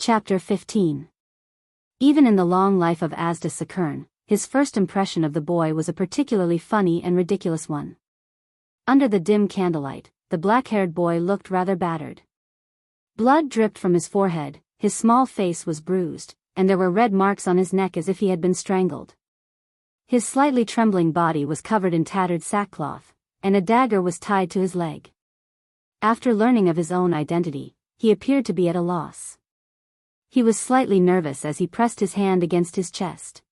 Chapter 15. Even in the long life of Asda Sakern, his first impression of the boy was a particularly funny and ridiculous one. Under the dim candlelight, the black-haired boy looked rather battered. Blood dripped from his forehead, his small face was bruised, and there were red marks on his neck as if he had been strangled. His slightly trembling body was covered in tattered sackcloth, and a dagger was tied to his leg. After learning of his own identity, he appeared to be at a loss. He was slightly nervous as he pressed his hand against his chest.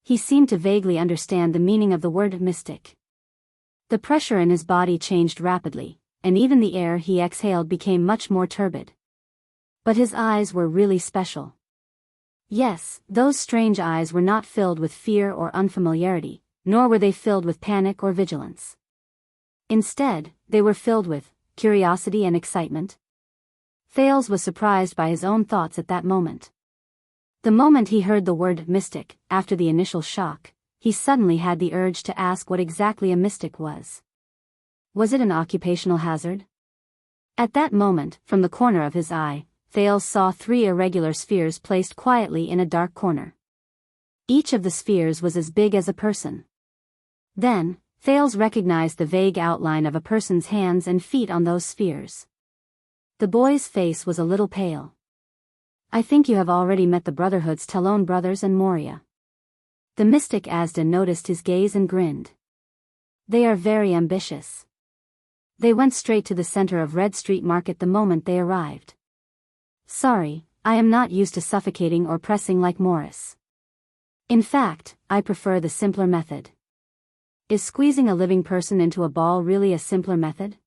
He seemed to vaguely understand the meaning of the word mystic. The pressure in his body changed rapidly, and even the air he exhaled became much more turbid. But his eyes were really special. Yes, those strange eyes were not filled with fear or unfamiliarity, nor were they filled with panic or vigilance. Instead, they were filled with curiosity and excitement. Thales was surprised by his own thoughts at that moment. The moment he heard the word mystic, after the initial shock, he suddenly had the urge to ask what exactly a mystic was. Was it an occupational hazard? At that moment, from the corner of his eye, Thales saw 3 irregular spheres placed quietly in a dark corner. Each of the spheres was as big as a person. Then, Thales recognized the vague outline of a person's hands and feet on those spheres. The boy's face was a little pale. I think you have already met the Brotherhood's Talon brothers and Moria. The mystic Asda noticed his gaze and grinned. They are very ambitious. They went straight to the center of Red Street Market the moment they arrived. Sorry, I am not used to suffocating or pressing like Morris. In fact, I prefer the simpler method. Is squeezing a living person into a ball really a simpler method?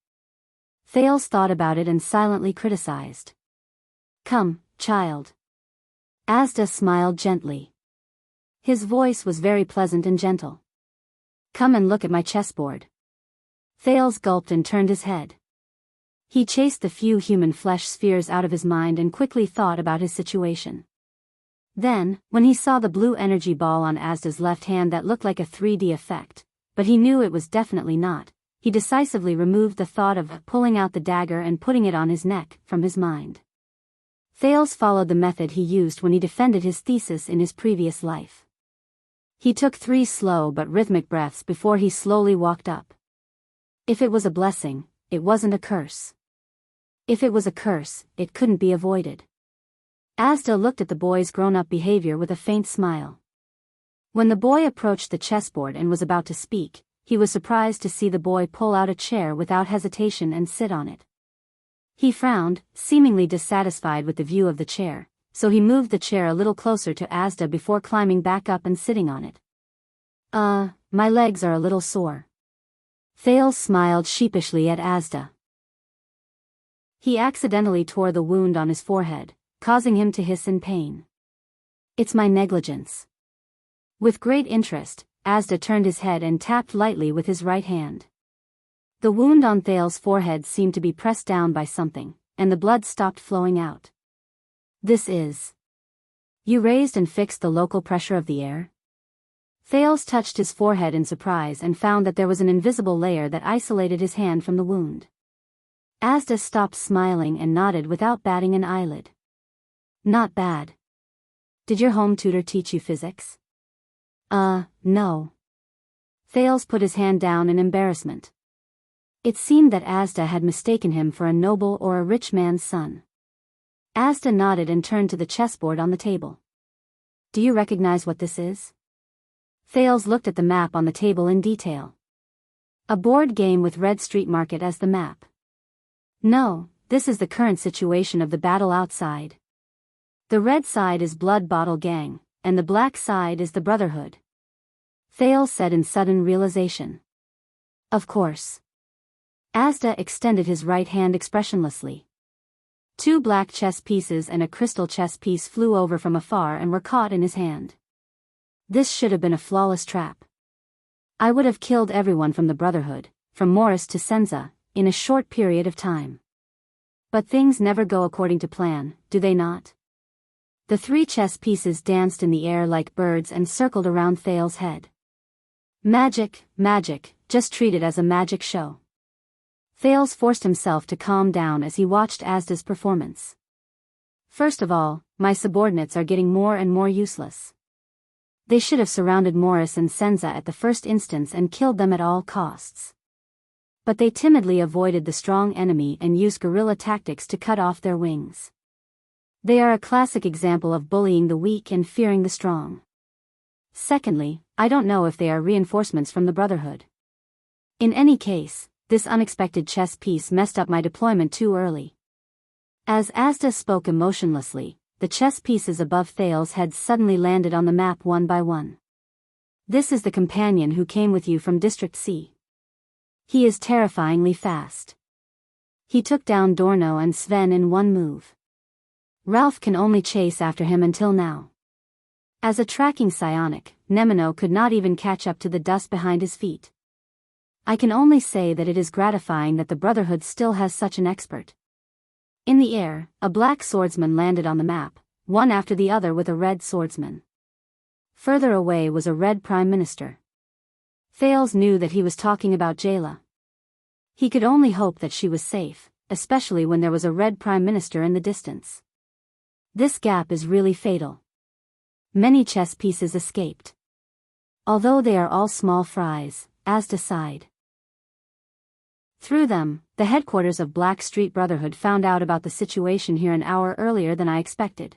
Thales thought about it and silently criticized. Come, child. Asda smiled gently. His voice was very pleasant and gentle. Come and look at my chessboard. Thales gulped and turned his head. He chased the few human flesh spheres out of his mind and quickly thought about his situation. Then, when he saw the blue energy ball on Asda's left hand that looked like a 3D effect, but he knew it was definitely not, he decisively removed the thought of pulling out the dagger and putting it on his neck from his mind. Thales followed the method he used when he defended his thesis in his previous life. He took 3 slow but rhythmic breaths before he slowly walked up. If it was a blessing, it wasn't a curse. If it was a curse, it couldn't be avoided. Asda looked at the boy's grown-up behavior with a faint smile. When the boy approached the chessboard and was about to speak, he was surprised to see the boy pull out a chair without hesitation and sit on it. He frowned, seemingly dissatisfied with the view of the chair, so he moved the chair a little closer to Asda before climbing back up and sitting on it. My legs are a little sore. Thales smiled sheepishly at Asda. He accidentally tore the wound on his forehead, causing him to hiss in pain. It's my negligence. With great interest, Asda turned his head and tapped lightly with his right hand. The wound on Thales' forehead seemed to be pressed down by something, and the blood stopped flowing out. This is. You raised and fixed the local pressure of the air? Thales touched his forehead in surprise and found that there was an invisible layer that isolated his hand from the wound. Asda stopped smiling and nodded without batting an eyelid. Not bad. Did your home tutor teach you physics? No. Thales put his hand down in embarrassment. It seemed that Asda had mistaken him for a noble or a rich man's son. Asda nodded and turned to the chessboard on the table. Do you recognize what this is? Thales looked at the map on the table in detail. A board game with Red Street Market as the map. No, this is the current situation of the battle outside. The red side is Blood Bottle Gang, and the black side is the Brotherhood. Thales said in sudden realization. Of course. Asda extended his right hand expressionlessly. 2 black chess pieces and a crystal chess piece flew over from afar and were caught in his hand. This should have been a flawless trap. I would have killed everyone from the Brotherhood, from Morris to Senza, in a short period of time. But things never go according to plan, do they not? The 3 chess pieces danced in the air like birds and circled around Thales' head. Magic, just treat it as a magic show. Thales forced himself to calm down as he watched Asda's performance. First of all, my subordinates are getting more and more useless. They should have surrounded Morris and Senza at the first instance and killed them at all costs. But they timidly avoided the strong enemy and used guerrilla tactics to cut off their wings. They are a classic example of bullying the weak and fearing the strong. Secondly, I don't know if they are reinforcements from the Brotherhood. In any case, this unexpected chess piece messed up my deployment too early. As Asda spoke emotionlessly, the chess pieces above Thales' head suddenly landed on the map one by one. This is the companion who came with you from District C. He is terrifyingly fast. He took down Dorno and Sven in one move. Ralph can only chase after him until now. As a tracking psionic, Nemino could not even catch up to the dust behind his feet. I can only say that it is gratifying that the Brotherhood still has such an expert. In the air, a black swordsman landed on the map, one after the other with a red swordsman. Further away was a red prime minister. Thales knew that he was talking about Jayla. He could only hope that she was safe, especially when there was a red prime minister in the distance. This gap is really fatal. Many chess pieces escaped. Although they are all small fries, Asda sighed. Through them, the headquarters of Black Street Brotherhood found out about the situation here an hour earlier than I expected.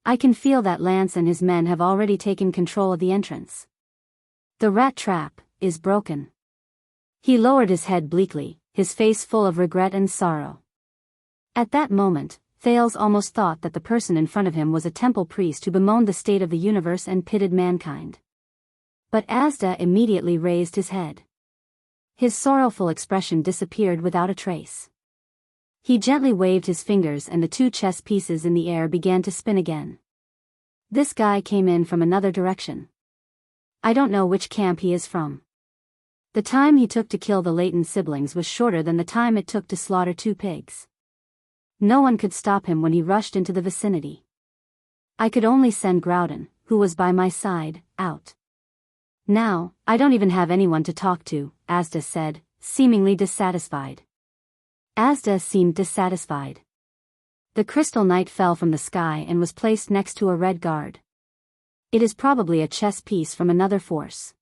I can feel that Lance and his men have already taken control of the entrance. The rat trap is broken. He lowered his head bleakly, his face full of regret and sorrow. At that moment, Thales almost thought that the person in front of him was a temple priest who bemoaned the state of the universe and pitted mankind. But Asda immediately raised his head. His sorrowful expression disappeared without a trace. He gently waved his fingers and the two chess pieces in the air began to spin again. This guy came in from another direction. I don't know which camp he is from. The time he took to kill the Leighton siblings was shorter than the time it took to slaughter 2 pigs. No one could stop him when he rushed into the vicinity. I could only send Groudon, who was by my side, out. Now, I don't even have anyone to talk to, Asda said, seemingly dissatisfied. Asda seemed dissatisfied. The crystal knight fell from the sky and was placed next to a red guard. It is probably a chess piece from another force.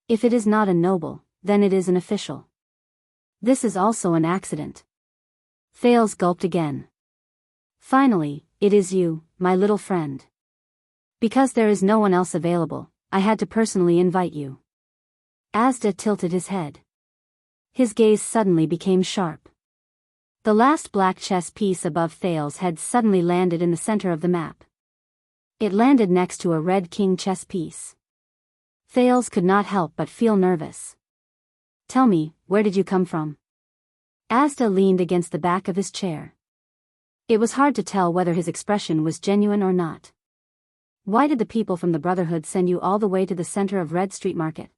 If it is not a noble, then it is an official. This is also an accident. Thales gulped again. Finally, it is you, my little friend. Because there is no one else available, I had to personally invite you. Asda tilted his head. His gaze suddenly became sharp. The last black chess piece above Thales' head suddenly landed in the center of the map. It landed next to a red king chess piece. Thales could not help but feel nervous. Tell me, where did you come from? Asda leaned against the back of his chair. It was hard to tell whether his expression was genuine or not. Why did the people from the Brotherhood send you all the way to the center of Red Street Market?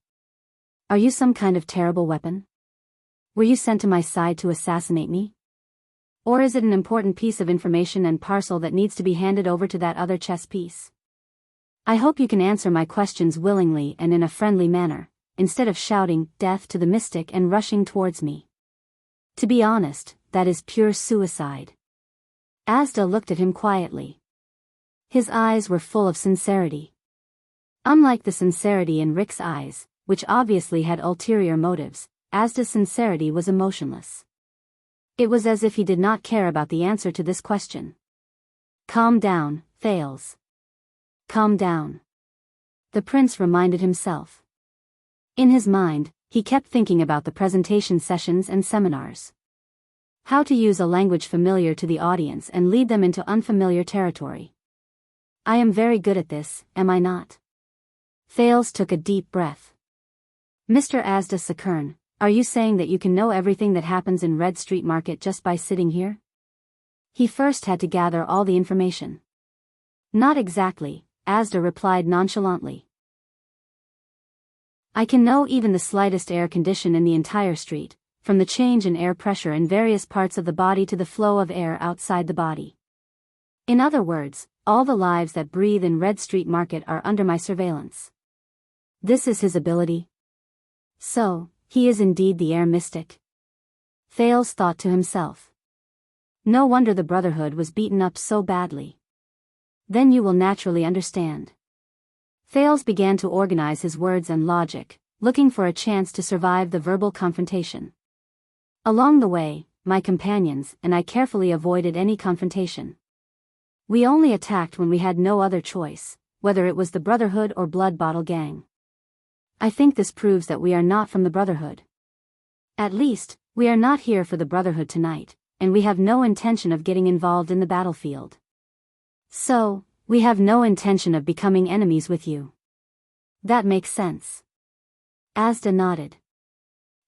Are you some kind of terrible weapon? Were you sent to my side to assassinate me? Or is it an important piece of information and parcel that needs to be handed over to that other chess piece? I hope you can answer my questions willingly and in a friendly manner, instead of shouting death to the mystic and rushing towards me. To be honest, that is pure suicide. Asda looked at him quietly. His eyes were full of sincerity. Unlike the sincerity in Rick's eyes, which obviously had ulterior motives, Asda's sincerity was emotionless. It was as if he did not care about the answer to this question. Calm down, Thales. Calm down. The prince reminded himself. In his mind, he kept thinking about the presentation sessions and seminars. How to use a language familiar to the audience and lead them into unfamiliar territory. I am very good at this, am I not? Thales took a deep breath. Mr. Asda Sakern, are you saying that you can know everything that happens in Red Street Market just by sitting here? He first had to gather all the information. Not exactly, Asda replied nonchalantly. I can know even the slightest air condition in the entire street, from the change in air pressure in various parts of the body to the flow of air outside the body. In other words, all the lives that breathe in Red Street Market are under my surveillance. This is his ability. So, he is indeed the air mystic. Thales thought to himself. No wonder the Brotherhood was beaten up so badly. Then you will naturally understand. Thales began to organize his words and logic, looking for a chance to survive the verbal confrontation. Along the way, my companions and I carefully avoided any confrontation. We only attacked when we had no other choice, whether it was the Brotherhood or Blood Bottle Gang. I think this proves that we are not from the Brotherhood. At least, we are not here for the Brotherhood tonight, and we have no intention of getting involved in the battlefield. So, we have no intention of becoming enemies with you. That makes sense. Asda nodded.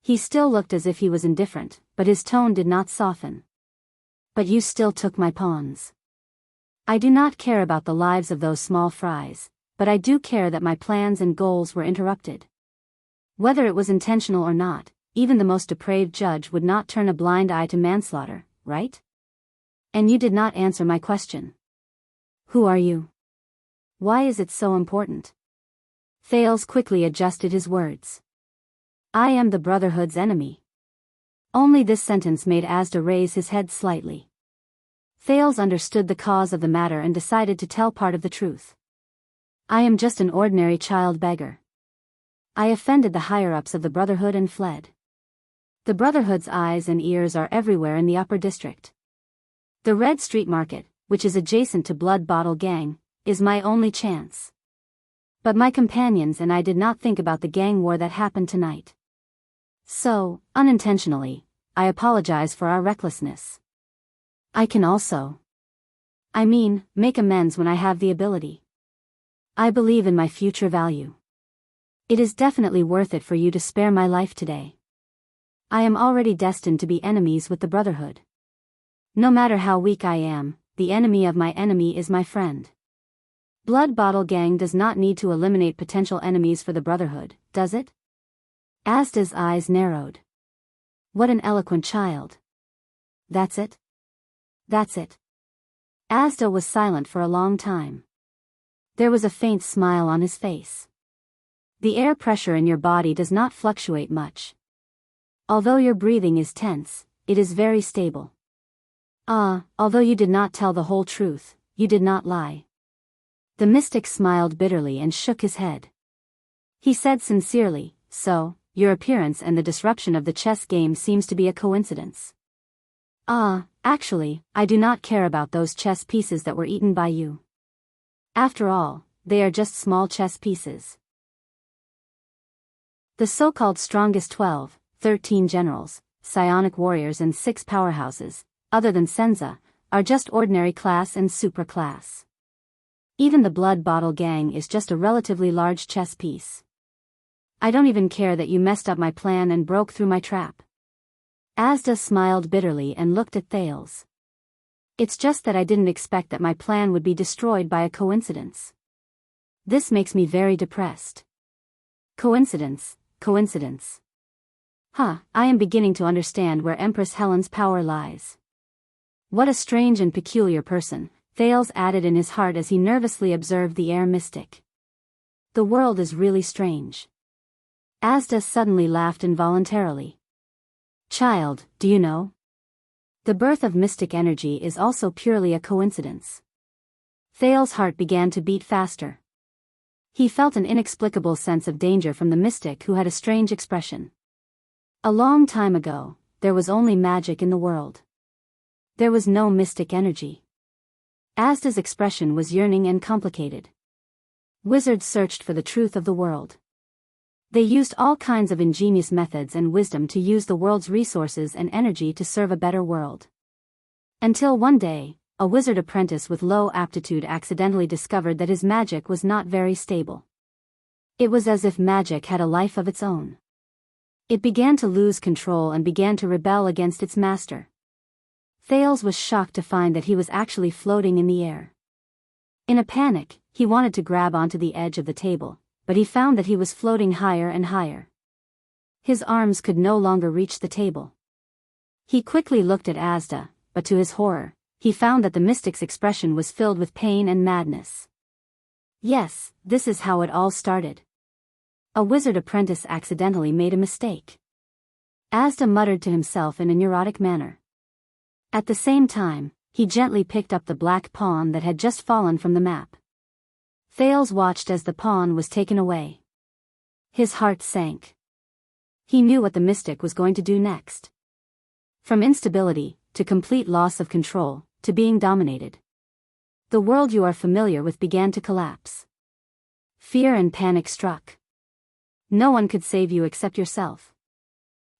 He still looked as if he was indifferent, but his tone did not soften. But you still took my pawns. I do not care about the lives of those small fries, but I do care that my plans and goals were interrupted. Whether it was intentional or not, even the most depraved judge would not turn a blind eye to manslaughter, right? And you did not answer my question. Who are you? Why is it so important? Thales quickly adjusted his words. I am the Brotherhood's enemy. Only this sentence made Asda raise his head slightly. Thales understood the cause of the matter and decided to tell part of the truth. I am just an ordinary child beggar. I offended the higher-ups of the Brotherhood and fled. The Brotherhood's eyes and ears are everywhere in the upper district. The Red Street Market, which is adjacent to Blood Bottle Gang, is my only chance. But my companions and I did not think about the gang war that happened tonight. So, unintentionally, I apologize for our recklessness. I can also, make amends when I have the ability. I believe in my future value. It is definitely worth it for you to spare my life today. I am already destined to be enemies with the Brotherhood. No matter how weak I am, the enemy of my enemy is my friend. Blood Bottle Gang does not need to eliminate potential enemies for the Brotherhood, does it? Asda's eyes narrowed. What an eloquent child. That's it? That's it. Asda was silent for a long time. There was a faint smile on his face. The air pressure in your body does not fluctuate much. Although your breathing is tense, it is very stable. Although you did not tell the whole truth, you did not lie. The mystic smiled bitterly and shook his head. He said sincerely, so, your appearance and the disruption of the chess game seems to be a coincidence. Actually, I do not care about those chess pieces that were eaten by you. After all, they are just small chess pieces. The so-called strongest 13 generals, psionic warriors and 6 powerhouses, other than Senza, are just ordinary class and supra-class. Even the Blood Bottle Gang is just a relatively large chess piece. I don't even care that you messed up my plan and broke through my trap. Asda smiled bitterly and looked at Thales. It's just that I didn't expect that my plan would be destroyed by a coincidence. This makes me very depressed. Coincidence. I am beginning to understand where Empress Helen's power lies. What a strange and peculiar person, Thales added in his heart as he nervously observed the air mystic. The world is really strange. Asda suddenly laughed involuntarily. Child, do you know? The birth of mystic energy is also purely a coincidence. Thales' heart began to beat faster. He felt an inexplicable sense of danger from the mystic who had a strange expression. A long time ago, there was only magic in the world. There was no mystic energy. Asda's expression was yearning and complicated. Wizards searched for the truth of the world. They used all kinds of ingenious methods and wisdom to use the world's resources and energy to serve a better world. Until one day, a wizard apprentice with low aptitude accidentally discovered that his magic was not very stable. It was as if magic had a life of its own. It began to lose control and began to rebel against its master. Thales was shocked to find that he was actually floating in the air. In a panic, he wanted to grab onto the edge of the table, but he found that he was floating higher and higher. His arms could no longer reach the table. He quickly looked at Asda, but to his horror, he found that the mystic's expression was filled with pain and madness. Yes, this is how it all started. A wizard apprentice accidentally made a mistake. Asda muttered to himself in a neurotic manner. At the same time, he gently picked up the black pawn that had just fallen from the map. Thales watched as the pawn was taken away. His heart sank. He knew what the mystic was going to do next. From instability, to complete loss of control, to being dominated. The world you are familiar with began to collapse. Fear and panic struck. No one could save you except yourself.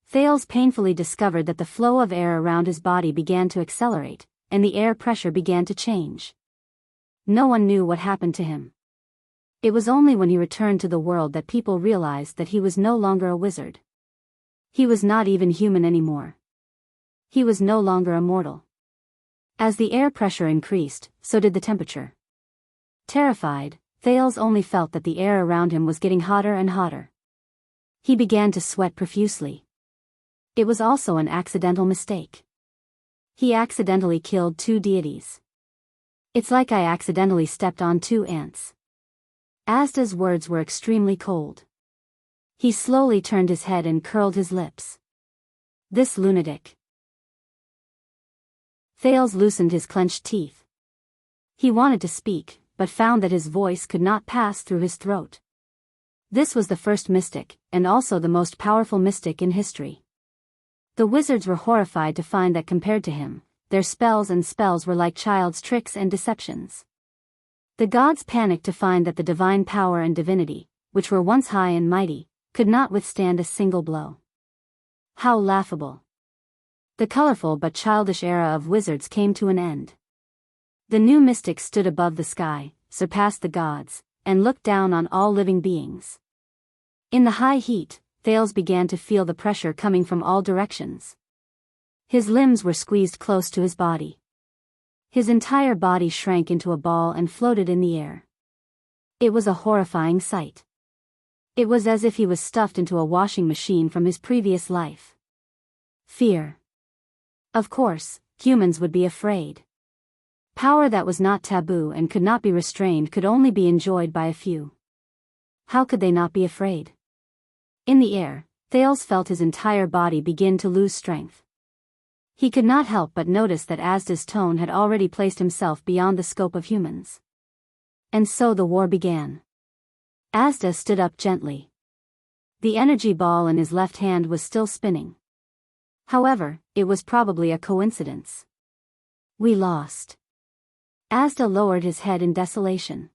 Thales painfully discovered that the flow of air around his body began to accelerate, and the air pressure began to change. No one knew what happened to him. It was only when he returned to the world that people realized that he was no longer a wizard. He was not even human anymore. He was no longer immortal. As the air pressure increased, so did the temperature. Terrified, Thales only felt that the air around him was getting hotter and hotter. He began to sweat profusely. It was also an accidental mistake. He accidentally killed 2 deities. It's like I accidentally stepped on 2 ants. Asda's words were extremely cold. He slowly turned his head and curled his lips. This lunatic. Thales loosened his clenched teeth. He wanted to speak, but found that his voice could not pass through his throat. This was the first mystic, and also the most powerful mystic in history. The wizards were horrified to find that compared to him, their spells were like child's tricks and deceptions. The gods panicked to find that the divine power and divinity, which were once high and mighty, could not withstand a single blow. How laughable. The colorful but childish era of wizards came to an end. The new mystic stood above the sky, surpassed the gods, and looked down on all living beings. In the high heat, Thales began to feel the pressure coming from all directions. His limbs were squeezed close to his body. His entire body shrank into a ball and floated in the air. It was a horrifying sight. It was as if he was stuffed into a washing machine from his previous life. Fear. Of course, humans would be afraid. Power that was not taboo and could not be restrained could only be enjoyed by a few. How could they not be afraid? In the air, Thales felt his entire body begin to lose strength. He could not help but notice that Asda's tone had already placed himself beyond the scope of humans. And so the war began. Asda stood up gently. The energy ball in his left hand was still spinning. However, it was probably a coincidence. We lost. Asda lowered his head in desolation.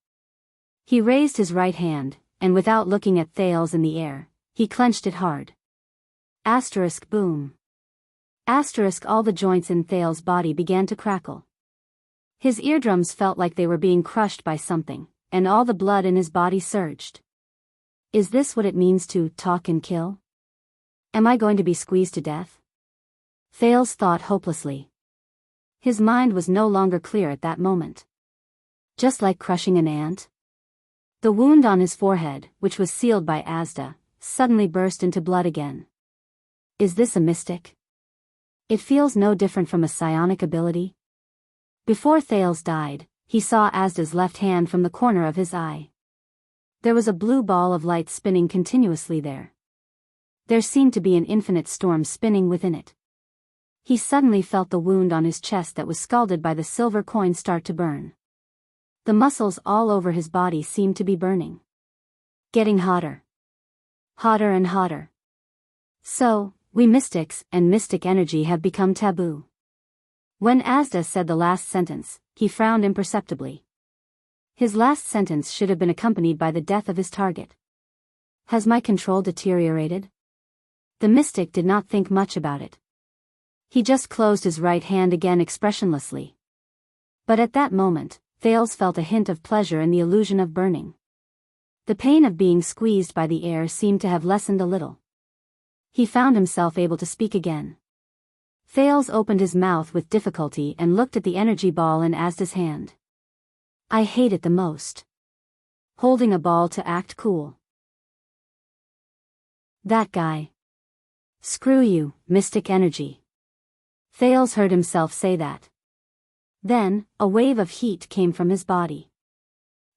He raised his right hand, and without looking at Thales in the air, he clenched it hard. Asterisk boom. Asterisk all the joints in Thales' body began to crackle. His eardrums felt like they were being crushed by something, and all the blood in his body surged. Is this what it means to talk and kill? Am I going to be squeezed to death? Thales thought hopelessly. His mind was no longer clear at that moment. Just like crushing an ant? The wound on his forehead, which was sealed by Asda, suddenly burst into blood again. Is this a mystic? It feels no different from a psionic ability. Before Thales died, he saw Asda's left hand from the corner of his eye. There was a blue ball of light spinning continuously there. There seemed to be an infinite storm spinning within it. He suddenly felt the wound on his chest that was scalded by the silver coin start to burn. The muscles all over his body seemed to be burning. Getting hotter. Hotter and hotter. So, we mystics and mystic energy have become taboo. When Asda said the last sentence, he frowned imperceptibly. His last sentence should have been accompanied by the death of his target. Has my control deteriorated? The mystic did not think much about it. He just closed his right hand again expressionlessly. But at that moment, Thales felt a hint of pleasure in the illusion of burning. The pain of being squeezed by the air seemed to have lessened a little. He found himself able to speak again. Thales opened his mouth with difficulty and looked at the energy ball in Asda's hand. I hate it the most. Holding a ball to act cool. That guy. Screw you, mystic energy. Thales heard himself say that. Then, a wave of heat came from his body.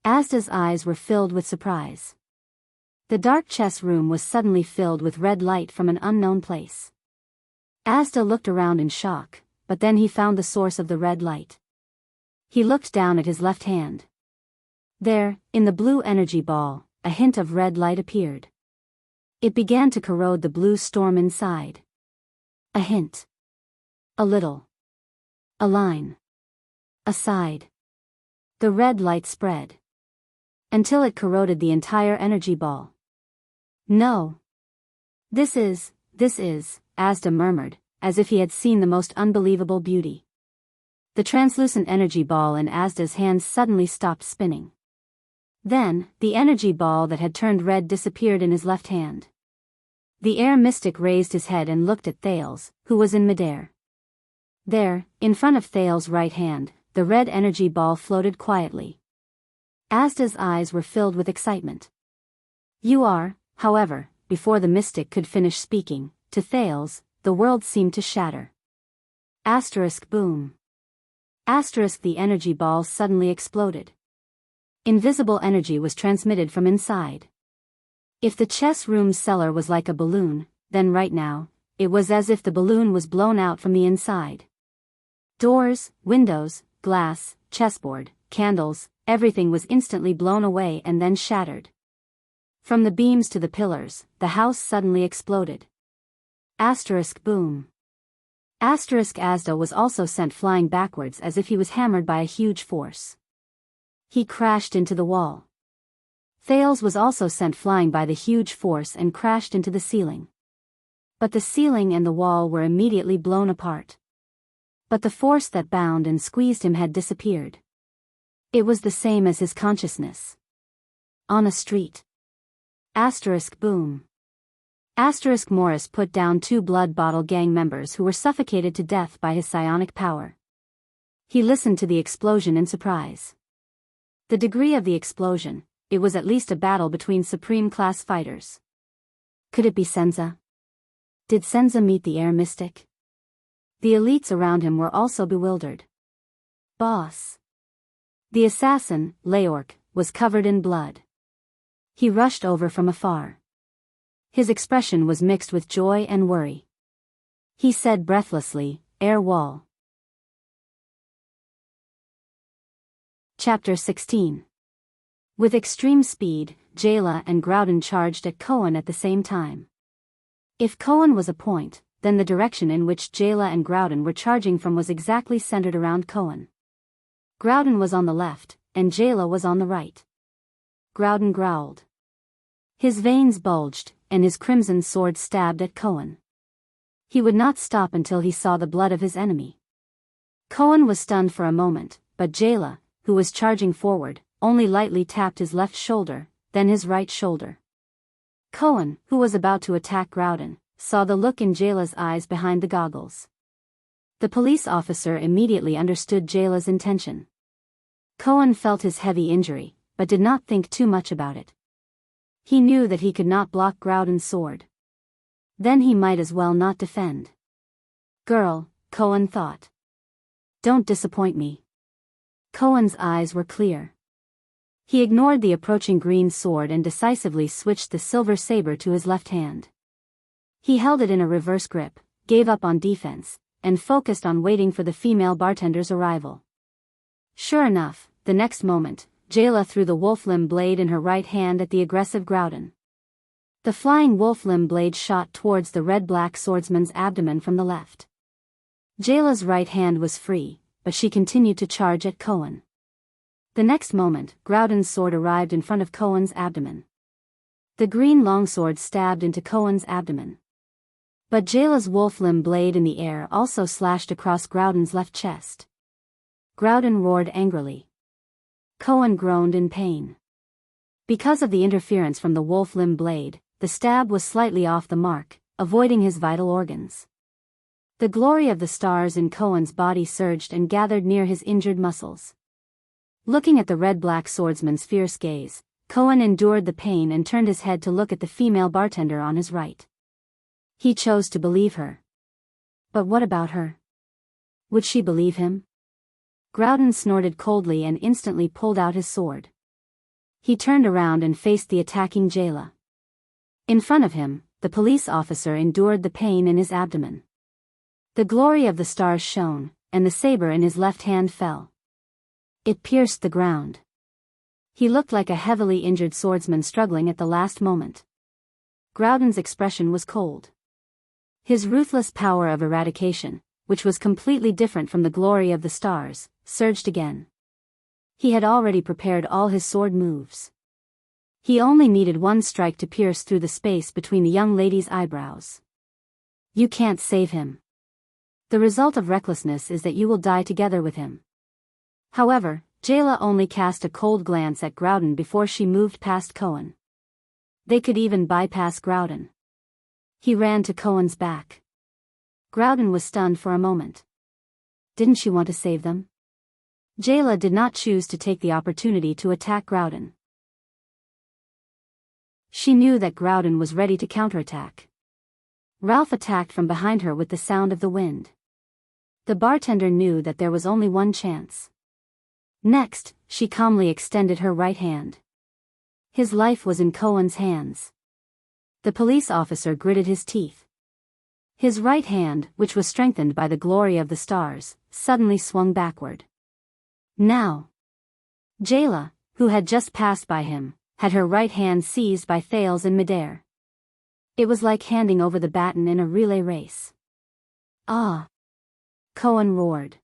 Asda's eyes were filled with surprise. The dark chess room was suddenly filled with red light from an unknown place. Asda looked around in shock, but then he found the source of the red light. He looked down at his left hand. There, in the blue energy ball, a hint of red light appeared. It began to corrode the blue storm inside. A hint. A little. A line. A side. The red light spread. Until it corroded the entire energy ball. No. This is, Asda murmured, as if he had seen the most unbelievable beauty. The translucent energy ball in Asda's hands suddenly stopped spinning. Then, the energy ball that had turned red disappeared in his left hand. The air mystic raised his head and looked at Thales, who was in midair. There, in front of Thales' right hand, the red energy ball floated quietly. Asda's eyes were filled with excitement. You are, however, before the mystic could finish speaking, to Thales, the world seemed to shatter. Asterisk boom. Asterisk the energy ball suddenly exploded. Invisible energy was transmitted from inside. If the chess room's cellar was like a balloon, then right now, it was as if the balloon was blown out from the inside. Doors, windows, glass, chessboard, candles, everything was instantly blown away and then shattered. From the beams to the pillars, the house suddenly exploded. Asterisk boom. Asterisk Asda was also sent flying backwards as if he was hammered by a huge force. He crashed into the wall. Thales was also sent flying by the huge force and crashed into the ceiling. But the ceiling and the wall were immediately blown apart. But the force that bound and squeezed him had disappeared. It was the same as his consciousness. On a street. Asterisk boom. Asterisk Morris put down 2 Blood Bottle Gang members who were suffocated to death by his psionic power. He listened to the explosion in surprise. The degree of the explosion, it was at least a battle between supreme-class fighters. Could it be Senza? Did Senza meet the air mystic? The elites around him were also bewildered. Boss. The assassin, Leork, was covered in blood. He rushed over from afar. His expression was mixed with joy and worry. He said breathlessly, "Air wall." Chapter 16. With extreme speed, Jayla and Groudon charged at Cohen at the same time. If Cohen was a point, then the direction in which Jayla and Groudon were charging from was exactly centered around Cohen. Groudon was on the left, and Jayla was on the right. Groudon growled. His veins bulged, and his crimson sword stabbed at Cohen. He would not stop until he saw the blood of his enemy. Cohen was stunned for a moment, but Jayla, who was charging forward, only lightly tapped his left shoulder, then his right shoulder. Cohen, who was about to attack Groudon, saw the look in Jayla's eyes behind the goggles. The police officer immediately understood Jayla's intention. Cohen felt his heavy injury, but did not think too much about it. He knew that he could not block Groudon's sword. Then he might as well not defend. Girl, Cohen thought. Don't disappoint me. Cohen's eyes were clear. He ignored the approaching green sword and decisively switched the silver saber to his left hand. He held it in a reverse grip, gave up on defense, and focused on waiting for the female bartender's arrival. Sure enough, the next moment, Jayla threw the wolf-limb blade in her right hand at the aggressive Groudon. The flying wolf-limb blade shot towards the red-black swordsman's abdomen from the left. Jayla's right hand was free, but she continued to charge at Cohen. The next moment, Groudon's sword arrived in front of Cohen's abdomen. The green longsword stabbed into Cohen's abdomen. But Jayla's wolf-limb blade in the air also slashed across Groudon's left chest. Groudon roared angrily. Cohen groaned in pain. Because of the interference from the wolf-limb blade, the stab was slightly off the mark, avoiding his vital organs. The glory of the stars in Cohen's body surged and gathered near his injured muscles. Looking at the red-black swordsman's fierce gaze, Cohen endured the pain and turned his head to look at the female bartender on his right. He chose to believe her. But what about her? Would she believe him? Groudon snorted coldly and instantly pulled out his sword. He turned around and faced the attacking Jayla. In front of him, the police officer endured the pain in his abdomen. The glory of the stars shone, and the saber in his left hand fell. It pierced the ground. He looked like a heavily injured swordsman struggling at the last moment. Groudon's expression was cold. His ruthless power of eradication, which was completely different from the glory of the stars, surged again. He had already prepared all his sword moves. He only needed one strike to pierce through the space between the young lady's eyebrows. You can't save him. The result of recklessness is that you will die together with him. However, Jayla only cast a cold glance at Groudon before she moved past Cohen. They could even bypass Groudon. He ran to Cohen's back. Groudon was stunned for a moment. Didn't she want to save them? Jayla did not choose to take the opportunity to attack Groudon. She knew that Groudon was ready to counterattack. Ralph attacked from behind her with the sound of the wind. The bartender knew that there was only one chance. Next, she calmly extended her right hand. His life was in Cohen's hands. The police officer gritted his teeth. His right hand, which was strengthened by the glory of the stars, suddenly swung backward. Now, Jayla, who had just passed by him, had her right hand seized by Thales in midair. It was like handing over the baton in a relay race. Ah! Cohen roared.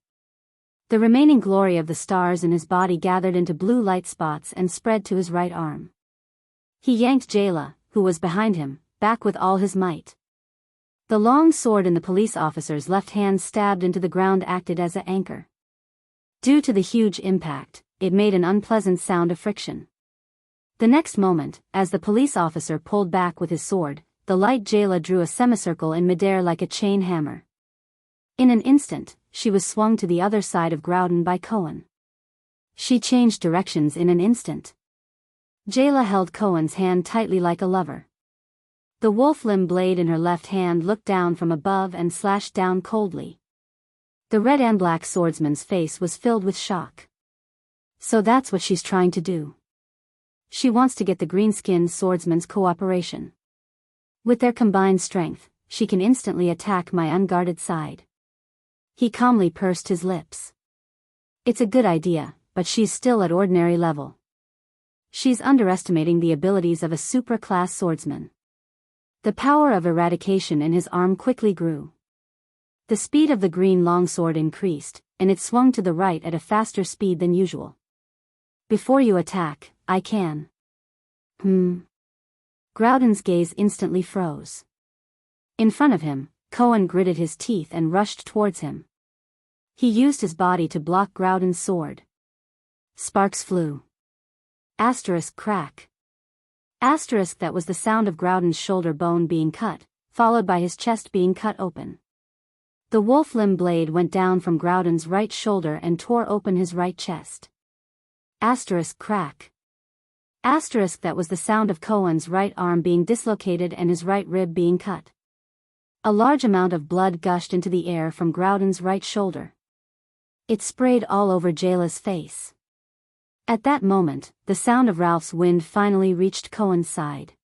The remaining glory of the stars in his body gathered into blue light spots and spread to his right arm. He yanked Jayla, who was behind him, back with all his might. The long sword in the police officer's left hand stabbed into the ground acted as an anchor. Due to the huge impact, it made an unpleasant sound of friction. The next moment, as the police officer pulled back with his sword, the light Jayla drew a semicircle in midair like a chain hammer. In an instant, she was swung to the other side of Groudon by Cohen. She changed directions in an instant. Jayla held Cohen's hand tightly like a lover. The wolf-limb blade in her left hand looked down from above and slashed down coldly. The red and black swordsman's face was filled with shock. So that's what she's trying to do. She wants to get the green-skinned swordsman's cooperation. With their combined strength, she can instantly attack my unguarded side. He calmly pursed his lips. It's a good idea, but she's still at ordinary level. She's underestimating the abilities of a supra-class swordsman. The power of eradication in his arm quickly grew. The speed of the green longsword increased, and it swung to the right at a faster speed than usual. Before you attack, I can. Groudon's gaze instantly froze. In front of him, Cohen gritted his teeth and rushed towards him. He used his body to block Groudon's sword. Sparks flew. Asterisk crack. Asterisk that was the sound of Groudon's shoulder bone being cut, followed by his chest being cut open. The wolf-limb blade went down from Groudon's right shoulder and tore open his right chest. Asterisk crack. Asterisk that was the sound of Cohen's right arm being dislocated and his right rib being cut. A large amount of blood gushed into the air from Groudon's right shoulder. It sprayed all over Jayla's face. At that moment, the sound of Ralph's wind finally reached Cohen's side.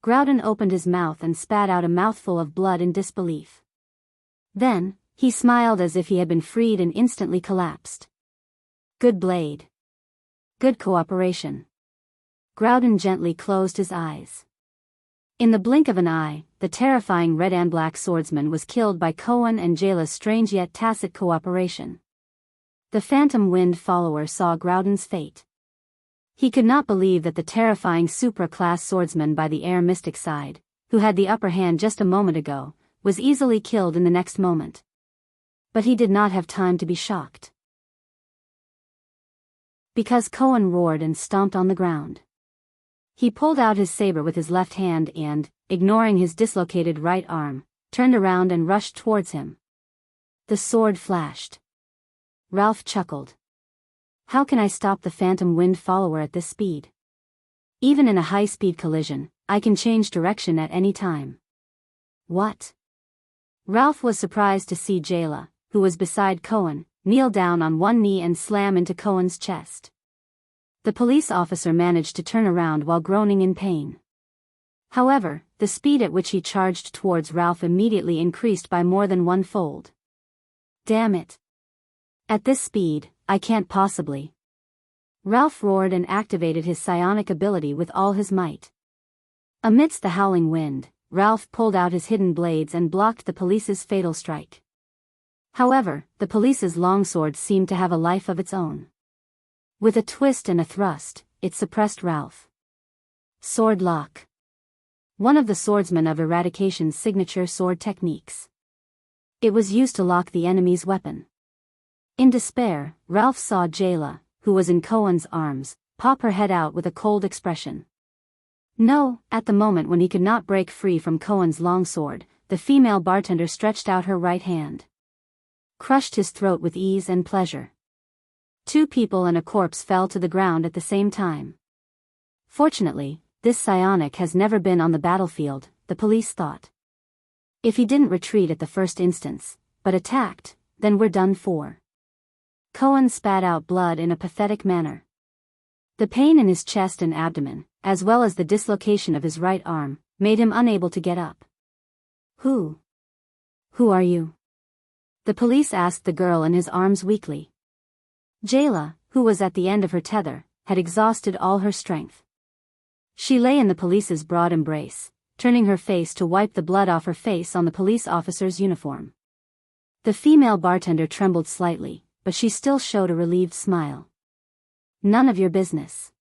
Groudon opened his mouth and spat out a mouthful of blood in disbelief. Then, he smiled as if he had been freed and instantly collapsed. Good blade. Good cooperation. Groudon gently closed his eyes. In the blink of an eye, the terrifying red and black swordsman was killed by Cohen and Jayla's strange yet tacit cooperation. The phantom wind follower saw Groudon's fate. He could not believe that the terrifying supra-class swordsman by the air mystic side, who had the upper hand just a moment ago, was easily killed in the next moment. But he did not have time to be shocked. Because Cohen roared and stomped on the ground. He pulled out his saber with his left hand and, ignoring his dislocated right arm, turned around and rushed towards him. The sword flashed. Ralph chuckled. How can I stop the phantom wind follower at this speed? Even in a high-speed collision, I can change direction at any time. What? Ralph was surprised to see Jayla, who was beside Cohen, kneel down on one knee and slam into Cohen's chest. The police officer managed to turn around while groaning in pain. However, the speed at which he charged towards Ralph immediately increased by more than 1-fold. Damn it. At this speed, I can't possibly. Ralph roared and activated his psionic ability with all his might. Amidst the howling wind, Ralph pulled out his hidden blades and blocked the police's fatal strike. However, the police's longsword seemed to have a life of its own. With a twist and a thrust, it suppressed Ralph. Sword lock. One of the swordsmen of Eradication's signature sword techniques. It was used to lock the enemy's weapon. In despair, Ralph saw Jayla, who was in Cohen's arms, pop her head out with a cold expression. No, at the moment when he could not break free from Cohen's longsword, the female bartender stretched out her right hand. Crushed his throat with ease and pleasure. 2 people and a corpse fell to the ground at the same time. Fortunately, this psionic has never been on the battlefield, the police thought. If he didn't retreat at the first instance, but attacked, then we're done for. Cohen spat out blood in a pathetic manner. The pain in his chest and abdomen, as well as the dislocation of his right arm, made him unable to get up. Who are you? The police asked the girl in his arms weakly. Jayla, who was at the end of her tether, had exhausted all her strength. She lay in the police's broad embrace, turning her face to wipe the blood off her face on the police officer's uniform. The female bartender trembled slightly, but she still showed a relieved smile. None of your business.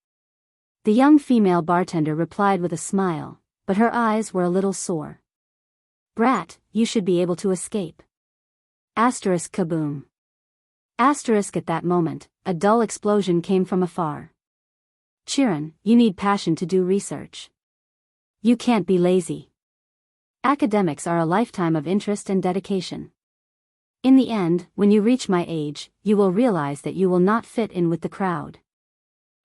The young female bartender replied with a smile, but her eyes were a little sore. Brat, you should be able to escape. Asterisk kaboom. Asterisk at that moment, a dull explosion came from afar. Chiron, you need passion to do research. You can't be lazy. Academics are a lifetime of interest and dedication. In the end, when you reach my age, you will realize that you will not fit in with the crowd.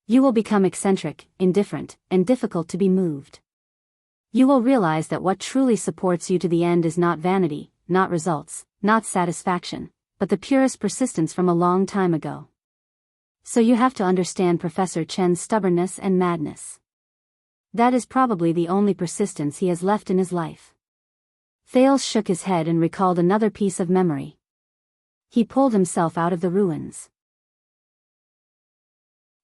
You will become eccentric, indifferent, and difficult to be moved. You will realize that what truly supports you to the end is not vanity, not results, not satisfaction, but the purest persistence from a long time ago. So you have to understand Professor Chen's stubbornness and madness. That is probably the only persistence he has left in his life. Thales shook his head and recalled another piece of memory. He pulled himself out of the ruins.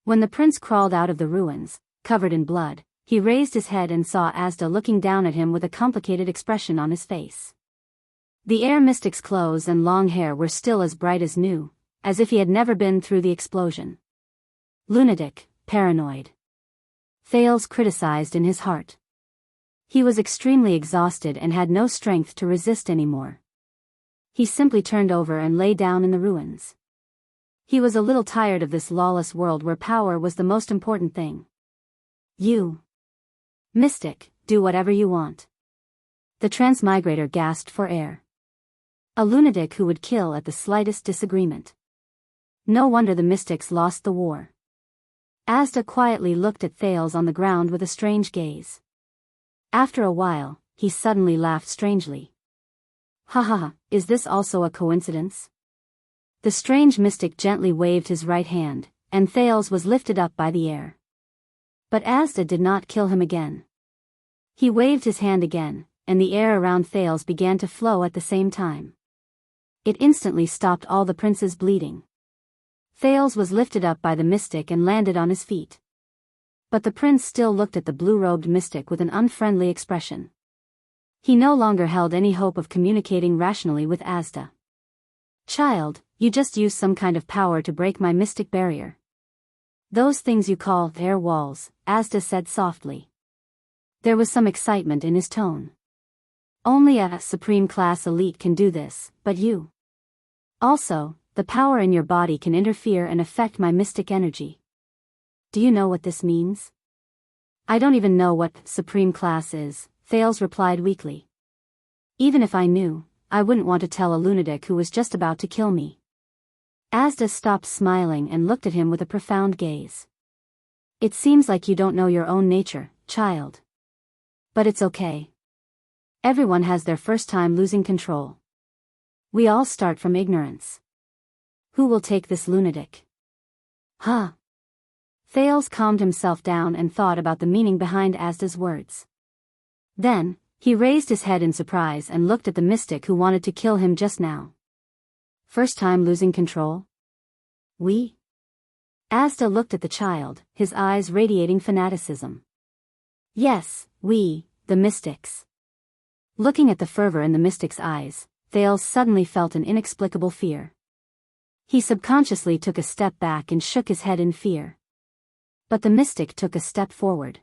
When the prince crawled out of the ruins, covered in blood, he raised his head and saw Asda looking down at him with a complicated expression on his face. The air mystic's clothes and long hair were still as bright as new, as if he had never been through the explosion. Lunatic, paranoid. Thales criticized in his heart. He was extremely exhausted and had no strength to resist anymore. He simply turned over and lay down in the ruins. He was a little tired of this lawless world where power was the most important thing. You, mystic, do whatever you want. The transmigrator gasped for air. A lunatic who would kill at the slightest disagreement. No wonder the mystics lost the war. Asda quietly looked at Thales on the ground with a strange gaze. After a while, he suddenly laughed strangely. Ha ha ha, is this also a coincidence? The strange mystic gently waved his right hand, and Thales was lifted up by the air. But Asda did not kill him again. He waved his hand again, and the air around Thales began to flow at the same time. It instantly stopped all the prince's bleeding. Thales was lifted up by the mystic and landed on his feet. But the prince still looked at the blue-robed mystic with an unfriendly expression. He no longer held any hope of communicating rationally with Asda. Child, you just used some kind of power to break my mystic barrier. Those things you call air walls, Asda said softly. There was some excitement in his tone. Only a supreme class elite can do this, but you. Also, the power in your body can interfere and affect my mystic energy. Do you know what this means? I don't even know what supreme class is, Thales replied weakly. Even if I knew, I wouldn't want to tell a lunatic who was just about to kill me. Asda stopped smiling and looked at him with a profound gaze. It seems like you don't know your own nature, child. But it's okay. Everyone has their first time losing control. We all start from ignorance. Who will take this lunatic? Huh? Thales calmed himself down and thought about the meaning behind Asda's words. Then, he raised his head in surprise and looked at the mystic who wanted to kill him just now. First time losing control? We? Asda looked at the child, his eyes radiating fanaticism. Yes, we, the mystics. Looking at the fervor in the mystic's eyes, Thales suddenly felt an inexplicable fear. He subconsciously took a step back and shook his head in fear. But the mystic took a step forward.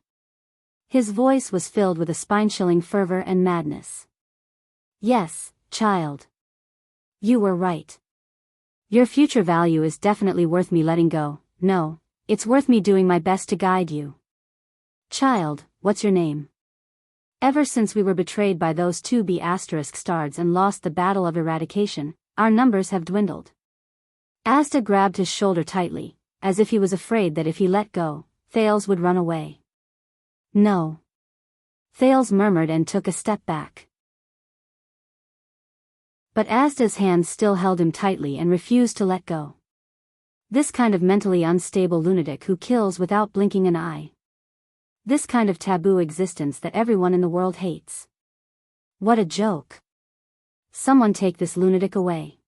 His voice was filled with a spine-chilling fervor and madness. Yes, child. You were right. Your future value is definitely worth me letting go. No, it's worth me doing my best to guide you. Child, what's your name? Ever since we were betrayed by those two B***stards and lost the battle of eradication, our numbers have dwindled. Asda grabbed his shoulder tightly, as if he was afraid that if he let go, Thales would run away. No. Thales murmured and took a step back. But Asda's hand still held him tightly and refused to let go. This kind of mentally unstable lunatic who kills without blinking an eye. This kind of taboo existence that everyone in the world hates. What a joke. Someone take this lunatic away.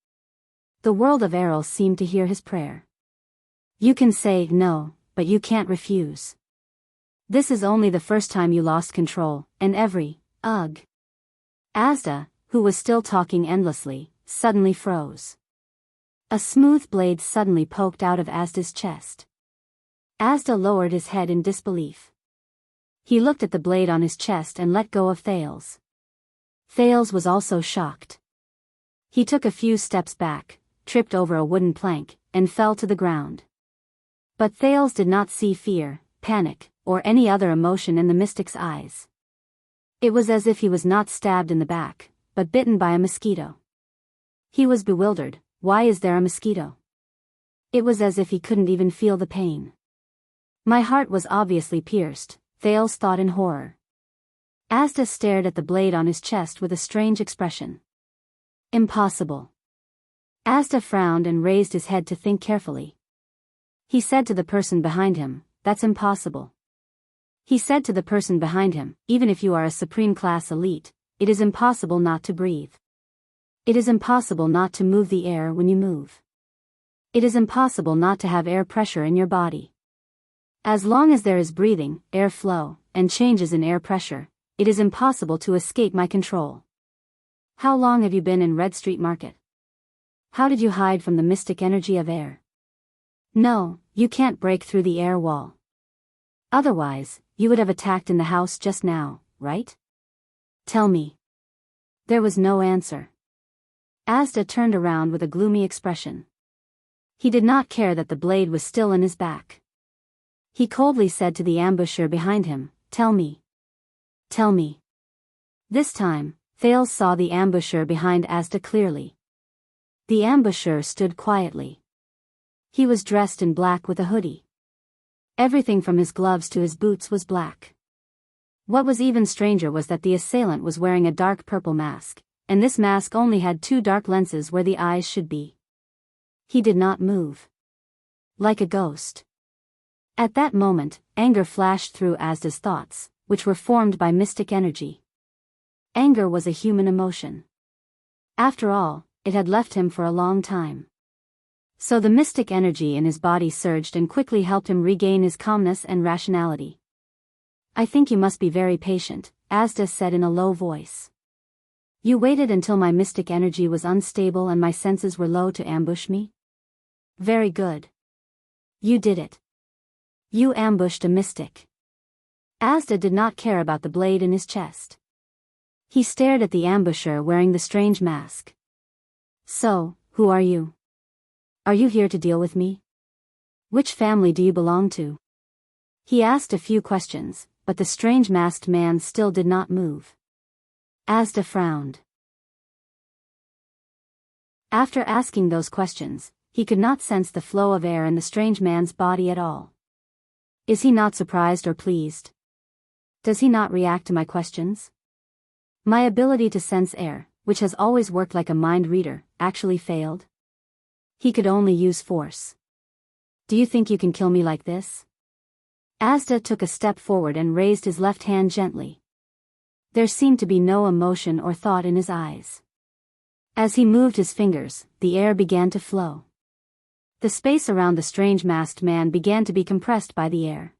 The world of Errol seemed to hear his prayer. You can say no, but you can't refuse. This is only the first time you lost control, and ugh. Asda, who was still talking endlessly, suddenly froze. A smooth blade suddenly poked out of Asda's chest. Asda lowered his head in disbelief. He looked at the blade on his chest and let go of Thales. Thales was also shocked. He took a few steps back, tripped over a wooden plank, and fell to the ground. But Thales did not see fear, panic, or any other emotion in the mystic's eyes. It was as if he was not stabbed in the back, but bitten by a mosquito. He was bewildered. Why is there a mosquito? It was as if he couldn't even feel the pain. My heart was obviously pierced, Thales thought in horror. Asda stared at the blade on his chest with a strange expression. Impossible. Asda frowned and raised his head to think carefully. He said to the person behind him, that's impossible. He said to the person behind him, even if you are a supreme class elite, it is impossible not to breathe. It is impossible not to move the air when you move. It is impossible not to have air pressure in your body. As long as there is breathing, air flow, and changes in air pressure, it is impossible to escape my control. How long have you been in Red Street Market? How did you hide from the mystic energy of air? No, you can't break through the air wall. Otherwise, you would have attacked in the house just now, right? Tell me. There was no answer. Asda turned around with a gloomy expression. He did not care that the blade was still in his back. He coldly said to the ambusher behind him, tell me. Tell me. This time, Thales saw the ambusher behind Asda clearly. The ambusher stood quietly. He was dressed in black with a hoodie. Everything from his gloves to his boots was black. What was even stranger was that the assailant was wearing a dark purple mask, and this mask only had two dark lenses where the eyes should be. He did not move. Like a ghost. At that moment, anger flashed through Asda's thoughts, which were formed by mystic energy. Anger was a human emotion. After all, it had left him for a long time. So the mystic energy in his body surged and quickly helped him regain his calmness and rationality. I think you must be very patient, Asda said in a low voice. You waited until my mystic energy was unstable and my senses were low to ambush me? Very good. You did it. You ambushed a mystic. Asda did not care about the blade in his chest. He stared at the ambusher wearing the strange mask. So, who are you? Are you here to deal with me? Which family do you belong to? He asked a few questions, but the strange masked man still did not move. Asda frowned. After asking those questions, he could not sense the flow of air in the strange man's body at all. Is he not surprised or pleased? Does he not react to my questions? My ability to sense air, which has always worked like a mind reader, actually failed? He could only use force. Do you think you can kill me like this? Asda took a step forward and raised his left hand gently. There seemed to be no emotion or thought in his eyes. As he moved his fingers, the air began to flow. The space around the strange masked man began to be compressed by the air.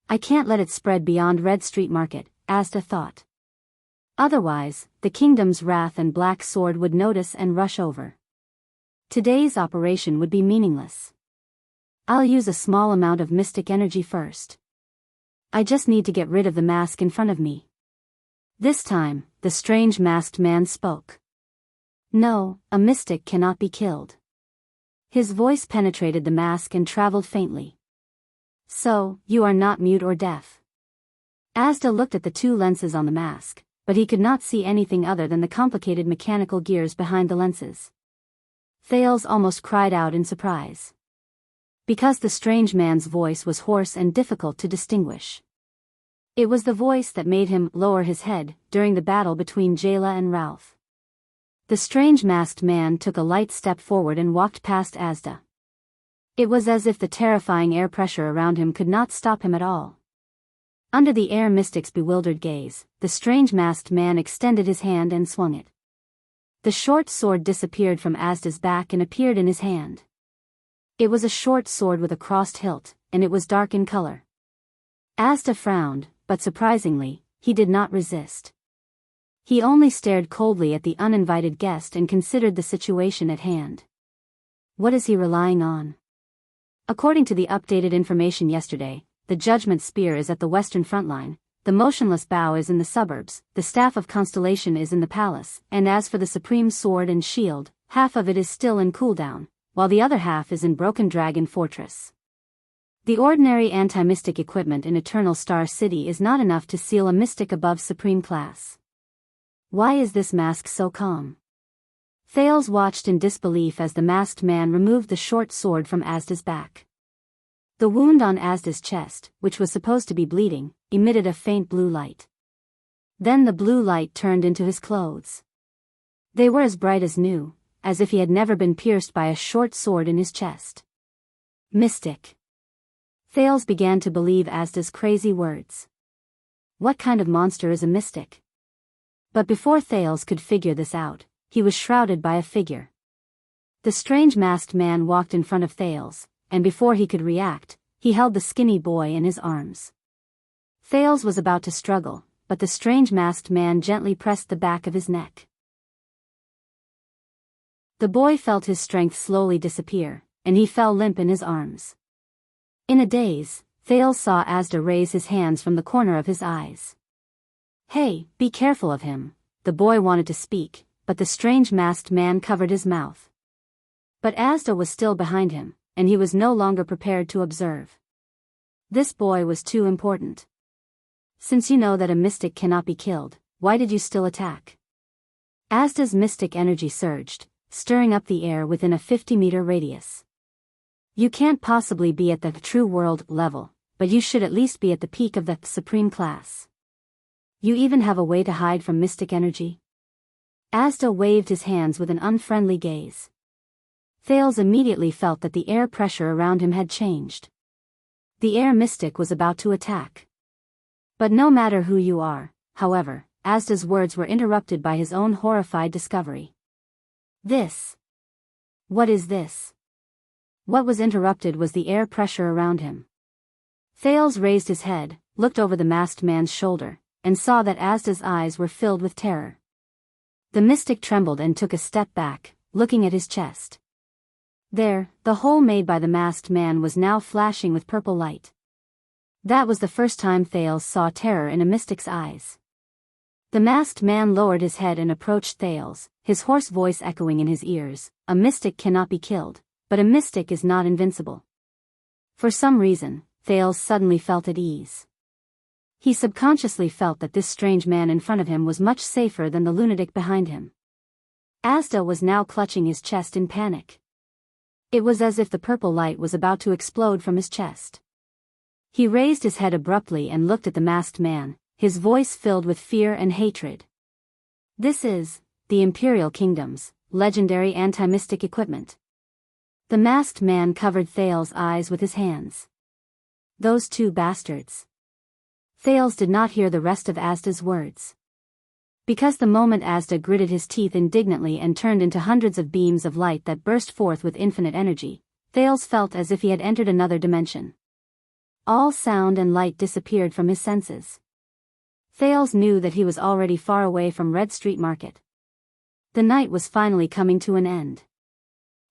I can't let it spread beyond Red Street Market, Asda thought. Otherwise, the kingdom's wrath and black sword would notice and rush over. Today's operation would be meaningless. I'll use a small amount of mystic energy first. I just need to get rid of the mask in front of me. This time, the strange masked man spoke. No, a mystic cannot be killed. His voice penetrated the mask and traveled faintly. So, you are not mute or deaf. Asda looked at the two lenses on the mask, but he could not see anything other than the complicated mechanical gears behind the lenses. Thales almost cried out in surprise. Because the strange man's voice was hoarse and difficult to distinguish. It was the voice that made him lower his head during the battle between Jayla and Ralph. The strange masked man took a light step forward and walked past Asda. It was as if the terrifying air pressure around him could not stop him at all. Under the air mystic's bewildered gaze, the strange masked man extended his hand and swung it. The short sword disappeared from Asda's back and appeared in his hand. It was a short sword with a crossed hilt, and it was dark in color. Asda frowned, but surprisingly, he did not resist. He only stared coldly at the uninvited guest and considered the situation at hand. What is he relying on? According to the updated information yesterday, the Judgment Spear is at the western front line, the Motionless Bow is in the suburbs, the Staff of Constellation is in the palace, and as for the Supreme Sword and Shield, half of it is still in cooldown, while the other half is in Broken Dragon Fortress. The ordinary anti-mystic equipment in Eternal Star City is not enough to seal a mystic above Supreme Class. Why is this mask so calm? Thales watched in disbelief as the masked man removed the short sword from Asda's back. The wound on Asda's chest, which was supposed to be bleeding, emitted a faint blue light. Then the blue light turned into his clothes. They were as bright as new, as if he had never been pierced by a short sword in his chest. Mystic. Thales began to believe Asda's crazy words. What kind of monster is a mystic? But before Thales could figure this out, he was shrouded by a figure. The strange masked man walked in front of Thales, and before he could react, he held the skinny boy in his arms. Thales was about to struggle, but the strange masked man gently pressed the back of his neck. The boy felt his strength slowly disappear, and he fell limp in his arms. In a daze, Thales saw Asda raise his hands from the corner of his eyes. Hey, be careful of him, the boy wanted to speak, but the strange masked man covered his mouth. But Asda was still behind him, and he was no longer prepared to observe. This boy was too important. Since you know that a mystic cannot be killed, why did you still attack? Asda's mystic energy surged, stirring up the air within a 50-meter radius. You can't possibly be at the true world level, but you should at least be at the peak of the Supreme Class. You even have a way to hide from mystic energy? Asda waved his hands with an unfriendly gaze. Thales immediately felt that the air pressure around him had changed. The air mystic was about to attack. But no matter who you are, however, Asda's words were interrupted by his own horrified discovery. This. What is this? What was interrupted was the air pressure around him. Thales raised his head, looked over the masked man's shoulder, and saw that Asda's eyes were filled with terror. The mystic trembled and took a step back, looking at his chest. There, the hole made by the masked man was now flashing with purple light. That was the first time Thales saw terror in a mystic's eyes. The masked man lowered his head and approached Thales, his hoarse voice echoing in his ears. A mystic cannot be killed, but a mystic is not invincible. For some reason, Thales suddenly felt at ease. He subconsciously felt that this strange man in front of him was much safer than the lunatic behind him. Asda was now clutching his chest in panic. It was as if the purple light was about to explode from his chest. He raised his head abruptly and looked at the masked man, his voice filled with fear and hatred. This is the Imperial Kingdom's legendary anti-mystic equipment. The masked man covered Thales' eyes with his hands. Those two bastards. Thales did not hear the rest of Asda's words. Because the moment Asda gritted his teeth indignantly and turned into hundreds of beams of light that burst forth with infinite energy, Thales felt as if he had entered another dimension. All sound and light disappeared from his senses. Thales knew that he was already far away from Red Street Market. The night was finally coming to an end.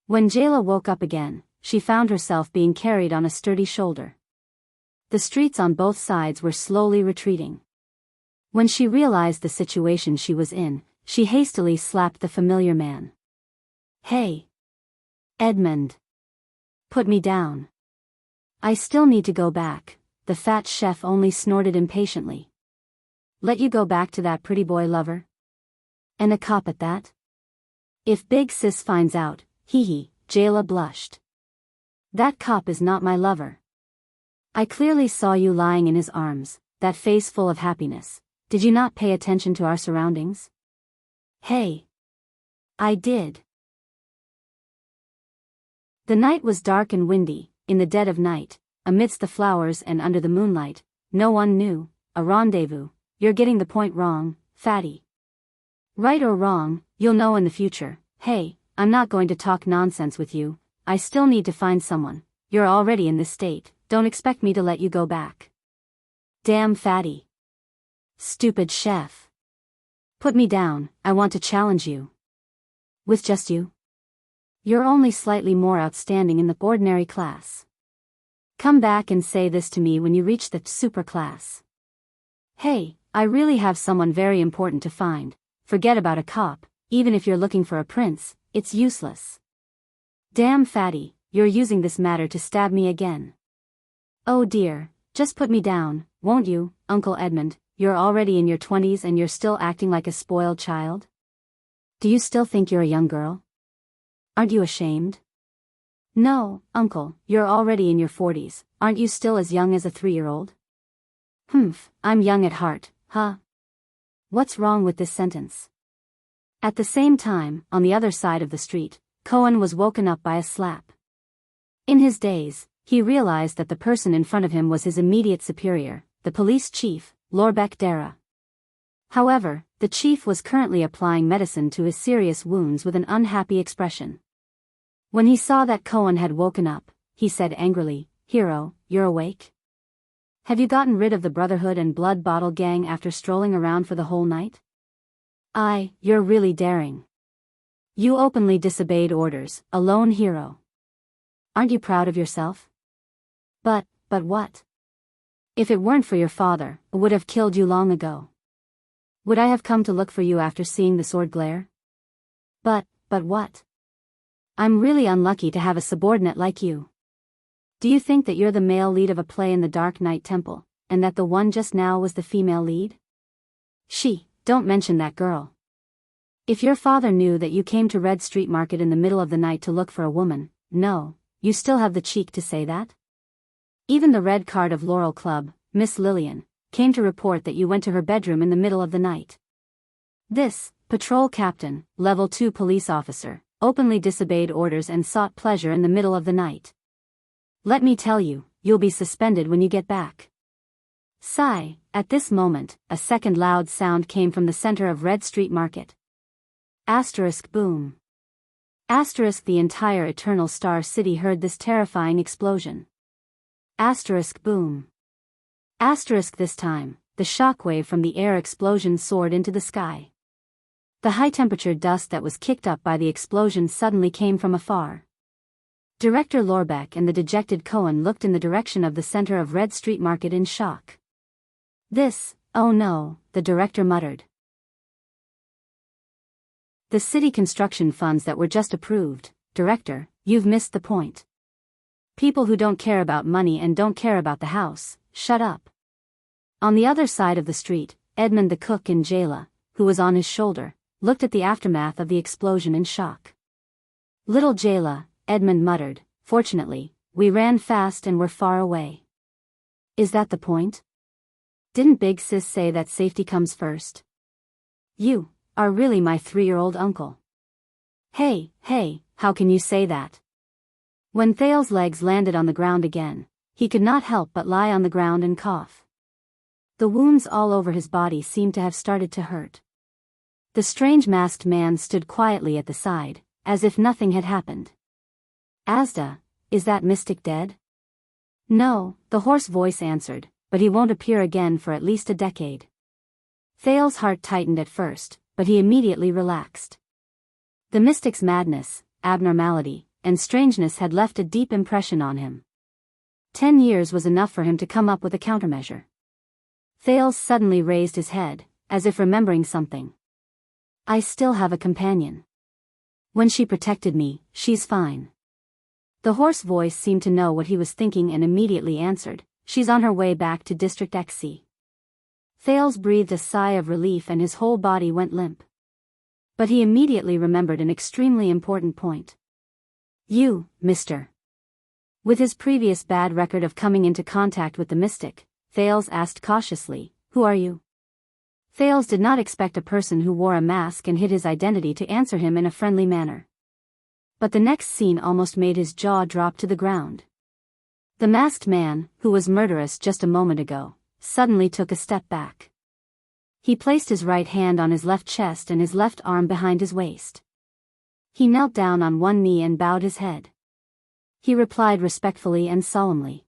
When Jayla woke up again, she found herself being carried on a sturdy shoulder. The streets on both sides were slowly retreating. When she realized the situation she was in, she hastily slapped the familiar man. "Hey! Edmund! Put me down. I still need to go back," the fat chef only snorted impatiently. "Let you go back to that pretty boy lover? And a cop at that? If Big Sis finds out, hee, Jayla blushed. "That cop is not my lover. I clearly saw you lying in his arms, that face full of happiness. Did you not pay attention to our surroundings?" "Hey! I did." The night was dark and windy. In the dead of night, amidst the flowers and under the moonlight, no one knew, a rendezvous. You're getting the point wrong, fatty. Right or wrong, you'll know in the future. Hey, I'm not going to talk nonsense with you, I still need to find someone. You're already in this state, don't expect me to let you go back. Damn fatty. Stupid chef. Put me down, I want to challenge you. With just you? You're only slightly more outstanding in the ordinary class. Come back and say this to me when you reach the super class. Hey, I really have someone very important to find. Forget about a cop, even if you're looking for a prince, it's useless. Damn fatty, you're using this matter to stab me again. Oh dear, just put me down, won't you, Uncle Edmund? You're already in your 20s and you're still acting like a spoiled child? Do you still think you're a young girl? Aren't you ashamed? No, Uncle, you're already in your 40s, aren't you still as young as a 3-year-old? Humph, I'm young at heart, huh? What's wrong with this sentence? At the same time, on the other side of the street, Cohen was woken up by a slap. In his daze, he realized that the person in front of him was his immediate superior, the police chief, Lorbek Dara. However, the chief was currently applying medicine to his serious wounds with an unhappy expression. When he saw that Cohen had woken up, he said angrily, "Hero, you're awake? Have you gotten rid of the Brotherhood and Blood Bottle Gang after strolling around for the whole night? You're really daring. You openly disobeyed orders, a lone hero. Aren't you proud of yourself? But what? If it weren't for your father, I would have killed you long ago. Would I have come to look for you after seeing the sword glare? But what? I'm really unlucky to have a subordinate like you. Do you think that you're the male lead of a play in the Dark Knight Temple, and that the one just now was the female lead? Don't mention that girl. If your father knew that you came to Red Street Market in the middle of the night to look for a woman, no, you still have the cheek to say that? Even the red card of Laurel Club, Miss Lillian, came to report that you went to her bedroom in the middle of the night. This, patrol captain, level 2 police officer, openly disobeyed orders and sought pleasure in the middle of the night. Let me tell you, you'll be suspended when you get back. Sigh, at this moment, a second loud sound came from the center of Red Street Market. Asterisk boom. Asterisk the entire Eternal Star City heard this terrifying explosion. Asterisk boom. Asterisk this time, the shockwave from the air explosion soared into the sky. The high-temperature dust that was kicked up by the explosion suddenly came from afar. Director Lorbeck and the dejected Cohen looked in the direction of the center of Red Street Market in shock. Oh no, the director muttered. The city construction funds that were just approved, Director, you've missed the point. People who don't care about money and don't care about the house, shut up. On the other side of the street, Edmund the cook and Jayla, who was on his shoulder, looked at the aftermath of the explosion in shock. Little Jayla, Edmund muttered, fortunately, we ran fast and were far away. Is that the point? Didn't Big Sis say that safety comes first? You are really my 3-year-old uncle. Hey, how can you say that? When Thale's legs landed on the ground again, he could not help but lie on the ground and cough. The wounds all over his body seemed to have started to hurt. The strange masked man stood quietly at the side, as if nothing had happened. Asda, is that mystic dead? No, the hoarse voice answered, but he won't appear again for at least a decade. Thal's heart tightened at first, but he immediately relaxed. The mystic's madness, abnormality, and strangeness had left a deep impression on him. 10 years was enough for him to come up with a countermeasure. Thales suddenly raised his head, as if remembering something. I still have a companion. When she protected me, she's fine. The hoarse voice seemed to know what he was thinking and immediately answered, she's on her way back to District XC. Thales breathed a sigh of relief and his whole body went limp. But he immediately remembered an extremely important point. You, Mr. With his previous bad record of coming into contact with the mystic, Thales asked cautiously, who are you? Thales did not expect a person who wore a mask and hid his identity to answer him in a friendly manner. But the next scene almost made his jaw drop to the ground. The masked man, who was murderous just a moment ago, suddenly took a step back. He placed his right hand on his left chest and his left arm behind his waist. He knelt down on one knee and bowed his head. He replied respectfully and solemnly.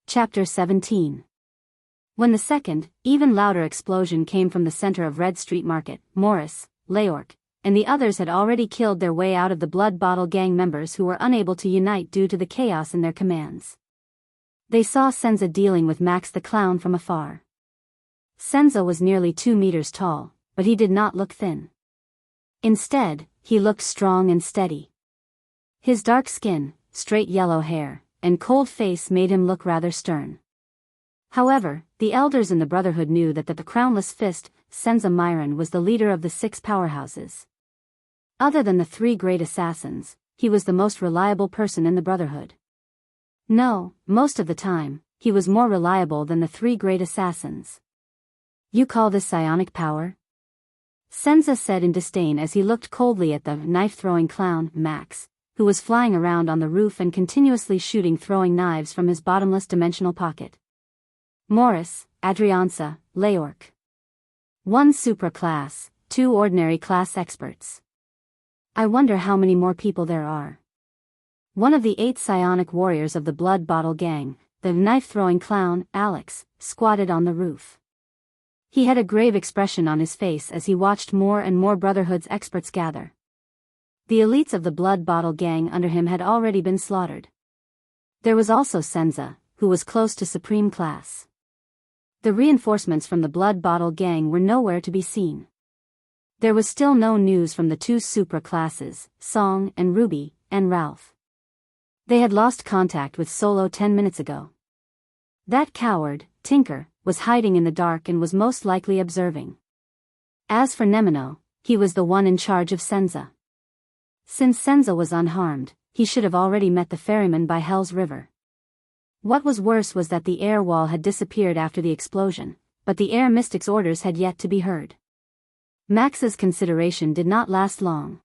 Chapter 17. When the second, even louder explosion came from the center of Red Street Market, Morris, Leork, and the others had already killed their way out of the Blood Bottle Gang members who were unable to unite due to the chaos in their commands. They saw Senza dealing with Max the Clown from afar. Senza was nearly 2 meters tall, but he did not look thin. Instead, he looked strong and steady. His dark skin, straight yellow hair, and cold face made him look rather stern. However, the elders in the Brotherhood knew that the crownless fist, Senza Myron, was the leader of the 6 powerhouses. Other than the 3 great assassins, he was the most reliable person in the Brotherhood. No, most of the time, he was more reliable than the 3 great assassins. You call this psionic power? Senza said in disdain as he looked coldly at the knife-throwing clown, Max, who was flying around on the roof and continuously shooting throwing knives from his bottomless dimensional pocket. Morris, Adrianza, Leork. 1 supra-class, 2 ordinary class experts. I wonder how many more people there are. One of the 8 psionic warriors of the Blood Bottle Gang, the knife-throwing clown, Alex, squatted on the roof. He had a grave expression on his face as he watched more and more Brotherhood's experts gather. The elites of the Blood Bottle Gang under him had already been slaughtered. There was also Senza, who was close to Supreme Class. The reinforcements from the Blood Bottle Gang were nowhere to be seen. There was still no news from the 2 supra classes, Song and Ruby, and Ralph. They had lost contact with Solo 10 minutes ago. That coward, Tinker, was hiding in the dark and was most likely observing. As for Nemino, he was the one in charge of Senza. Since Senza was unharmed, he should have already met the ferryman by Hell's River. What was worse was that the air wall had disappeared after the explosion, but the air mystic's orders had yet to be heard. Max's consideration did not last long.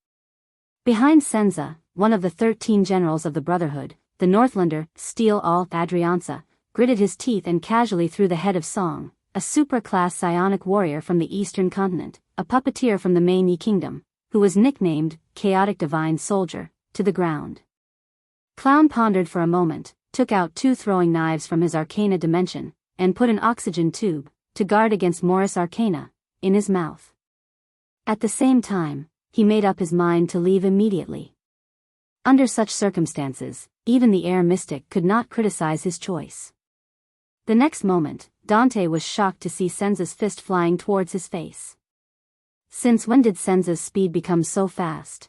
Behind Senza, one of the 13 generals of the Brotherhood, the Northlander, Steel Alt Adrianza, gritted his teeth and casually threw the head of Song, a supra-class psionic warrior from the Eastern Continent, a puppeteer from the Main Yi Kingdom, who was nicknamed Chaotic Divine Soldier, to the ground. Clown pondered for a moment, took out 2 throwing knives from his Arcana dimension, and put an oxygen tube, to guard against Morris Arcana, in his mouth. At the same time, he made up his mind to leave immediately. Under such circumstances, even the air mystic could not criticize his choice. The next moment, Dante was shocked to see Senza's fist flying towards his face. Since when did Senza's speed become so fast?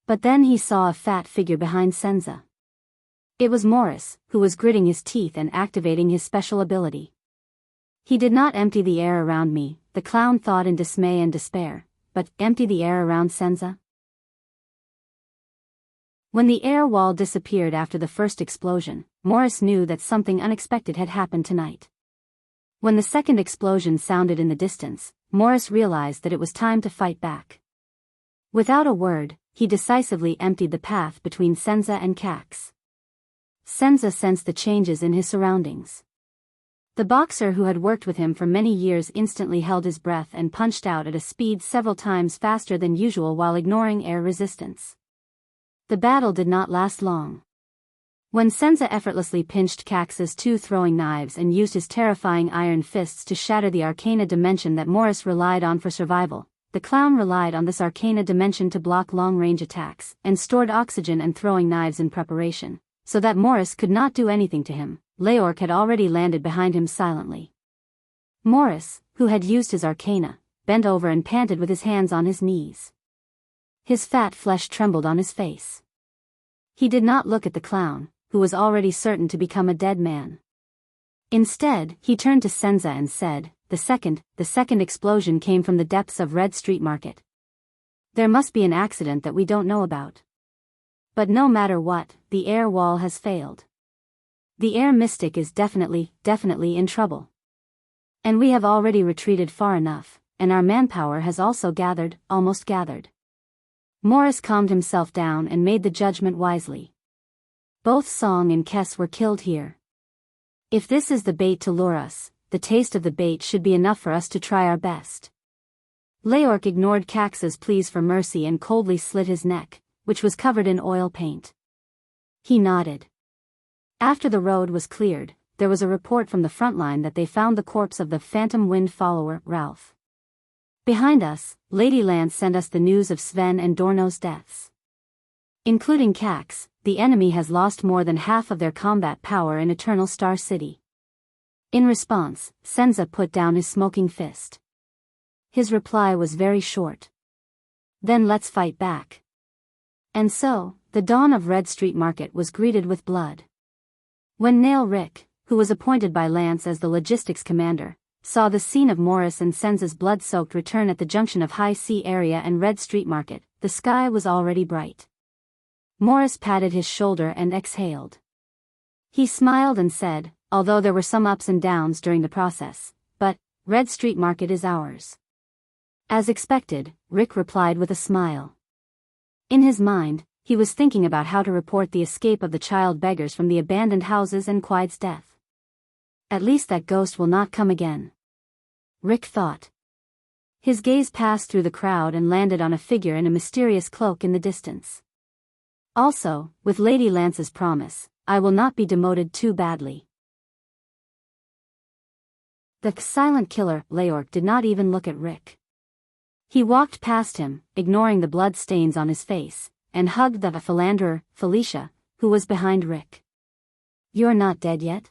But then he saw a fat figure behind Senza. It was Morris, who was gritting his teeth and activating his special ability. He did not empty the air around me, the clown thought in dismay and despair, but empty the air around Senza? When the air wall disappeared after the first explosion, Morris knew that something unexpected had happened tonight. When the second explosion sounded in the distance, Morris realized that it was time to fight back. Without a word, he decisively emptied the path between Senza and Cax. Xianxia sensed the changes in his surroundings. The boxer who had worked with him for many years instantly held his breath and punched out at a speed several times faster than usual while ignoring air resistance. The battle did not last long. When Xianxia effortlessly pinched Cax's two throwing knives and used his terrifying iron fists to shatter the arcana dimension that Morris relied on for survival, the clown relied on this arcana dimension to block long-range attacks and stored oxygen and throwing knives in preparation, so that Morris could not do anything to him. Leorc had already landed behind him silently. Morris, who had used his arcana, bent over and panted with his hands on his knees. His fat flesh trembled on his face. He did not look at the clown, who was already certain to become a dead man. Instead, he turned to Xianxia and said, The second explosion came from the depths of Red Street Market. There must be an accident that we don't know about. But no matter what, the air wall has failed. The air mystic is definitely in trouble. And we have already retreated far enough, and our manpower has also almost gathered. Morris calmed himself down and made the judgment wisely. Both Song and Kes were killed here. If this is the bait to lure us, the taste of the bait should be enough for us to try our best. Leorc ignored Cax's pleas for mercy and coldly slit his neck, which was covered in oil paint. He nodded. After the road was cleared, there was a report from the front line that they found the corpse of the Phantom Wind follower, Ralph. Behind us, Lady Lance sent us the news of Sven and Dorno's deaths. Including Cax, the enemy has lost more than half of their combat power in Eternal Star City. In response, Xianxia put down his smoking fist. His reply was very short. Then let's fight back. And so, the dawn of Red Street Market was greeted with blood. When Nail Rick, who was appointed by Lance as the logistics commander, saw the scene of Morris and Xianxia's blood-soaked return at the junction of High Sea Area and Red Street Market, the sky was already bright. Morris patted his shoulder and exhaled. He smiled and said, although there were some ups and downs during the process, but Red Street Market is ours. As expected, Rick replied with a smile. In his mind, he was thinking about how to report the escape of the child beggars from the abandoned houses and Quide's death. At least that ghost will not come again. Rick thought. His gaze passed through the crowd and landed on a figure in a mysterious cloak in the distance. Also, with Lady Lance's promise, I will not be demoted too badly. The silent killer, Leorc, did not even look at Rick. He walked past him, ignoring the blood stains on his face, and hugged the philanderer, Felicia, who was behind Rick. You're not dead yet?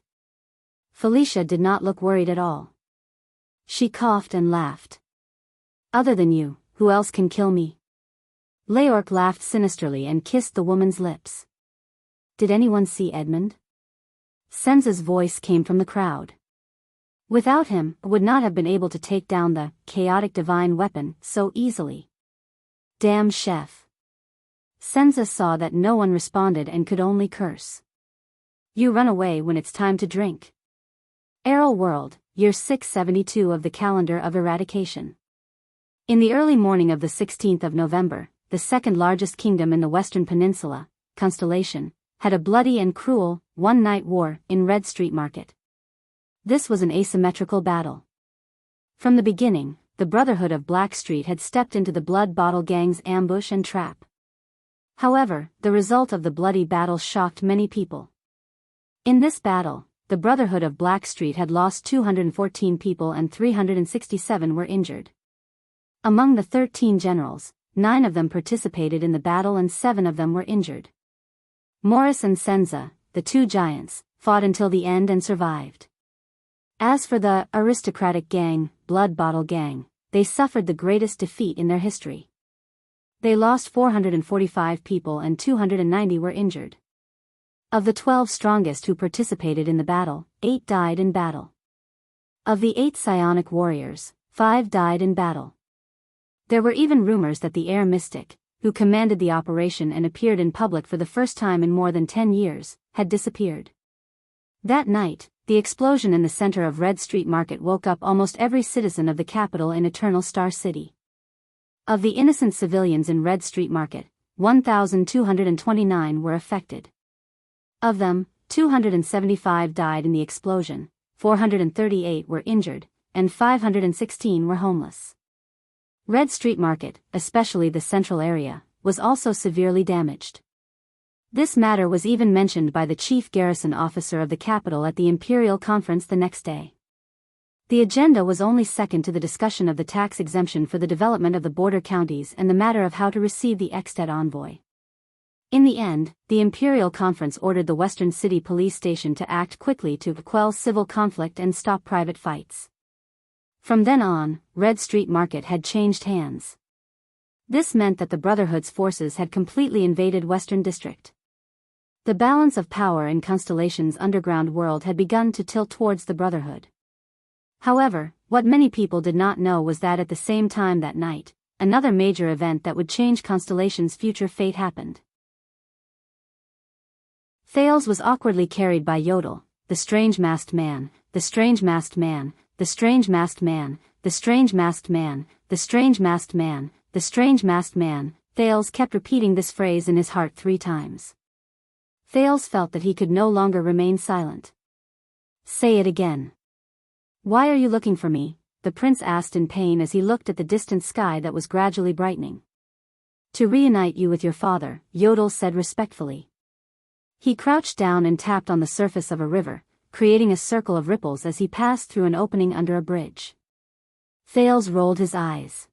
Felicia did not look worried at all. She coughed and laughed. Other than you, who else can kill me? Leorc laughed sinisterly and kissed the woman's lips. Did anyone see Edmund? Xianxia's voice came from the crowd. Without him, would not have been able to take down the chaotic divine weapon so easily. Damn chef. Xianxia saw that no one responded and could only curse. You run away when it's time to drink. Errol World, year 672 of the calendar of eradication. In the early morning of the 16th of November, the second largest kingdom in the Western Peninsula, Constellation, had a bloody and cruel, one-night war in Red Street Market. This was an asymmetrical battle. From the beginning, the Brotherhood of Black Street had stepped into the Blood Bottle Gang's ambush and trap. However, the result of the bloody battle shocked many people. In this battle, the Brotherhood of Black Street had lost 214 people and 367 were injured. Among the 13 generals, 9 of them participated in the battle and 7 of them were injured. Morris and Xianxia, the two giants, fought until the end and survived. As for the aristocratic gang, Blood Bottle Gang, they suffered the greatest defeat in their history. They lost 445 people and 290 were injured. Of the 12 strongest who participated in the battle, 8 died in battle. Of the 8 psionic warriors, 5 died in battle. There were even rumors that the Air Mystic, who commanded the operation and appeared in public for the first time in more than 10 years, had disappeared. That night, the explosion in the center of Red Street Market woke up almost every citizen of the capital in Eternal Star City. Of the innocent civilians in Red Street Market, 1,229 were affected. Of them, 275 died in the explosion, 438 were injured, and 516 were homeless. Red Street Market, especially the central area, was also severely damaged. This matter was even mentioned by the chief garrison officer of the capital at the imperial conference the next day. The agenda was only second to the discussion of the tax exemption for the development of the border counties and the matter of how to receive the ex-dead envoy. In the end, the imperial conference ordered the Western City Police Station to act quickly to quell civil conflict and stop private fights. From then on, Red Street Market had changed hands. This meant that the Brotherhood's forces had completely invaded Western District. The balance of power in Constellation's underground world had begun to tilt towards the Brotherhood. However, what many people did not know was that at the same time that night, another major event that would change Constellation's future fate happened. Thales was awkwardly carried by Yodel, the strange masked man, the strange masked man, the strange masked man, the strange masked man, the strange masked man, the strange masked man. Thales kept repeating this phrase in his heart 3 times. Thales felt that he could no longer remain silent. Say it again. Why are you looking for me? The prince asked in pain as he looked at the distant sky that was gradually brightening. To reunite you with your father, Yodel said respectfully. He crouched down and tapped on the surface of a river, creating a circle of ripples as he passed through an opening under a bridge. Thales rolled his eyes.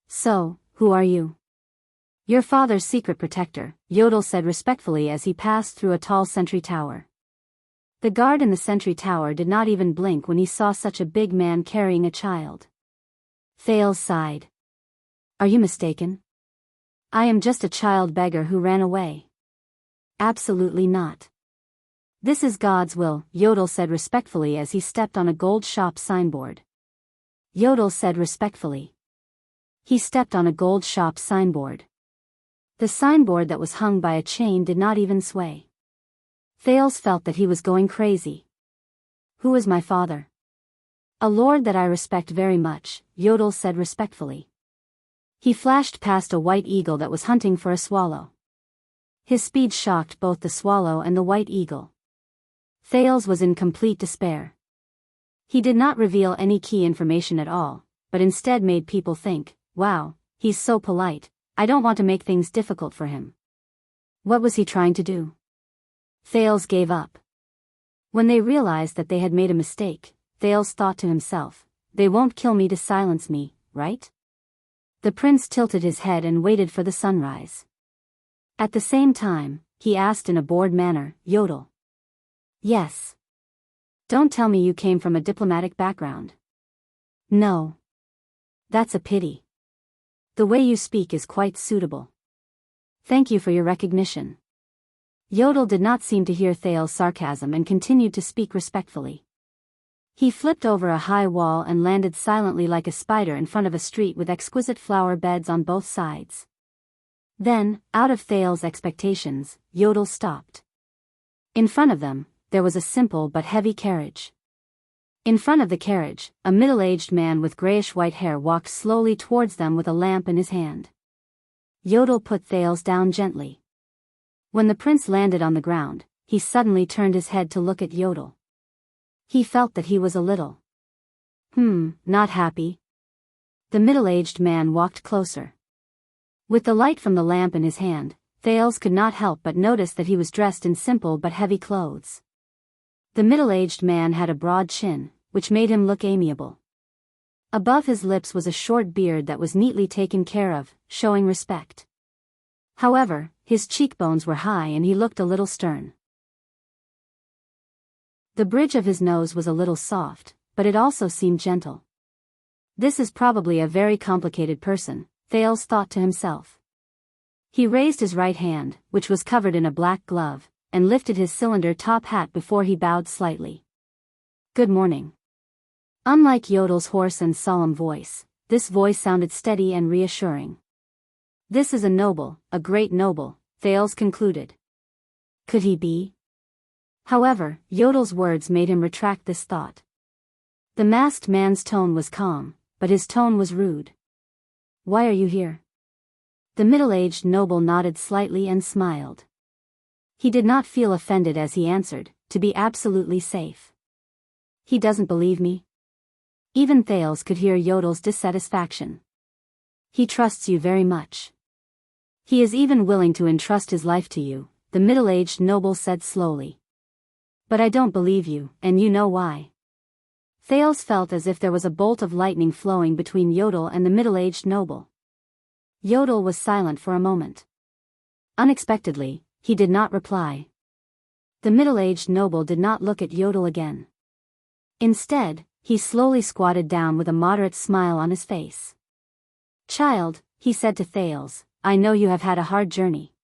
So, who are you? Your father's secret protector, Yodel said respectfully as he passed through a tall sentry tower. The guard in the sentry tower did not even blink when he saw such a big man carrying a child. Thales sighed. Are you mistaken? I am just a child beggar who ran away. Absolutely not. This is God's will, Yodel said respectfully as he stepped on a gold shop signboard. Yodel said respectfully. He stepped on a gold shop signboard. The signboard that was hung by a chain did not even sway. Thales felt that he was going crazy. Who is my father? A lord that I respect very much, Yodel said respectfully. He flashed past a white eagle that was hunting for a swallow. His speed shocked both the swallow and the white eagle. Thales was in complete despair. He did not reveal any key information at all, but instead made people think, wow, he's so polite, I don't want to make things difficult for him. What was he trying to do? Thales gave up. When they realized that they had made a mistake, Thales thought to himself, they won't kill me to silence me, right? The prince tilted his head and waited for the sunrise. At the same time, he asked in a bored manner, Yodel. Yes. Don't tell me you came from a diplomatic background. No. That's a pity. The way you speak is quite suitable. Thank you for your recognition. Yodel did not seem to hear Thales' sarcasm and continued to speak respectfully. He flipped over a high wall and landed silently like a spider in front of a street with exquisite flower beds on both sides. Then, out of Thales' expectations, Yodel stopped. In front of them, there was a simple but heavy carriage. In front of the carriage, a middle-aged man with grayish-white hair walked slowly towards them with a lamp in his hand. Yodel put Thales down gently. When the prince landed on the ground, he suddenly turned his head to look at Yodel. He felt that he was a little not happy. The middle-aged man walked closer. With the light from the lamp in his hand, Thales could not help but notice that he was dressed in simple but heavy clothes. The middle-aged man had a broad chin, which made him look amiable. Above his lips was a short beard that was neatly taken care of, showing respect. However, his cheekbones were high and he looked a little stern. The bridge of his nose was a little soft, but it also seemed gentle. This is probably a very complicated person, Thales thought to himself. He raised his right hand, which was covered in a black glove, and lifted his cylinder top hat before he bowed slightly. Good morning. Unlike Yodel's hoarse and solemn voice, this voice sounded steady and reassuring. This is a noble, a great noble, Thales concluded. Could he be? However, Yodel's words made him retract this thought. The masked man's tone was calm, but his tone was rude. Why are you here? The middle-aged noble nodded slightly and smiled. He did not feel offended as he answered, to be absolutely safe. He doesn't believe me? Even Thales could hear Yodel's dissatisfaction. He trusts you very much. He is even willing to entrust his life to you, the middle-aged noble said slowly. But I don't believe you, and you know why. Thales felt as if there was a bolt of lightning flowing between Yodel and the middle-aged noble. Yodel was silent for a moment. Unexpectedly, he did not reply. The middle-aged noble did not look at Yodel again. Instead, he slowly squatted down with a moderate smile on his face. Child, he said to Thales, I know you have had a hard journey.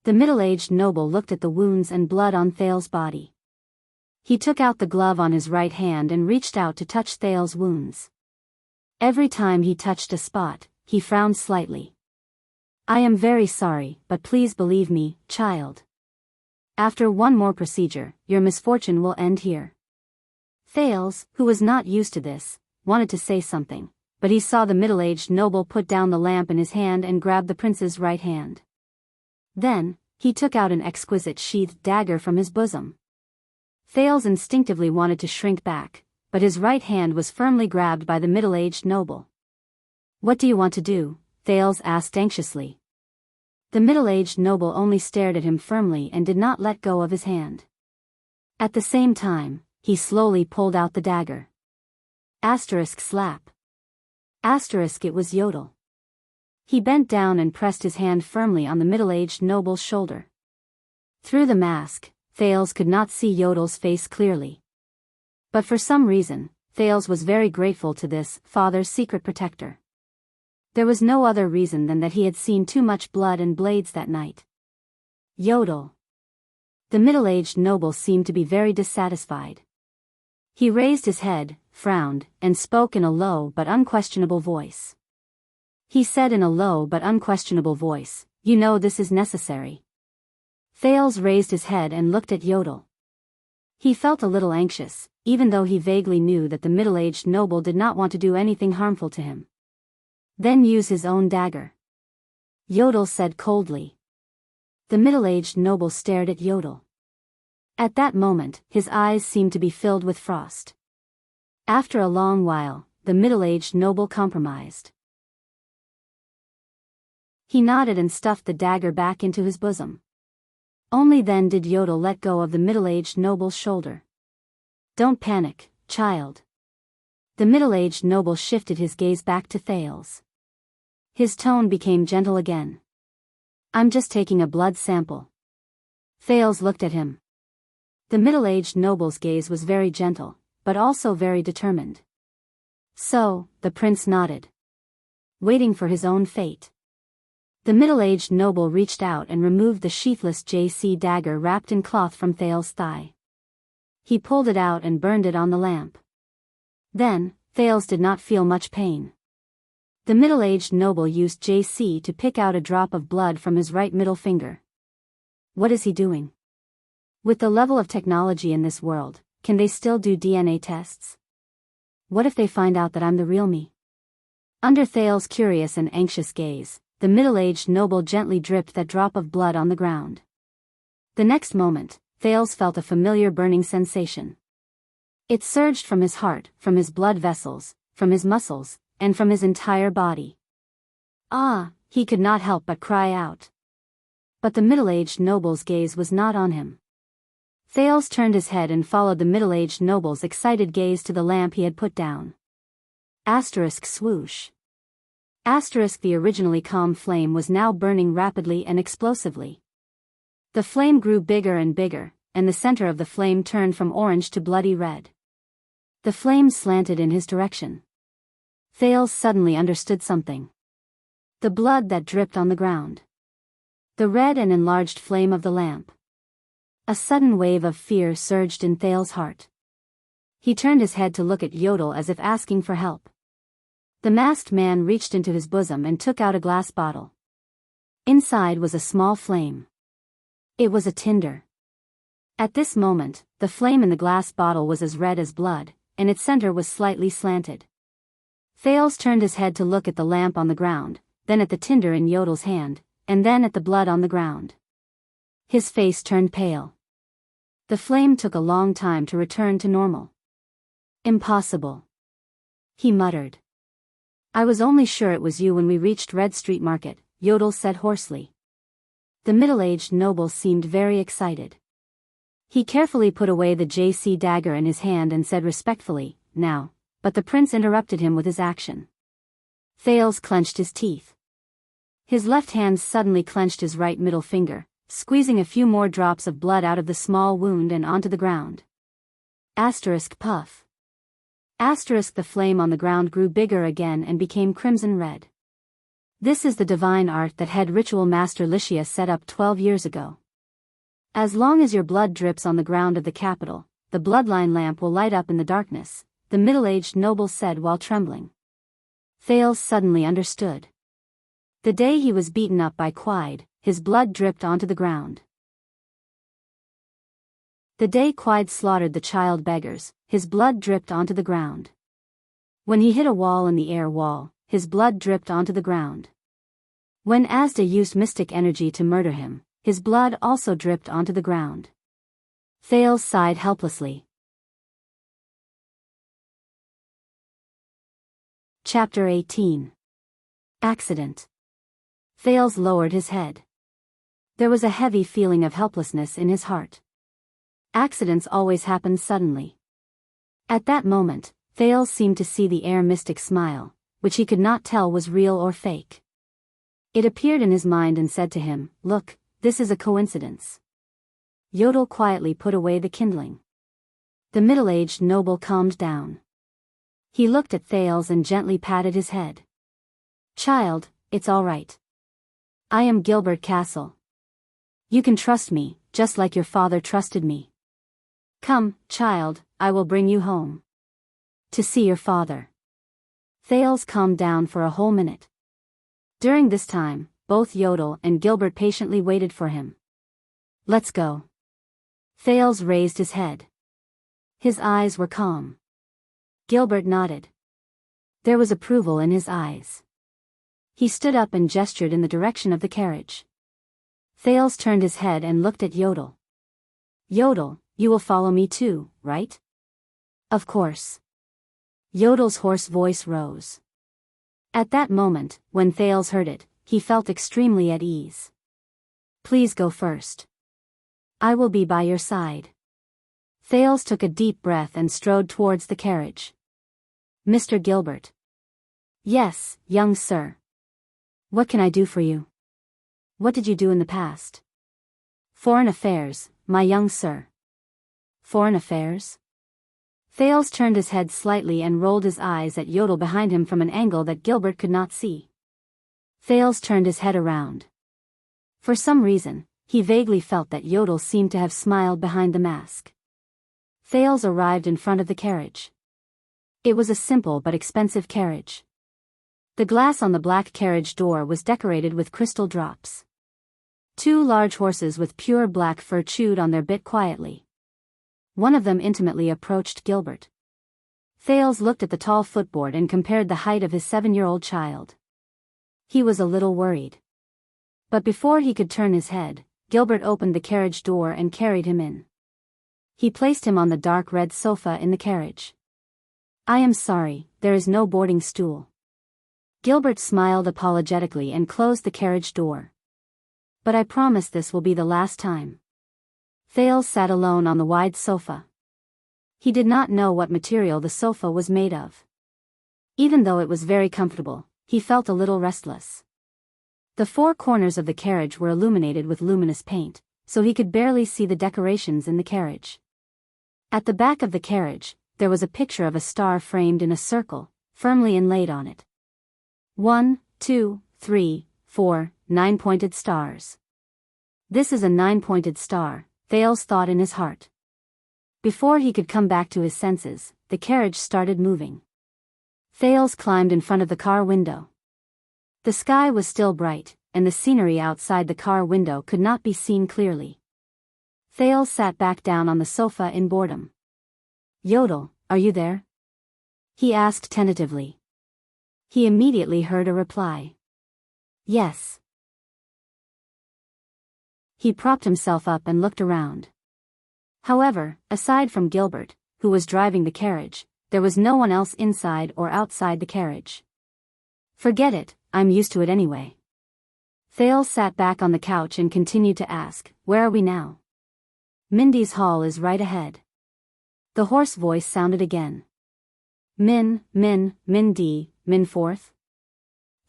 The middle-aged noble looked at the wounds and blood on Thales' body. He took out the glove on his right hand and reached out to touch Thales' wounds. Every time he touched a spot, he frowned slightly. I am very sorry, but please believe me, child. After one more procedure, your misfortune will end here. Thales, who was not used to this, wanted to say something, but he saw the middle-aged noble put down the lamp in his hand and grab the prince's right hand. Then, he took out an exquisite sheathed dagger from his bosom. Thales instinctively wanted to shrink back, but his right hand was firmly grabbed by the middle-aged noble. What do you want to do? Thales asked anxiously. The middle-aged noble only stared at him firmly and did not let go of his hand. At the same time, he slowly pulled out the dagger. Slap. It was Yodel. He bent down and pressed his hand firmly on the middle-aged noble's shoulder. Through the mask, Thales could not see Yodel's face clearly. But for some reason, Thales was very grateful to this father's secret protector. There was no other reason than that he had seen too much blood and blades that night. Yodel. The middle-aged noble seemed to be very dissatisfied. He raised his head, frowned, and spoke in a low but unquestionable voice. He said in a low but unquestionable voice, you know this is necessary. Thales raised his head and looked at Yodel. He felt a little anxious, even though he vaguely knew that the middle-aged noble did not want to do anything harmful to him. Then use his own dagger. Yodel said coldly. The middle-aged noble stared at Yodel. At that moment, his eyes seemed to be filled with frost. After a long while, the middle-aged noble compromised. He nodded and stuffed the dagger back into his bosom. Only then did Yodel let go of the middle-aged noble's shoulder. Don't panic, child. The middle-aged noble shifted his gaze back to Thales. His tone became gentle again. I'm just taking a blood sample. Thales looked at him. The middle-aged noble's gaze was very gentle, but also very determined. So, the prince nodded. Waiting for his own fate. The middle-aged noble reached out and removed the sheathless JC dagger wrapped in cloth from Thales' thigh. He pulled it out and burned it on the lamp. Then, Thales did not feel much pain. The middle-aged noble used JC to pick out a drop of blood from his right middle finger. What is he doing? With the level of technology in this world, can they still do DNA tests? What if they find out that I'm the real me? Under Thales' curious and anxious gaze, the middle-aged noble gently dripped that drop of blood on the ground. The next moment, Thales felt a familiar burning sensation. It surged from his heart, from his blood vessels, from his muscles, and from his entire body. Ah, he could not help but cry out. But the middle-aged noble's gaze was not on him. Thales turned his head and followed the middle-aged noble's excited gaze to the lamp he had put down. Swoosh. The originally calm flame was now burning rapidly and explosively. The flame grew bigger and bigger, and the center of the flame turned from orange to bloody red. The flame slanted in his direction. Thales suddenly understood something. The blood that dripped on the ground. The red and enlarged flame of the lamp. A sudden wave of fear surged in Thales' heart. He turned his head to look at Yodel as if asking for help. The masked man reached into his bosom and took out a glass bottle. Inside was a small flame. It was a tinder. At this moment, the flame in the glass bottle was as red as blood, and its center was slightly slanted. Thales turned his head to look at the lamp on the ground, then at the tinder in Yodel's hand, and then at the blood on the ground. His face turned pale. The flame took a long time to return to normal. Impossible, he muttered. I was only sure it was you when we reached Red Street Market, Yodel said hoarsely. The middle-aged noble seemed very excited. He carefully put away the JC dagger in his hand and said respectfully, now, but the prince interrupted him with his action. Thales clenched his teeth. His left hand suddenly clenched his right middle finger, squeezing a few more drops of blood out of the small wound and onto the ground. Asterisk puff. Asterisk the flame on the ground grew bigger again and became crimson red. This is the divine art that head ritual master Wuxia set up 12 years ago. As long as your blood drips on the ground of the capital, the bloodline lamp will light up in the darkness, the middle-aged noble said while trembling. Thales suddenly understood. The day he was beaten up by Quide, his blood dripped onto the ground. The day Quide slaughtered the child beggars, his blood dripped onto the ground. When he hit a wall in the air wall, his blood dripped onto the ground. When Asda used mystic energy to murder him, his blood also dripped onto the ground. Thales sighed helplessly. Chapter 18. Accident. Thales lowered his head. There was a heavy feeling of helplessness in his heart. Accidents always happen suddenly. At that moment, Thales seemed to see the air mystic smile, which he could not tell was real or fake. It appeared in his mind and said to him, "Look, this is a coincidence." Yodel quietly put away the kindling. The middle-aged noble calmed down. He looked at Thales and gently patted his head. "Child, it's all right. I am Gilbert Castle. You can trust me, just like your father trusted me. Come, child, I will bring you home. To see your father." Thales calmed down for a whole minute. During this time, both Yodel and Gilbert patiently waited for him. "Let's go." Thales raised his head. His eyes were calm. Gilbert nodded. There was approval in his eyes. He stood up and gestured in the direction of the carriage. Thales turned his head and looked at Yodel. "Yodel, you will follow me too, right?" "Of course." Yodel's hoarse voice rose. At that moment, when Thales heard it, he felt extremely at ease. "Please go first. I will be by your side." Thales took a deep breath and strode towards the carriage. "Mr. Gilbert." "Yes, young sir. What can I do for you? What did you do in the past?" "Foreign affairs, my young sir." "Foreign affairs?" Thales turned his head slightly and rolled his eyes at Yodel behind him from an angle that Gilbert could not see. Thales turned his head around. For some reason, he vaguely felt that Yodel seemed to have smiled behind the mask. Thales arrived in front of the carriage. It was a simple but expensive carriage. The glass on the black carriage door was decorated with crystal drops. Two large horses with pure black fur chewed on their bit quietly. One of them intimately approached Gilbert. Thales looked at the tall footboard and compared the height of his 7-year-old child. He was a little worried. But before he could turn his head, Gilbert opened the carriage door and carried him in. He placed him on the dark red sofa in the carriage. "I am sorry, there is no boarding stool." Gilbert smiled apologetically and closed the carriage door. "But I promise this will be the last time." Thales sat alone on the wide sofa. He did not know what material the sofa was made of. Even though it was very comfortable, he felt a little restless. The four corners of the carriage were illuminated with luminous paint, so he could barely see the decorations in the carriage. At the back of the carriage, there was a picture of a star framed in a circle, firmly inlaid on it. 1, 2, 3, 4, 9-pointed stars. This is a 9-pointed star, Thales thought in his heart. Before he could come back to his senses, the carriage started moving. Thales climbed in front of the car window. The sky was still bright, and the scenery outside the car window could not be seen clearly. Thales sat back down on the sofa in boredom. "Yodel, are you there?" he asked tentatively. He immediately heard a reply. "Yes." He propped himself up and looked around. However, aside from Gilbert, who was driving the carriage, there was no one else inside or outside the carriage. Forget it, I'm used to it anyway. Thales sat back on the couch and continued to ask, where are we now? Mindy's hall is right ahead. The hoarse voice sounded again. Min fourth?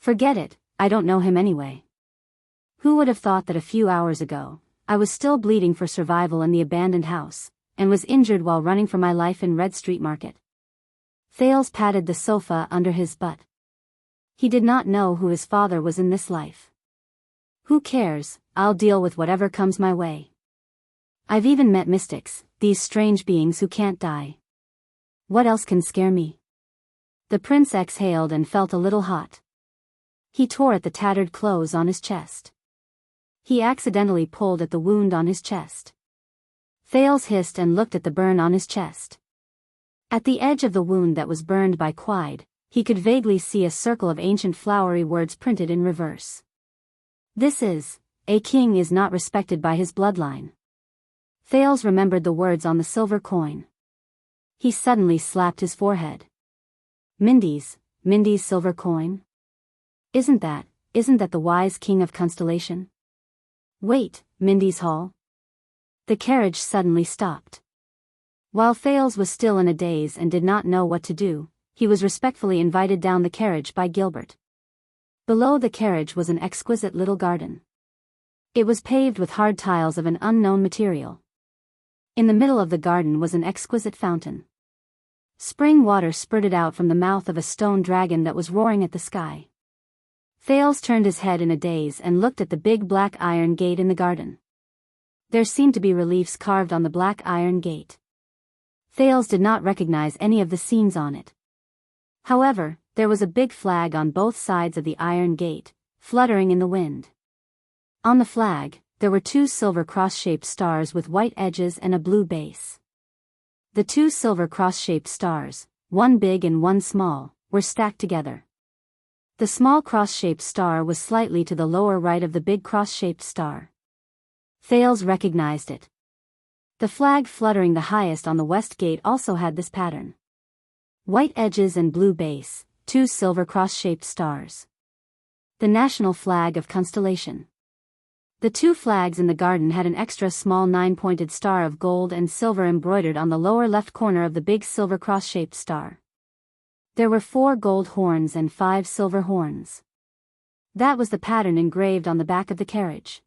Forget it, I don't know him anyway. Who would have thought that a few hours ago, I was still bleeding for survival in the abandoned house, and was injured while running for my life in Red Street Market. Thales patted the sofa under his butt. He did not know who his father was in this life. Who cares, I'll deal with whatever comes my way. I've even met mystics, these strange beings who can't die. What else can scare me? The prince exhaled and felt a little hot. He tore at the tattered clothes on his chest. He accidentally pulled at the wound on his chest. Thales hissed and looked at the burn on his chest. At the edge of the wound that was burned by Quide, he could vaguely see a circle of ancient flowery words printed in reverse. This is, a king is not respected by his bloodline. Thales remembered the words on the silver coin. He suddenly slapped his forehead. Mindy's silver coin? Isn't that the wise king of Constellation? Wait, Mindy's hall? The carriage suddenly stopped. While Thales was still in a daze and did not know what to do, he was respectfully invited down the carriage by Gilbert. Below the carriage was an exquisite little garden. It was paved with hard tiles of an unknown material. In the middle of the garden was an exquisite fountain. Spring water spurted out from the mouth of a stone dragon that was roaring at the sky. Thales turned his head in a daze and looked at the big black iron gate in the garden. There seemed to be reliefs carved on the black iron gate. Thales did not recognize any of the scenes on it. However, there was a big flag on both sides of the iron gate, fluttering in the wind. On the flag, there were 2 silver cross-shaped stars with white edges and a blue base. The 2 silver cross-shaped stars, one big and one small, were stacked together. The small cross-shaped star was slightly to the lower right of the big cross-shaped star. Thales recognized it. The flag fluttering the highest on the west gate also had this pattern. White edges and blue base, 2 silver cross-shaped stars. The national flag of Constellation. The 2 flags in the garden had an extra small 9-pointed star of gold and silver embroidered on the lower left corner of the big silver cross-shaped star. There were 4 gold horns and 5 silver horns. That was the pattern engraved on the back of the carriage.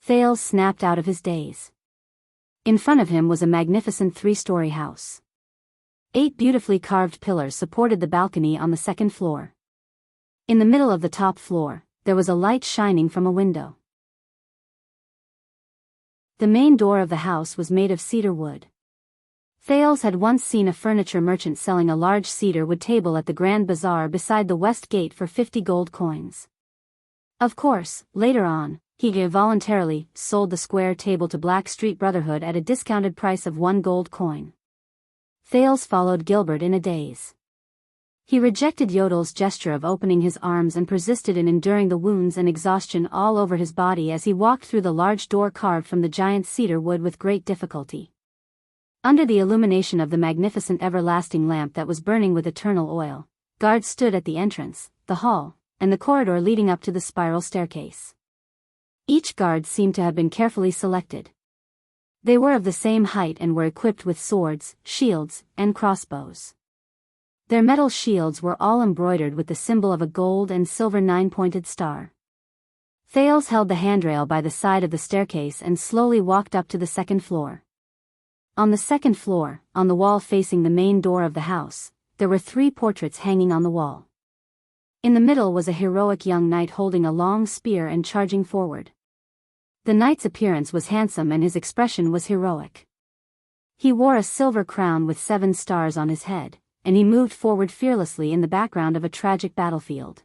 Thales snapped out of his daze. In front of him was a magnificent 3-story house. 8 beautifully carved pillars supported the balcony on the 2nd floor. In the middle of the top floor, there was a light shining from a window. The main door of the house was made of cedar wood. Thales had once seen a furniture merchant selling a large cedar wood table at the Grand Bazaar beside the west gate for 50 gold coins. Of course, later on, he voluntarily sold the square table to Black Street Brotherhood at a discounted price of 1 gold coin. Thales followed Gilbert in a daze. He rejected Yodel's gesture of opening his arms and persisted in enduring the wounds and exhaustion all over his body as he walked through the large door carved from the giant cedar wood with great difficulty. Under the illumination of the magnificent everlasting lamp that was burning with eternal oil, guards stood at the entrance, the hall, and the corridor leading up to the spiral staircase. Each guard seemed to have been carefully selected. They were of the same height and were equipped with swords, shields, and crossbows. Their metal shields were all embroidered with the symbol of a gold and silver 9-pointed star. Thales held the handrail by the side of the staircase and slowly walked up to the 2nd floor. On the 2nd floor, on the wall facing the main door of the house, there were 3 portraits hanging on the wall. In the middle was a heroic young knight holding a long spear and charging forward. The knight's appearance was handsome and his expression was heroic. He wore a silver crown with 7 stars on his head, and he moved forward fearlessly in the background of a tragic battlefield.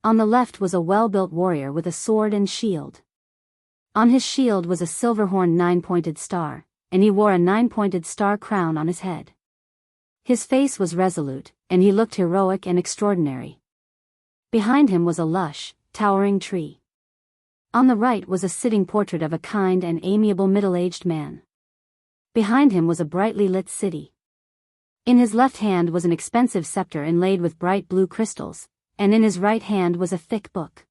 On the left was a well-built warrior with a sword and shield. On his shield was a silver-horned 9-pointed star, and he wore a 9-pointed star crown on his head. His face was resolute, and he looked heroic and extraordinary. Behind him was a lush, towering tree. On the right was a sitting portrait of a kind and amiable middle-aged man. Behind him was a brightly lit city. In his left hand was an expensive scepter inlaid with bright blue crystals, and in his right hand was a thick book.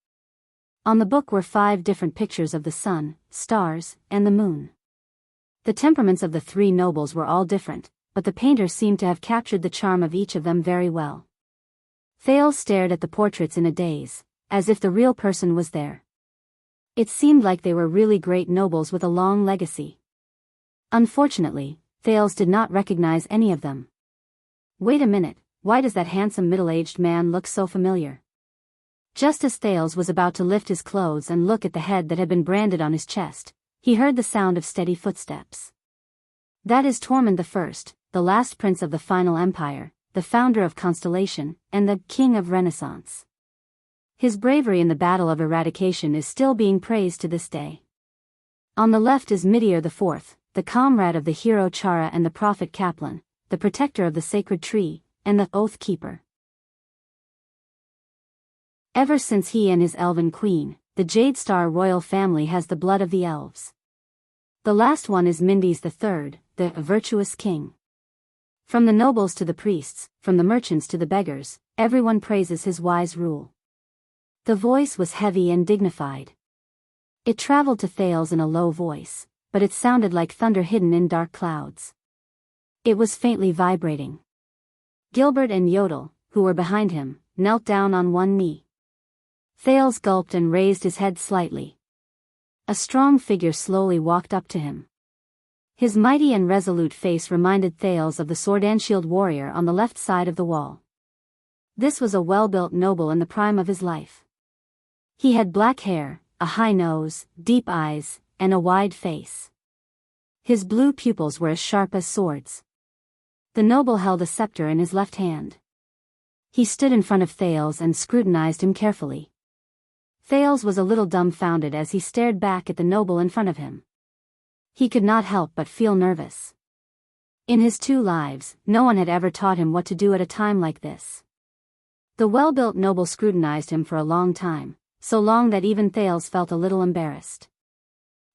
On the book were 5 different pictures of the sun, stars, and the moon. The temperaments of the 3 nobles were all different, but the painter seemed to have captured the charm of each of them very well. Thales stared at the portraits in a daze, as if the real person was there. It seemed like they were really great nobles with a long legacy. Unfortunately, Thales did not recognize any of them. Wait a minute, why does that handsome middle-aged man look so familiar? Just as Thales was about to lift his clothes and look at the head that had been branded on his chest, he heard the sound of steady footsteps. That is Tormund I, the last prince of the final empire, the founder of Constellation, and the king of Renaissance. His bravery in the Battle of Eradication is still being praised to this day. On the left is Midir IV, the comrade of the hero Chara and the prophet Kaplan, the protector of the sacred tree, and the oath keeper. Ever since he and his elven queen, the Jade Star royal family has the blood of the elves. The last one is Mindes III, the virtuous king. From the nobles to the priests, from the merchants to the beggars, everyone praises his wise rule. The voice was heavy and dignified. It traveled to Thales in a low voice, but it sounded like thunder hidden in dark clouds. It was faintly vibrating. Gilbert and Yodel, who were behind him, knelt down on one knee. Thales gulped and raised his head slightly. A strong figure slowly walked up to him. His mighty and resolute face reminded Thales of the sword-and-shield warrior on the left side of the wall. This was a well-built noble in the prime of his life. He had black hair, a high nose, deep eyes, and a wide face. His blue pupils were as sharp as swords. The noble held a scepter in his left hand. He stood in front of Thales and scrutinized him carefully. Thales was a little dumbfounded as he stared back at the noble in front of him. He could not help but feel nervous. In his 2 lives, no one had ever taught him what to do at a time like this. The well-built noble scrutinized him for a long time, so long that even Thales felt a little embarrassed.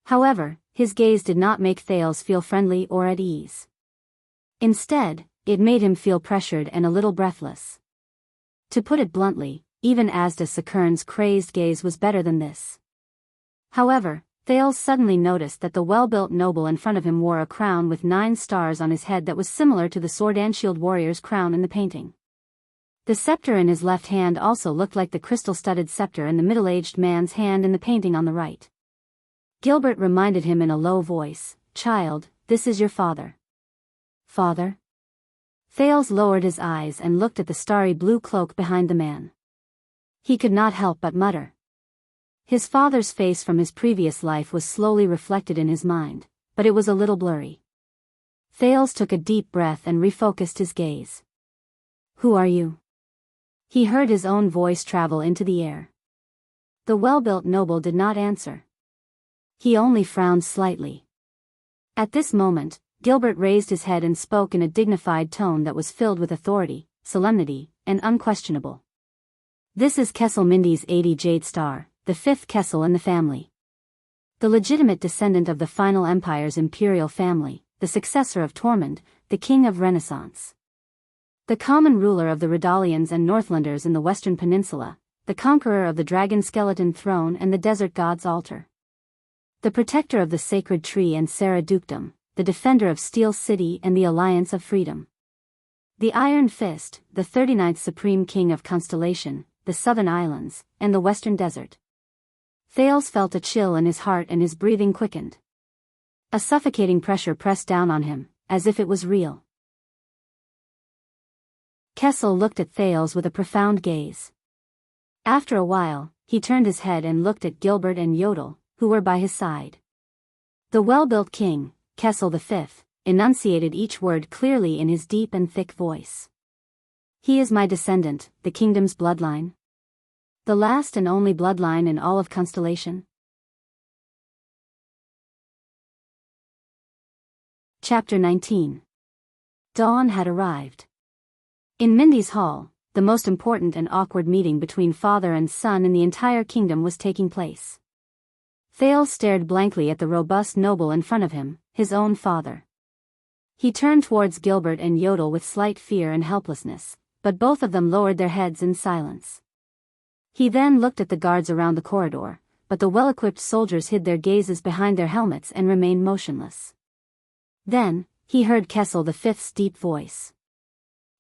However, his gaze did not make Thales feel friendly or at ease. Instead, it made him feel pressured and a little breathless. To put it bluntly, even Asda Sakurn's crazed gaze was better than this. However, Thales suddenly noticed that the well-built noble in front of him wore a crown with 9 stars on his head that was similar to the sword-and-shield warrior's crown in the painting. The scepter in his left hand also looked like the crystal-studded scepter in the middle-aged man's hand in the painting on the right. Gilbert reminded him in a low voice, "Child, this is your father." "Father?" Thales lowered his eyes and looked at the starry blue cloak behind the man. He could not help but mutter. His father's face from his previous life was slowly reflected in his mind, but it was a little blurry. Thales took a deep breath and refocused his gaze. "Who are you?" He heard his own voice travel into the air. The well-built noble did not answer. He only frowned slightly. At this moment, Gilbert raised his head and spoke in a dignified tone that was filled with authority, solemnity, and unquestionable. "This is Kessel Mindes 80 Jade Star, the 5th Kessel in the family. The legitimate descendant of the final empire's imperial family, the successor of Tormund, the king of Renaissance. The common ruler of the Redalians and Northlanders in the Western Peninsula, the conqueror of the dragon skeleton throne and the desert god's altar. The protector of the sacred tree and Serra Dukedom, the defender of Steel City and the Alliance of Freedom. The Iron Fist, the 39th Supreme King of Constellation, the Southern Islands, and the Western Desert." Thales felt a chill in his heart and his breathing quickened. A suffocating pressure pressed down on him, as if it was real. Kessel looked at Thales with a profound gaze. After a while, he turned his head and looked at Gilbert and Yodel, who were by his side. The well-built king, Kessel V, enunciated each word clearly in his deep and thick voice. "He is my descendant, the kingdom's bloodline. The last and only bloodline in all of Constellation." Chapter 19. Dawn had arrived. In Mindy's hall, the most important and awkward meeting between father and son in the entire kingdom was taking place. Thales stared blankly at the robust noble in front of him, his own father. He turned towards Gilbert and Yodel with slight fear and helplessness, but both of them lowered their heads in silence. He then looked at the guards around the corridor, but the well-equipped soldiers hid their gazes behind their helmets and remained motionless. Then, he heard Kessel the Fifth's deep voice.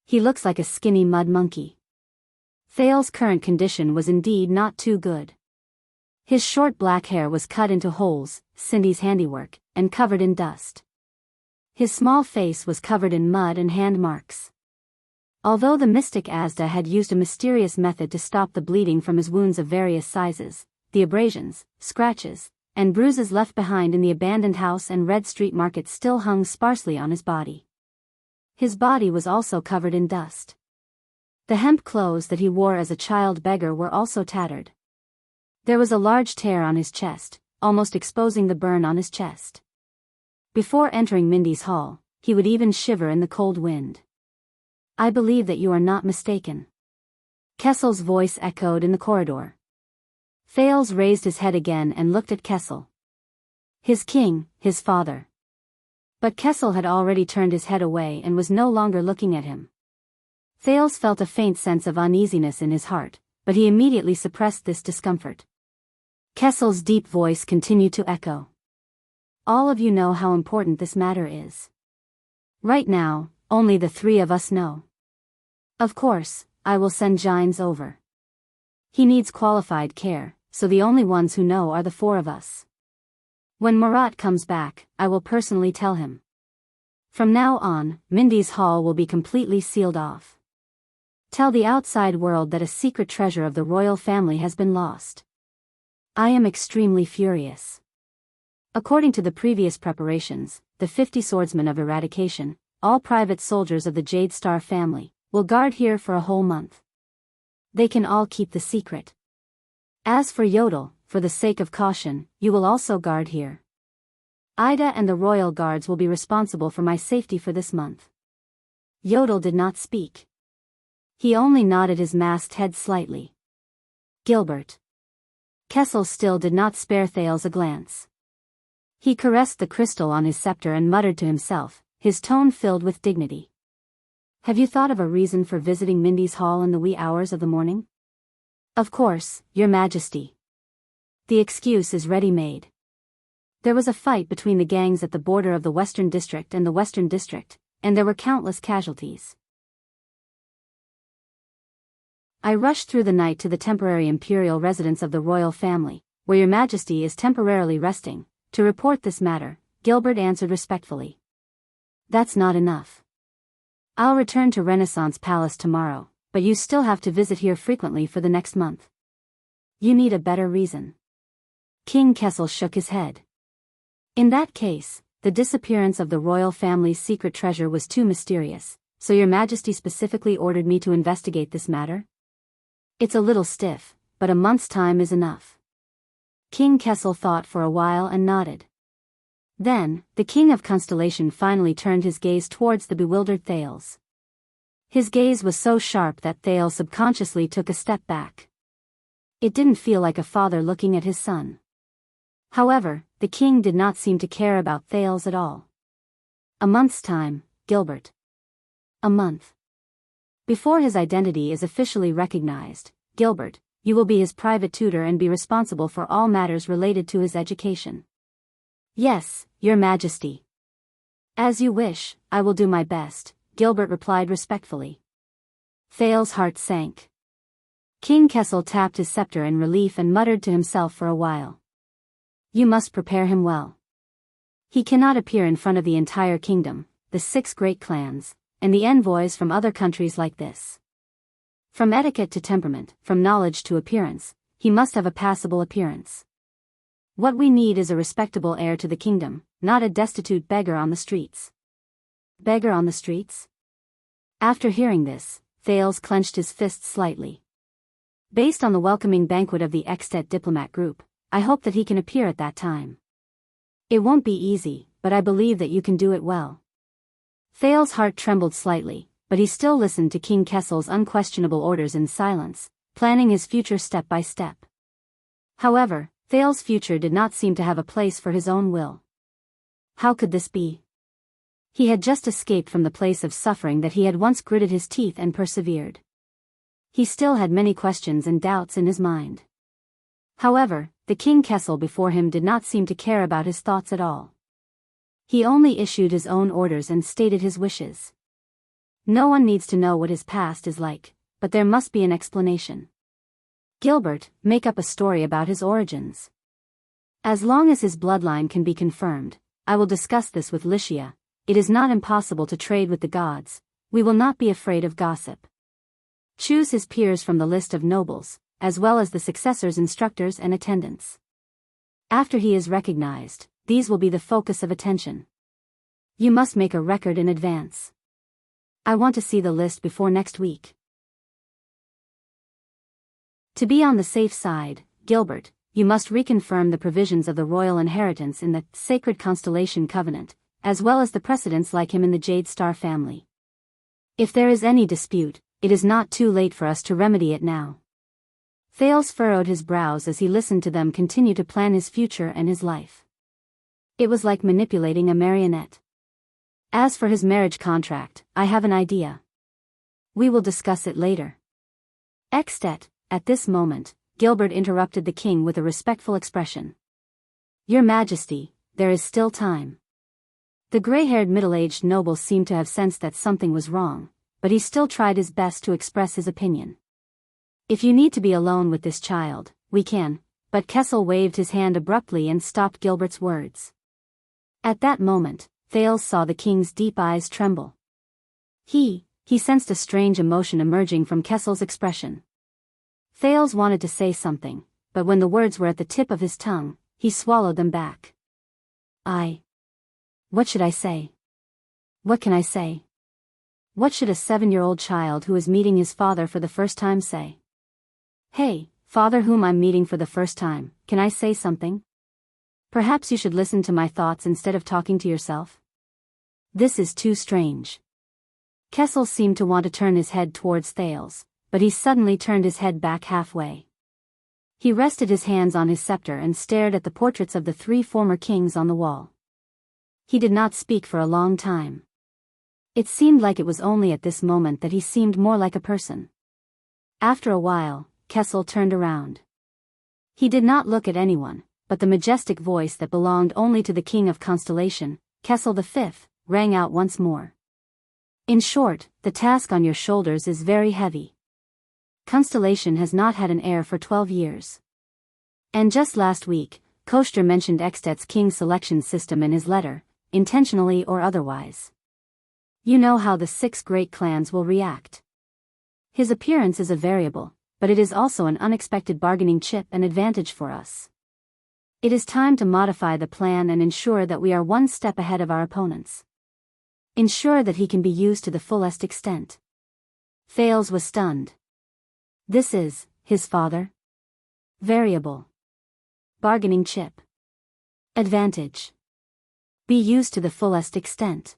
He looks like a skinny mud monkey. Thales' current condition was indeed not too good. His short black hair was cut into holes, Cindy's handiwork, and covered in dust. His small face was covered in mud and hand marks. Although the mystic Asda had used a mysterious method to stop the bleeding from his wounds of various sizes, the abrasions, scratches, and bruises left behind in the abandoned house and Red Street Market still hung sparsely on his body. His body was also covered in dust. The hemp clothes that he wore as a child beggar were also tattered. There was a large tear on his chest, almost exposing the burn on his chest. Before entering Mindy's hall, he would even shiver in the cold wind. "I believe that you are not mistaken." Kessel's voice echoed in the corridor. Thales raised his head again and looked at Kessel. His king, his father. But Kessel had already turned his head away and was no longer looking at him. Thales felt a faint sense of uneasiness in his heart, but he immediately suppressed this discomfort. Kessel's deep voice continued to echo. "All of you know how important this matter is. Right now, only the three of us know. Of course, I will send Gines over. He needs qualified care, so the only ones who know are the four of us. When Murat comes back, I will personally tell him. From now on, Mindy's hall will be completely sealed off. Tell the outside world that a secret treasure of the royal family has been lost. I am extremely furious. According to the previous preparations, the 50 swordsmen of eradication, all private soldiers of the Jade Star family, will guard here for a whole month. They can all keep the secret. As for Yodel, for the sake of caution, you will also guard here. Ida and the royal guards will be responsible for my safety for this month." Yodel did not speak. He only nodded his masked head slightly. "Gilbert." Kessel still did not spare Thales a glance. He caressed the crystal on his scepter and muttered to himself, his tone filled with dignity. "Have you thought of a reason for visiting Mindy's hall in the wee hours of the morning?" "Of course, Your Majesty. The excuse is ready-made. There was a fight between the gangs at the border of the Western District and the Western District, and there were countless casualties. I rushed through the night to the temporary imperial residence of the royal family, where Your Majesty is temporarily resting, to report this matter," Gilbert answered respectfully. "That's not enough. I'll return to Renaissance Palace tomorrow, but you still have to visit here frequently for the next month. You need a better reason." King Kessel shook his head. "In that case, the disappearance of the royal family's secret treasure was too mysterious, so Your Majesty specifically ordered me to investigate this matter? It's a little stiff, but a month's time is enough." King Kessel thought for a while and nodded. Then, the King of Constellation finally turned his gaze towards the bewildered Thales. His gaze was so sharp that Thales subconsciously took a step back. It didn't feel like a father looking at his son. However, the king did not seem to care about Thales at all. "A month's time, Gilbert. A month. Before his identity is officially recognized, Gilbert, you will be his private tutor and be responsible for all matters related to his education." "Yes, Your Majesty." "As you wish, I will do my best," Gilbert replied respectfully. Thales' heart sank. King Kessel tapped his scepter in relief and muttered to himself for a while. "You must prepare him well. He cannot appear in front of the entire kingdom, the 6 great clans, and the envoys from other countries like this. From etiquette to temperament, from knowledge to appearance, he must have a passable appearance. What we need is a respectable heir to the kingdom, not a destitute beggar on the streets." "Beggar on the streets?" After hearing this, Thales clenched his fists slightly. "Based on the welcoming banquet of the Extet diplomat group, I hope that he can appear at that time. It won't be easy, but I believe that you can do it well." Thales' heart trembled slightly, but he still listened to King Kessel's unquestionable orders in silence, planning his future step by step. However, Thales's future did not seem to have a place for his own will. How could this be? He had just escaped from the place of suffering that he had once gritted his teeth and persevered. He still had many questions and doubts in his mind. However, the king Kessel before him did not seem to care about his thoughts at all. He only issued his own orders and stated his wishes. No one needs to know what his past is like, but there must be an explanation. Gilbert, make up a story about his origins. As long as his bloodline can be confirmed, I will discuss this with Wuxia. It is not impossible to trade with the gods. We will not be afraid of gossip. Choose his peers from the list of nobles, as well as the successors, instructors and attendants. After he is recognized, these will be the focus of attention. You must make a record in advance. I want to see the list before next week. To be on the safe side, Gilbert, you must reconfirm the provisions of the royal inheritance in the Sacred Constellation Covenant, as well as the precedents like him in the Jade Star family. If there is any dispute, it is not too late for us to remedy it now. Thales furrowed his brows as he listened to them continue to plan his future and his life. It was like manipulating a marionette. As for his marriage contract, I have an idea. We will discuss it later. Extet. At this moment, Gilbert interrupted the king with a respectful expression. Your Majesty, there is still time. The gray-haired middle-aged noble seemed to have sensed that something was wrong, but he still tried his best to express his opinion. If you need to be alone with this child, we can, but Kessel waved his hand abruptly and stopped Gilbert's words. At that moment, Thales saw the king's deep eyes tremble. He sensed a strange emotion emerging from Kessel's expression. Thales wanted to say something, but when the words were at the tip of his tongue, he swallowed them back. What should I say? What can I say? What should a 7-year-old child who is meeting his father for the first time say? Hey, father whom I'm meeting for the first time, can I say something? Perhaps you should listen to my thoughts instead of talking to yourself. This is too strange. Kessel seemed to want to turn his head towards Thales, but he suddenly turned his head back halfway. He rested his hands on his scepter and stared at the portraits of the 3 former kings on the wall. He did not speak for a long time. It seemed like it was only at this moment that he seemed more like a person. After a while, Kessel turned around. He did not look at anyone, but the majestic voice that belonged only to the King of Constellation, Kessel V, rang out once more. In short, the task on your shoulders is very heavy. Constellation has not had an heir for 12 years. And just last week, Koester mentioned Extet's king selection system in his letter, intentionally or otherwise. You know how the 6 great clans will react. His appearance is a variable, but it is also an unexpected bargaining chip and advantage for us. It is time to modify the plan and ensure that we are one step ahead of our opponents. Ensure that he can be used to the fullest extent. Thales was stunned. This is, his father? Variable. Bargaining chip. Advantage. Be used to the fullest extent.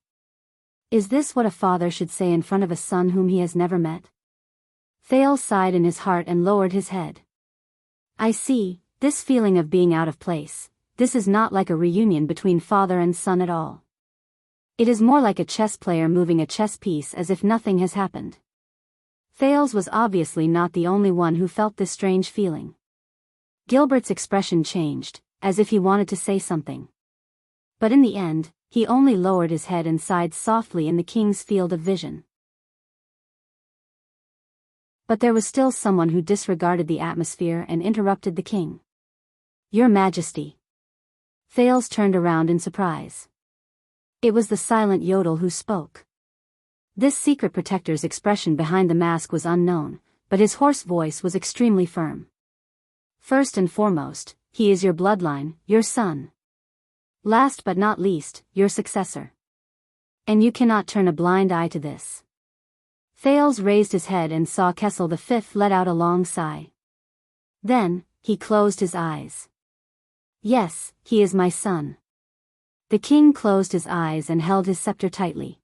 Is this what a father should say in front of a son whom he has never met? Thales sighed in his heart and lowered his head. I see, this feeling of being out of place, this is not like a reunion between father and son at all. It is more like a chess player moving a chess piece as if nothing has happened. Thales was obviously not the only one who felt this strange feeling. Gilbert's expression changed, as if he wanted to say something. But in the end, he only lowered his head and sighed softly in the king's field of vision. But there was still someone who disregarded the atmosphere and interrupted the king. Your Majesty. Thales turned around in surprise. It was the silent Yodel who spoke. This secret protector's expression behind the mask was unknown, but his hoarse voice was extremely firm. First and foremost, he is your bloodline, your son. Last but not least, your successor. And you cannot turn a blind eye to this. Thales raised his head and saw Kessel V let out a long sigh. Then, he closed his eyes. Yes, he is my son. The king closed his eyes and held his scepter tightly.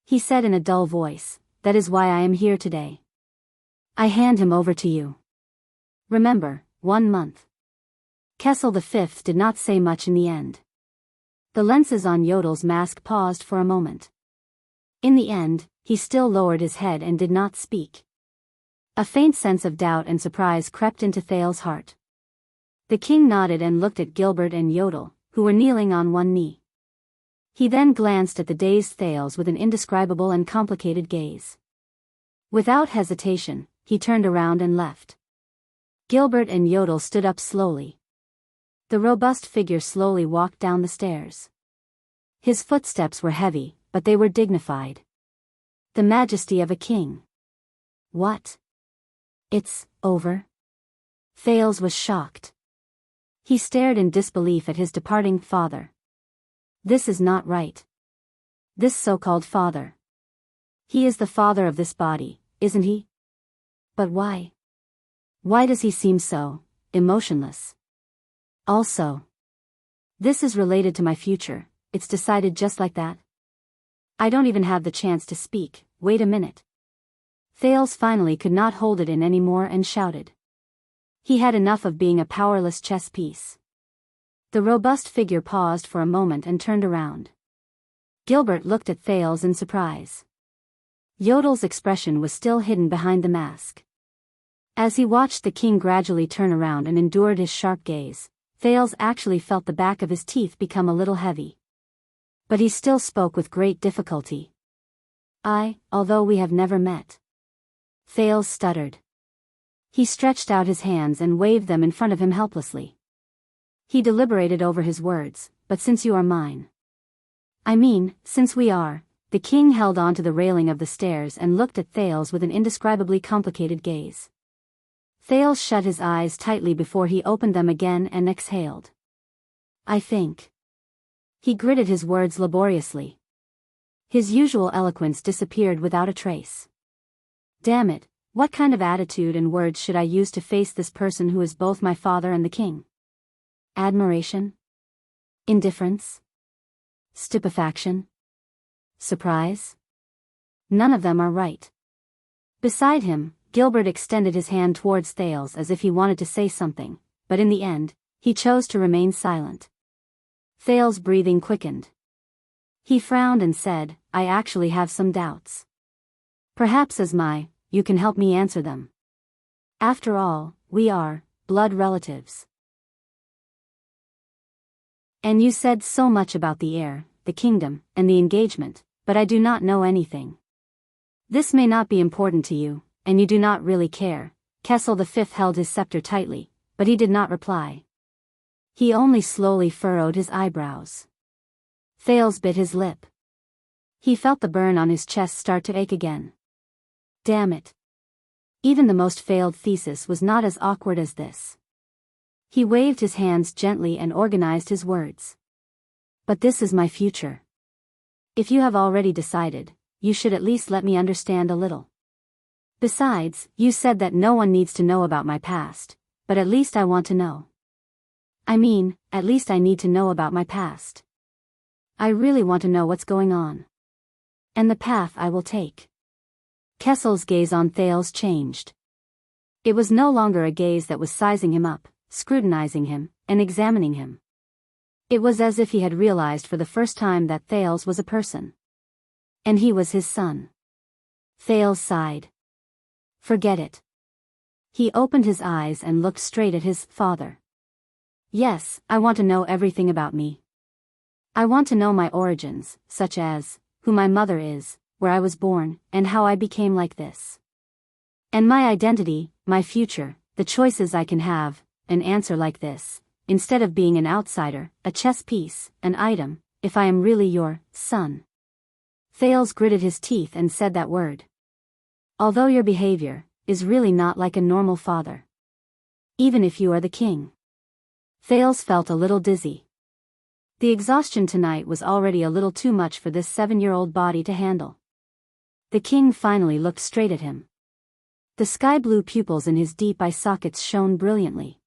He said in a dull voice, that is why I am here today. I hand him over to you. Remember, 1 month. Kessel V did not say much in the end. The lenses on Yodel's mask paused for a moment. In the end, he still lowered his head and did not speak. A faint sense of doubt and surprise crept into Thales's heart. The king nodded and looked at Gilbert and Yodel, who were kneeling on one knee. He then glanced at the dazed Thales with an indescribable and complicated gaze. Without hesitation, he turned around and left. Gilbert and Yodel stood up slowly. The robust figure slowly walked down the stairs. His footsteps were heavy, but they were dignified. The majesty of a king. What? It's over? Thales was shocked. He stared in disbelief at his departing father. This is not right. This so-called father. He is the father of this body, isn't he? But why? Why does he seem so emotionless? Also, this is related to my future, it's decided just like that. I don't even have the chance to speak, wait a minute. Thales finally could not hold it in anymore and shouted. He had enough of being a powerless chess piece. The robust figure paused for a moment and turned around. Gilbert looked at Thales in surprise. Yodel's expression was still hidden behind the mask. As he watched the king gradually turn around and endured his sharp gaze, Thales actually felt the back of his teeth become a little heavy. But he still spoke with great difficulty. Although we have never met. Thales stuttered. He stretched out his hands and waved them in front of him helplessly. He deliberated over his words, but since you are mine. Since we are, the king held on to the railing of the stairs and looked at Thales with an indescribably complicated gaze. Thales shut his eyes tightly before he opened them again and exhaled. I think. He gritted his words laboriously. His usual eloquence disappeared without a trace. Damn it, what kind of attitude and words should I use to face this person who is both my father and the king? Admiration? Indifference? Stupefaction? Surprise? None of them are right. Beside him, Gilbert extended his hand towards Thales as if he wanted to say something, but in the end, he chose to remain silent. Thales' breathing quickened. He frowned and said, I actually have some doubts. Perhaps you can help me answer them. After all, we are blood relatives. And you said so much about the heir, the kingdom, and the engagement, but I do not know anything. This may not be important to you, and you do not really care. Kessel V held his scepter tightly, but he did not reply. He only slowly furrowed his eyebrows. Thales bit his lip. He felt the burn on his chest start to ache again. Damn it. Even the most failed thesis was not as awkward as this. He waved his hands gently and organized his words. But this is my future. If you have already decided, you should at least let me understand a little. Besides, you said that no one needs to know about my past, but at least I want to know. At least I need to know about my past. I really want to know what's going on. And the path I will take. Kessel's gaze on Thales changed. It was no longer a gaze that was sizing him up, scrutinizing him, and examining him. It was as if he had realized for the first time that Thales was a person. And he was his son. Thales sighed. Forget it. He opened his eyes and looked straight at his father. Yes, I want to know everything about me. I want to know my origins, such as, who my mother is, where I was born, and how I became like this. And my identity, my future, the choices I can have, an answer like this, instead of being an outsider, a chess piece, an item, if I am really your son. Thales gritted his teeth and said that word. Although your behavior is really not like a normal father. Even if you are the king. Thales felt a little dizzy. The exhaustion tonight was already a little too much for this 7-year-old body to handle. The king finally looked straight at him. The sky-blue pupils in his deep eye sockets shone brilliantly.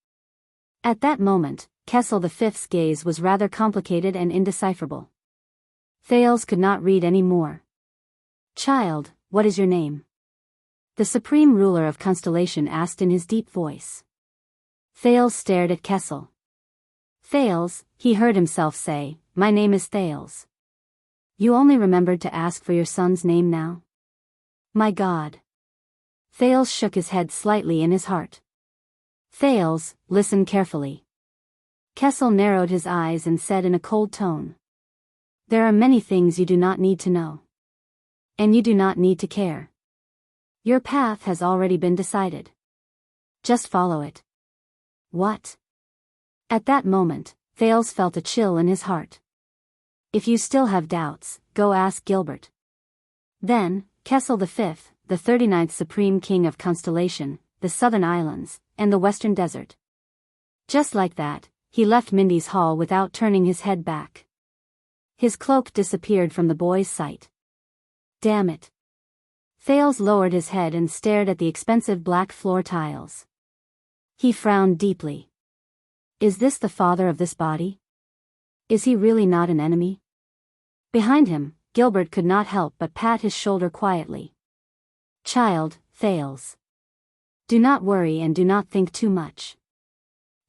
At that moment, Kessel V's gaze was rather complicated and indecipherable. Thales could not read any more. Child, what is your name? The supreme ruler of Constellation asked in his deep voice. Thales stared at Kessel. Thales, he heard himself say, my name is Thales. You only remembered to ask for your son's name now? My God. Thales shook his head slightly in his heart. Thales, listen carefully. Kessel narrowed his eyes and said in a cold tone. There are many things you do not need to know. And you do not need to care. Your path has already been decided. Just follow it. What? At that moment, Thales felt a chill in his heart. If you still have doubts, go ask Gilbert. Then, Kessel V, the 39th Supreme King of Constellation, the Southern Islands, and the Western Desert. Just like that, he left Mindy's hall without turning his head back. His cloak disappeared from the boy's sight. Damn it. Thales lowered his head and stared at the expensive black floor tiles. He frowned deeply. Is this the father of this body? Is he really not an enemy? Behind him, Gilbert could not help but pat his shoulder quietly. Child, Thales. Do not worry and do not think too much.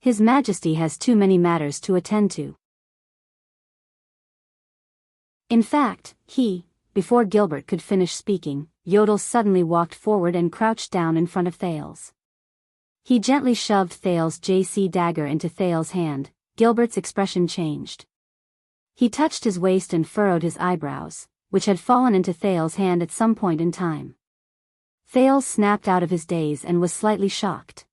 His Majesty has too many matters to attend to. In fact, before Gilbert could finish speaking, Yodel suddenly walked forward and crouched down in front of Thales. He gently shoved Thales' JC dagger into Thales' hand. Gilbert's expression changed. He touched his waist and furrowed his eyebrows, which had fallen into Thales' hand at some point in time. Thales snapped out of his daze and was slightly shocked.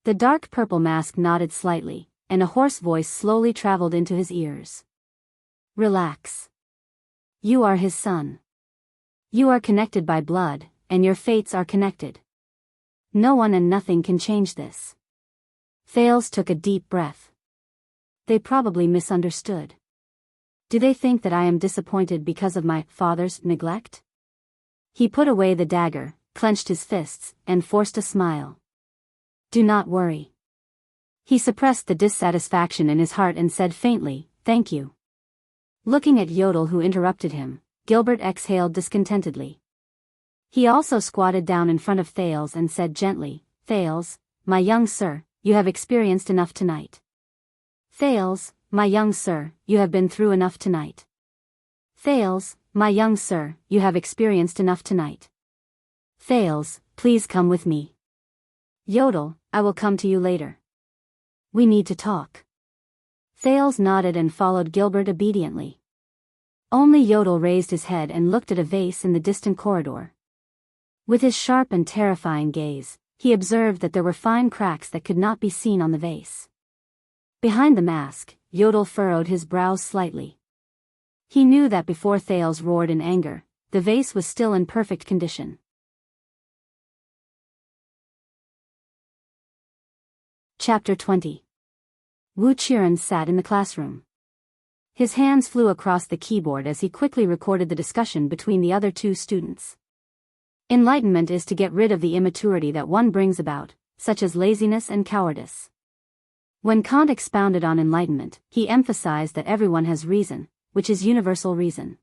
The dark purple mask nodded slightly, and a hoarse voice slowly traveled into his ears. Relax. You are his son. You are connected by blood, and your fates are connected. No one and nothing can change this. Thales took a deep breath. They probably misunderstood. Do they think that I am disappointed because of my father's neglect? He put away the dagger, clenched his fists, and forced a smile. Do not worry. He suppressed the dissatisfaction in his heart and said faintly, thank you. Looking at Yodel who interrupted him, Gilbert exhaled discontentedly. He also squatted down in front of Thales and said gently, Thales, my young sir, you have experienced enough tonight. Thales, my young sir, you have been through enough tonight. Thales, my young sir, you have experienced enough tonight. Thales, please come with me. Yodel, I will come to you later. We need to talk. Thales nodded and followed Gilbert obediently. Only Yodel raised his head and looked at a vase in the distant corridor. With his sharp and terrifying gaze, he observed that there were fine cracks that could not be seen on the vase. Behind the mask, Yodel furrowed his brows slightly. He knew that before Thales roared in anger, the vase was still in perfect condition. Chapter 20. Wuxia sat in the classroom. His hands flew across the keyboard as he quickly recorded the discussion between the other two students. Enlightenment is to get rid of the immaturity that one brings about, such as laziness and cowardice. When Kant expounded on enlightenment, he emphasized that everyone has reason, which is universal reason.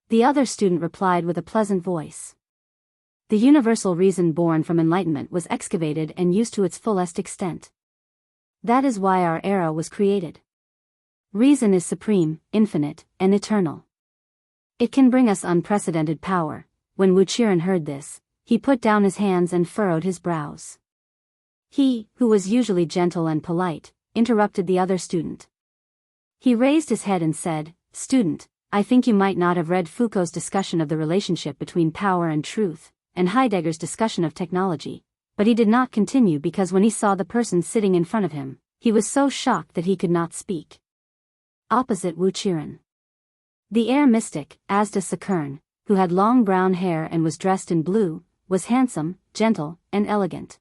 The other student replied with a pleasant voice. The universal reason born from enlightenment was excavated and used to its fullest extent. That is why our era was created. Reason is supreme, infinite, and eternal. It can bring us unprecedented power. When Wuxia heard this, he put down his hands and furrowed his brows. He, who was usually gentle and polite, interrupted the other student. He raised his head and said, Student, I think you might not have read Foucault's discussion of the relationship between power and truth, and Heidegger's discussion of technology, but he did not continue because when he saw the person sitting in front of him, he was so shocked that he could not speak. Opposite Wuxia, the air mystic, Asda Sakern, who had long brown hair and was dressed in blue, was handsome, gentle, and elegant.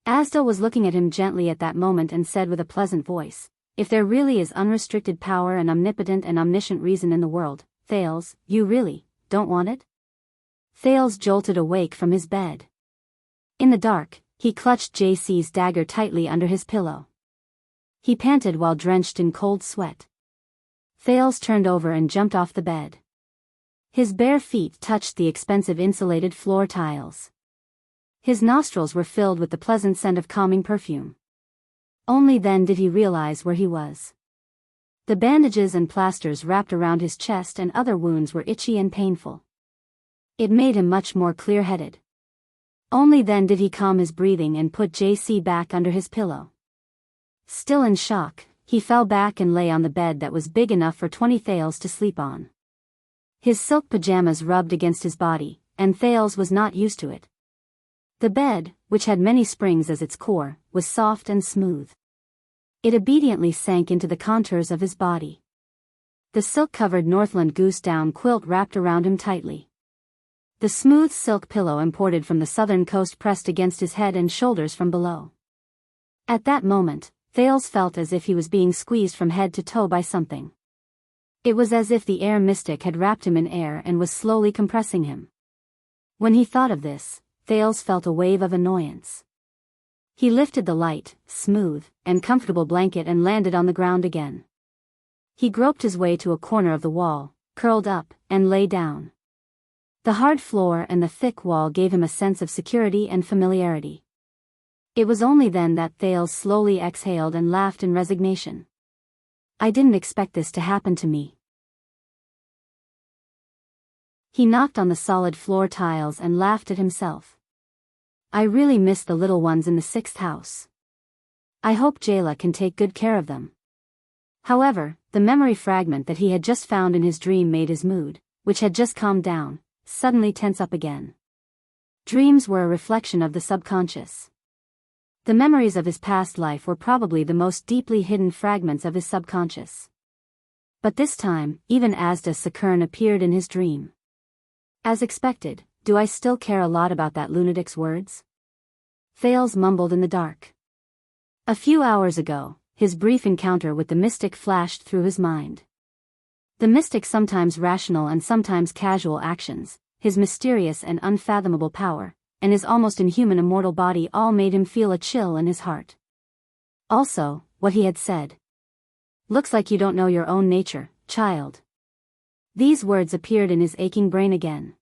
Asda was looking at him gently at that moment and said with a pleasant voice, If there really is unrestricted power and omnipotent and omniscient reason in the world, Thales, you really don't want it? Thales jolted awake from his bed. In the dark, he clutched JC's dagger tightly under his pillow. He panted while drenched in cold sweat. Thales turned over and jumped off the bed. His bare feet touched the expensive insulated floor tiles. His nostrils were filled with the pleasant scent of calming perfume. Only then did he realize where he was. The bandages and plasters wrapped around his chest and other wounds were itchy and painful. It made him much more clear-headed. Only then did he calm his breathing and put JC back under his pillow. Still in shock, he fell back and lay on the bed that was big enough for 20 Thales to sleep on. His silk pajamas rubbed against his body, and Thales was not used to it. The bed, which had many springs as its core, was soft and smooth. It obediently sank into the contours of his body. The silk-covered Northland goose down quilt wrapped around him tightly. The smooth silk pillow imported from the southern coast pressed against his head and shoulders from below. At that moment, Thales felt as if he was being squeezed from head to toe by something. It was as if the air mystic had wrapped him in air and was slowly compressing him. When he thought of this, Thales felt a wave of annoyance. He lifted the light, smooth, and comfortable blanket and landed on the ground again. He groped his way to a corner of the wall, curled up, and lay down. The hard floor and the thick wall gave him a sense of security and familiarity. It was only then that Thales slowly exhaled and laughed in resignation. I didn't expect this to happen to me. He knocked on the solid floor tiles and laughed at himself. I really miss the little ones in the 6th house. I hope Jayla can take good care of them. However, the memory fragment that he had just found in his dream made his mood, which had just calmed down, suddenly tense up again. Dreams were a reflection of the subconscious. The memories of his past life were probably the most deeply hidden fragments of his subconscious. But this time, even Asda Sakern appeared in his dream. As expected, do I still care a lot about that lunatic's words? Thales mumbled in the dark. A few hours ago, his brief encounter with the mystic flashed through his mind. The mystic's sometimes rational and sometimes casual actions, his mysterious and unfathomable power, and his almost inhuman immortal body all made him feel a chill in his heart. Also, what he had said. Looks like you don't know your own nature, child. These words appeared in his aching brain again.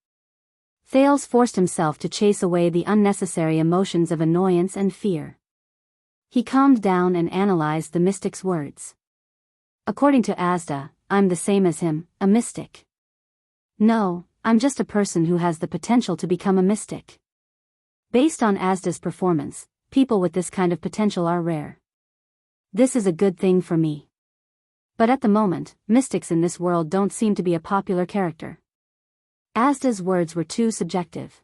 Thales forced himself to chase away the unnecessary emotions of annoyance and fear. He calmed down and analyzed the mystic's words. According to Asda, I'm the same as him, a mystic. No, I'm just a person who has the potential to become a mystic. Based on Asda's performance, people with this kind of potential are rare. This is a good thing for me. But at the moment, mystics in this world don't seem to be a popular character. Asda's words were too subjective.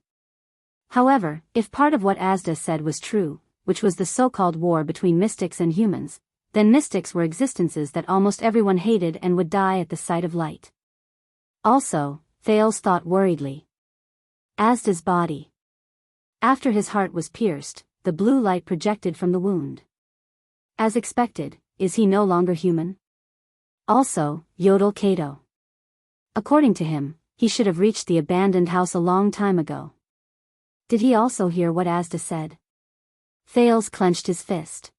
However, if part of what Asda said was true, which was the so-called war between mystics and humans, then mystics were existences that almost everyone hated and would die at the sight of light. Also, Thales thought worriedly. Asda's body. After his heart was pierced, the blue light projected from the wound. As expected, is he no longer human? Also, Yodel Kato. According to him, he should have reached the abandoned house a long time ago. Did he also hear what Asda said? Thales clenched his fist.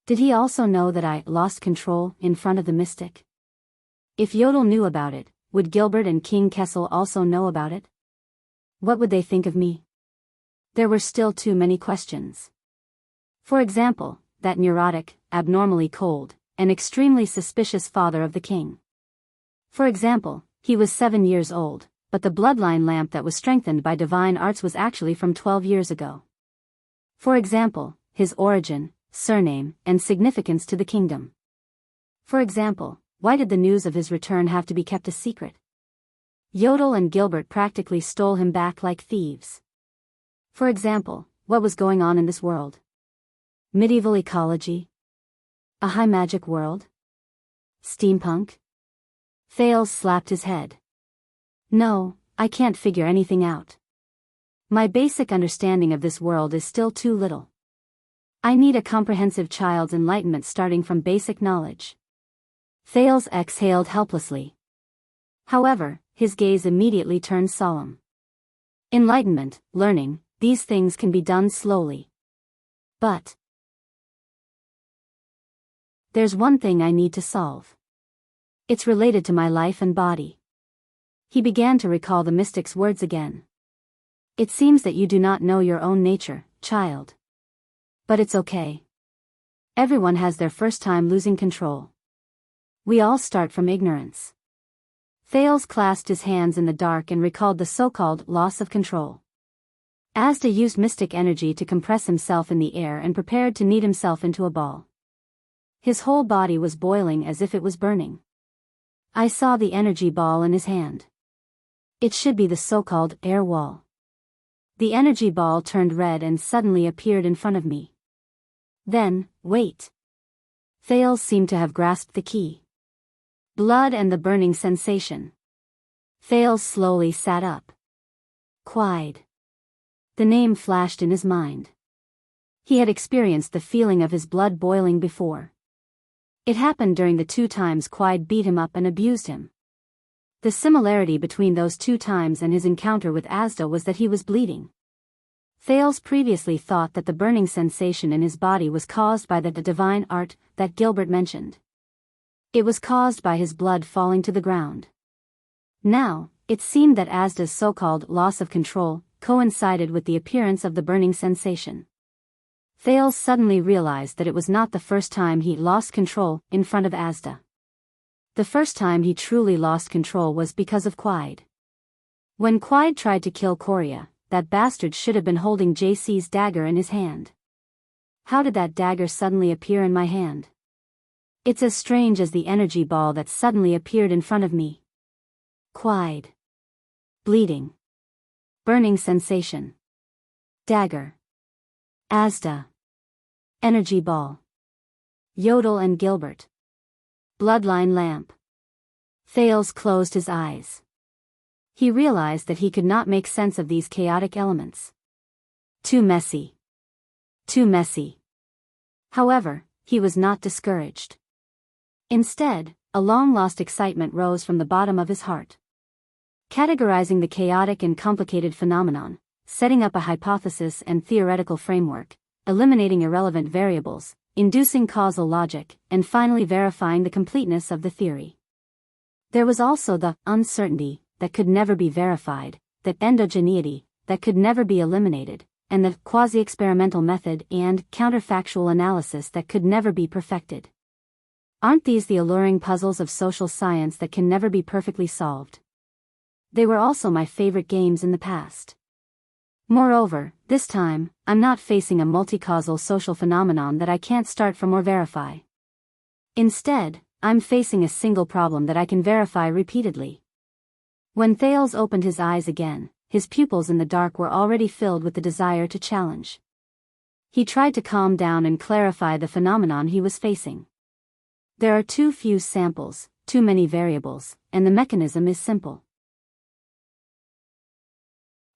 Did he also know that I lost control in front of the mystic? If Yodel knew about it, would Gilbert and King Kessel also know about it? What would they think of me? There were still too many questions. For example, that neurotic, abnormally cold, and extremely suspicious father of the king. For example, he was 7 years old, but the bloodline lamp that was strengthened by divine arts was actually from 12 years ago. For example, his origin, surname, and significance to the kingdom. For example, why did the news of his return have to be kept a secret? Yodel and Gilbert practically stole him back like thieves. For example, what was going on in this world? Medieval ecology? A high magic world? Steampunk? Thales slapped his head. No, I can't figure anything out. My basic understanding of this world is still too little. I need a comprehensive child's enlightenment starting from basic knowledge. Thales exhaled helplessly. However, his gaze immediately turned solemn. Enlightenment, learning, these things can be done slowly. But there's one thing I need to solve. It's related to my life and body. He began to recall the mystic's words again. It seems that you do not know your own nature, child. But it's okay. Everyone has their first time losing control. We all start from ignorance. Thales clasped his hands in the dark and recalled the so-called loss of control. Asda used mystic energy to compress himself in the air and prepared to knead himself into a ball. His whole body was boiling as if it was burning. I saw the energy ball in his hand. It should be the so-called air wall. The energy ball turned red and suddenly appeared in front of me. Then, wait. Thales seemed to have grasped the key. Blood and the burning sensation. Thales slowly sat up. Quiet. The name flashed in his mind. He had experienced the feeling of his blood boiling before. It happened during the 2 times Quide beat him up and abused him. The similarity between those 2 times and his encounter with Asda was that he was bleeding. Thales previously thought that the burning sensation in his body was caused by the divine art that Gilbert mentioned. It was caused by his blood falling to the ground. Now, it seemed that Asda's so-called loss of control coincided with the appearance of the burning sensation. Thales suddenly realized that it was not the first time he lost control in front of Asda. The first time he truly lost control was because of Quide. When Quide tried to kill Korea, that bastard should have been holding JC's dagger in his hand. How did that dagger suddenly appear in my hand? It's as strange as the energy ball that suddenly appeared in front of me. Quide. Bleeding. Burning sensation. Dagger. Asda. Energy ball. Yodel and Gilbert. Bloodline lamp. Thales closed his eyes. He realized that he could not make sense of these chaotic elements. Too messy. Too messy. However, he was not discouraged. Instead, a long-lost excitement rose from the bottom of his heart. Categorizing the chaotic and complicated phenomenon, setting up a hypothesis and theoretical framework, eliminating irrelevant variables, inducing causal logic, and finally verifying the completeness of the theory. There was also the uncertainty that could never be verified, that endogeneity that could never be eliminated, and the quasi-experimental method and counterfactual analysis that could never be perfected. Aren't these the alluring puzzles of social science that can never be perfectly solved? They were also my favorite games in the past. Moreover, this time, I'm not facing a multi-causal social phenomenon that I can't start from or verify. Instead, I'm facing a single problem that I can verify repeatedly. When Thales opened his eyes again, his pupils in the dark were already filled with the desire to challenge. He tried to calm down and clarify the phenomenon he was facing. There are too few samples, too many variables, and the mechanism is simple.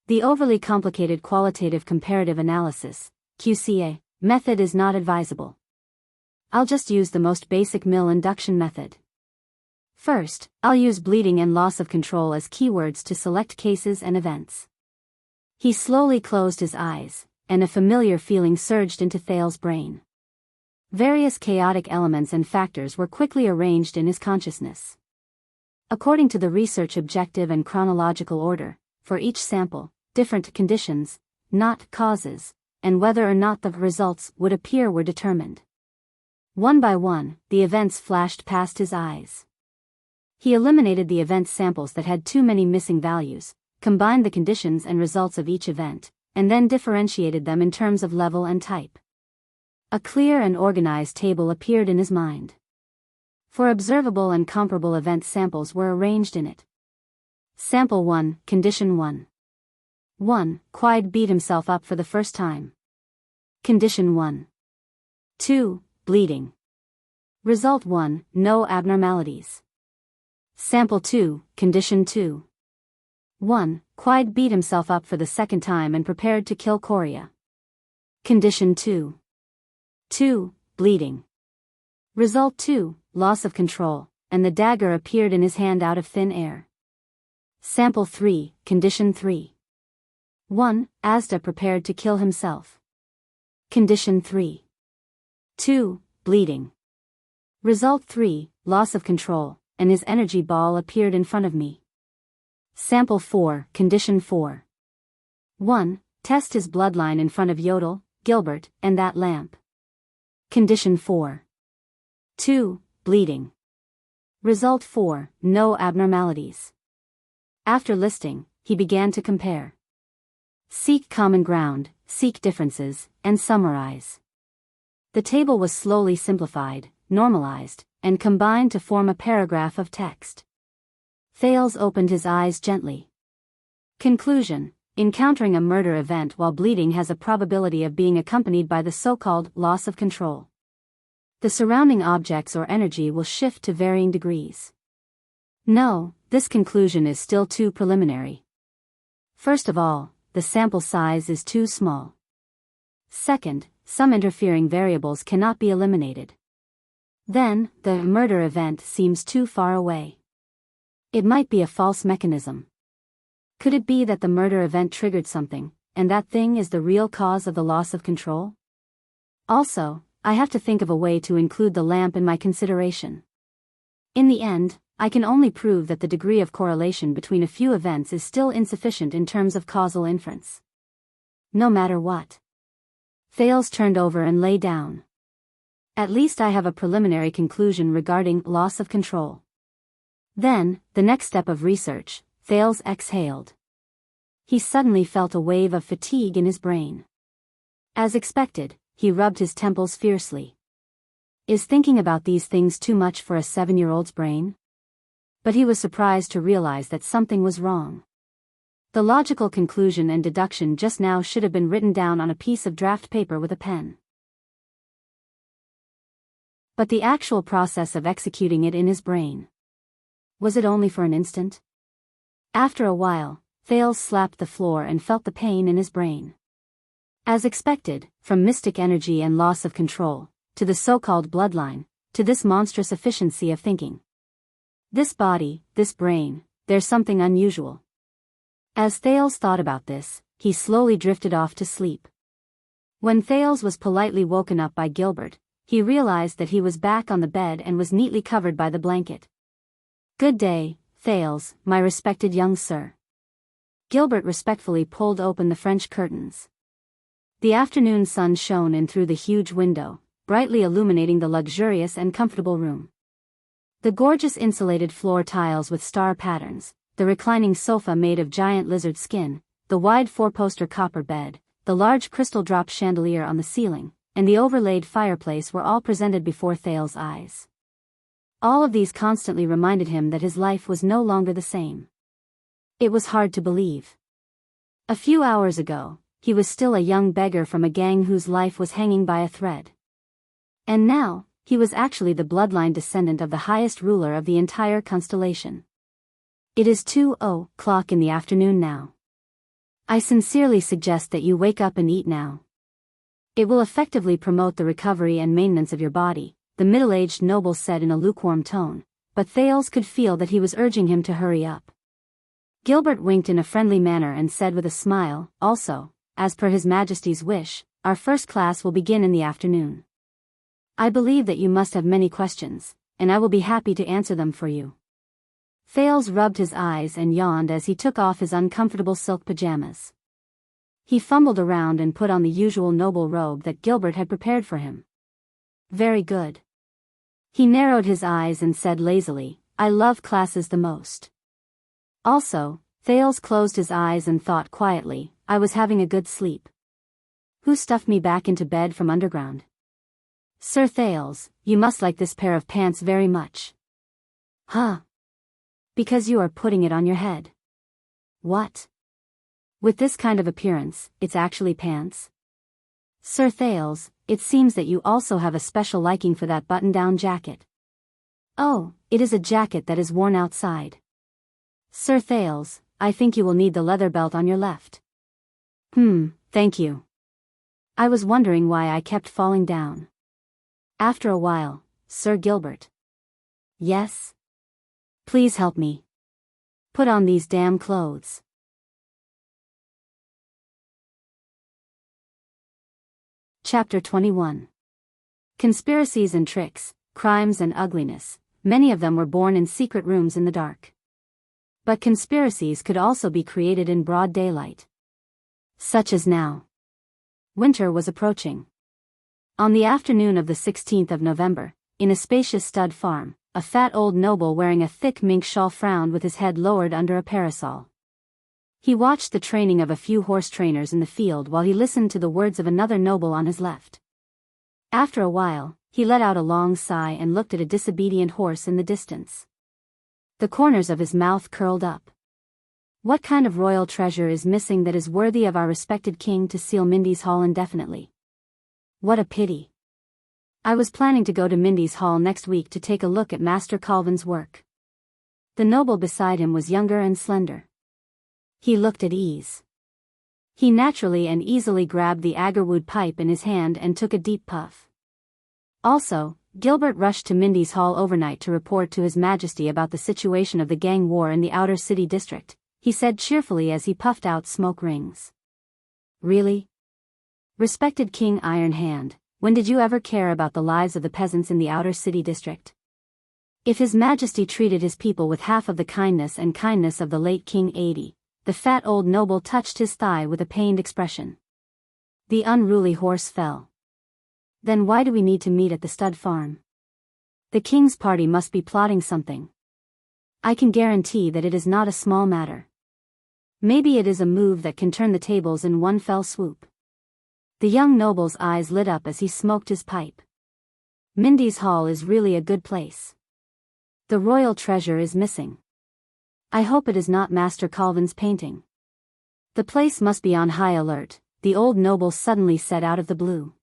The overly complicated qualitative comparative analysis, QCA, method is not advisable. I'll just use the most basic mill induction method. First, I'll use bleeding and loss of control as keywords to select cases and events. He slowly closed his eyes, and a familiar feeling surged into Thales' brain. Various chaotic elements and factors were quickly arranged in his consciousness. According to the research objective and chronological order, for each sample, different conditions, not causes, and whether or not the results would appear were determined. One by one, the events flashed past his eyes. He eliminated the event samples that had too many missing values, combined the conditions and results of each event, and then differentiated them in terms of level and type. A clear and organized table appeared in his mind. For observable and comparable event samples were arranged in it. Sample 1, Condition 1. 1. Quide beat himself up for the first time. Condition 1. 2. Bleeding. Result 1. No abnormalities. Sample 2, Condition 2. 1. Quide beat himself up for the second time and prepared to kill Korea. Condition 2. 2. Bleeding. Result 2. Loss of control, and the dagger appeared in his hand out of thin air. Sample 3, Condition 3. 1. Asda prepared to kill himself. Condition 3. 2. Bleeding. Result 3. Loss of control, and his energy ball appeared in front of me. Sample 4, Condition 4. 1. Test his bloodline in front of Yodel, Gilbert, and that lamp. Condition 4. 2. Bleeding. Result 4. No abnormalities. After listing, he began to compare. Seek common ground, seek differences, and summarize. The table was slowly simplified, normalized, and combined to form a paragraph of text. Thales opened his eyes gently. Conclusion. Encountering a murder event while bleeding has a probability of being accompanied by the so-called loss of control. The surrounding objects or energy will shift to varying degrees. No, this conclusion is still too preliminary. First of all, the sample size is too small. Second, some interfering variables cannot be eliminated. Then, the murder event seems too far away. It might be a false mechanism. Could it be that the murder event triggered something, and that thing is the real cause of the loss of control? Also, I have to think of a way to include the lamp in my consideration. In the end, I can only prove that the degree of correlation between a few events is still insufficient in terms of causal inference. No matter what. Thales turned over and lay down. At least I have a preliminary conclusion regarding loss of control. Then, the next step of research. Thales exhaled. He suddenly felt a wave of fatigue in his brain. As expected, he rubbed his temples fiercely. Is thinking about these things too much for a 7-year-old's brain? But he was surprised to realize that something was wrong. The logical conclusion and deduction just now should have been written down on a piece of draft paper with a pen. But the actual process of executing it in his brain. Was it only for an instant? After a while, Thales slapped the floor and felt the pain in his brain. As expected, from mystic energy and loss of control, to the so-called bloodline, to this monstrous efficiency of thinking. This body, this brain, there's something unusual. As Thales thought about this, he slowly drifted off to sleep. When Thales was politely woken up by Gilbert, he realized that he was back on the bed and was neatly covered by the blanket. Good day, Thales, my respected young sir. Gilbert respectfully pulled open the French curtains. The afternoon sun shone in through the huge window, brightly illuminating the luxurious and comfortable room. The gorgeous insulated floor tiles with star patterns, the reclining sofa made of giant lizard skin, the wide four-poster copper bed, the large crystal drop chandelier on the ceiling, and the overlaid fireplace were all presented before Thales' eyes. All of these constantly reminded him that his life was no longer the same. It was hard to believe. A few hours ago, he was still a young beggar from a gang whose life was hanging by a thread. And now, he was actually the bloodline descendant of the highest ruler of the entire constellation. It is 2:00 in the afternoon now. I sincerely suggest that you wake up and eat now. It will effectively promote the recovery and maintenance of your body, the middle-aged noble said in a lukewarm tone, but Thales could feel that he was urging him to hurry up. Gilbert winked in a friendly manner and said with a smile, also, as per His Majesty's wish, our first class will begin in the afternoon. I believe that you must have many questions, and I will be happy to answer them for you. Thales rubbed his eyes and yawned as he took off his uncomfortable silk pajamas. He fumbled around and put on the usual noble robe that Gilbert had prepared for him. Very good. He narrowed his eyes and said lazily, I love classes the most. Also, Thales closed his eyes and thought quietly, I was having a good sleep. Who stuffed me back into bed from underground? Sir Thales, you must like this pair of pants very much. Huh? Because you are putting it on your head. What? With this kind of appearance, it's actually pants? Sir Thales, it seems that you also have a special liking for that button-down jacket. Oh, it is a jacket that is worn outside. Sir Thales, I think you will need the leather belt on your left. Thank you. I was wondering why I kept falling down. After a while, Sir Gilbert. Yes? Please help me. Put on these damn clothes. Chapter 21. Conspiracies and tricks, crimes and ugliness, many of them were born in secret rooms in the dark. But conspiracies could also be created in broad daylight. Such as now. Winter was approaching. On the afternoon of the 16th of November, in a spacious stud farm, a fat old noble wearing a thick mink shawl frowned with his head lowered under a parasol. He watched the training of a few horse trainers in the field while he listened to the words of another noble on his left. After a while, he let out a long sigh and looked at a disobedient horse in the distance. The corners of his mouth curled up. What kind of royal treasure is missing that is worthy of our respected king to seal Mindy's Hall indefinitely? What a pity. I was planning to go to Mindy's Hall next week to take a look at Master Calvin's work. The noble beside him was younger and slender. He looked at ease. He naturally and easily grabbed the agarwood pipe in his hand and took a deep puff. Also, Gilbert rushed to Mindy's Hall overnight to report to His Majesty about the situation of the gang war in the outer city district, he said cheerfully as he puffed out smoke rings. Really? Respected King Iron Hand, when did you ever care about the lives of the peasants in the outer city district? If His Majesty treated his people with half of the kindness of the late King 80, the fat old noble touched his thigh with a pained expression. The unruly horse fell. Then why do we need to meet at the stud farm? The king's party must be plotting something. I can guarantee that it is not a small matter. Maybe it is a move that can turn the tables in one fell swoop. The young noble's eyes lit up as he smoked his pipe. Mindy's Hall is really a good place. The royal treasure is missing. I hope it is not Master Calvin's painting. The place must be on high alert, the old noble suddenly said out of the blue.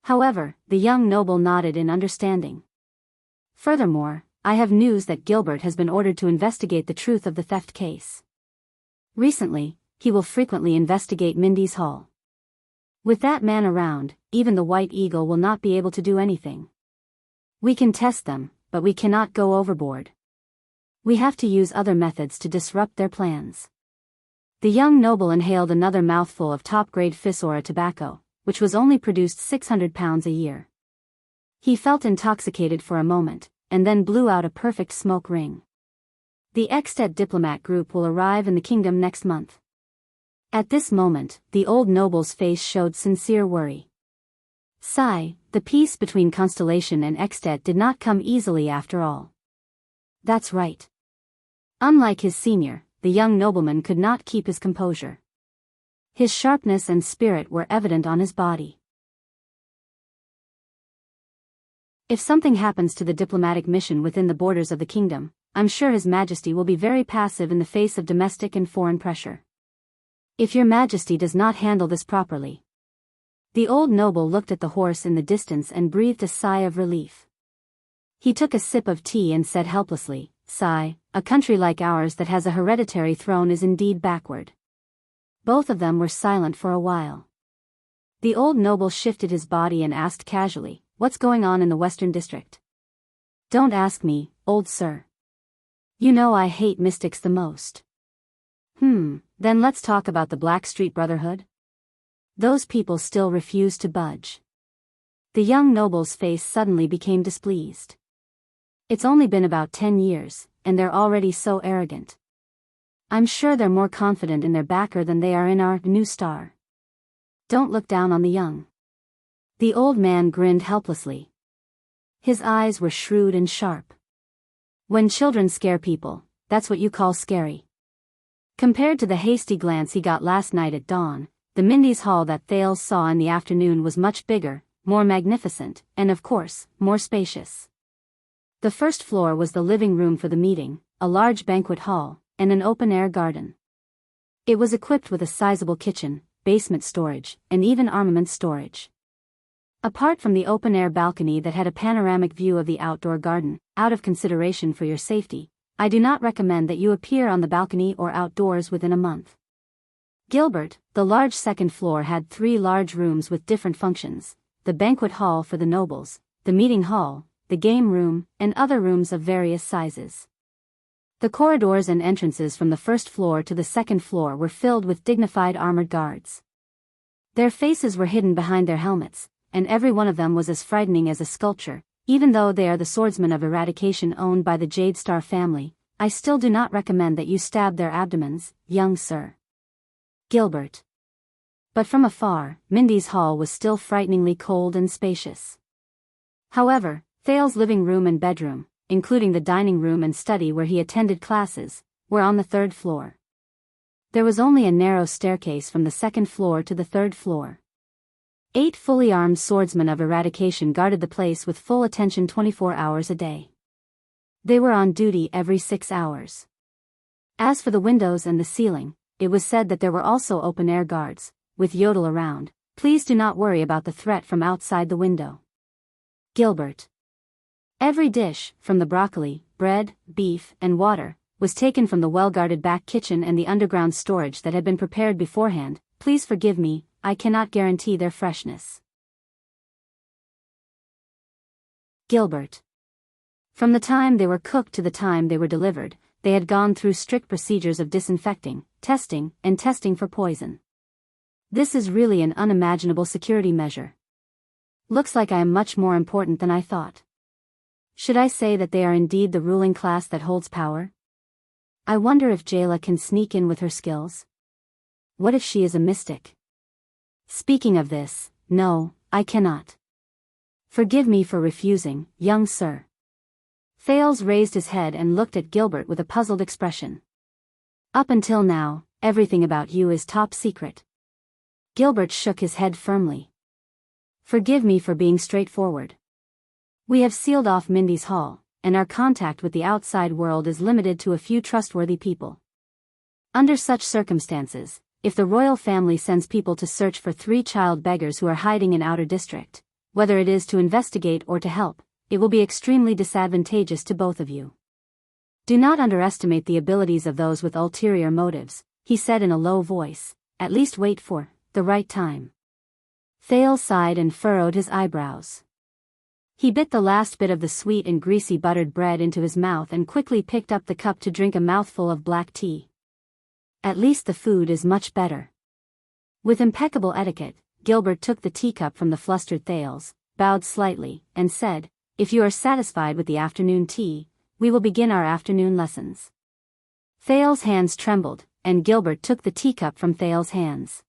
However, the young noble nodded in understanding. Furthermore, I have news that Gilbert has been ordered to investigate the truth of the theft case. Recently, he will frequently investigate Mindy's Hall. With that man around, even the White Eagle will not be able to do anything. We can test them, but we cannot go overboard. We have to use other methods to disrupt their plans. The young noble inhaled another mouthful of top-grade Fisora tobacco, which was only produced 600 pounds a year. He felt intoxicated for a moment, and then blew out a perfect smoke ring. The Extet diplomat group will arrive in the kingdom next month. At this moment, the old noble's face showed sincere worry. Sigh, the peace between Constellation and Extet did not come easily after all. That's right. Unlike his senior, the young nobleman could not keep his composure. His sharpness and spirit were evident on his body. If something happens to the diplomatic mission within the borders of the kingdom, I'm sure His Majesty will be very passive in the face of domestic and foreign pressure. If Your Majesty does not handle this properly. The old noble looked at the horse in the distance and breathed a sigh of relief. He took a sip of tea and said helplessly, "Sigh, a country like ours that has a hereditary throne is indeed backward." Both of them were silent for a while. The old noble shifted his body and asked casually, "What's going on in the Western District?" "Don't ask me, old sir. You know I hate mystics the most." Then let's talk about the Black Street Brotherhood. Those people still refuse to budge. The young noble's face suddenly became displeased. It's only been about 10 years, and they're already so arrogant. I'm sure they're more confident in their backer than they are in our new star. Don't look down on the young. The old man grinned helplessly. His eyes were shrewd and sharp. When children scare people, that's what you call scary. Compared to the hasty glance he got last night at dawn, the Mindy's Hall that Thales saw in the afternoon was much bigger, more magnificent, and of course, more spacious. The first floor was the living room for the meeting, a large banquet hall, and an open-air garden. It was equipped with a sizable kitchen, basement storage, and even armament storage. Apart from the open-air balcony that had a panoramic view of the outdoor garden, out of consideration for your safety, I do not recommend that you appear on the balcony or outdoors within a month. Gilbert, the large second floor had 3 large rooms with different functions, the banquet hall for the nobles, the meeting hall, the game room, and other rooms of various sizes. The corridors and entrances from the first floor to the second floor were filled with dignified armored guards. Their faces were hidden behind their helmets, and every one of them was as frightening as a sculpture. Even though they are the swordsmen of eradication owned by the Jade Star family, I still do not recommend that you stab their abdomens, young sir. Gilbert. But from afar, Mindy's hall was still frighteningly cold and spacious. However, Thales's living room and bedroom, including the dining room and study where he attended classes, were on the third floor. There was only a narrow staircase from the second floor to the third floor. 8 fully armed swordsmen of eradication guarded the place with full attention 24 hours a day. They were on duty every 6 hours. As for the windows and the ceiling, it was said that there were also open-air guards, with Yodel around. Please do not worry about the threat from outside the window. Gilbert. Every dish, from the broccoli, bread, beef, and water, was taken from the well-guarded back kitchen and the underground storage that had been prepared beforehand. Please forgive me, I cannot guarantee their freshness. Gilbert. From the time they were cooked to the time they were delivered, they had gone through strict procedures of disinfecting, testing, and testing for poison. This is really an unimaginable security measure. Looks like I am much more important than I thought. Should I say that they are indeed the ruling class that holds power? I wonder if Jayla can sneak in with her skills. What if she is a mystic? Speaking of this, no, I cannot. Forgive me for refusing, young sir. Thales raised his head and looked at Gilbert with a puzzled expression. Up until now, everything about you is top secret. Gilbert shook his head firmly. Forgive me for being straightforward. We have sealed off Mindy's hall, and our contact with the outside world is limited to a few trustworthy people. Under such circumstances, if the royal family sends people to search for 3 child beggars who are hiding in outer district, whether it is to investigate or to help, it will be extremely disadvantageous to both of you. Do not underestimate the abilities of those with ulterior motives, he said in a low voice, at least wait for the right time. Thales sighed and furrowed his eyebrows. He bit the last bit of the sweet and greasy buttered bread into his mouth and quickly picked up the cup to drink a mouthful of black tea. At least the food is much better. With impeccable etiquette, Gilbert took the teacup from the flustered Thales, bowed slightly, and said, If you are satisfied with the afternoon tea, we will begin our afternoon lessons. Thales' hands trembled, and Gilbert took the teacup from Thales' hands.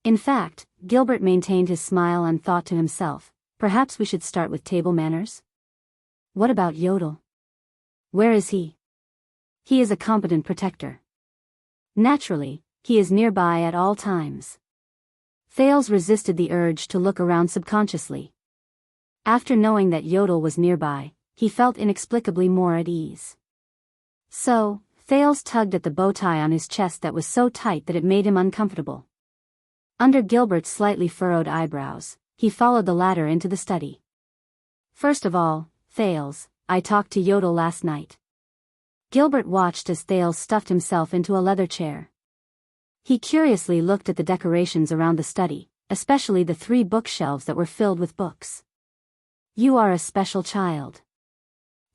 In fact, Gilbert maintained his smile and thought to himself, perhaps we should start with table manners? What about Yodel? Where is he? He is a competent protector. Naturally, he is nearby at all times. Thales resisted the urge to look around subconsciously. After knowing that Yodel was nearby, he felt inexplicably more at ease. So, Thales tugged at the bow tie on his chest that was so tight that it made him uncomfortable. Under Gilbert's slightly furrowed eyebrows, he followed the latter into the study. First of all, Thales, I talked to Yodel last night. Gilbert watched as Thales stuffed himself into a leather chair. He curiously looked at the decorations around the study, especially the 3 bookshelves that were filled with books. You are a special child.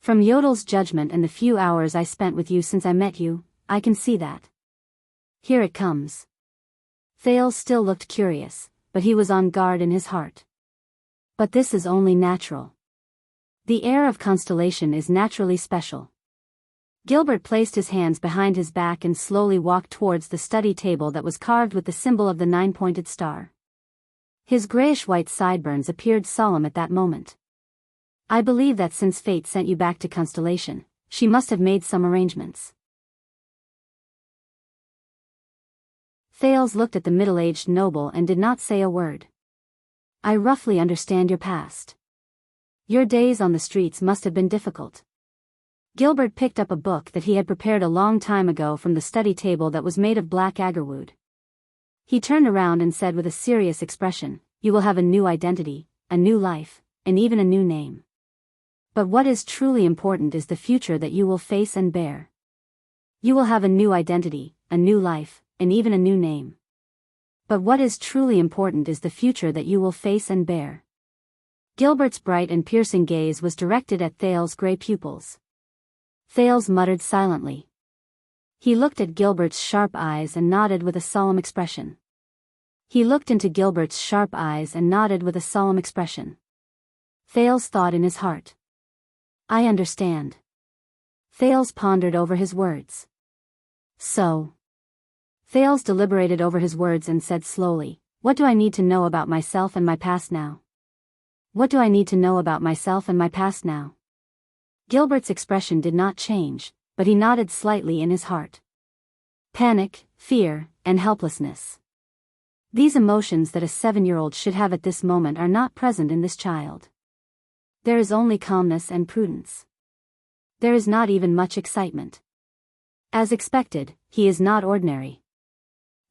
From Yodel's judgment and the few hours I spent with you since I met you, I can see that. Here it comes. Thales still looked curious, but he was on guard in his heart. But this is only natural. The air of Constellation is naturally special. Gilbert placed his hands behind his back and slowly walked towards the study table that was carved with the symbol of the 9-pointed star. His grayish-white sideburns appeared solemn at that moment. I believe that since fate sent you back to Constellation, she must have made some arrangements. Thales looked at the middle-aged noble and did not say a word. I roughly understand your past. Your days on the streets must have been difficult. Gilbert picked up a book that he had prepared a long time ago from the study table that was made of black agarwood. He turned around and said with a serious expression, You will have a new identity, a new life, and even a new name. But what is truly important is the future that you will face and bear. You will have a new identity, a new life, and even a new name. But what is truly important is the future that you will face and bear. Gilbert's bright and piercing gaze was directed at Thales' gray pupils. Thales muttered silently. He looked at Gilbert's sharp eyes and nodded with a solemn expression. He looked into Gilbert's sharp eyes and nodded with a solemn expression. Thales thought in his heart. I understand. Thales pondered over his words. So. Thales deliberated over his words and said slowly, "What do I need to know about myself and my past now? What do I need to know about myself and my past now?" Gilbert's expression did not change, but he nodded slightly in his heart. Panic, fear, and helplessness. These emotions that a 7-year-old should have at this moment are not present in this child. There is only calmness and prudence. There is not even much excitement. As expected, he is not ordinary.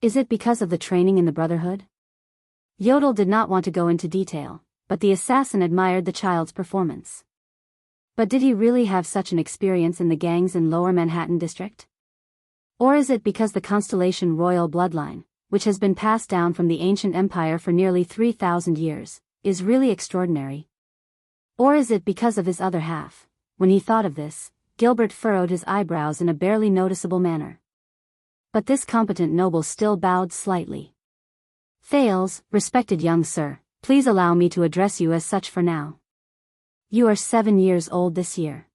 Is it because of the training in the Brotherhood? Yodel did not want to go into detail, but the assassin admired the child's performance. But did he really have such an experience in the gangs in Lower Manhattan District? Or is it because the Constellation royal bloodline, which has been passed down from the ancient empire for nearly 3,000 years, is really extraordinary? Or is it because of his other half? When he thought of this, Gilbert furrowed his eyebrows in a barely noticeable manner. But this competent noble still bowed slightly. "Thales, respected young sir, please allow me to address you as such for now. You are 7 years old this year.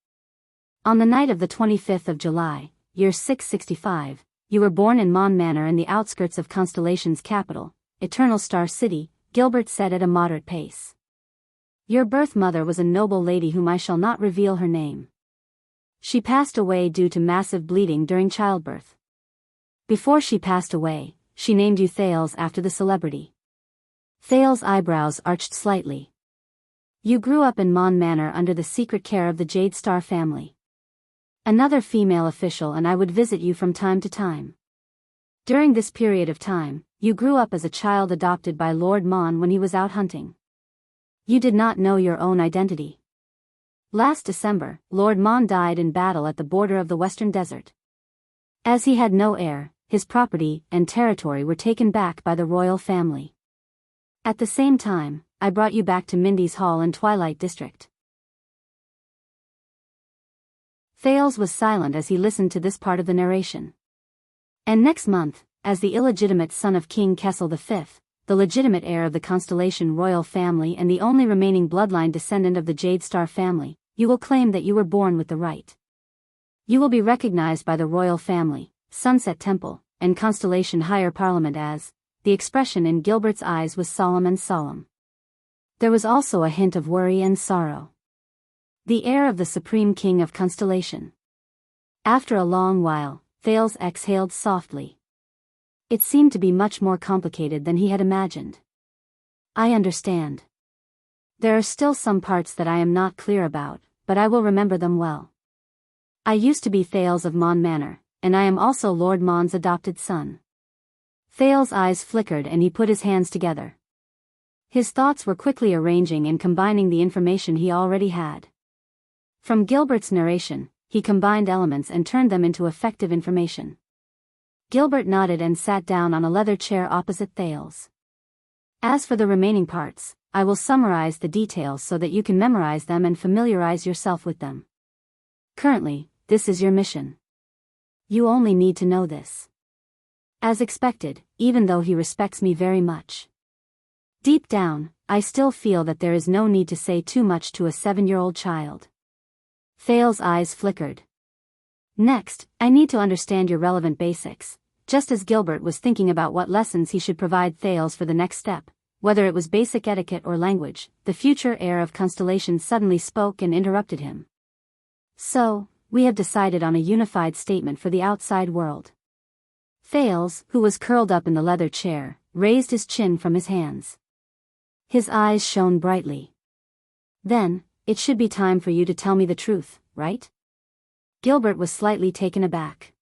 On the night of the 25th of July, year 665, you were born in Mon Manor in the outskirts of Constellation's capital, Eternal Star City," Gilbert said at a moderate pace. "Your birth mother was a noble lady whom I shall not reveal her name. She passed away due to massive bleeding during childbirth. Before she passed away, she named you Thales after the celebrity." Thales' eyebrows arched slightly. "You grew up in Mon Manor under the secret care of the Jade Star family. Another female official and I would visit you from time to time. During this period of time, you grew up as a child adopted by Lord Mon when he was out hunting. You did not know your own identity. Last December, Lord Mon died in battle at the border of the Western Desert. As he had no heir, his property and territory were taken back by the royal family. At the same time, I brought you back to Mindy's Hall in Twilight District." Thales was silent as he listened to this part of the narration. "And next month, as the illegitimate son of King Kessel V, the legitimate heir of the Constellation royal family and the only remaining bloodline descendant of the Jade Star family, you will claim that you were born with the right. You will be recognized by the royal family, Sunset Temple, and Constellation Higher Parliament as," the expression in Gilbert's eyes was solemn and solemn. There was also a hint of worry and sorrow. "The heir of the Supreme King of Constellation." After a long while, Thales exhaled softly. It seemed to be much more complicated than he had imagined. "I understand. There are still some parts that I am not clear about, but I will remember them well. I used to be Thales of Mon Manor, and I am also Lord Mon's adopted son." Thales' eyes flickered and he put his hands together. His thoughts were quickly arranging and combining the information he already had. From Gilbert's narration, he combined elements and turned them into effective information. Gilbert nodded and sat down on a leather chair opposite Thales. "As for the remaining parts, I will summarize the details so that you can memorize them and familiarize yourself with them. Currently, this is your mission. You only need to know this. As expected, even though he respects me very much. Deep down, I still feel that there is no need to say too much to a 7-year-old child." Thales' eyes flickered. "Next, I need to understand your relevant basics." Just as Gilbert was thinking about what lessons he should provide Thales for the next step, whether it was basic etiquette or language, the future heir of Constellation suddenly spoke and interrupted him. "So, we have decided on a unified statement for the outside world." Thales, who was curled up in the leather chair, raised his chin from his hands. His eyes shone brightly. "Then, it should be time for you to tell me the truth, right?" Gilbert was slightly taken aback.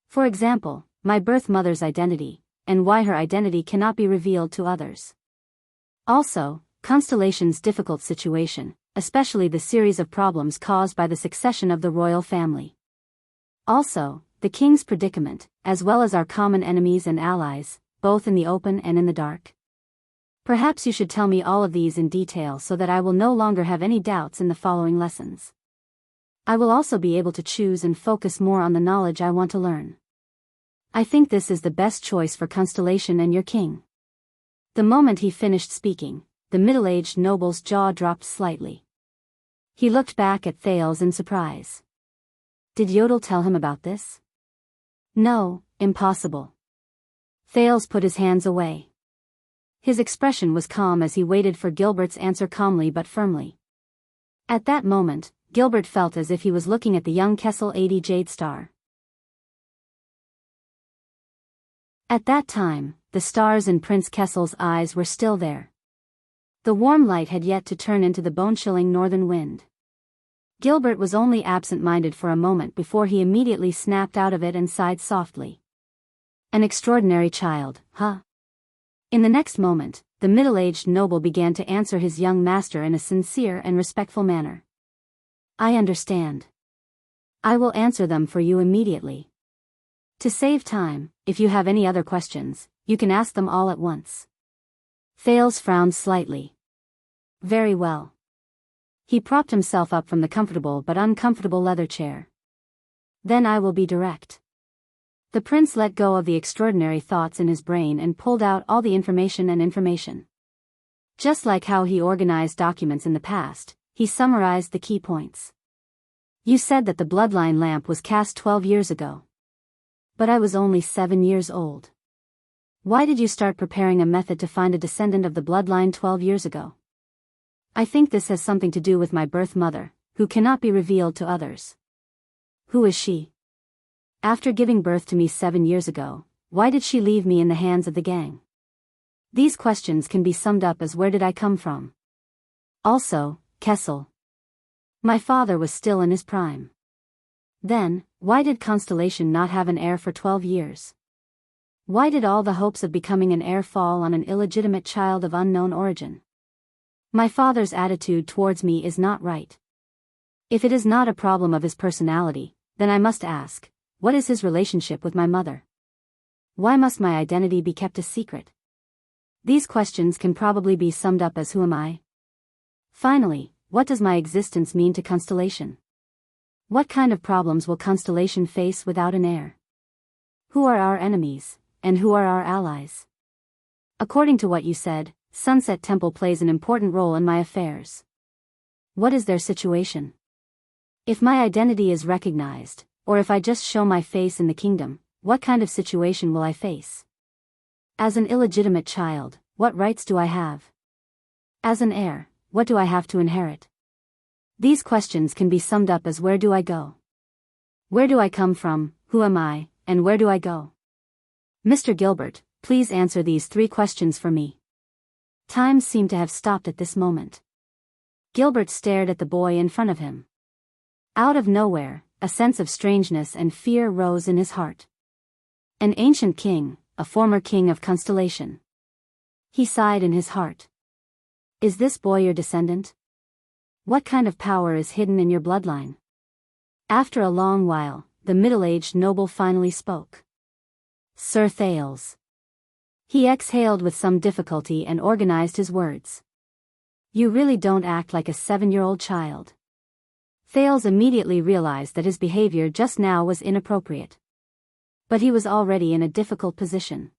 "For example, my birth mother's identity, and why her identity cannot be revealed to others. Also, Constellation's difficult situation, especially the series of problems caused by the succession of the royal family. Also, the king's predicament, as well as our common enemies and allies, both in the open and in the dark. Perhaps you should tell me all of these in detail so that I will no longer have any doubts in the following lessons. I will also be able to choose and focus more on the knowledge I want to learn. I think this is the best choice for Constellation and your king." The moment he finished speaking, the middle-aged noble's jaw dropped slightly. He looked back at Thales in surprise. Did Yodel tell him about this? No, impossible. Thales put his hands away. His expression was calm as he waited for Gilbert's answer calmly but firmly. At that moment, Gilbert felt as if he was looking at the young Kessel 80 Jade Star. At that time, the stars in Prince Kessel's eyes were still there. The warm light had yet to turn into the bone-chilling northern wind. Gilbert was only absent-minded for a moment before he immediately snapped out of it and sighed softly. An extraordinary child, huh? In the next moment, the middle-aged noble began to answer his young master in a sincere and respectful manner. I understand. I will answer them for you immediately. To save time, if you have any other questions, you can ask them all at once. Thales frowned slightly. Very well. He propped himself up from the comfortable but uncomfortable leather chair. Then I will be direct. The prince let go of the extraordinary thoughts in his brain and pulled out all the information. Just like how he organized documents in the past, he summarized the key points. You said that the bloodline lamp was cast 12 years ago. But I was only 7 years old. Why did you start preparing a method to find a descendant of the bloodline 12 years ago? I think this has something to do with my birth mother, who cannot be revealed to others. Who is she? After giving birth to me 7 years ago, why did she leave me in the hands of the gang? These questions can be summed up as where did I come from? Also, Kessel. My father was still in his prime. Then, why did Constellation not have an heir for 12 years? Why did all the hopes of becoming an heir fall on an illegitimate child of unknown origin? My father's attitude towards me is not right. If it is not a problem of his personality, then I must ask, what is his relationship with my mother? Why must my identity be kept a secret? These questions can probably be summed up as who am I? Finally, what does my existence mean to Constellation? What kind of problems will Constellation face without an heir? Who are our enemies, and who are our allies? According to what you said, Sunset Temple plays an important role in my affairs. What is their situation? If my identity is recognized, or if I just show my face in the kingdom, what kind of situation will I face? As an illegitimate child, what rights do I have? As an heir, what do I have to inherit? These questions can be summed up as where do I go? Where do I come from, who am I, and where do I go? Mr. Gilbert, please answer these 3 questions for me. Time seemed to have stopped at this moment. Gilbert stared at the boy in front of him. Out of nowhere, a sense of strangeness and fear rose in his heart. An ancient king, a former king of Constellation. He sighed in his heart. Is this boy your descendant? What kind of power is hidden in your bloodline? After a long while, the middle-aged noble finally spoke. Sir Thales. He exhaled with some difficulty and organized his words. You really don't act like a 7-year-old child. Thales immediately realized that his behavior just now was inappropriate. But he was already in a difficult position.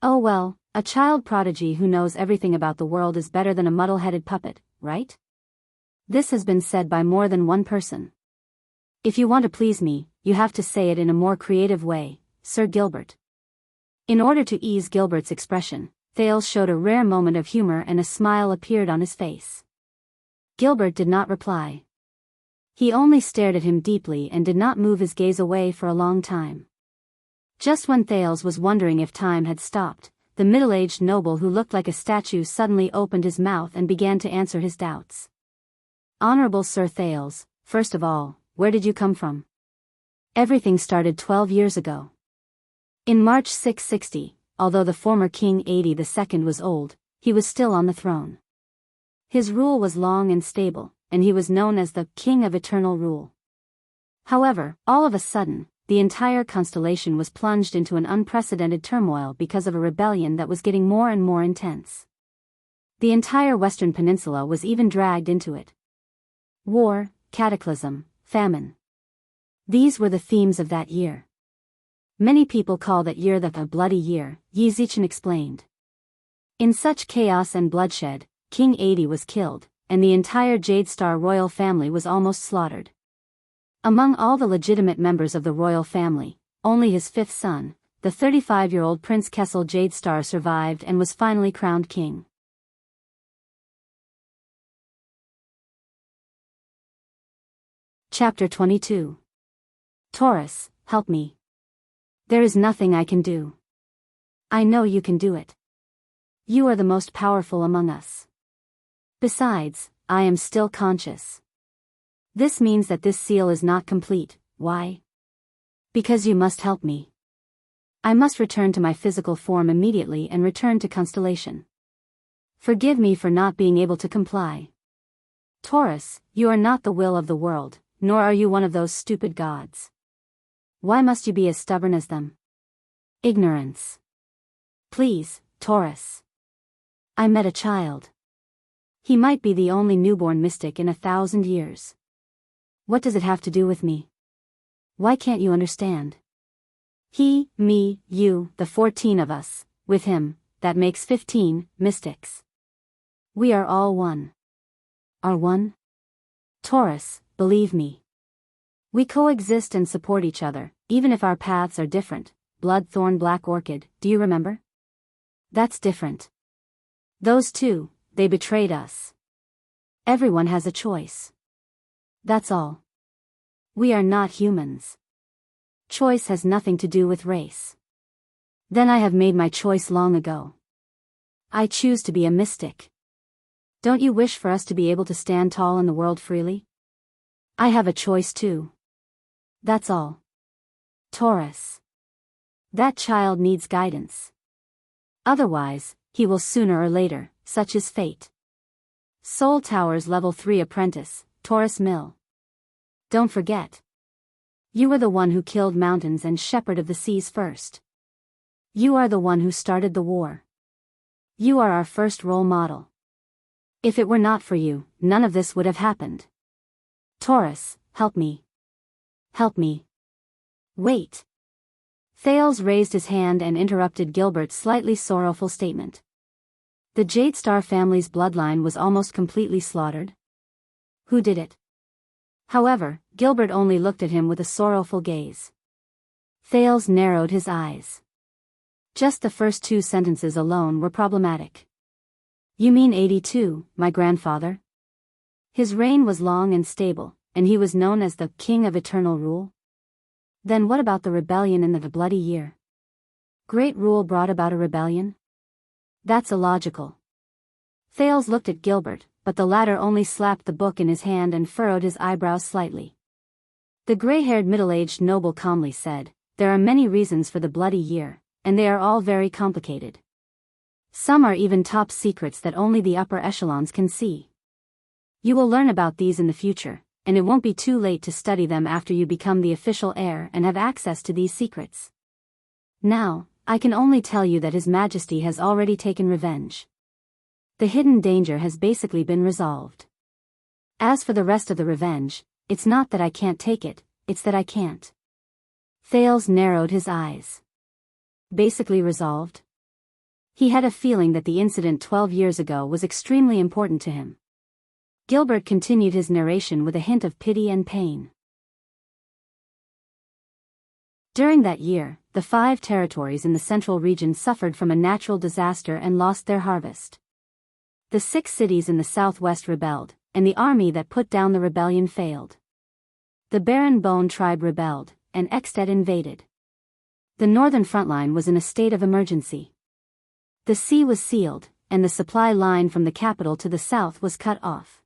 Oh well, a child prodigy who knows everything about the world is better than a muddle-headed puppet, right? This has been said by more than one person. If you want to please me, you have to say it in a more creative way, Sir Gilbert. In order to ease Gilbert's expression, Thales showed a rare moment of humor and a smile appeared on his face. Gilbert did not reply. He only stared at him deeply and did not move his gaze away for a long time. Just when Thales was wondering if time had stopped, the middle-aged noble who looked like a statue suddenly opened his mouth and began to answer his doubts. Honorable Sir Thales, first of all, where did you come from? Everything started 12 years ago. In March 660, although the former King 80 II was old, he was still on the throne. His rule was long and stable, and he was known as the King of Eternal Rule. However, all of a sudden, the entire constellation was plunged into an unprecedented turmoil because of a rebellion that was getting more and more intense. The entire Western Peninsula was even dragged into it. War, cataclysm, famine. These were the themes of that year. Many people call that year the Bloody Year, Yi Zichen explained. In such chaos and bloodshed, King 80 was killed, and the entire Jade Star royal family was almost slaughtered. Among all the legitimate members of the royal family, only his fifth son, the 35-year-old Prince Kessel Jadestar, survived and was finally crowned king. Chapter 22. Taurus, help me. There is nothing I can do. I know you can do it. You are the most powerful among us. Besides, I am still conscious. This means that this seal is not complete. Why? Because you must help me. I must return to my physical form immediately and return to Constellation. Forgive me for not being able to comply. Taurus, you are not the will of the world, nor are you one of those stupid gods. Why must you be as stubborn as them? Ignorance. Please, Taurus. I met a child. He might be the only newborn mystic in 1,000 years. What does it have to do with me? Why can't you understand? He, me, you, the 14 of us, with him, that makes 15, mystics. We are all one. Are one? Taurus, believe me. We coexist and support each other, even if our paths are different. Bloodthorn Black Orchid, do you remember? That's different. Those two, they betrayed us. Everyone has a choice. That's all. We are not humans. Choice has nothing to do with race. Then I have made my choice long ago. I choose to be a mystic. Don't you wish for us to be able to stand tall in the world freely? I have a choice too. That's all. Taurus. That child needs guidance. Otherwise, he will sooner or later, such is fate. Soul Towers Level 3 Apprentice, Taurus Mill. Don't forget. You were the one who killed mountains and shepherd of the seas first. You are the one who started the war. You are our first role model. If it were not for you, none of this would have happened. Taurus, help me. Help me. Wait. Thales raised his hand and interrupted Gilbert's slightly sorrowful statement. The Jadestar family's bloodline was almost completely slaughtered. Who did it? However, Gilbert only looked at him with a sorrowful gaze. Thales narrowed his eyes. Just the first two sentences alone were problematic. You mean 82, my grandfather? His reign was long and stable, and he was known as the King of Eternal Rule? Then what about the rebellion in the Bloody Year? Great rule brought about a rebellion? That's illogical. Thales looked at Gilbert, but the latter only slapped the book in his hand and furrowed his eyebrows slightly. The gray-haired middle-aged noble calmly said, there are many reasons for the Bloody Year, and they are all very complicated. Some are even top secrets that only the upper echelons can see. You will learn about these in the future, and it won't be too late to study them after you become the official heir and have access to these secrets. Now, I can only tell you that His Majesty has already taken revenge. The hidden danger has basically been resolved. As for the rest of the revenge, it's not that I can't take it, it's that I can't. Thales narrowed his eyes. Basically resolved? He had a feeling that the incident 12 years ago was extremely important to him. Gilbert continued his narration with a hint of pity and pain. During that year, the 5 territories in the central region suffered from a natural disaster and lost their harvest. The 6 cities in the southwest rebelled, and the army that put down the rebellion failed. The Baron Bone tribe rebelled, and Exted invaded. The northern front line was in a state of emergency. The sea was sealed, and the supply line from the capital to the south was cut off.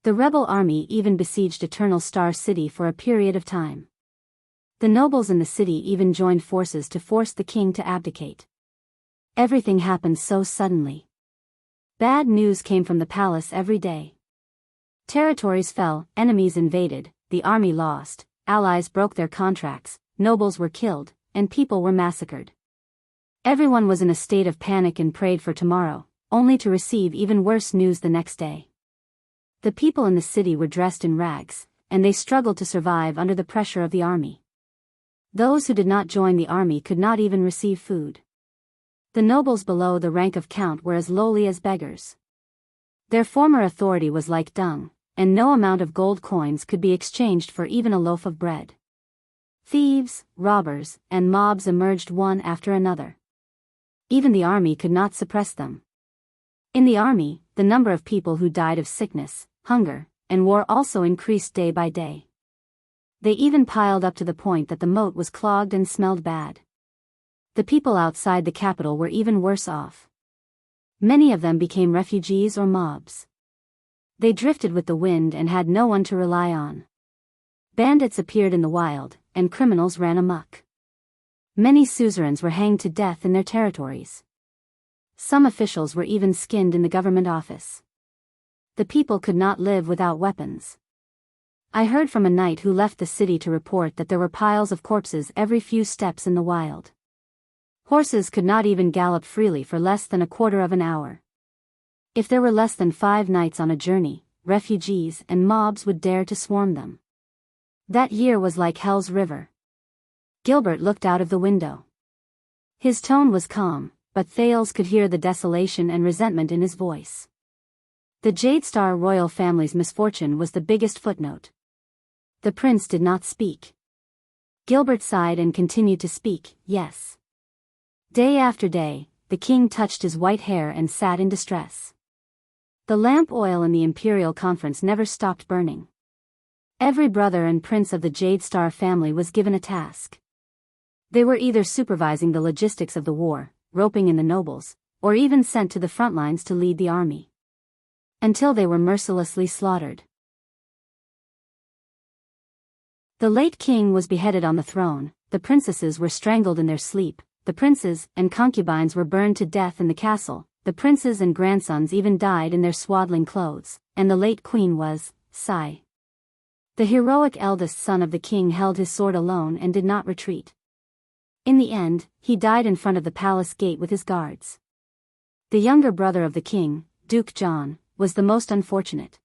The rebel army even besieged Eternal Star City for a period of time. The nobles in the city even joined forces to force the king to abdicate. Everything happened so suddenly. Bad news came from the palace every day. Territories fell, enemies invaded, the army lost, allies broke their contracts, nobles were killed, and people were massacred. Everyone was in a state of panic and prayed for tomorrow, only to receive even worse news the next day. The people in the city were dressed in rags, and they struggled to survive under the pressure of the army. Those who did not join the army could not even receive food. The nobles below the rank of count were as lowly as beggars. Their former authority was like dung, and no amount of gold coins could be exchanged for even a loaf of bread. Thieves, robbers, and mobs emerged one after another. Even the army could not suppress them. In the army, the number of people who died of sickness, hunger, and war also increased day by day. They even piled up to the point that the moat was clogged and smelled bad. The people outside the capital were even worse off. Many of them became refugees or mobs. They drifted with the wind and had no one to rely on. Bandits appeared in the wild, and criminals ran amok. Many suzerains were hanged to death in their territories. Some officials were even skinned in the government office. The people could not live without weapons. I heard from a knight who left the city to report that there were piles of corpses every few steps in the wild. Horses could not even gallop freely for less than a quarter of an hour. If there were less than 5 knights on a journey, refugees and mobs would dare to swarm them. That year was like Hell's River. Gilbert looked out of the window. His tone was calm, but Thales could hear the desolation and resentment in his voice. The Jade Star royal family's misfortune was the biggest footnote. The prince did not speak. Gilbert sighed and continued to speak, yes. Day after day, the king touched his white hair and sat in distress. The lamp oil in the imperial conference never stopped burning. Every brother and prince of the Jade Star family was given a task. They were either supervising the logistics of the war, roping in the nobles, or even sent to the front lines to lead the army. Until they were mercilessly slaughtered. The late king was beheaded on the throne, the princesses were strangled in their sleep, the princes and concubines were burned to death in the castle, the princes and grandsons even died in their swaddling clothes, and the late queen was, Sai. The heroic eldest son of the king held his sword alone and did not retreat. In the end, he died in front of the palace gate with his guards. The younger brother of the king, Duke John, was the most unfortunate.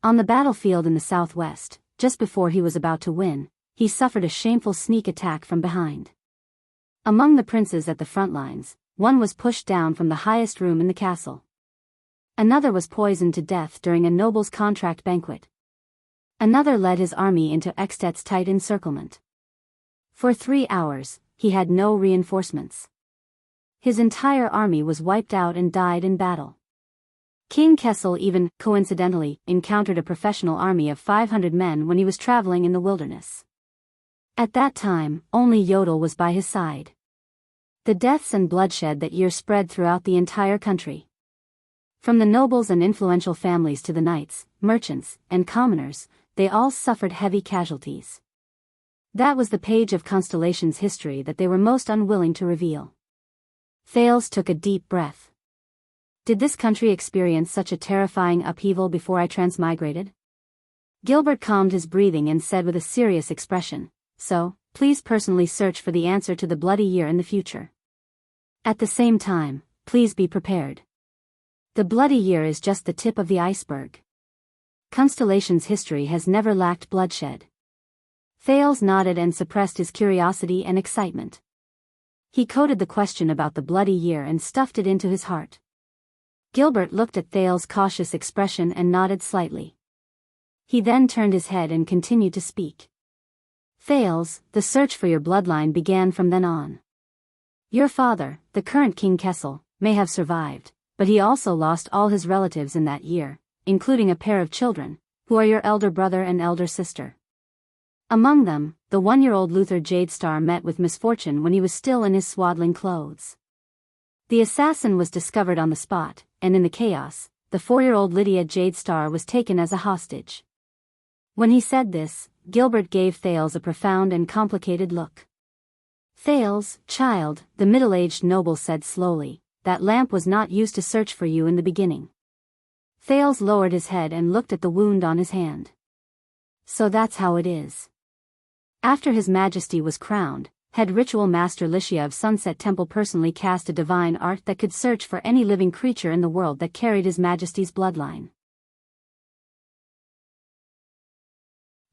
On the battlefield in the southwest, just before he was about to win, he suffered a shameful sneak attack from behind. Among the princes at the front lines, one was pushed down from the highest room in the castle. Another was poisoned to death during a noble's contract banquet. Another led his army into Extet's tight encirclement. For 3 hours, he had no reinforcements. His entire army was wiped out and died in battle. King Kessel even, coincidentally, encountered a professional army of 500 men when he was traveling in the wilderness. At that time, only Yodel was by his side. The deaths and bloodshed that year spread throughout the entire country. From the nobles and influential families to the knights, merchants, and commoners, they all suffered heavy casualties. That was the page of Constellation's history that they were most unwilling to reveal. Thales took a deep breath. Did this country experience such a terrifying upheaval before I transmigrated? Gilbert calmed his breathing and said with a serious expression, so, please personally search for the answer to the bloody year in the future. At the same time, please be prepared. The bloody year is just the tip of the iceberg. Constellation's history has never lacked bloodshed. Thales nodded and suppressed his curiosity and excitement. He coded the question about the bloody year and stuffed it into his heart. Gilbert looked at Thales' cautious expression and nodded slightly. He then turned his head and continued to speak. Thales, the search for your bloodline began from then on. Your father, the current King Kessel, may have survived, but he also lost all his relatives in that year, including a pair of children, who are your elder brother and elder sister. Among them, the 1-year-old Luther Jadestar met with misfortune when he was still in his swaddling clothes. The assassin was discovered on the spot, and in the chaos, the 4-year-old Lydia Jadestar was taken as a hostage. When he said this, Gilbert gave Thales a profound and complicated look. Thales, child, the middle-aged noble said slowly, that lamp was not used to search for you in the beginning. Thales lowered his head and looked at the wound on his hand. So that's how it is. After His Majesty was crowned, head ritual master Lycia of Sunset Temple personally cast a divine art that could search for any living creature in the world that carried His Majesty's bloodline.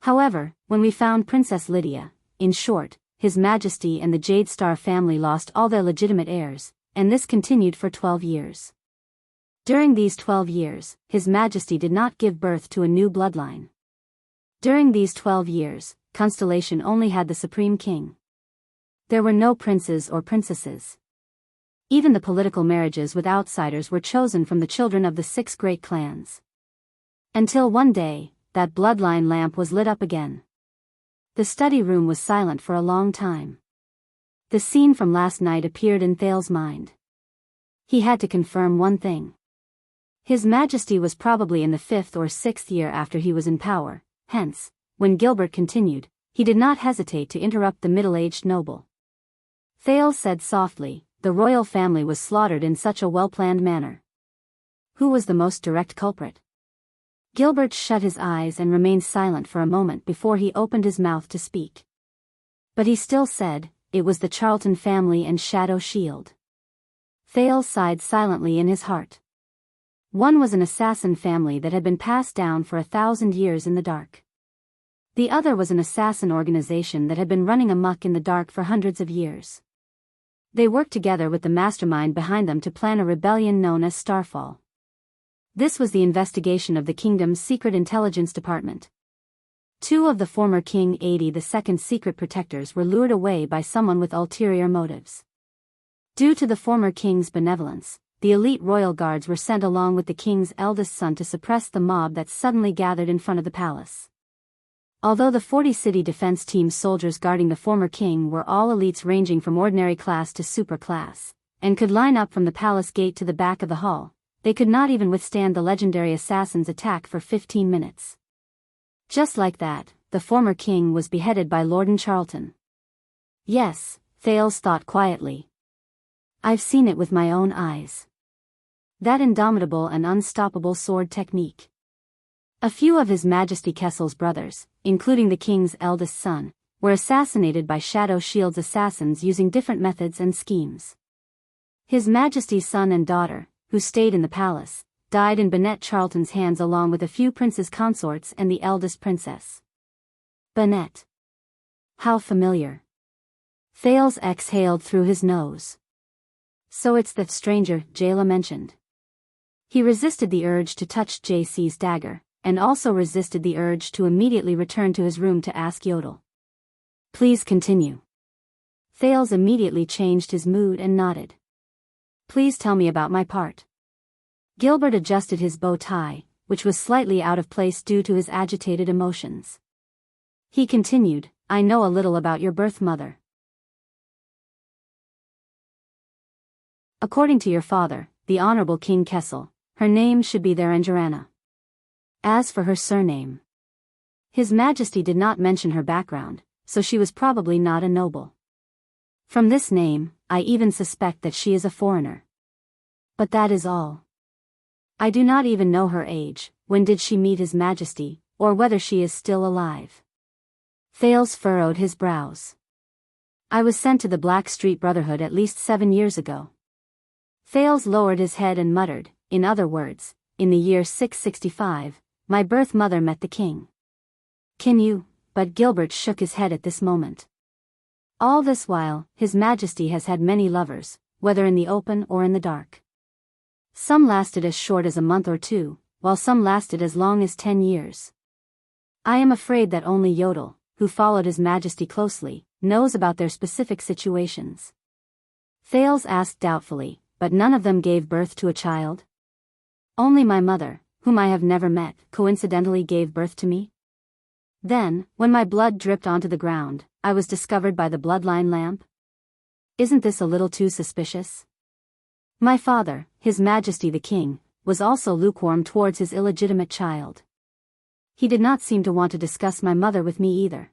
However, when we found Princess Lydia, in short, His Majesty and the Jadestar family lost all their legitimate heirs, and this continued for 12 years. During these 12 years, His Majesty did not give birth to a new bloodline. During these 12 years, constellation only had the supreme king. There were no princes or princesses. Even the political marriages with outsiders were chosen from the children of the 6 great clans. Until one day, that bloodline lamp was lit up again. The study room was silent for a long time. The scene from last night appeared in Thales's mind. He had to confirm one thing. His Majesty was probably in the 5th or 6th year after he was in power, hence, when Gilbert continued, he did not hesitate to interrupt the middle-aged noble. Thales said softly, the royal family was slaughtered in such a well-planned manner. Who was the most direct culprit? Gilbert shut his eyes and remained silent for a moment before he opened his mouth to speak. But he still said, it was the Charlton family and Shadow Shield. Thales sighed silently in his heart. One was an assassin family that had been passed down for 1,000 years in the dark. The other was an assassin organization that had been running amok in the dark for hundreds of years. They worked together with the mastermind behind them to plan a rebellion known as Starfall. This was the investigation of the kingdom's secret intelligence department. 2 of the former King 82's secret protectors were lured away by someone with ulterior motives. Due to the former king's benevolence, the elite royal guards were sent along with the king's eldest son to suppress the mob that suddenly gathered in front of the palace. Although the 40-city defense team's soldiers guarding the former king were all elites ranging from ordinary class to super class, and could line up from the palace gate to the back of the hall, they could not even withstand the legendary assassin's attack for 15 minutes. Just like that, the former king was beheaded by Lord Charlton. Yes, Thales thought quietly. I've seen it with my own eyes. That indomitable and unstoppable sword technique. A few of His Majesty Kessel's brothers, including the king's eldest son, were assassinated by Shadow Shield's assassins using different methods and schemes. His Majesty's son and daughter, who stayed in the palace, died in Bennett Charlton's hands along with a few princes consorts and the eldest princess. Bennett. How familiar. Thales exhaled through his nose. So it's the stranger Jayla mentioned. He resisted the urge to touch JC's dagger, and also resisted the urge to immediately return to his room to ask Yodel. Please continue. Thales immediately changed his mood and nodded. Please tell me about my part. Gilbert adjusted his bow tie, which was slightly out of place due to his agitated emotions. He continued, I know a little about your birth mother. According to your father, the Honorable King Kessel, her name should be Therangerana. As for her surname, His Majesty did not mention her background, so she was probably not a noble. From this name, I even suspect that she is a foreigner. But that is all. I do not even know her age, when did she meet His Majesty, or whether she is still alive. Thales furrowed his brows. I was sent to the Black Street Brotherhood at least 7 years ago. Thales lowered his head and muttered, in other words, in the year 665, my birth mother met the king. Can you? But Gilbert shook his head at this moment. All this while, His Majesty has had many lovers, whether in the open or in the dark. Some lasted as short as a month or 2, while some lasted as long as 10 years. I am afraid that only Yodel, who followed His Majesty closely, knows about their specific situations. Thales asked doubtfully, but none of them gave birth to a child? Only my mother, whom I have never met, coincidentally gave birth to me? Then, when my blood dripped onto the ground, I was discovered by the bloodline lamp? Isn't this a little too suspicious? My father, His Majesty the King, was also lukewarm towards his illegitimate child. He did not seem to want to discuss my mother with me either.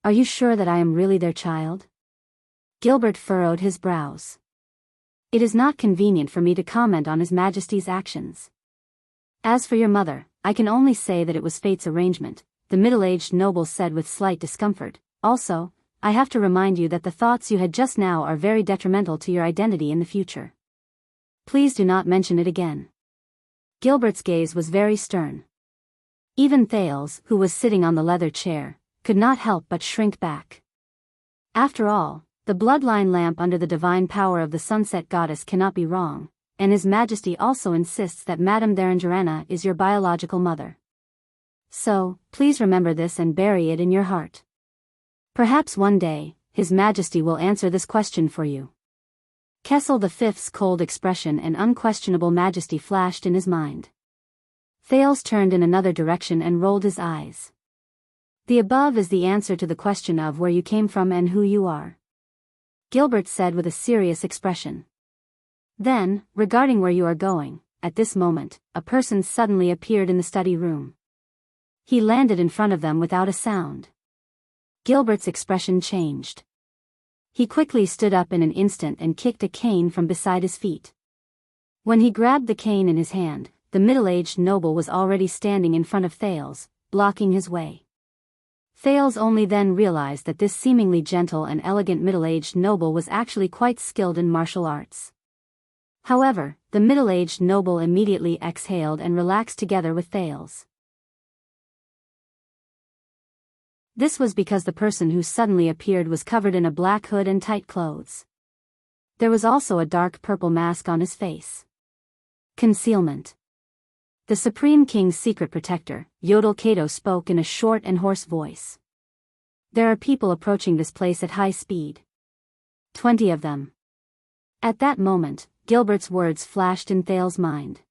Are you sure that I am really their child? Gilbert furrowed his brows. It is not convenient for me to comment on His Majesty's actions. As for your mother, I can only say that it was fate's arrangement, the middle-aged noble said with slight discomfort. Also, I have to remind you that the thoughts you had just now are very detrimental to your identity in the future. Please do not mention it again. Gilbert's gaze was very stern. Even Thales, who was sitting on the leather chair, could not help but shrink back. After all, the bloodline lamp under the divine power of the sunset goddess cannot be wrong, and His Majesty also insists that Madame Therangerana is your biological mother. So, please remember this and bury it in your heart. Perhaps one day, His Majesty will answer this question for you. Kessel V's cold expression and unquestionable majesty flashed in his mind. Thales turned in another direction and rolled his eyes. The above is the answer to the question of where you came from and who you are, Gilbert said with a serious expression. Then, regarding where you are going, at this moment, a person suddenly appeared in the study room. He landed in front of them without a sound. Gilbert's expression changed. He quickly stood up in an instant and kicked a cane from beside his feet. When he grabbed the cane in his hand, the middle-aged noble was already standing in front of Thales, blocking his way. Thales only then realized that this seemingly gentle and elegant middle-aged noble was actually quite skilled in martial arts. However, the middle-aged noble immediately exhaled and relaxed together with Thales. This was because the person who suddenly appeared was covered in a black hood and tight clothes. There was also a dark purple mask on his face. Concealment. The Supreme King's secret protector, Yodel Kato, spoke in a short and hoarse voice. There are people approaching this place at high speed. 20 of them. At that moment, Gilbert's words flashed in Thales' mind.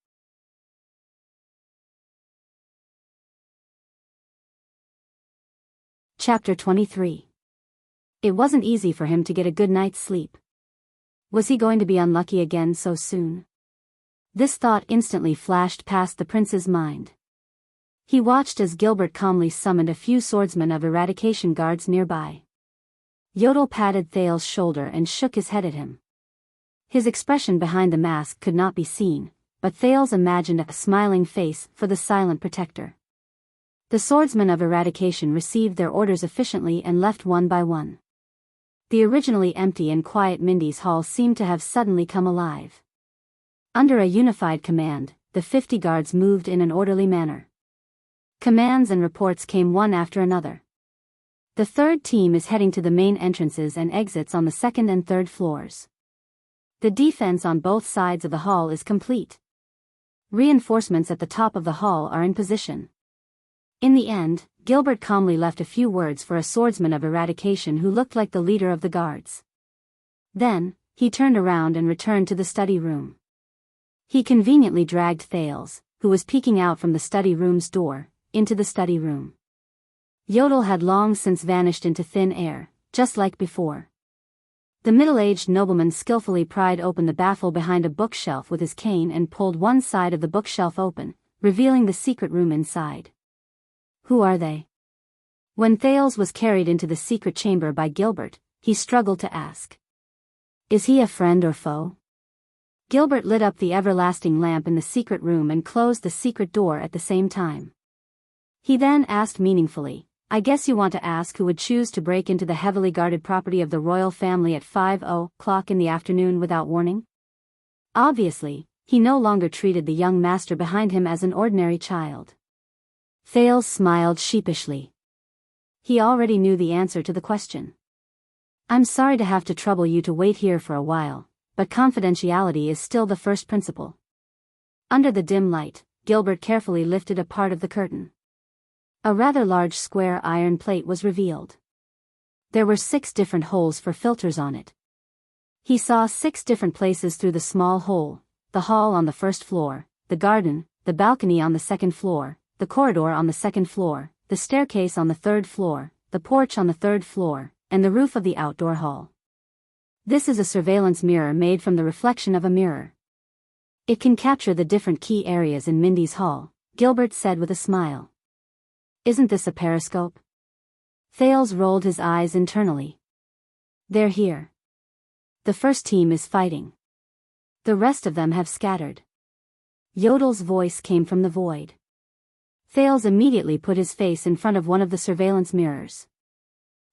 Chapter 23. It wasn't easy for him to get a good night's sleep. Was he going to be unlucky again so soon? This thought instantly flashed past the prince's mind. He watched as Gilbert calmly summoned a few swordsmen of eradication guards nearby. Yodel patted Thales' shoulder and shook his head at him. His expression behind the mask could not be seen, but Thales imagined a smiling face for the silent protector. The swordsmen of eradication received their orders efficiently and left one by one. The originally empty and quiet Mindy's hall seemed to have suddenly come alive. Under a unified command, the 50 guards moved in an orderly manner. Commands and reports came one after another. The third team is heading to the main entrances and exits on the second and third floors. The defense on both sides of the hall is complete. Reinforcements at the top of the hall are in position. In the end, Gilbert calmly left a few words for a swordsman of eradication who looked like the leader of the guards. Then, he turned around and returned to the study room. He conveniently dragged Thales, who was peeking out from the study room's door, into the study room. Yodel had long since vanished into thin air, just like before. The middle-aged nobleman skillfully pried open the baffle behind a bookshelf with his cane and pulled one side of the bookshelf open, revealing the secret room inside. Who are they? When Thales was carried into the secret chamber by Gilbert, he struggled to ask. Is he a friend or foe? Gilbert lit up the everlasting lamp in the secret room and closed the secret door at the same time. He then asked meaningfully, I guess you want to ask who would choose to break into the heavily guarded property of the royal family at 5:00 in the afternoon without warning? Obviously, he no longer treated the young master behind him as an ordinary child. Thales smiled sheepishly. He already knew the answer to the question. I'm sorry to have to trouble you to wait here for a while, but confidentiality is still the first principle. Under the dim light, Gilbert carefully lifted a part of the curtain. A rather large square iron plate was revealed. There were 6 different holes for filters on it. He saw 6 different places through the small hole: the hall on the first floor, the garden, the balcony on the second floor, the corridor on the second floor, the staircase on the third floor, the porch on the third floor, and the roof of the outdoor hall. This is a surveillance mirror made from the reflection of a mirror. It can capture the different key areas in Mindy's hall, Gilbert said with a smile. Isn't this a periscope? Thales rolled his eyes internally. They're here. The first team is fighting. The rest of them have scattered. Yodel's voice came from the void. Thales immediately put his face in front of one of the surveillance mirrors.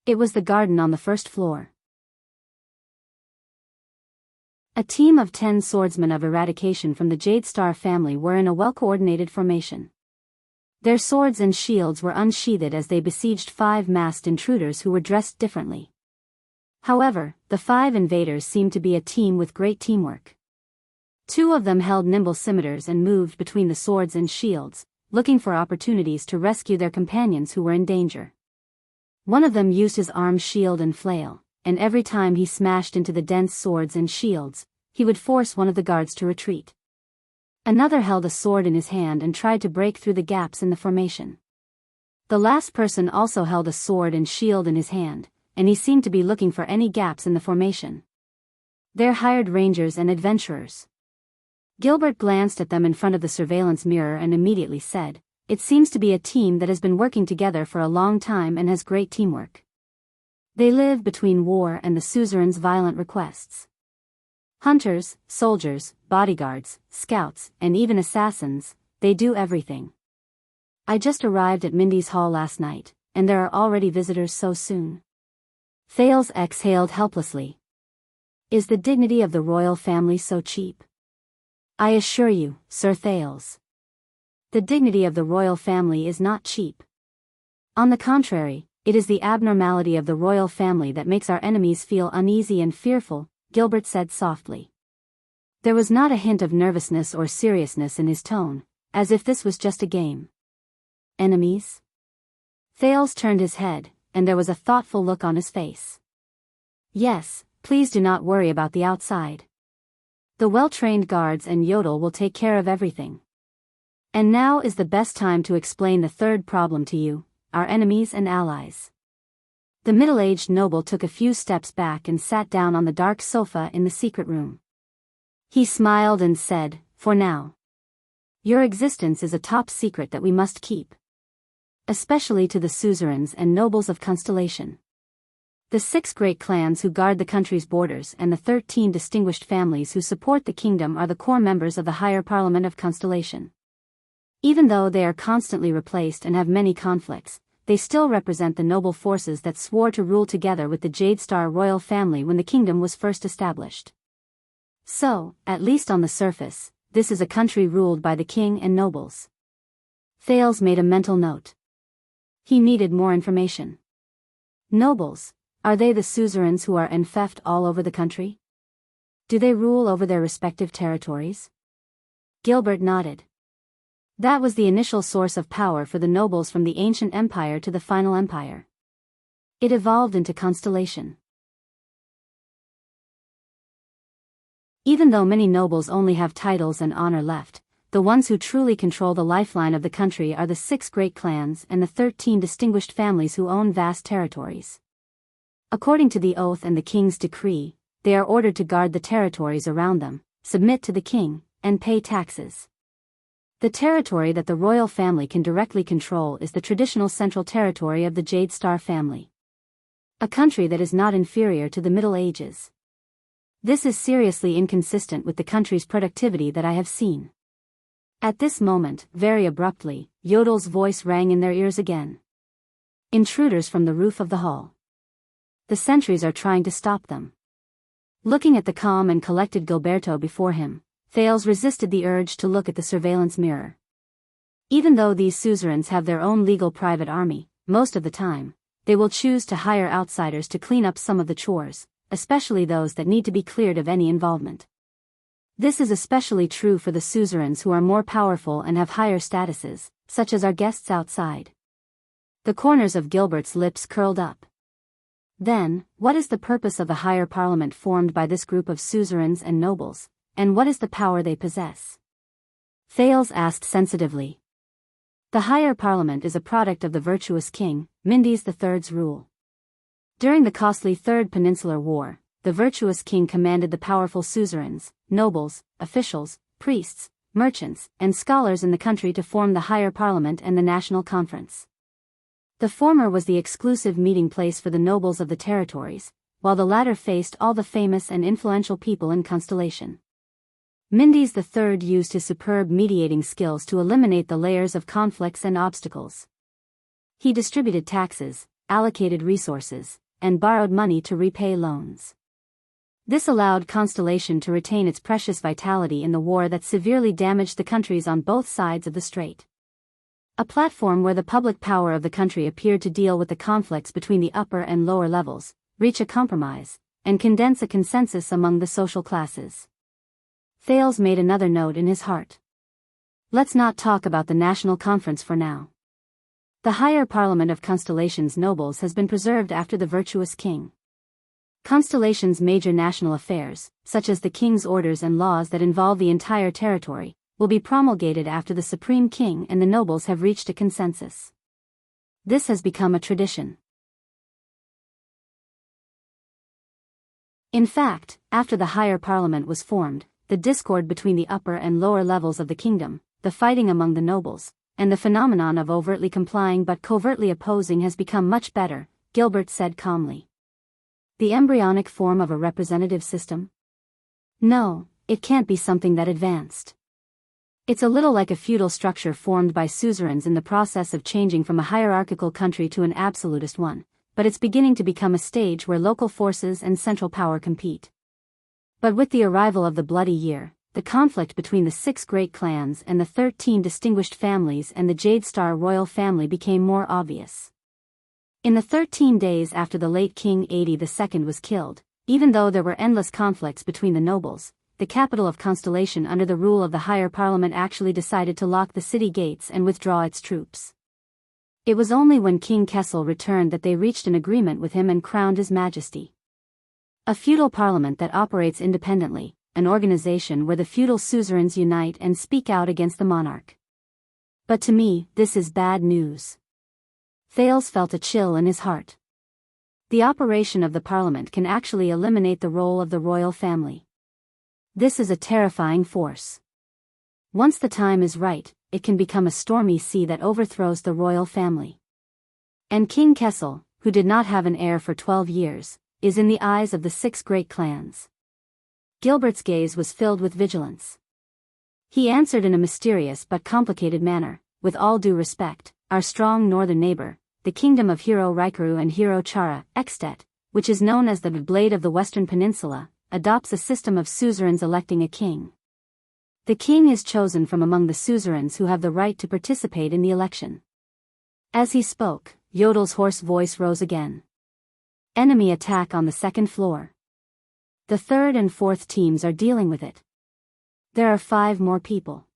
It was the garden on the first floor. A team of 10 swordsmen of eradication from the Jade Star family were in a well-coordinated formation. Their swords and shields were unsheathed as they besieged 5 masked intruders who were dressed differently. However, the 5 invaders seemed to be a team with great teamwork. 2 of them held nimble scimitars and moved between the swords and shields, looking for opportunities to rescue their companions who were in danger. One of them used his armed shield and flail, and every time he smashed into the dense swords and shields, he would force one of the guards to retreat. Another held a sword in his hand and tried to break through the gaps in the formation. The last person also held a sword and shield in his hand, and he seemed to be looking for any gaps in the formation. They're hired rangers and adventurers. Gilbert glanced at them in front of the surveillance mirror and immediately said, "It seems to be a team that has been working together for a long time and has great teamwork. They live between war and the suzerain's violent requests. Hunters, soldiers, bodyguards, scouts, and even assassins, they do everything. I just arrived at Mindy's Hall last night, and there are already visitors so soon." Thales exhaled helplessly. Is the dignity of the royal family so cheap? I assure you, Sir Thales. The dignity of the royal family is not cheap. On the contrary, it is the abnormality of the royal family that makes our enemies feel uneasy and fearful, Gilbert said softly. There was not a hint of nervousness or seriousness in his tone, as if this was just a game. Enemies? Thales turned his head, and there was a thoughtful look on his face. Yes, please do not worry about the outside. The well-trained guards and Yodel will take care of everything. And now is the best time to explain the third problem to you, our enemies and allies. The middle-aged noble took a few steps back and sat down on the dark sofa in the secret room. He smiled and said, "For now. Your existence is a top secret that we must keep. Especially to the suzerains and nobles of Constellation. The 6 great clans who guard the country's borders and the 13 distinguished families who support the kingdom are the core members of the higher parliament of Constellation. Even though they are constantly replaced and have many conflicts, they still represent the noble forces that swore to rule together with the Jade Star royal family when the kingdom was first established. So, at least on the surface, this is a country ruled by the king and nobles." Thales made a mental note. He needed more information. Nobles. Are they the suzerains who are enfeoffed all over the country? Do they rule over their respective territories? Gilbert nodded. That was the initial source of power for the nobles from the ancient empire to the final empire. It evolved into Constellation. Even though many nobles only have titles and honor left, the ones who truly control the lifeline of the country are the 6 great clans and the 13 distinguished families who own vast territories. According to the oath and the king's decree, they are ordered to guard the territories around them, submit to the king, and pay taxes. The territory that the royal family can directly control is the traditional central territory of the Jade Star family. A country that is not inferior to the Middle Ages. This is seriously inconsistent with the country's productivity that I have seen. At this moment, very abruptly, Yodel's voice rang in their ears again. Intruders from the roof of the hall. The sentries are trying to stop them. Looking at the calm and collected Gilberto before him, Thales resisted the urge to look at the surveillance mirror. Even though these suzerains have their own legal private army, most of the time, they will choose to hire outsiders to clean up some of the chores, especially those that need to be cleared of any involvement. This is especially true for the suzerains who are more powerful and have higher statuses, such as our guests outside. The corners of Gilbert's lips curled up. Then, what is the purpose of the higher parliament formed by this group of suzerains and nobles, and what is the power they possess? Thales asked sensitively. The higher parliament is a product of the virtuous king, Mindy's III's rule. During the costly Third Peninsular War, the virtuous king commanded the powerful suzerains, nobles, officials, priests, merchants, and scholars in the country to form the higher parliament and the national conference. The former was the exclusive meeting place for the nobles of the territories, while the latter faced all the famous and influential people in Constellation. Mindy's III used his superb mediating skills to eliminate the layers of conflicts and obstacles. He distributed taxes, allocated resources, and borrowed money to repay loans. This allowed Constellation to retain its precious vitality in the war that severely damaged the countries on both sides of the strait. A platform where the public power of the country appeared to deal with the conflicts between the upper and lower levels, reach a compromise, and condense a consensus among the social classes. Thales made another note in his heart. Let's not talk about the national conference for now. The higher parliament of Constellation's nobles has been preserved after the virtuous king. Constellation's major national affairs, such as the king's orders and laws that involve the entire territory, will be promulgated after the supreme king and the nobles have reached a consensus. This has become a tradition. In fact, after the higher parliament was formed, the discord between the upper and lower levels of the kingdom, the fighting among the nobles, and the phenomenon of overtly complying but covertly opposing has become much better, Gilbert said calmly. The embryonic form of a representative system? No, it can't be something that advanced. It's a little like a feudal structure formed by suzerains in the process of changing from a hierarchical country to an absolutist one, but it's beginning to become a stage where local forces and central power compete. But with the arrival of the Bloody Year, the conflict between the 6 great clans and the 13 distinguished families and the Jade Star royal family became more obvious. In the 13 days after the late King 82 was killed, even though there were endless conflicts between the nobles, the capital of Constellation under the rule of the higher parliament actually decided to lock the city gates and withdraw its troops. It was only when King Kessel returned that they reached an agreement with him and crowned His Majesty. A feudal parliament that operates independently, an organization where the feudal suzerains unite and speak out against the monarch. But to me, this is bad news. Thales felt a chill in his heart. The operation of the parliament can actually eliminate the role of the royal family. This is a terrifying force. Once the time is right, it can become a stormy sea that overthrows the royal family. And King Kessel, who did not have an heir for 12 years, is in the eyes of the 6 great clans. Gilbert's gaze was filled with vigilance. He answered in a mysterious but complicated manner, with all due respect, our strong northern neighbor, the kingdom of Hero Raikaru and Hero Chara, Extet, which is known as the Blade of the Western Peninsula, adopts a system of suzerains electing a king. The king is chosen from among the suzerains who have the right to participate in the election. As he spoke, Yodel's hoarse voice rose again. Enemy attack on the 2nd floor. The 3rd and 4th teams are dealing with it. There are 5 more people.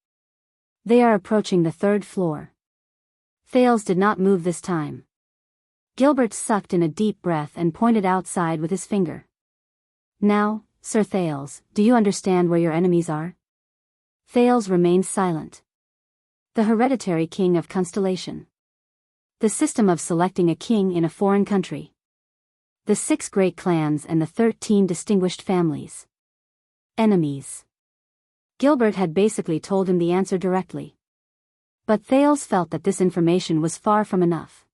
They are approaching the 3rd floor. Thales did not move this time. Gilbert sucked in a deep breath and pointed outside with his finger. Now, Sir Thales, do you understand where your enemies are? Thales remained silent. The hereditary king of Constellation. The system of selecting a king in a foreign country. The 6 great clans and the 13 distinguished families. Enemies. Gilbert had basically told him the answer directly. But Thales felt that this information was far from enough.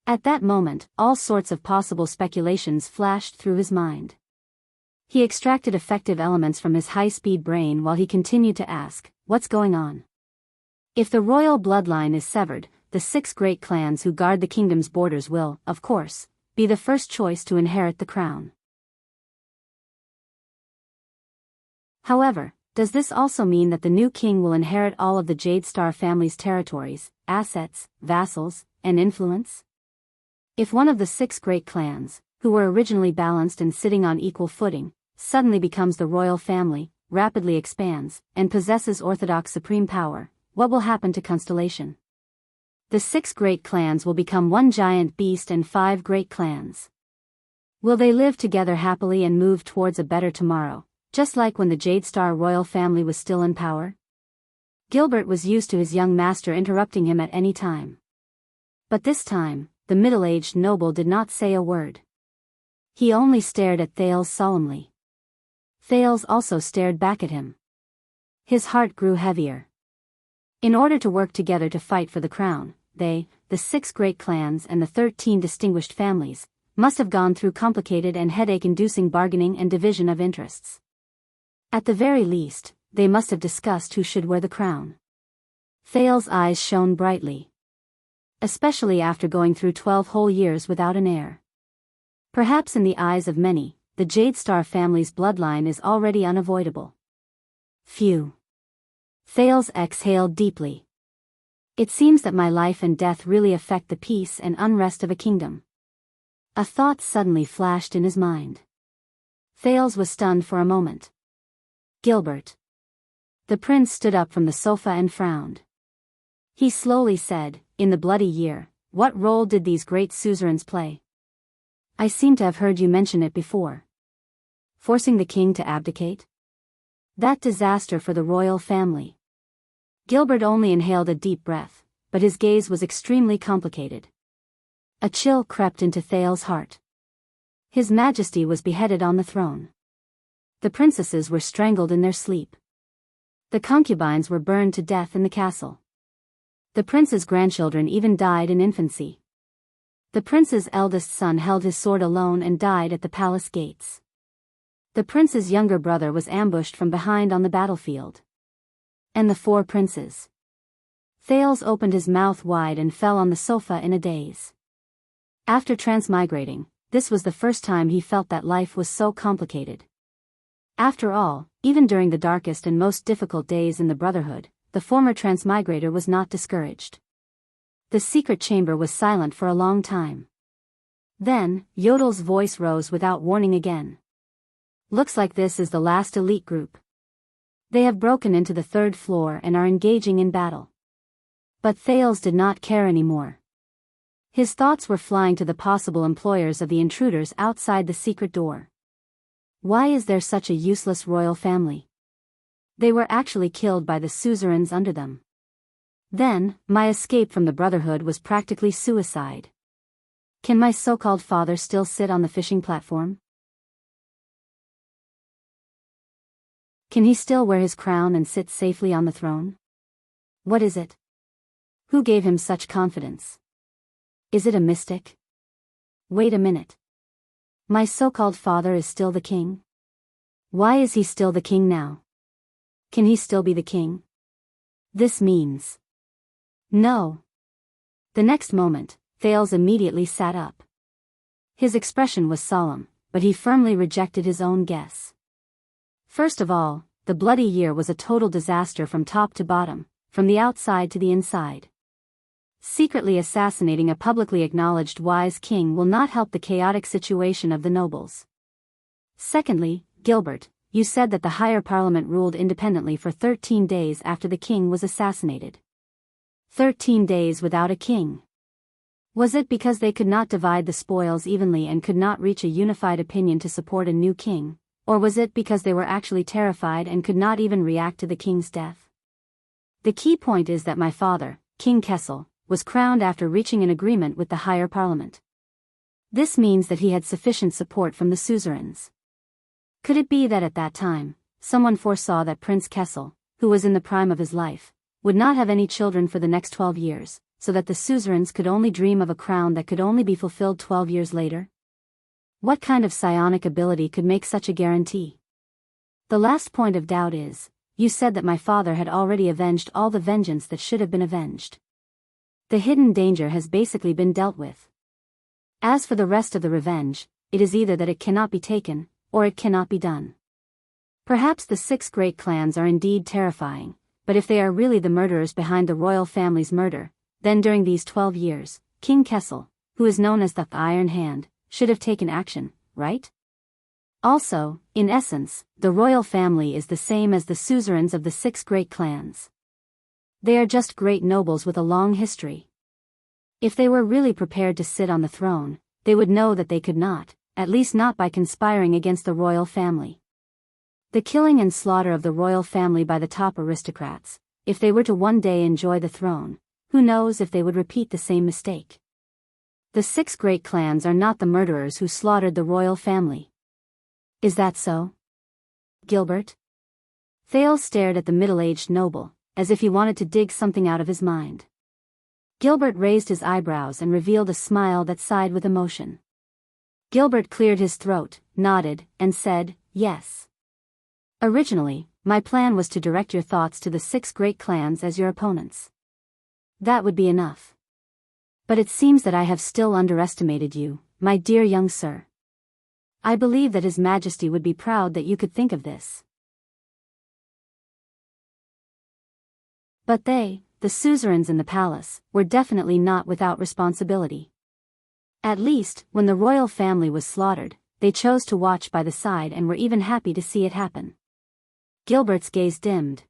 At that moment, all sorts of possible speculations flashed through his mind. He extracted effective elements from his high-speed brain while he continued to ask, what's going on? If the royal bloodline is severed, the 6 great clans who guard the kingdom's borders will, of course, be the first choice to inherit the crown. However, does this also mean that the new king will inherit all of the Jade Star family's territories, assets, vassals, and influence? If one of the 6 great clans, who were originally balanced and sitting on equal footing, suddenly becomes the royal family, rapidly expands, and possesses orthodox supreme power, what will happen to Constellation? The 6 great clans will become one giant beast and 5 great clans. Will they live together happily and move towards a better tomorrow, just like when the Jade Star royal family was still in power? Gilbert was used to his young master interrupting him at any time. But this time, the middle-aged noble did not say a word. He only stared at Thales solemnly. Thales also stared back at him. His heart grew heavier. In order to work together to fight for the crown, they, the 6 great clans and the 13 distinguished families, must have gone through complicated and headache-inducing bargaining and division of interests. At the very least, they must have discussed who should wear the crown. Thales' eyes shone brightly. Especially after going through 12 whole years without an heir. Perhaps in the eyes of many, the Jade Star family's bloodline is already unavoidable. Phew. Thales exhaled deeply. It seems that my life and death really affect the peace and unrest of a kingdom. A thought suddenly flashed in his mind. Thales was stunned for a moment. Gilbert. The prince stood up from the sofa and frowned. He slowly said, "In the bloody year, what role did these great suzerains play? I seem to have heard you mention it before. Forcing the king to abdicate? That disaster for the royal family." Gilbert only inhaled a deep breath, but his gaze was extremely complicated. A chill crept into Thales's heart. His Majesty was beheaded on the throne. The princesses were strangled in their sleep. The concubines were burned to death in the castle. The prince's grandchildren even died in infancy. The prince's eldest son held his sword alone and died at the palace gates. The prince's younger brother was ambushed from behind on the battlefield. And the 4 princes. Thales opened his mouth wide and fell on the sofa in a daze. After transmigrating, this was the first time he felt that life was so complicated. After all, even during the darkest and most difficult days in the Brotherhood, the former transmigrator was not discouraged. The secret chamber was silent for a long time. Then, Yodel's voice rose without warning again. "Looks like this is the last elite group. They have broken into the 3rd floor and are engaging in battle." But Thales did not care anymore. His thoughts were flying to the possible employers of the intruders outside the secret door. Why is there such a useless royal family? They were actually killed by the suzerains under them. Then, my escape from the Brotherhood was practically suicide. Can my so-called father still sit on the fishing platform? Can he still wear his crown and sit safely on the throne? What is it? Who gave him such confidence? Is it a mystic? Wait a minute. My so-called father is still the king? Why is he still the king now? Can he still be the king? This means... No. The next moment, Thales immediately sat up. His expression was solemn, but he firmly rejected his own guess. First of all, the bloody year was a total disaster from top to bottom, from the outside to the inside. Secretly assassinating a publicly acknowledged wise king will not help the chaotic situation of the nobles. Secondly, Gilbert, you said that the higher parliament ruled independently for 13 days after the king was assassinated. 13 days without a king. Was it because they could not divide the spoils evenly and could not reach a unified opinion to support a new king, or was it because they were actually terrified and could not even react to the king's death? The key point is that my father, King Kessel, was crowned after reaching an agreement with the higher parliament. This means that he had sufficient support from the suzerains. Could it be that at that time, someone foresaw that Prince Kessel, who was in the prime of his life, would not have any children for the next 12 years, so that the suzerains could only dream of a crown that could only be fulfilled 12 years later? What kind of psionic ability could make such a guarantee? The last point of doubt is, you said that my father had already avenged all the vengeance that should have been avenged. The hidden danger has basically been dealt with. As for the rest of the revenge, it is either that it cannot be taken, or it cannot be done. Perhaps the 6 great clans are indeed terrifying, but if they are really the murderers behind the royal family's murder, then during these 12 years, King Kessel, who is known as the Iron Hand, should have taken action, right? Also, in essence, the royal family is the same as the suzerains of the 6 great clans. They are just great nobles with a long history. If they were really prepared to sit on the throne, they would know that they could not, at least not by conspiring against the royal family. The killing and slaughter of the royal family by the top aristocrats, if they were to one day enjoy the throne, who knows if they would repeat the same mistake. The 6 great clans are not the murderers who slaughtered the royal family. Is that so? Gilbert? Thales stared at the middle-aged noble, as if he wanted to dig something out of his mind. Gilbert raised his eyebrows and revealed a smile that sighed with emotion. Gilbert cleared his throat, nodded, and said, "Yes. Originally, my plan was to direct your thoughts to the 6 great clans as your opponents. That would be enough. But it seems that I have still underestimated you, my dear young sir. I believe that His Majesty would be proud that you could think of this." But they, the suzerains in the palace, were definitely not without responsibility. At least, when the royal family was slaughtered, they chose to watch by the side and were even happy to see it happen. Gilbert's gaze dimmed.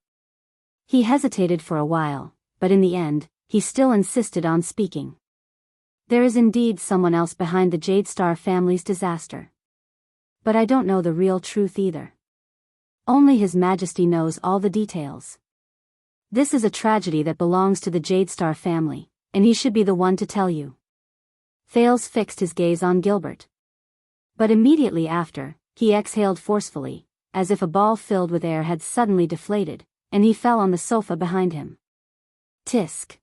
He hesitated for a while, but in the end, he still insisted on speaking. There is indeed someone else behind the Jade Star family's disaster. But I don't know the real truth either. Only His Majesty knows all the details. This is a tragedy that belongs to the Jade Star family, and he should be the one to tell you. Thales fixed his gaze on Gilbert. But immediately after, he exhaled forcefully, as if a ball filled with air had suddenly deflated, and he fell on the sofa behind him. Tisk.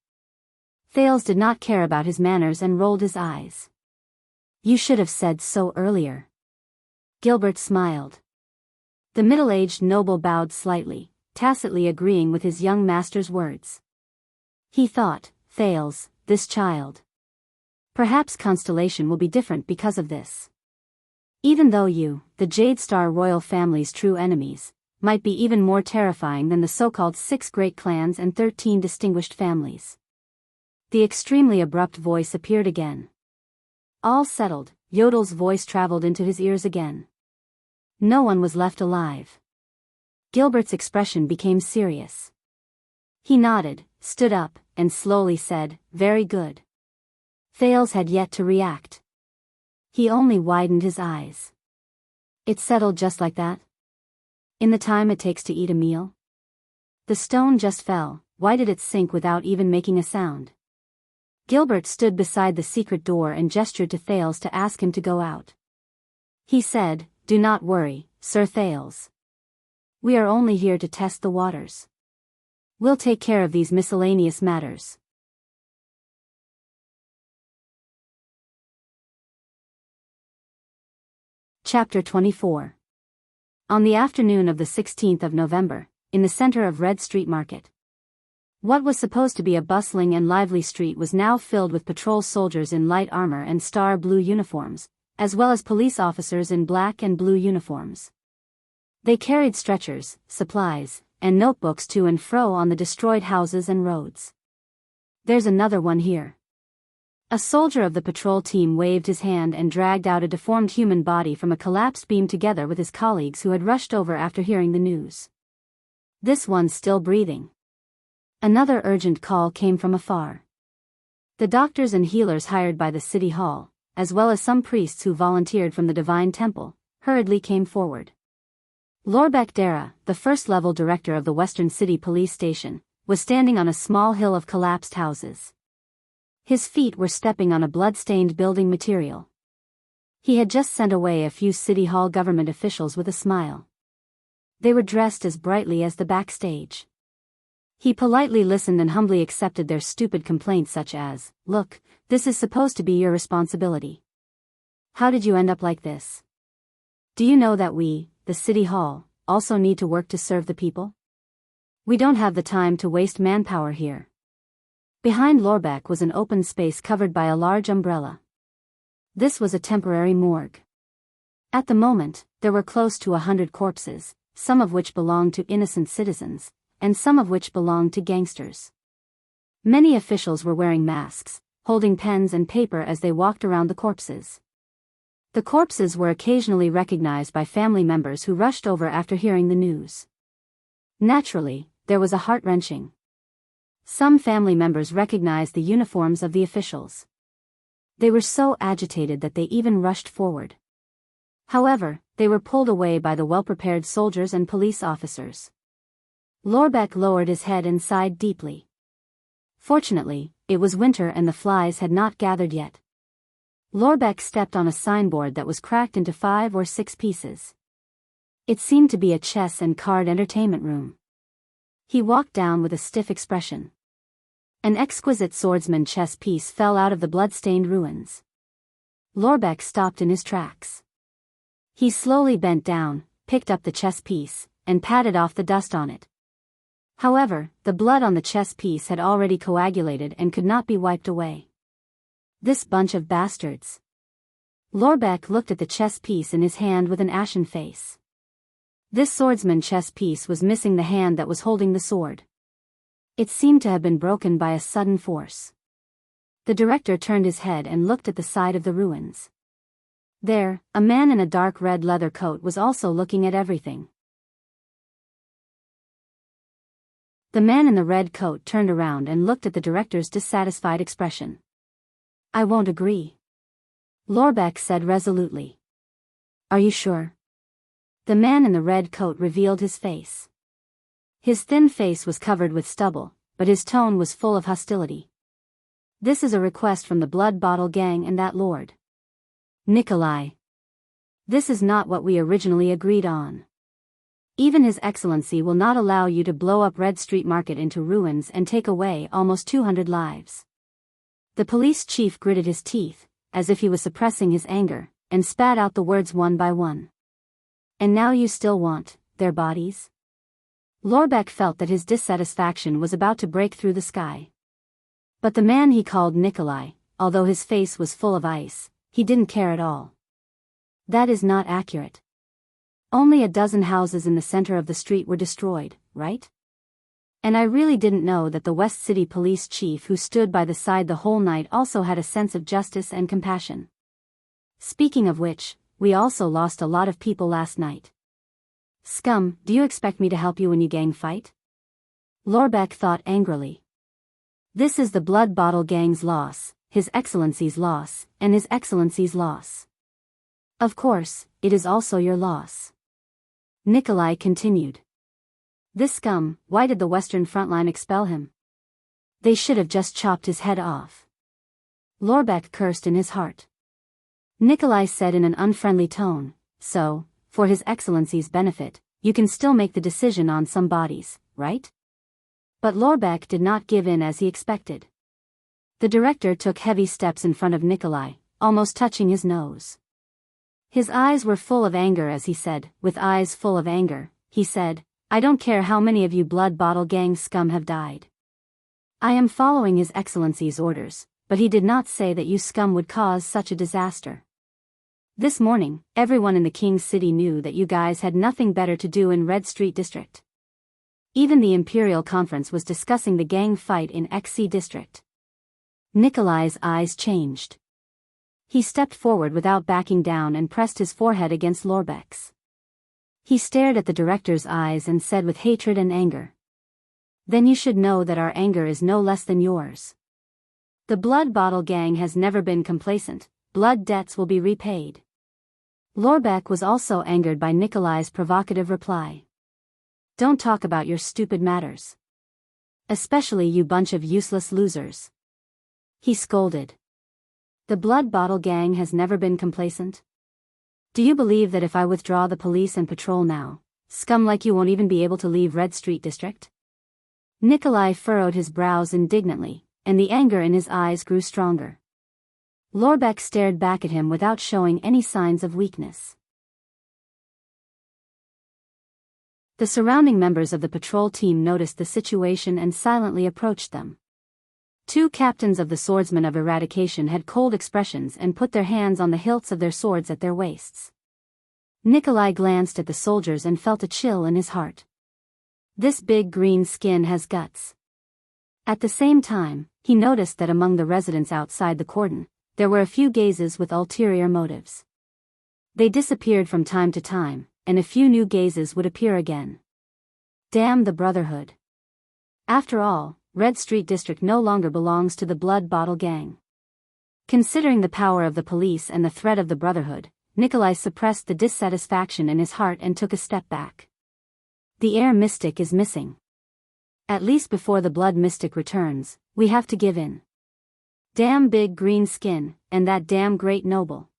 Thales did not care about his manners and rolled his eyes. You should have said so earlier. Gilbert smiled. The middle-aged noble bowed slightly, tacitly agreeing with his young master's words. He thought, Thales, this child. Perhaps Constellation will be different because of this. Even though you, the Jade Star royal family's true enemies, might be even more terrifying than the so-called 6 great clans and 13 distinguished families. The extremely abrupt voice appeared again. All settled, Yodel's voice traveled into his ears again. No one was left alive. Gilbert's expression became serious. He nodded, stood up, and slowly said, very good. Thales had yet to react. He only widened his eyes. It settled just like that? In the time it takes to eat a meal? The stone just fell. Why did it sink without even making a sound? Gilbert stood beside the secret door and gestured to Thales to ask him to go out. He said, do not worry, Sir Thales. We are only here to test the waters. We'll take care of these miscellaneous matters. Chapter 24. On the afternoon of the 16th of November, in the center of Red Street Market. What was supposed to be a bustling and lively street was now filled with patrol soldiers in light armor and star blue uniforms, as well as police officers in black and blue uniforms. They carried stretchers, supplies, and notebooks to and fro on the destroyed houses and roads. There's another one here. A soldier of the patrol team waved his hand and dragged out a deformed human body from a collapsed beam together with his colleagues who had rushed over after hearing the news. This one's still breathing. Another urgent call came from afar. The doctors and healers hired by the city hall, as well as some priests who volunteered from the Divine Temple, hurriedly came forward. Lorbek Dara, the first-level director of the Western City Police Station, was standing on a small hill of collapsed houses. His feet were stepping on a blood-stained building material. He had just sent away a few City Hall government officials with a smile. They were dressed as brightly as the backstage. He politely listened and humbly accepted their stupid complaints such as, look, this is supposed to be your responsibility. How did you end up like this? Do you know that we, the City Hall, also need to work to serve the people? We don't have the time to waste manpower here. Behind Lorbek was an open space covered by a large umbrella. This was a temporary morgue. At the moment, there were close to 100 corpses, some of which belonged to innocent citizens, and some of which belonged to gangsters. Many officials were wearing masks, holding pens and paper as they walked around the corpses. The corpses were occasionally recognized by family members who rushed over after hearing the news. Naturally, there was a heart-wrenching. Some family members recognized the uniforms of the officials. They were so agitated that they even rushed forward. However, they were pulled away by the well-prepared soldiers and police officers. Lorbek lowered his head and sighed deeply. Fortunately, it was winter and the flies had not gathered yet. Lorbek stepped on a signboard that was cracked into 5 or 6 pieces. It seemed to be a chess and card entertainment room. He walked down with a stiff expression. An exquisite swordsman chess piece fell out of the blood-stained ruins. Lorbek stopped in his tracks. He slowly bent down, picked up the chess piece, and patted off the dust on it. However, the blood on the chess piece had already coagulated and could not be wiped away. This bunch of bastards. Lorbek looked at the chess piece in his hand with an ashen face. This swordsman chess piece was missing the hand that was holding the sword. It seemed to have been broken by a sudden force. The director turned his head and looked at the side of the ruins. There, a man in a dark red leather coat was also looking at everything. The man in the red coat turned around and looked at the director's dissatisfied expression. "I won't agree," Lorbeck said resolutely. "Are you sure?" The man in the red coat revealed his face. His thin face was covered with stubble, but his tone was full of hostility. "This is a request from the Blood Bottle Gang and that lord. Nikolai. This is not what we originally agreed on. Even His Excellency will not allow you to blow up Red Street Market into ruins and take away almost 200 lives." The police chief gritted his teeth, as if he was suppressing his anger, and spat out the words one by one. "And now you still want their bodies?" Lorbeck felt that his dissatisfaction was about to break through the sky. But the man he called Nikolai, although his face was full of ice, he didn't care at all. "That is not accurate. Only a dozen houses in the center of the street were destroyed, right? And I really didn't know that the West City police chief who stood by the side the whole night also had a sense of justice and compassion. Speaking of which, we also lost a lot of people last night. Scum, do you expect me to help you when you gang fight?" Lorbeck thought angrily. "This is the Blood Bottle Gang's loss, His Excellency's loss, and His Excellency's loss. Of course, it is also your loss." Nikolai continued. "This scum, why did the Western Front Line expel him? They should have just chopped his head off." Lorbeck cursed in his heart. Nikolai said in an unfriendly tone, "So, for His Excellency's benefit, you can still make the decision on some bodies, right?" But Lorbeck did not give in as he expected. The director took heavy steps in front of Nikolai, almost touching his nose. His eyes were full of anger as he said, with eyes full of anger, he said, "I don't care how many of you Blood Bottle Gang scum have died. I am following His Excellency's orders, but he did not say that you scum would cause such a disaster. This morning, everyone in the King's City knew that you guys had nothing better to do in Red Street District. Even the Imperial Conference was discussing the gang fight in XC District." Nikolai's eyes changed. He stepped forward without backing down and pressed his forehead against Lorbeck's. He stared at the director's eyes and said with hatred and anger, "Then you should know that our anger is no less than yours. The Blood Bottle Gang has never been complacent, blood debts will be repaid." Lorbeck was also angered by Nikolai's provocative reply. "Don't talk about your stupid matters. Especially you bunch of useless losers," he scolded. "The Blood Bottle Gang has never been complacent? Do you believe that if I withdraw the police and patrol now, scum like you won't even be able to leave Red Street District?" Nikolai furrowed his brows indignantly, and the anger in his eyes grew stronger. Lorbeck stared back at him without showing any signs of weakness. The surrounding members of the patrol team noticed the situation and silently approached them. Two captains of the swordsmen of eradication had cold expressions and put their hands on the hilts of their swords at their waists. Nikolai glanced at the soldiers and felt a chill in his heart. This big green skin has guts. At the same time, he noticed that among the residents outside the cordon, there were a few gazes with ulterior motives. They disappeared from time to time, and a few new gazes would appear again. Damn the Brotherhood. After all, Red Street District no longer belongs to the Blood Bottle Gang. Considering the power of the police and the threat of the Brotherhood, Nikolai suppressed the dissatisfaction in his heart and took a step back. The air mystic is missing. At least before the blood mystic returns, we have to give in. Damn big green skin, and that damn great noble.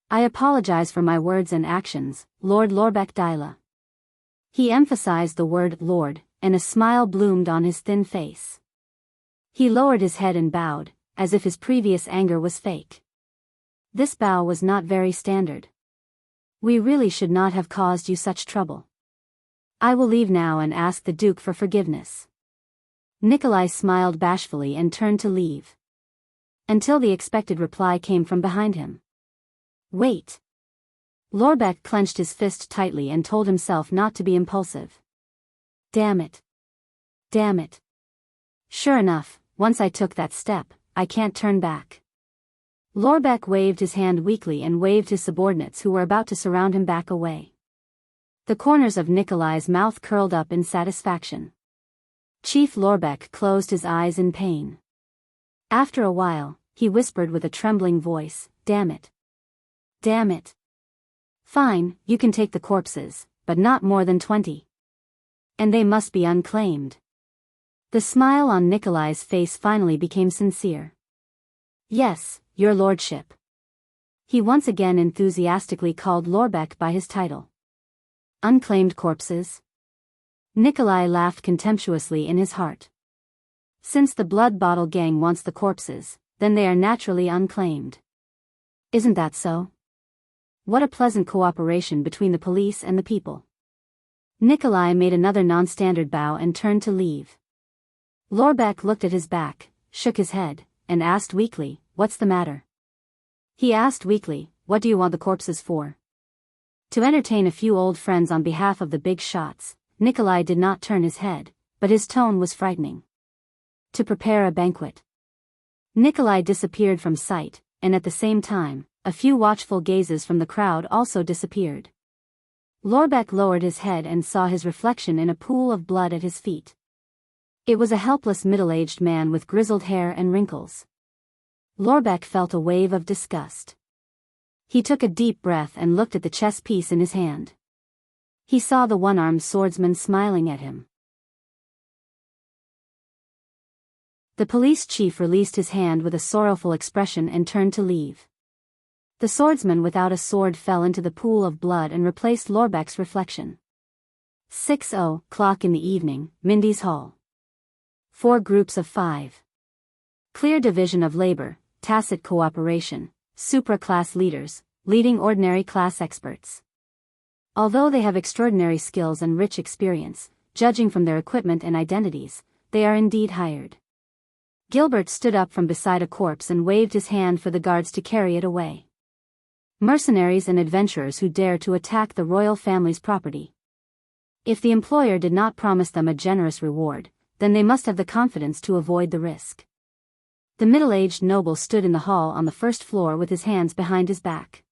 I apologize for my words and actions, Lord Lorbeck Dyla. He emphasized the word Lord, and a smile bloomed on his thin face. He lowered his head and bowed, as if his previous anger was fake. This bow was not very standard. We really should not have caused you such trouble. I will leave now and ask the Duke for forgiveness. Nikolai smiled bashfully and turned to leave. Until the expected reply came from behind him. Wait. Lorbeck clenched his fist tightly and told himself not to be impulsive. Damn it. Damn it. Sure enough, once I took that step, I can't turn back. Lorbeck waved his hand weakly and waved his subordinates who were about to surround him back away. The corners of Nikolai's mouth curled up in satisfaction. Chief Lorbeck closed his eyes in pain. After a while, he whispered with a trembling voice, "Damn it. Damn it. Fine, you can take the corpses, but not more than 20. And they must be unclaimed." The smile on Nikolai's face finally became sincere. "Yes, your lordship." He once again enthusiastically called Lorbeck by his title. "Unclaimed corpses?" Nikolai laughed contemptuously in his heart. "Since the Blood Bottle Gang wants the corpses, then they are naturally unclaimed. Isn't that so? What a pleasant cooperation between the police and the people." Nikolai made another non-standard bow and turned to leave. Lorbeck looked at his back, shook his head, and asked weakly, "What's the matter?" He asked weakly, "What do you want the corpses for?" To entertain a few old friends on behalf of the big shots, Nikolai did not turn his head, but his tone was frightening. To prepare a banquet. Nikolai disappeared from sight, and at the same time, a few watchful gazes from the crowd also disappeared. Lorbeck lowered his head and saw his reflection in a pool of blood at his feet. It was a helpless middle-aged man with grizzled hair and wrinkles. Lorbeck felt a wave of disgust. He took a deep breath and looked at the chess piece in his hand. He saw the one-armed swordsman smiling at him. The police chief released his hand with a sorrowful expression and turned to leave. The swordsman without a sword fell into the pool of blood and replaced Lorbeck's reflection. 6:00 in the evening, Mindy's Hall. 4 groups of 5. Clear division of labor, tacit cooperation, supra-class leaders, leading ordinary class experts. Although they have extraordinary skills and rich experience, judging from their equipment and identities, they are indeed hired. Gilbert stood up from beside a corpse and waved his hand for the guards to carry it away. Mercenaries and adventurers who dare to attack the royal family's property. If the employer did not promise them a generous reward, then they must have the confidence to avoid the risk. The middle-aged noble stood in the hall on the first floor with his hands behind his back.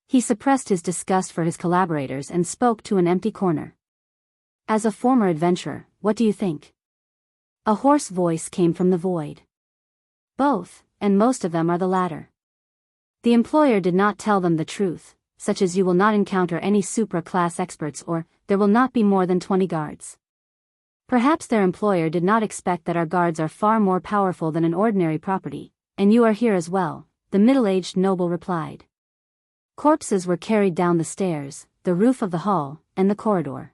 He suppressed his disgust for his collaborators and spoke to an empty corner. "As a former adventurer, what do you think?" A hoarse voice came from the void. "Both, and most of them are the latter." The employer did not tell them the truth, such as you will not encounter any supra-class experts or there will not be more than 20 guards. Perhaps their employer did not expect that our guards are far more powerful than an ordinary property, and you are here as well, the middle-aged noble replied. Corpses were carried down the stairs, the roof of the hall, and the corridor.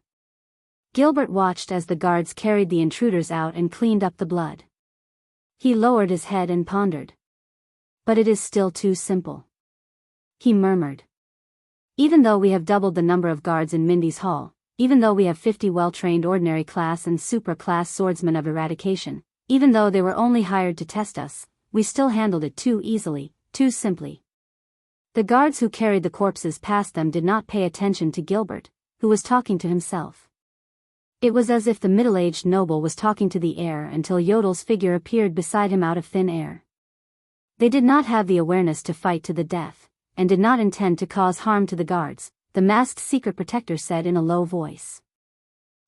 Gilbert watched as the guards carried the intruders out and cleaned up the blood. He lowered his head and pondered. "But it is still too simple," he murmured. "Even though we have doubled the number of guards in Mindy's Hall, even though we have 50 well-trained ordinary class and supra-class swordsmen of eradication, even though they were only hired to test us, we still handled it too easily, too simply." The guards who carried the corpses past them did not pay attention to Gilbert, who was talking to himself. It was as if the middle-aged noble was talking to the air until Yodel's figure appeared beside him out of thin air. They did not have the awareness to fight to the death, and did not intend to cause harm to the guards, the masked secret protector said in a low voice.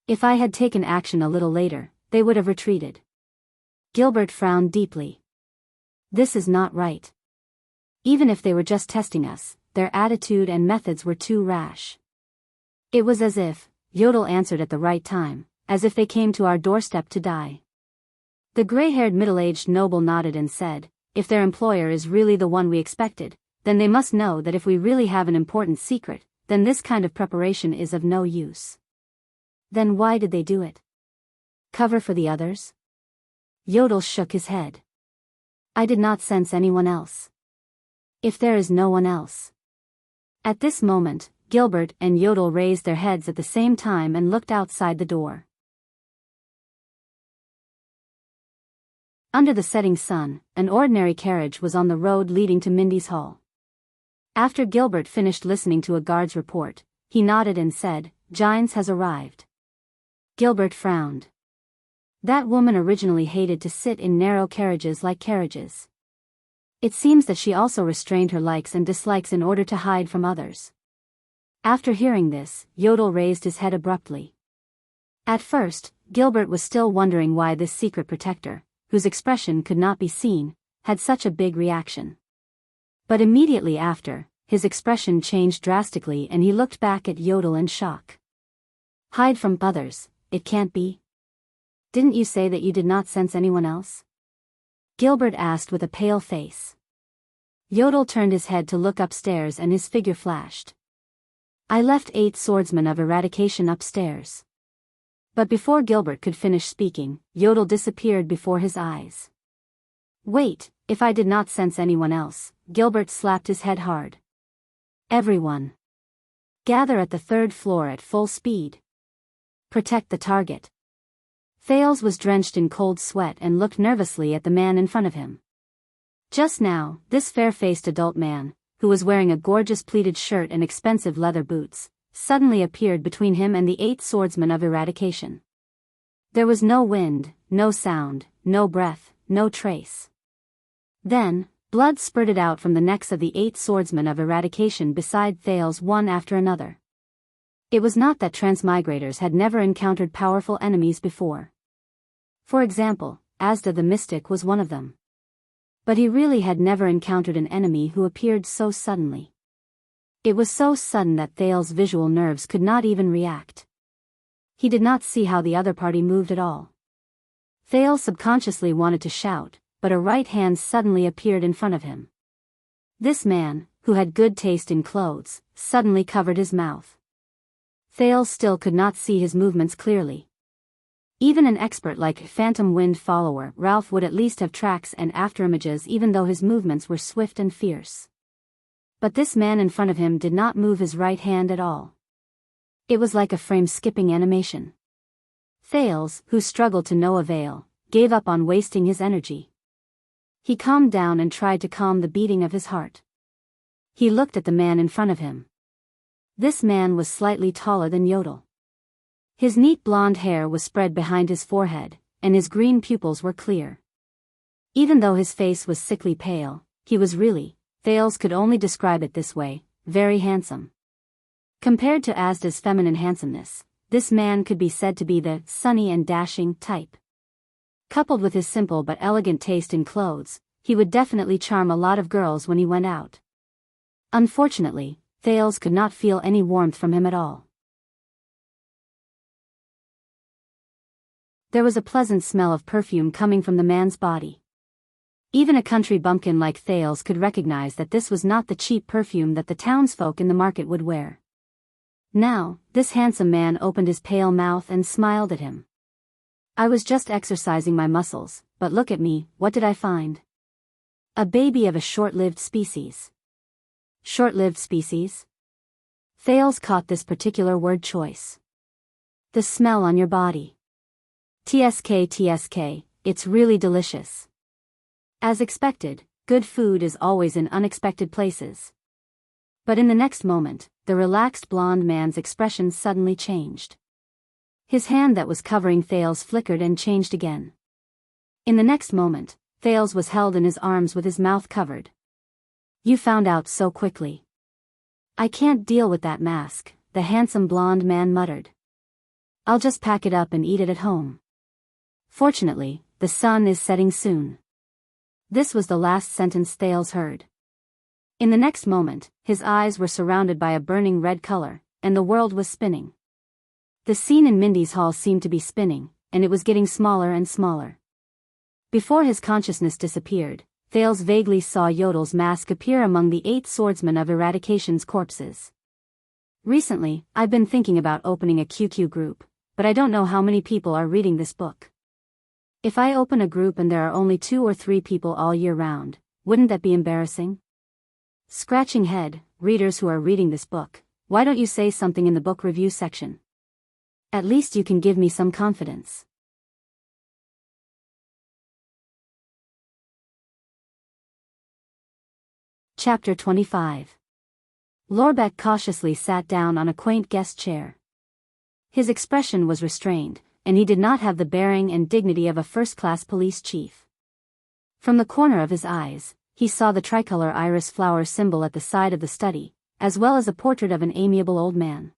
"If I had taken action a little later, they would have retreated." Gilbert frowned deeply. "This is not right. Even if they were just testing us, their attitude and methods were too rash." It was as if Yodel answered at the right time, as if they came to our doorstep to die. The gray-haired middle-aged noble nodded and said, "If their employer is really the one we expected, then they must know that if we really have an important secret, then this kind of preparation is of no use." "Then why did they do it? Cover for the others?" Yodel shook his head. "I did not sense anyone else." "If there is no one else." At this moment, Gilbert and Yodel raised their heads at the same time and looked outside the door. Under the setting sun, an ordinary carriage was on the road leading to Mindy's Hall. After Gilbert finished listening to a guard's report, he nodded and said, "Gines has arrived." Gilbert frowned. That woman originally hated to sit in narrow carriages like carriages. It seems that she also restrained her likes and dislikes in order to hide from others. After hearing this, Yodel raised his head abruptly. At first, Gilbert was still wondering why this secret protector, whose expression could not be seen, had such a big reaction. But immediately after, his expression changed drastically and he looked back at Yodel in shock. Hide from others, it can't be. Didn't you say that you did not sense anyone else? Gilbert asked with a pale face. Yodel turned his head to look upstairs and his figure flashed. I left 8 swordsmen of eradication upstairs. But before Gilbert could finish speaking, Yodel disappeared before his eyes. Wait, if I did not sense anyone else, Gilbert slapped his head hard. Everyone. Gather at the 3rd floor at full speed. Protect the target. Thales was drenched in cold sweat and looked nervously at the man in front of him. Just now, this fair-faced adult man, who was wearing a gorgeous pleated shirt and expensive leather boots, suddenly appeared between him and the 8 swordsmen of eradication. There was no wind, no sound, no breath, no trace. Then, blood spurted out from the necks of the 8 swordsmen of eradication beside Thales one after another. It was not that transmigrators had never encountered powerful enemies before. For example, Asda the mystic was one of them. But he really had never encountered an enemy who appeared so suddenly. It was so sudden that Thales' visual nerves could not even react. He did not see how the other party moved at all. Thales subconsciously wanted to shout, but a right hand suddenly appeared in front of him. This man, who had good taste in clothes, suddenly covered his mouth. Thales still could not see his movements clearly. Even an expert like Phantom Wind follower Ralph would at least have tracks and afterimages even though his movements were swift and fierce. But this man in front of him did not move his right hand at all. It was like a frame-skipping animation. Thales, who struggled to no avail, gave up on wasting his energy. He calmed down and tried to calm the beating of his heart. He looked at the man in front of him. This man was slightly taller than Yodel. His neat blonde hair was spread behind his forehead, and his green pupils were clear. Even though his face was sickly pale, he was really, Thales could only describe it this way, very handsome. Compared to Asda's feminine handsomeness, this man could be said to be the sunny and dashing type. Coupled with his simple but elegant taste in clothes, he would definitely charm a lot of girls when he went out. Unfortunately, Thales could not feel any warmth from him at all. There was a pleasant smell of perfume coming from the man's body. Even a country bumpkin like Thales could recognize that this was not the cheap perfume that the townsfolk in the market would wear. Now, this handsome man opened his pale mouth and smiled at him. I was just exercising my muscles, but look at me, what did I find? A baby of a short-lived species. Short-lived species? Thales caught this particular word choice. The smell on your body. TSK, it's really delicious. As expected, good food is always in unexpected places. But in the next moment, the relaxed blonde man's expression suddenly changed. His hand that was covering Thales flickered and changed again. In the next moment, Thales was held in his arms with his mouth covered. You found out so quickly. I can't deal with that mask, the handsome blonde man muttered. I'll just pack it up and eat it at home. Fortunately, the sun is setting soon. This was the last sentence Thales heard. In the next moment, his eyes were surrounded by a burning red color, and the world was spinning. The scene in Mindy's hall seemed to be spinning, and it was getting smaller and smaller. Before his consciousness disappeared, Thales vaguely saw Yodel's mask appear among the 8 swordsmen of Eradication's corpses. Recently, I've been thinking about opening a QQ group, but I don't know how many people are reading this book. If I open a group and there are only 2 or 3 people all year round, wouldn't that be embarrassing? Scratching head, readers who are reading this book, why don't you say something in the book review section? At least you can give me some confidence. Chapter 25. Lorbeck cautiously sat down on a quaint guest chair. His expression was restrained, and he did not have the bearing and dignity of a first-class police chief. From the corner of his eyes, he saw the tricolor iris flower symbol at the side of the study, as well as a portrait of an amiable old man.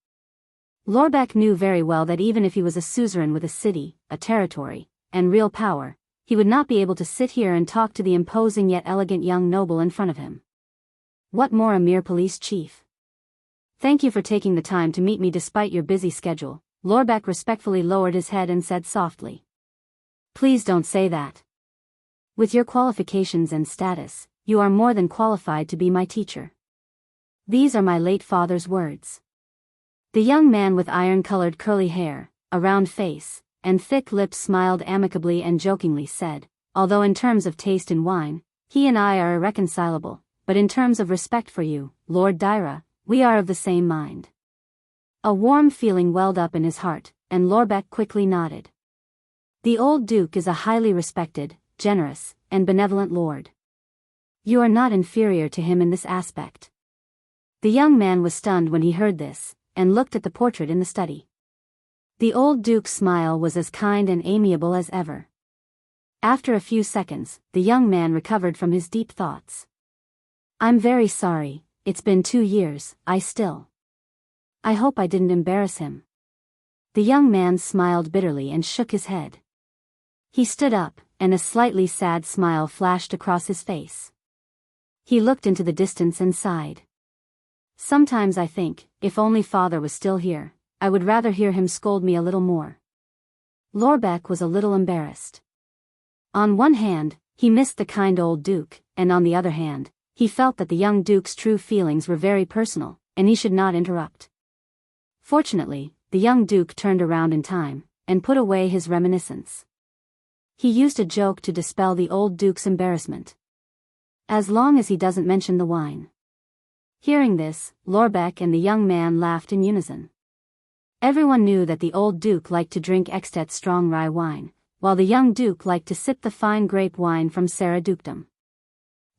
Lorbeck knew very well that even if he was a suzerain with a city, a territory, and real power, he would not be able to sit here and talk to the imposing yet elegant young noble in front of him. What more, a mere police chief? Thank you for taking the time to meet me despite your busy schedule. Lorbeck respectfully lowered his head and said softly. Please don't say that. With your qualifications and status, you are more than qualified to be my teacher. These are my late father's words. The young man with iron-colored curly hair, a round face, and thick lips smiled amicably and jokingly said, although in terms of taste in wine, he and I are irreconcilable, but in terms of respect for you, Lord Dyra, we are of the same mind. A warm feeling welled up in his heart, and Lorbeck quickly nodded. The old Duke is a highly respected, generous, and benevolent lord. You are not inferior to him in this aspect. The young man was stunned when he heard this, and looked at the portrait in the study. The old Duke's smile was as kind and amiable as ever. After a few seconds, the young man recovered from his deep thoughts. I'm very sorry, it's been 2 years, I hope I didn't embarrass him. The young man smiled bitterly and shook his head. He stood up, and a slightly sad smile flashed across his face. He looked into the distance and sighed. Sometimes I think, if only father was still here, I would rather hear him scold me a little more. Lorbeck was a little embarrassed. On one hand, he missed the kind old Duke, and on the other hand, he felt that the young Duke's true feelings were very personal, and he should not interrupt. Fortunately, the young Duke turned around in time, and put away his reminiscence. He used a joke to dispel the old Duke's embarrassment. As long as he doesn't mention the wine. Hearing this, Lorbeck and the young man laughed in unison. Everyone knew that the old Duke liked to drink Extet strong rye wine, while the young Duke liked to sip the fine grape wine from Sarah Dukedom.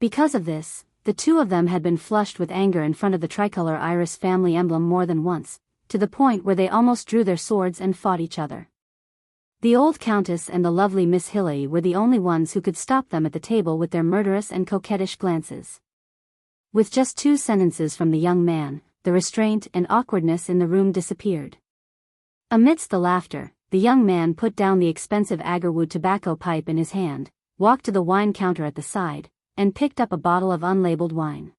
Because of this, the two of them had been flushed with anger in front of the tricolor iris family emblem more than once, to the point where they almost drew their swords and fought each other. The old Countess and the lovely Miss Hilary were the only ones who could stop them at the table with their murderous and coquettish glances. With just 2 sentences from the young man, the restraint and awkwardness in the room disappeared. Amidst the laughter, the young man put down the expensive agarwood tobacco pipe in his hand, walked to the wine counter at the side, and picked up a bottle of unlabeled wine.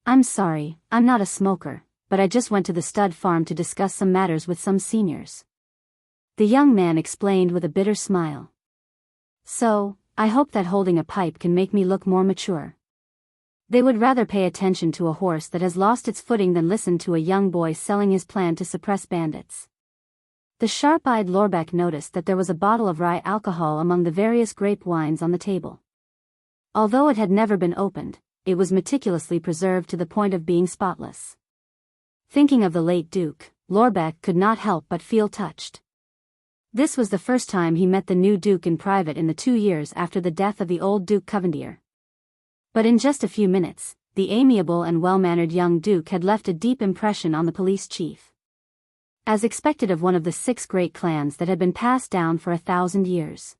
I'm sorry, I'm not a smoker, but I just went to the stud farm to discuss some matters with some seniors. The young man explained with a bitter smile. So, I hope that holding a pipe can make me look more mature. They would rather pay attention to a horse that has lost its footing than listen to a young boy selling his plan to suppress bandits. The sharp-eyed Lorbeck noticed that there was a bottle of rye alcohol among the various grape wines on the table. Although it had never been opened, it was meticulously preserved to the point of being spotless. Thinking of the late Duke, Lorbeck could not help but feel touched. This was the first time he met the new Duke in private in the 2 years after the death of the old Duke Covendier. But in just a few minutes, the amiable and well-mannered young Duke had left a deep impression on the police chief. As expected of one of the 6 great clans that had been passed down for 1,000 years.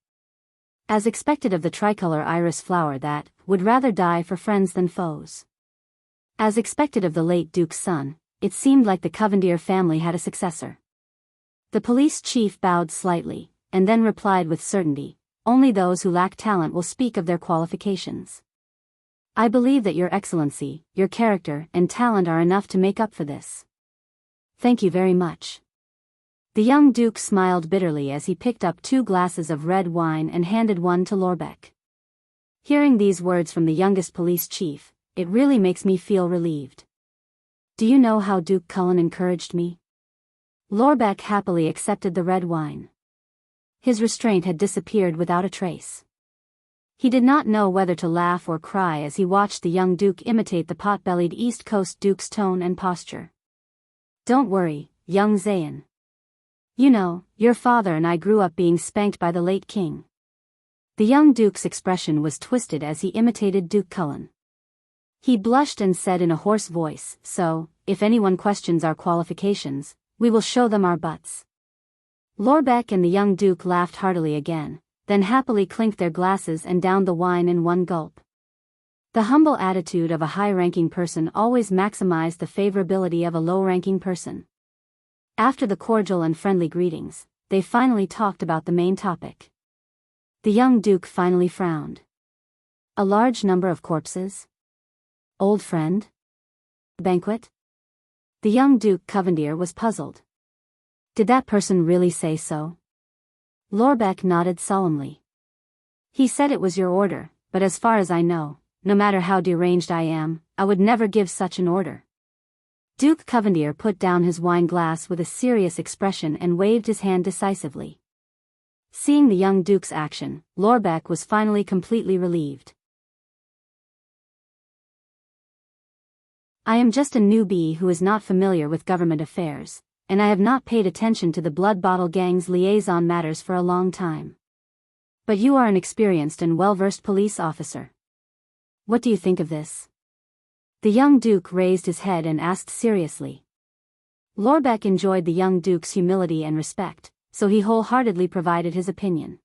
As expected of the tricolor iris flower that would rather die for friends than foes. As expected of the late Duke's son, it seemed like the Covendier family had a successor. The police chief bowed slightly, and then replied with certainty, only those who lack talent will speak of their qualifications. I believe that your excellency, your character and talent are enough to make up for this. Thank you very much. The young Duke smiled bitterly as he picked up 2 glasses of red wine and handed one to Lorbeck. Hearing these words from the youngest police chief, it really makes me feel relieved. Do you know how Duke Cullen encouraged me? Lorbeck happily accepted the red wine. His restraint had disappeared without a trace. He did not know whether to laugh or cry as he watched the young Duke imitate the pot-bellied East Coast Duke's tone and posture. Don't worry, young Zayn. You know, your father and I grew up being spanked by the late king. The young Duke's expression was twisted as he imitated Duke Cullen. He blushed and said in a hoarse voice, so, if anyone questions our qualifications, we will show them our butts. Lorbeck and the young Duke laughed heartily again, then happily clinked their glasses and downed the wine in one gulp. The humble attitude of a high-ranking person always maximized the favorability of a low-ranking person. After the cordial and friendly greetings, they finally talked about the main topic. The young duke finally frowned. A large number of corpses? Old friend? Banquet? The young Duke Covendier was puzzled. Did that person really say so? Lorbeck nodded solemnly. He said it was your order, but as far as I know, no matter how deranged I am, I would never give such an order. Duke Covendier put down his wine glass with a serious expression and waved his hand decisively. Seeing the young duke's action, Lorbeck was finally completely relieved. I am just a newbie who is not familiar with government affairs, and I have not paid attention to the Blood Bottle Gang's liaison matters for a long time. But you are an experienced and well-versed police officer. What do you think of this? The young duke raised his head and asked seriously. Lorbeck enjoyed the young duke's humility and respect, so he wholeheartedly provided his opinion.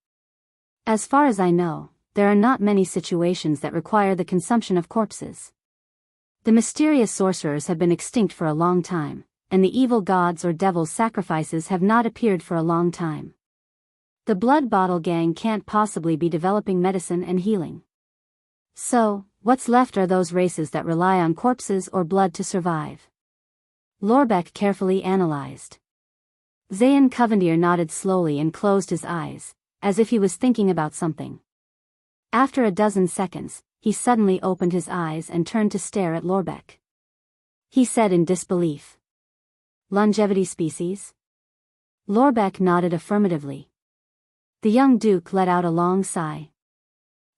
As far as I know, there are not many situations that require the consumption of corpses. The mysterious sorcerers have been extinct for a long time, and the evil gods or devils' sacrifices have not appeared for a long time. The Blood Bottle Gang can't possibly be developing medicine and healing. So, what's left are those races that rely on corpses or blood to survive. Lorbeck carefully analyzed. Zayn Covendier nodded slowly and closed his eyes, as if he was thinking about something. After a dozen seconds, he suddenly opened his eyes and turned to stare at Lorbeck. He said in disbelief. Longevity species? Lorbeck nodded affirmatively. The young duke let out a long sigh.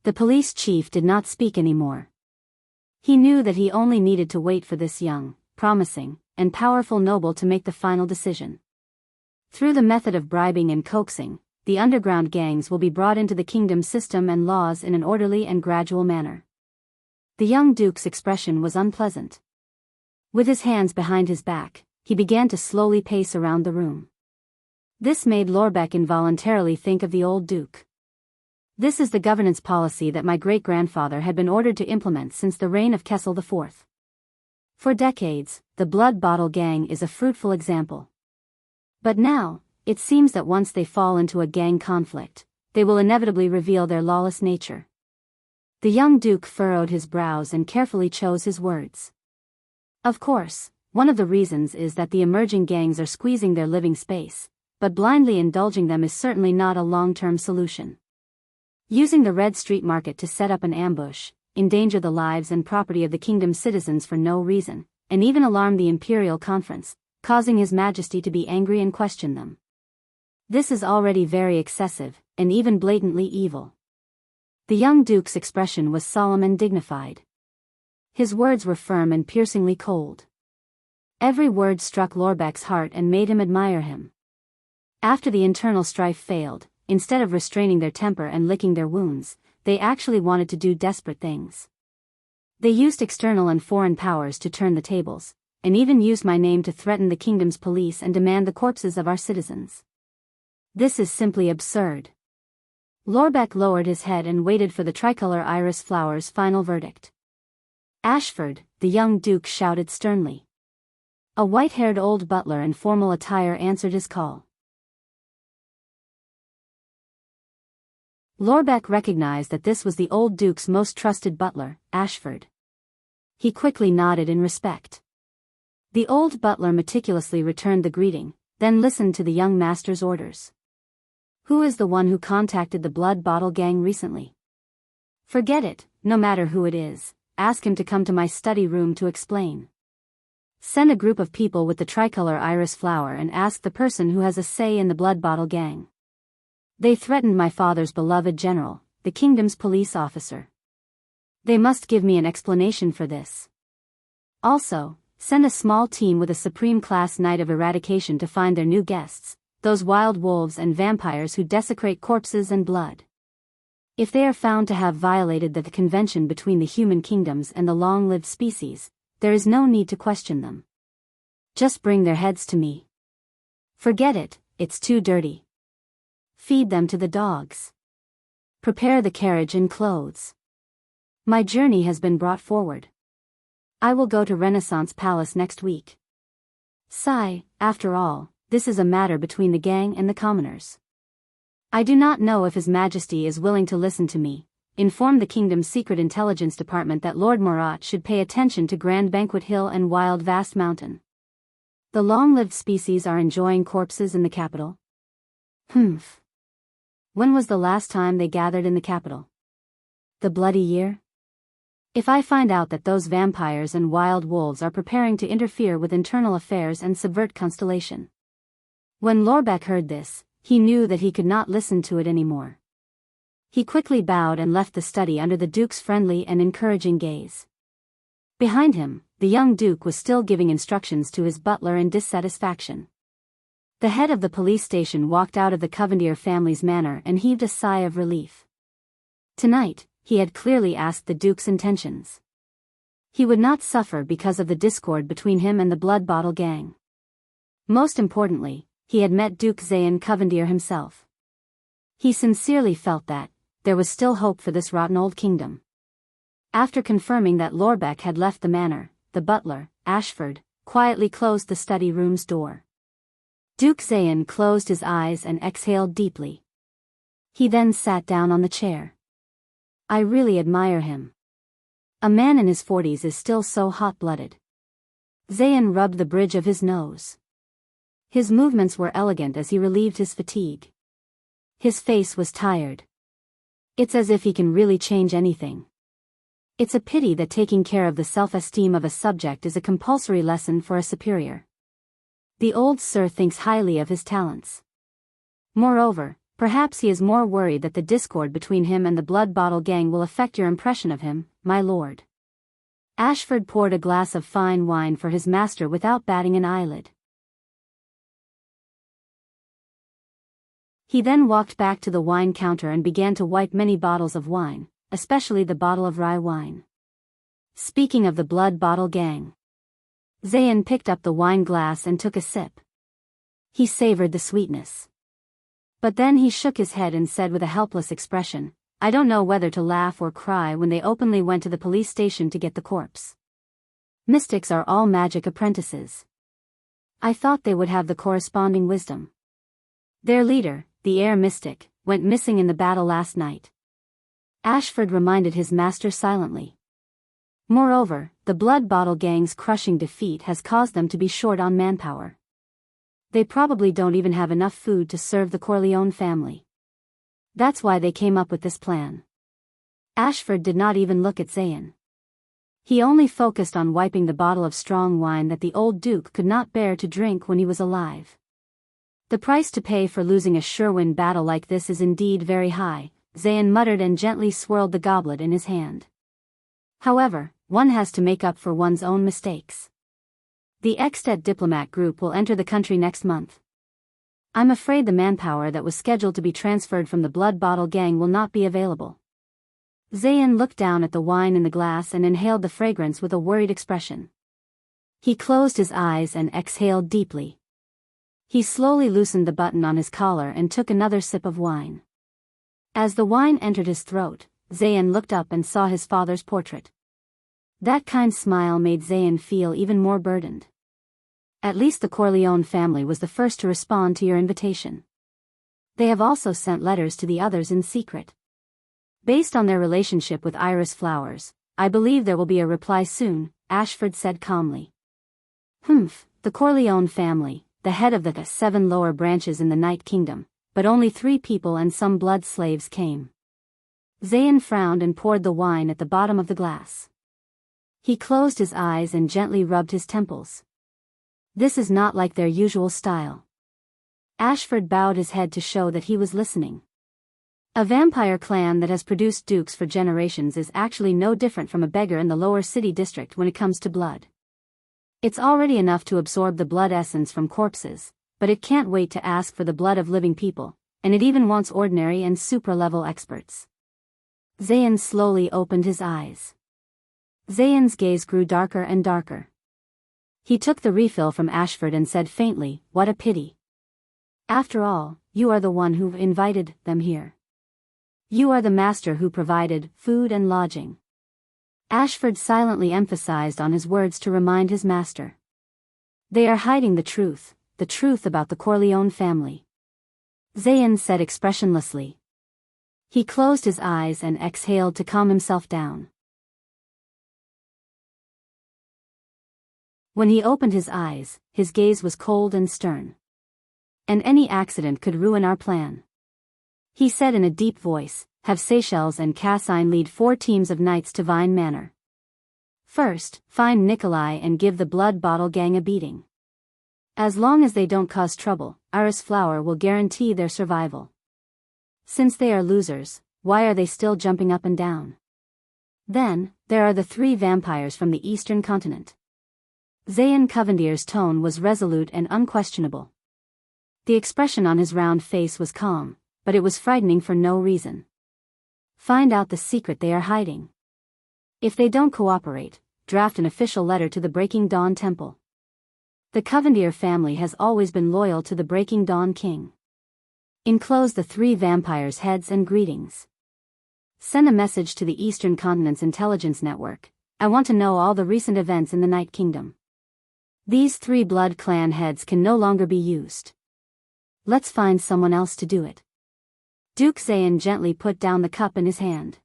The police chief did not speak anymore. He knew that he only needed to wait for this young, promising, and powerful noble to make the final decision. Through the method of bribing and coaxing, the underground gangs will be brought into the kingdom's system and laws in an orderly and gradual manner. The young duke's expression was unpleasant. With his hands behind his back, he began to slowly pace around the room. This made Lorbeck involuntarily think of the old duke. This is the governance policy that my great-grandfather had been ordered to implement since the reign of Kessel IV. For decades, the Blood Bottle Gang is a fruitful example. But now, it seems that once they fall into a gang conflict, they will inevitably reveal their lawless nature. The young duke furrowed his brows and carefully chose his words. Of course, one of the reasons is that the emerging gangs are squeezing their living space, but blindly indulging them is certainly not a long-term solution. Using the Red Street Market to set up an ambush, endanger the lives and property of the kingdom's citizens for no reason, and even alarm the Imperial Conference, causing His Majesty to be angry and question them. This is already very excessive, and even blatantly evil. The young duke's expression was solemn and dignified. His words were firm and piercingly cold. Every word struck Lorbeck's heart and made him admire him. After the internal strife failed, instead of restraining their temper and licking their wounds, they actually wanted to do desperate things. They used external and foreign powers to turn the tables, and even used my name to threaten the kingdom's police and demand the corpses of our citizens. This is simply absurd. Lorbeck lowered his head and waited for the tricolor iris flower's final verdict. Ashford, the young duke shouted sternly. A white-haired old butler in formal attire answered his call. Lorbeck recognized that this was the old duke's most trusted butler, Ashford. He quickly nodded in respect. The old butler meticulously returned the greeting, then listened to the young master's orders. Who is the one who contacted the Blood Bottle Gang recently? Forget it, no matter who it is, ask him to come to my study room to explain. Send a group of people with the tricolor iris flower and ask the person who has a say in the Blood Bottle Gang. They threatened my father's beloved general, the kingdom's police officer. They must give me an explanation for this. Also, send a small team with a Supreme Class Knight of Eradication to find their new guests, those wild wolves and vampires who desecrate corpses and blood. If they are found to have violated the convention between the human kingdoms and the long-lived species, there is no need to question them. Just bring their heads to me. Forget it, it's too dirty. Feed them to the dogs. Prepare the carriage and clothes. My journey has been brought forward. I will go to Renaissance Palace next week. Sigh, after all, this is a matter between the gang and the commoners. I do not know if His Majesty is willing to listen to me. Inform the kingdom's secret intelligence department that Lord Murat should pay attention to Grand Banquet Hill and Wild Vast Mountain. The long-lived species are enjoying corpses in the capital. Humph. When was the last time they gathered in the capital? The bloody year? If I find out that those vampires and wild wolves are preparing to interfere with internal affairs and subvert Constellation. When Lorbeck heard this, he knew that he could not listen to it anymore. He quickly bowed and left the study under the Duke's friendly and encouraging gaze. Behind him, the young Duke was still giving instructions to his butler in dissatisfaction. The head of the police station walked out of the Covendier family's manor and heaved a sigh of relief. Tonight, he had clearly asked the Duke's intentions. He would not suffer because of the discord between him and the Blood Bottle gang. Most importantly, he had met Duke Zayan Covendier himself. He sincerely felt that there was still hope for this rotten old kingdom. After confirming that Lorbeck had left the manor, the butler, Ashford, quietly closed the study room's door. Duke Zayan closed his eyes and exhaled deeply. He then sat down on the chair. I really admire him. A man in his 40s is still so hot-blooded. Zayan rubbed the bridge of his nose. His movements were elegant as he relieved his fatigue. His face was tired. It's as if he can really change anything. It's a pity that taking care of the self-esteem of a subject is a compulsory lesson for a superior. The old sir thinks highly of his talents. Moreover, perhaps he is more worried that the discord between him and the Blood Bottle gang will affect your impression of him, my lord. Ashford poured a glass of fine wine for his master without batting an eyelid. He then walked back to the wine counter and began to wipe many bottles of wine, especially the bottle of rye wine. Speaking of the Blood Bottle gang. Zayan picked up the wine glass and took a sip. He savored the sweetness. But then he shook his head and said with a helpless expression, I don't know whether to laugh or cry when they openly went to the police station to get the corpse. Mystics are all magic apprentices. I thought they would have the corresponding wisdom. Their leader, the air mystic, went missing in the battle last night. Ashford reminded his master silently. Moreover, the Blood Bottle gang's crushing defeat has caused them to be short on manpower. They probably don't even have enough food to serve the Corleone family. That's why they came up with this plan. Ashford did not even look at Zayan. He only focused on wiping the bottle of strong wine that the old Duke could not bear to drink when he was alive. The price to pay for losing a sure-win battle like this is indeed very high, Zayan muttered and gently swirled the goblet in his hand. However, one has to make up for one's own mistakes. The Extet diplomat group will enter the country next month. I'm afraid the manpower that was scheduled to be transferred from the Blood Bottle gang will not be available. Zayan looked down at the wine in the glass and inhaled the fragrance with a worried expression. He closed his eyes and exhaled deeply. He slowly loosened the button on his collar and took another sip of wine. As the wine entered his throat, Zayan looked up and saw his father's portrait. That kind smile made Zayan feel even more burdened. At least the Corleone family was the first to respond to your invitation. They have also sent letters to the others in secret. Based on their relationship with Iris Flowers, I believe there will be a reply soon, Ashford said calmly. Humph, the Corleone family, the head of the 7 lower branches in the Night Kingdom, but only 3 people and some blood slaves came. Zayan frowned and poured the wine at the bottom of the glass. He closed his eyes and gently rubbed his temples. This is not like their usual style. Ashford bowed his head to show that he was listening. A vampire clan that has produced dukes for generations is actually no different from a beggar in the lower city district when it comes to blood. It's already enough to absorb the blood essence from corpses, but it can't wait to ask for the blood of living people, and it even wants ordinary and supra-level experts. Zayan slowly opened his eyes. Zayan's gaze grew darker and darker. He took the refill from Ashford and said faintly, "What a pity. After all, you are the one who invited them here. You are the master who provided food and lodging. Ashford silently emphasized on his words to remind his master. They are hiding the truth about the Corleone family. Zayn said expressionlessly. He closed his eyes and exhaled to calm himself down. When he opened his eyes, his gaze was cold and stern. And any accident could ruin our plan. He said in a deep voice, have Seychelles and Cassine lead 4 teams of knights to Vine Manor. First, find Nikolai and give the Blood Bottle Gang a beating. As long as they don't cause trouble, Iris Flower will guarantee their survival. Since they are losers, why are they still jumping up and down? Then, there are the 3 vampires from the eastern continent. Zayn Covendier's tone was resolute and unquestionable. The expression on his round face was calm, but it was frightening for no reason. Find out the secret they are hiding. If they don't cooperate, draft an official letter to the Breaking Dawn Temple. The Covendier family has always been loyal to the Breaking Dawn King. Enclose the 3 vampires' heads and greetings. Send a message to the Eastern Continent's intelligence network. I want to know all the recent events in the Night Kingdom. These 3 blood clan heads can no longer be used. Let's find someone else to do it. Duke Zayn gently put down the cup in his hand.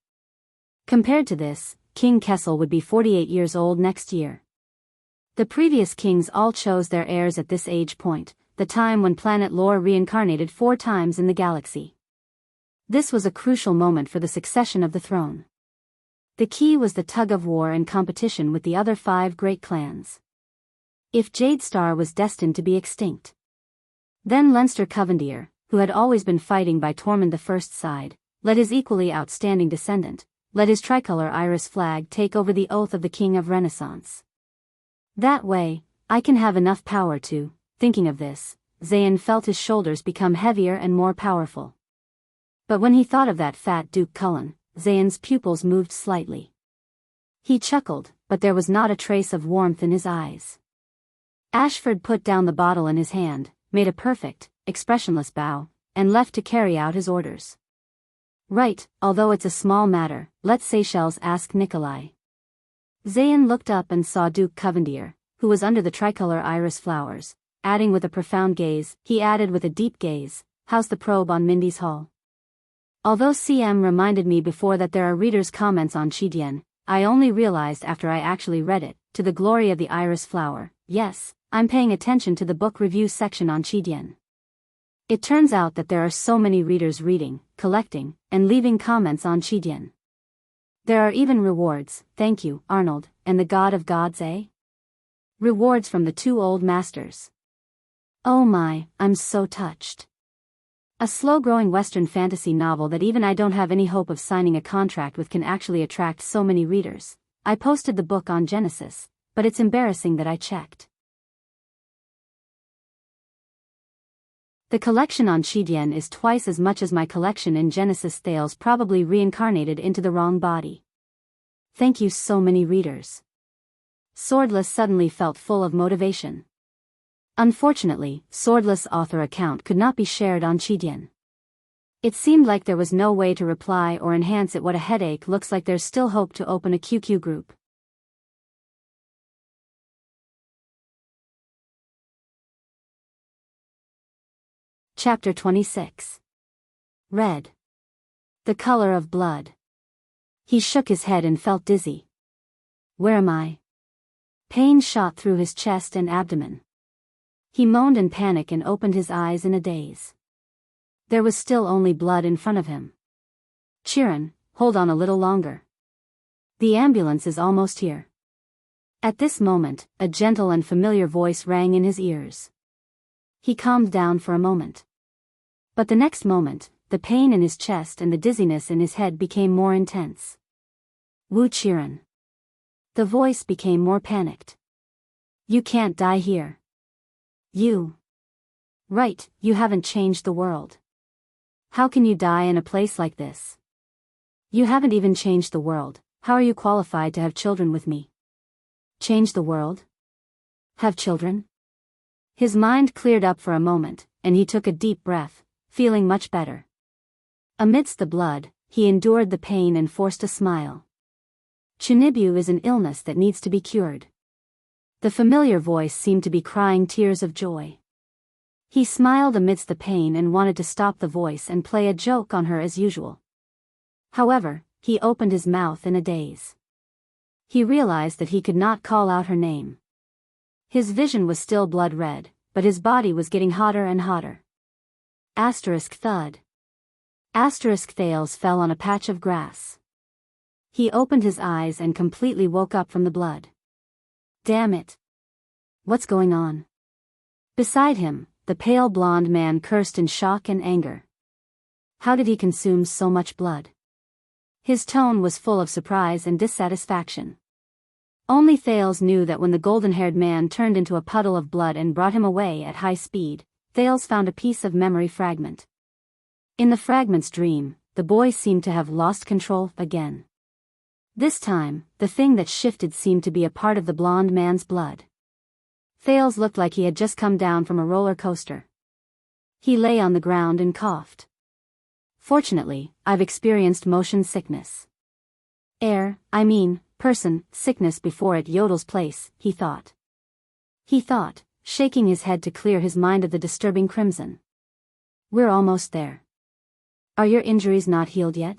Compared to this, King Kessel would be 48 years old next year. The previous kings all chose their heirs at this age point, the time when planet lore reincarnated 4 times in the galaxy. This was a crucial moment for the succession of the throne. The key was the tug-of-war and competition with the other 5 great clans. If Jadestar was destined to be extinct, then Leinster Covendier, who had always been fighting by Tormund I's side, let his equally outstanding descendant, let his tricolor iris flag take over the oath of the King of Renaissance. That way, I can have enough power to, thinking of this, Zayn felt his shoulders become heavier and more powerful. But when he thought of that fat Duke Cullen, Zayn's pupils moved slightly. He chuckled, but there was not a trace of warmth in his eyes. Ashford put down the bottle in his hand, made a perfect, expressionless bow, and left to carry out his orders. Right, although it's a small matter, let Seychelles ask Nikolai. Zayn looked up and saw Duke Covendier, who was under the tricolor iris flowers, adding with a profound gaze, he added with a deep gaze, how's the probe on Mindy's hull? Although CM reminded me before that there are readers' comments on Chidian, I only realized after I actually read it, to the glory of the iris flower, yes, I'm paying attention to the book review section on Chidian. It turns out that there are so many readers reading, collecting, and leaving comments on Chidian. There are even rewards, thank you, Arnold, and the God of Gods, eh? Rewards from the 2 old masters. Oh my, I'm so touched. A slow-growing Western fantasy novel that even I don't have any hope of signing a contract with can actually attract so many readers. I posted the book on Genesis, but it's embarrassing that I checked. The collection on Chidian is twice as much as my collection in Genesis. Thales probably reincarnated into the wrong body. Thank you so many readers. Swordless suddenly felt full of motivation. Unfortunately, Swordless author account could not be shared on Chidian. It seemed like there was no way to reply or enhance it. What a headache. Looks like there's still hope to open a QQ group. Chapter 26. Red. The color of blood. He shook his head and felt dizzy. Where am I? Pain shot through his chest and abdomen. He moaned in panic and opened his eyes in a daze. There was still only blood in front of him. Chiron, hold on a little longer. The ambulance is almost here. At this moment, a gentle and familiar voice rang in his ears. He calmed down for a moment. But the next moment, the pain in his chest and the dizziness in his head became more intense. Wu Chiron. The voice became more panicked. You can't die here. You. Right, you haven't changed the world. How can you die in a place like this? You haven't even changed the world. How are you qualified to have children with me? Change the world? Have children? His mind cleared up for a moment, and he took a deep breath, feeling much better. Amidst the blood, he endured the pain and forced a smile. Chunibu is an illness that needs to be cured. The familiar voice seemed to be crying tears of joy. He smiled amidst the pain and wanted to stop the voice and play a joke on her as usual. However, he opened his mouth in a daze. He realized that he could not call out her name. His vision was still blood red, but his body was getting hotter and hotter. Asterisk thud. Asterisk Thales fell on a patch of grass. He opened his eyes and completely woke up from the blood. Damn it. What's going on? Beside him, the pale blonde man cursed in shock and anger. How did he consume so much blood? His tone was full of surprise and dissatisfaction. Only Thales knew that when the golden-haired man turned into a puddle of blood and brought him away at high speed, Thales found a piece of memory fragment. In the fragment's dream, the boy seemed to have lost control again. This time, the thing that shifted seemed to be a part of the blonde man's blood. Thales looked like he had just come down from a roller coaster. He lay on the ground and coughed. Fortunately, I've experienced motion sickness. Person sickness before at Yodel's place, he thought. Shaking his head to clear his mind of the disturbing crimson. We're almost there. Are your injuries not healed yet?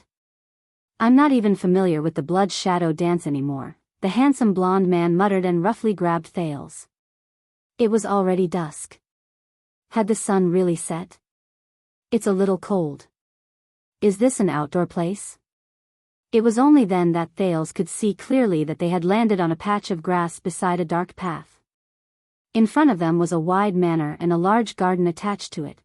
I'm not even familiar with the blood shadow dance anymore, the handsome blonde man muttered and roughly grabbed Thales. It was already dusk. Had the sun really set? It's a little cold. Is this an outdoor place? It was only then that Thales could see clearly that they had landed on a patch of grass beside a dark path. In front of them was a wide manor and a large garden attached to it.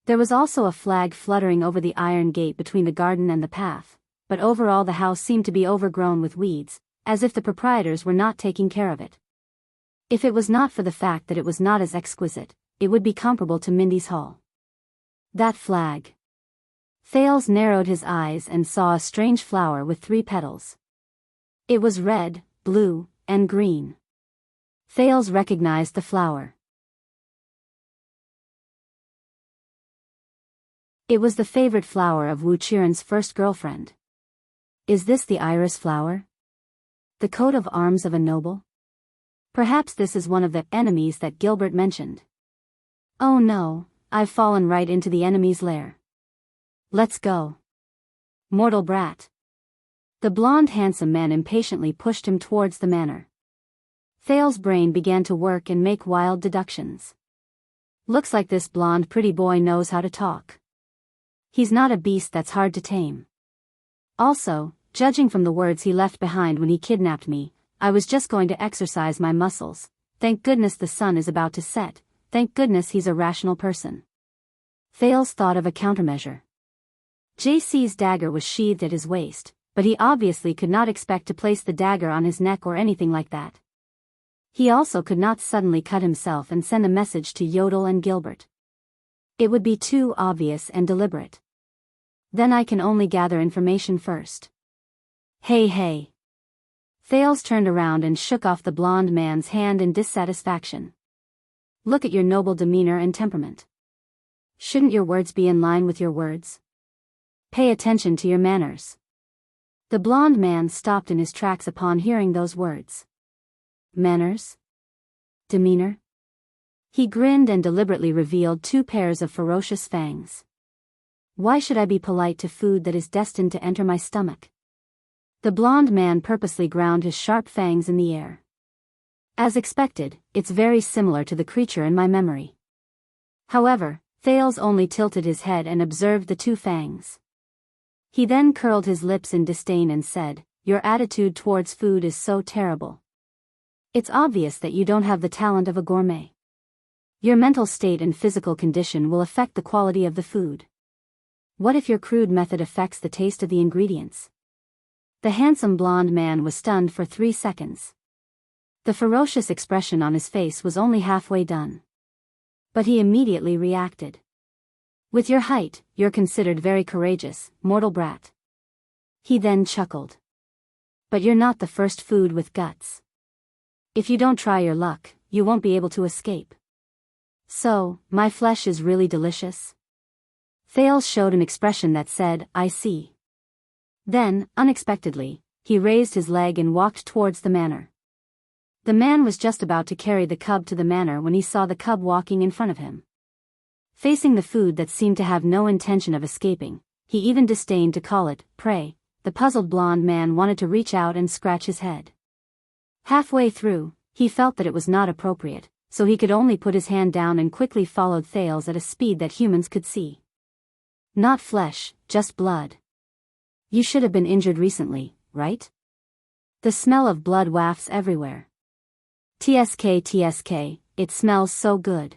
There was also a flag fluttering over the iron gate between the garden and the path, but overall the house seemed to be overgrown with weeds, as if the proprietors were not taking care of it. If it was not for the fact that it was not as exquisite, it would be comparable to Mindy's Hall. That flag. Thales narrowed his eyes and saw a strange flower with 3 petals. It was red, blue, and green. Thales recognized the flower. It was the favorite flower of Wu Qiren's first girlfriend. Is this the iris flower? The coat of arms of a noble? Perhaps this is one of the enemies that Gilbert mentioned. Oh no, I've fallen right into the enemy's lair. Let's go. Mortal brat. The blonde handsome man impatiently pushed him towards the manor. Thales' brain began to work and make wild deductions. Looks like this blonde pretty boy knows how to talk. He's not a beast that's hard to tame. Also, judging from the words he left behind when he kidnapped me, I was just going to exercise my muscles. Thank goodness the sun is about to set. Thank goodness he's a rational person. Thales thought of a countermeasure. JC's dagger was sheathed at his waist, but he obviously could not expect to place the dagger on his neck or anything like that. He also could not suddenly cut himself and send a message to Yodel and Gilbert. It would be too obvious and deliberate. Then I can only gather information first. Hey. Thales turned around and shook off the blonde man's hand in dissatisfaction. Look at your noble demeanor and temperament. Shouldn't your words be in line with your words? Pay attention to your manners. The blonde man stopped in his tracks upon hearing those words. Manners? Demeanor? He grinned and deliberately revealed 2 pairs of ferocious fangs. Why should I be polite to food that is destined to enter my stomach? The blonde man purposely ground his sharp fangs in the air. As expected, it's very similar to the creature in my memory. However, Thales only tilted his head and observed the 2 fangs. He then curled his lips in disdain and said, Your attitude towards food is so terrible. It's obvious that you don't have the talent of a gourmet. Your mental state and physical condition will affect the quality of the food. What if your crude method affects the taste of the ingredients? The handsome blonde man was stunned for 3 seconds. The ferocious expression on his face was only halfway done. But he immediately reacted. With your height, you're considered very courageous, mortal brat. He then chuckled. But you're not the first food with guts. If you don't try your luck, you won't be able to escape. So, my flesh is really delicious? Thales showed an expression that said, I see. Then, unexpectedly, he raised his leg and walked towards the manor. The man was just about to carry the cub to the manor when he saw the cub walking in front of him. Facing the food that seemed to have no intention of escaping, he even disdained to call it prey. The puzzled blonde man wanted to reach out and scratch his head. Halfway through, he felt that it was not appropriate, so he could only put his hand down and quickly followed Thales at a speed that humans could see. Not flesh, just blood. You should have been injured recently, right? The smell of blood wafts everywhere. TSK, it smells so good.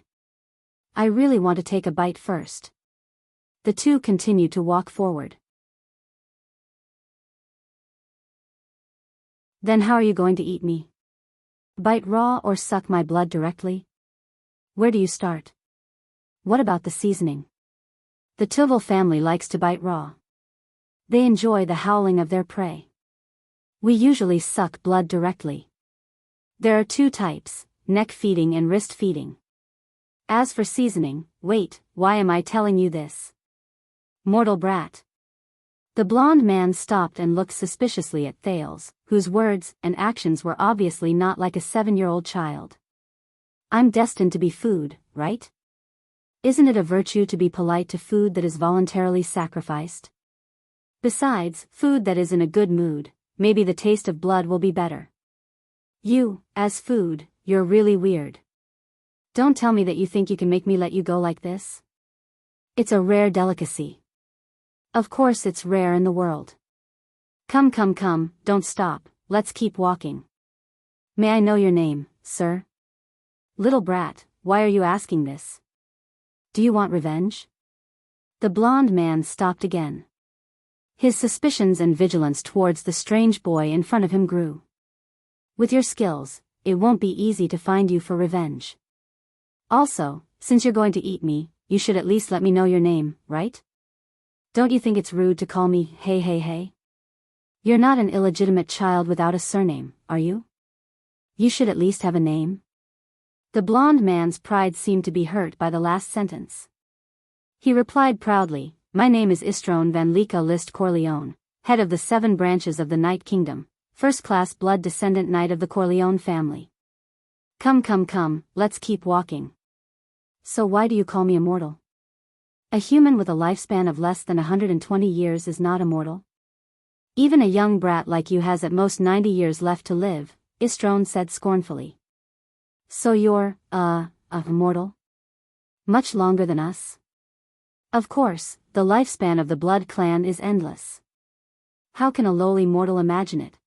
I really want to take a bite first. The two continued to walk forward. Then how are you going to eat me? Bite raw or suck my blood directly? Where do you start? What about the seasoning? The Tuval family likes to bite raw. They enjoy the howling of their prey. We usually suck blood directly. There are two types, neck feeding and wrist feeding. As for seasoning, wait, why am I telling you this? Mortal brat. The blonde man stopped and looked suspiciously at Thales, whose words and actions were obviously not like a 7-year-old child. I'm destined to be food, right? Isn't it a virtue to be polite to food that is voluntarily sacrificed? Besides, food that is in a good mood, maybe the taste of blood will be better. You, as food, you're really weird. Don't tell me that you think you can make me let you go like this. It's a rare delicacy. Of course it's rare in the world. Come, don't stop, let's keep walking. May I know your name, sir? Little brat, why are you asking this? Do you want revenge? The blonde man stopped again. His suspicions and vigilance towards the strange boy in front of him grew. With your skills, it won't be easy to find you for revenge. Also, since you're going to eat me, you should at least let me know your name, right? Don't you think it's rude to call me hey? You're not an illegitimate child without a surname, are you? You should at least have a name. The blonde man's pride seemed to be hurt by the last sentence. He replied proudly, my name is Istroon van Lika List Corleone, head of the 7 branches of the Night Kingdom, first-class blood descendant knight of the Corleone family. Come, let's keep walking. So why do you call me immortal? A human with a lifespan of less than 120 years is not immortal. Even a young brat like you has at most 90 years left to live, Istroon said scornfully. So you're, immortal? Much longer than us? Of course, the lifespan of the blood clan is endless. How can a lowly mortal imagine it?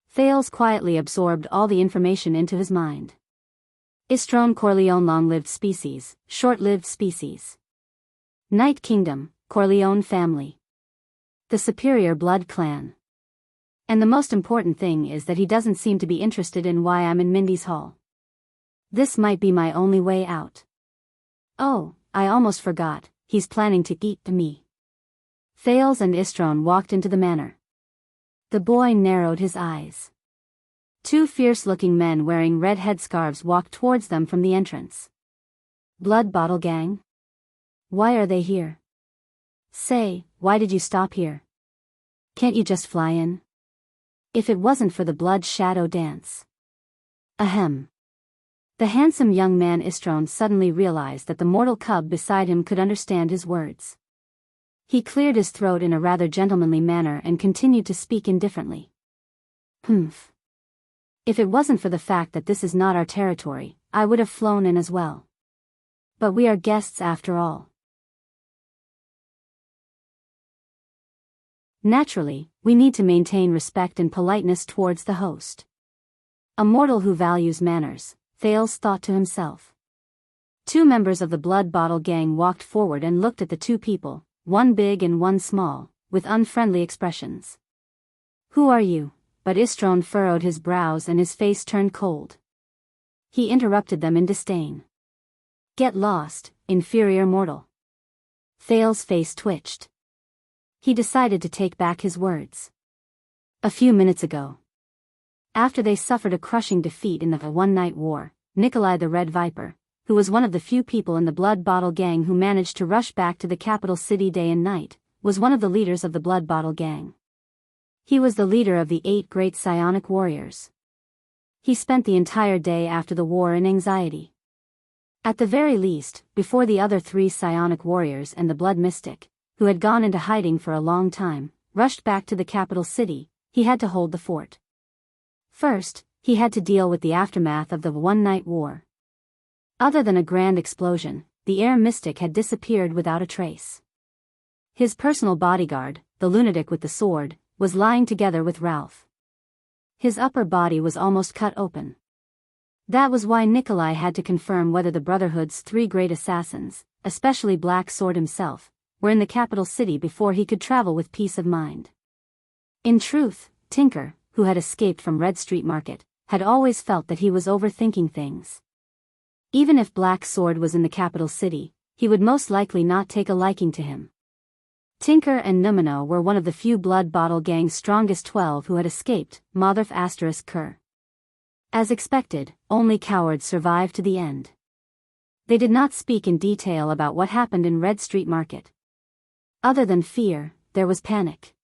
Thales quietly absorbed all the information into his mind. Istroon Corleone long-lived species, short-lived species. Night Kingdom, Corleone family. The superior blood clan. And the most important thing is that he doesn't seem to be interested in why I'm in Mindy's hall. This might be my only way out. Oh, I almost forgot, he's planning to eat me. Thales and Istroon walked into the manor. The boy narrowed his eyes. 2 fierce-looking men wearing red headscarves walked towards them from the entrance. Blood Bottle Gang? Why are they here? Say, why did you stop here? Can't you just fly in? If it wasn't for the blood shadow dance. Ahem. The handsome young man Istroon suddenly realized that the mortal cub beside him could understand his words. He cleared his throat in a rather gentlemanly manner and continued to speak indifferently. Humph. If it wasn't for the fact that this is not our territory, I would have flown in as well. But we are guests after all. Naturally, we need to maintain respect and politeness towards the host. A mortal who values manners, Thales thought to himself. 2 members of the Blood Bottle Gang walked forward and looked at the 2 people, one big and one small, with unfriendly expressions. Who are you? But Istroon furrowed his brows and his face turned cold. He interrupted them in disdain. Get lost, inferior mortal. Thales' face twitched. He decided to take back his words. A few minutes ago. After they suffered a crushing defeat in the one-night war, Nikolai the Red Viper, who was one of the few people in the Blood Bottle Gang who managed to rush back to the capital city day and night, was one of the leaders of the Blood Bottle Gang. He was the leader of the 8 great psionic warriors. He spent the entire day after the war in anxiety. At the very least, before the other 3 psionic warriors and the blood mystic, who had gone into hiding for a long time, rushed back to the capital city, he had to hold the fort. First, he had to deal with the aftermath of the one-night war. Other than a grand explosion, the air mystic had disappeared without a trace. His personal bodyguard, the lunatic with the sword, was lying together with Ralph. His upper body was almost cut open. That was why Nikolai had to confirm whether the Brotherhood's 3 great assassins, especially Black Sword himself, were in the capital city before he could travel with peace of mind. In truth, Tinker, who had escaped from Red Street Market, had always felt that he was overthinking things. Even if Black Sword was in the capital city, he would most likely not take a liking to him. Tinker and Numino were one of the few Blood Bottle Gang's strongest 12 who had escaped, Motherf *****. As expected, only cowards survived to the end. They did not speak in detail about what happened in Red Street Market. Other than fear, there was panic.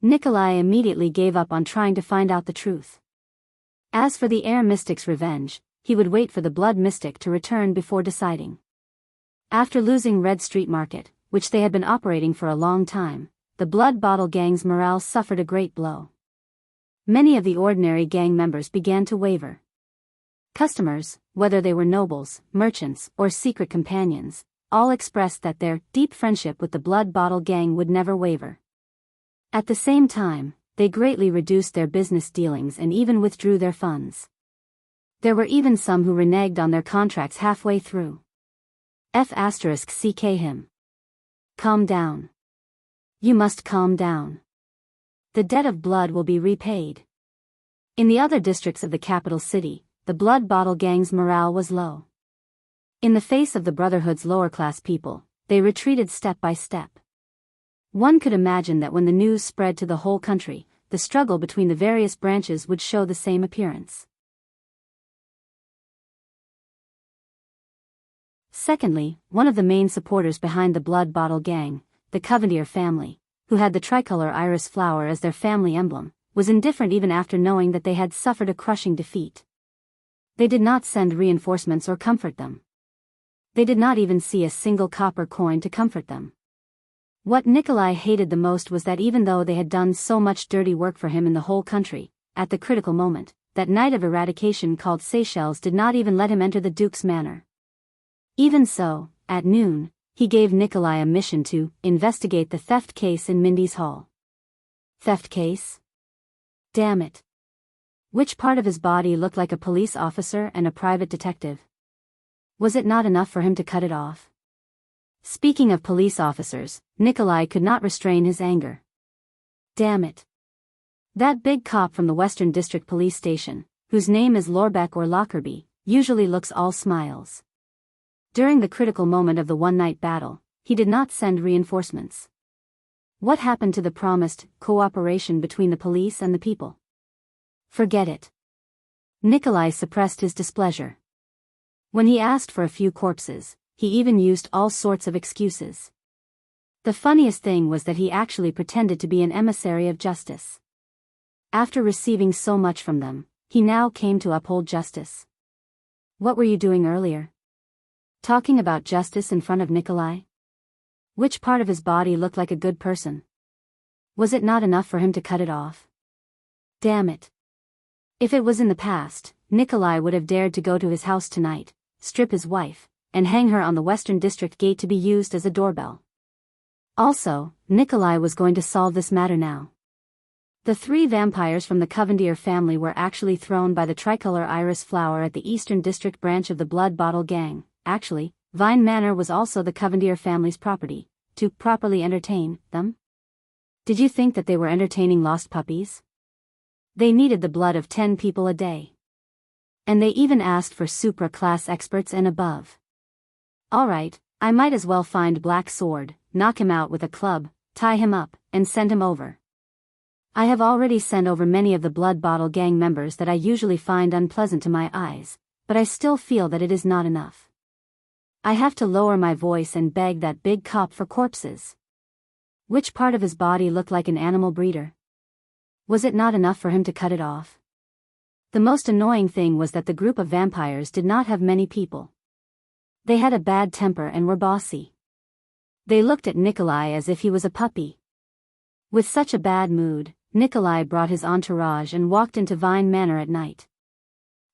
Nikolai immediately gave up on trying to find out the truth. As for the Air Mystic's revenge, he would wait for the Blood Mystic to return before deciding. After losing Red Street Market, which they had been operating for a long time, the Blood Bottle Gang's morale suffered a great blow. Many of the ordinary gang members began to waver. Customers, whether they were nobles, merchants, or secret companions, all expressed that their deep friendship with the Blood Bottle Gang would never waver. At the same time, they greatly reduced their business dealings and even withdrew their funds. There were even some who reneged on their contracts halfway through. ****ck him. Calm down. You must calm down. The debt of blood will be repaid. In the other districts of the capital city, the Blood Bottle Gang's morale was low. In the face of the Brotherhood's lower-class people, they retreated step by step. One could imagine that when the news spread to the whole country, the struggle between the various branches would show the same appearance. Secondly, one of the main supporters behind the Blood Bottle Gang, the Covendier family, who had the tricolor iris flower as their family emblem, was indifferent even after knowing that they had suffered a crushing defeat. They did not send reinforcements or comfort them. They did not even see a single copper coin to comfort them. What Nikolai hated the most was that even though they had done so much dirty work for him in the whole country, at the critical moment, that Knight of Eradication called Seychelles did not even let him enter the Duke's manor. Even so, at noon, he gave Nikolai a mission to investigate the theft case in Mindy's Hall. Theft case? Damn it. Which part of his body looked like a police officer and a private detective? Was it not enough for him to cut it off? Speaking of police officers, Nikolai could not restrain his anger. Damn it. That big cop from the Western District Police Station, whose name is Lorbeck or Lockerbie, usually looks all smiles. During the critical moment of the one-night battle, he did not send reinforcements. What happened to the promised cooperation between the police and the people? Forget it. Nikolai suppressed his displeasure. When he asked for a few corpses, he even used all sorts of excuses. The funniest thing was that he actually pretended to be an emissary of justice. After receiving so much from them, he now came to uphold justice. What were you doing earlier? Talking about justice in front of Nikolai? Which part of his body looked like a good person? Was it not enough for him to cut it off? Damn it. If it was in the past, Nikolai would have dared to go to his house tonight, strip his wife, and hang her on the Western District gate to be used as a doorbell. Also, Nikolai was going to solve this matter now. The 3 vampires from the Covendier family were actually thrown by the tricolor iris flower at the Eastern District branch of the Blood Bottle Gang. Actually, Vine Manor was also the Covendier family's property, to properly entertain them. Did you think that they were entertaining lost puppies? They needed the blood of 10 people a day. And they even asked for supra-class experts and above. Alright, I might as well find Black Sword, knock him out with a club, tie him up, and send him over. I have already sent over many of the Blood Bottle Gang members that I usually find unpleasant to my eyes, but I still feel that it is not enough. I have to lower my voice and beg that big cop for corpses. Which part of his body looked like an animal breeder? Was it not enough for him to cut it off? The most annoying thing was that the group of vampires did not have many people. They had a bad temper and were bossy. They looked at Nikolai as if he was a puppy. With such a bad mood, Nikolai brought his entourage and walked into Vine Manor at night.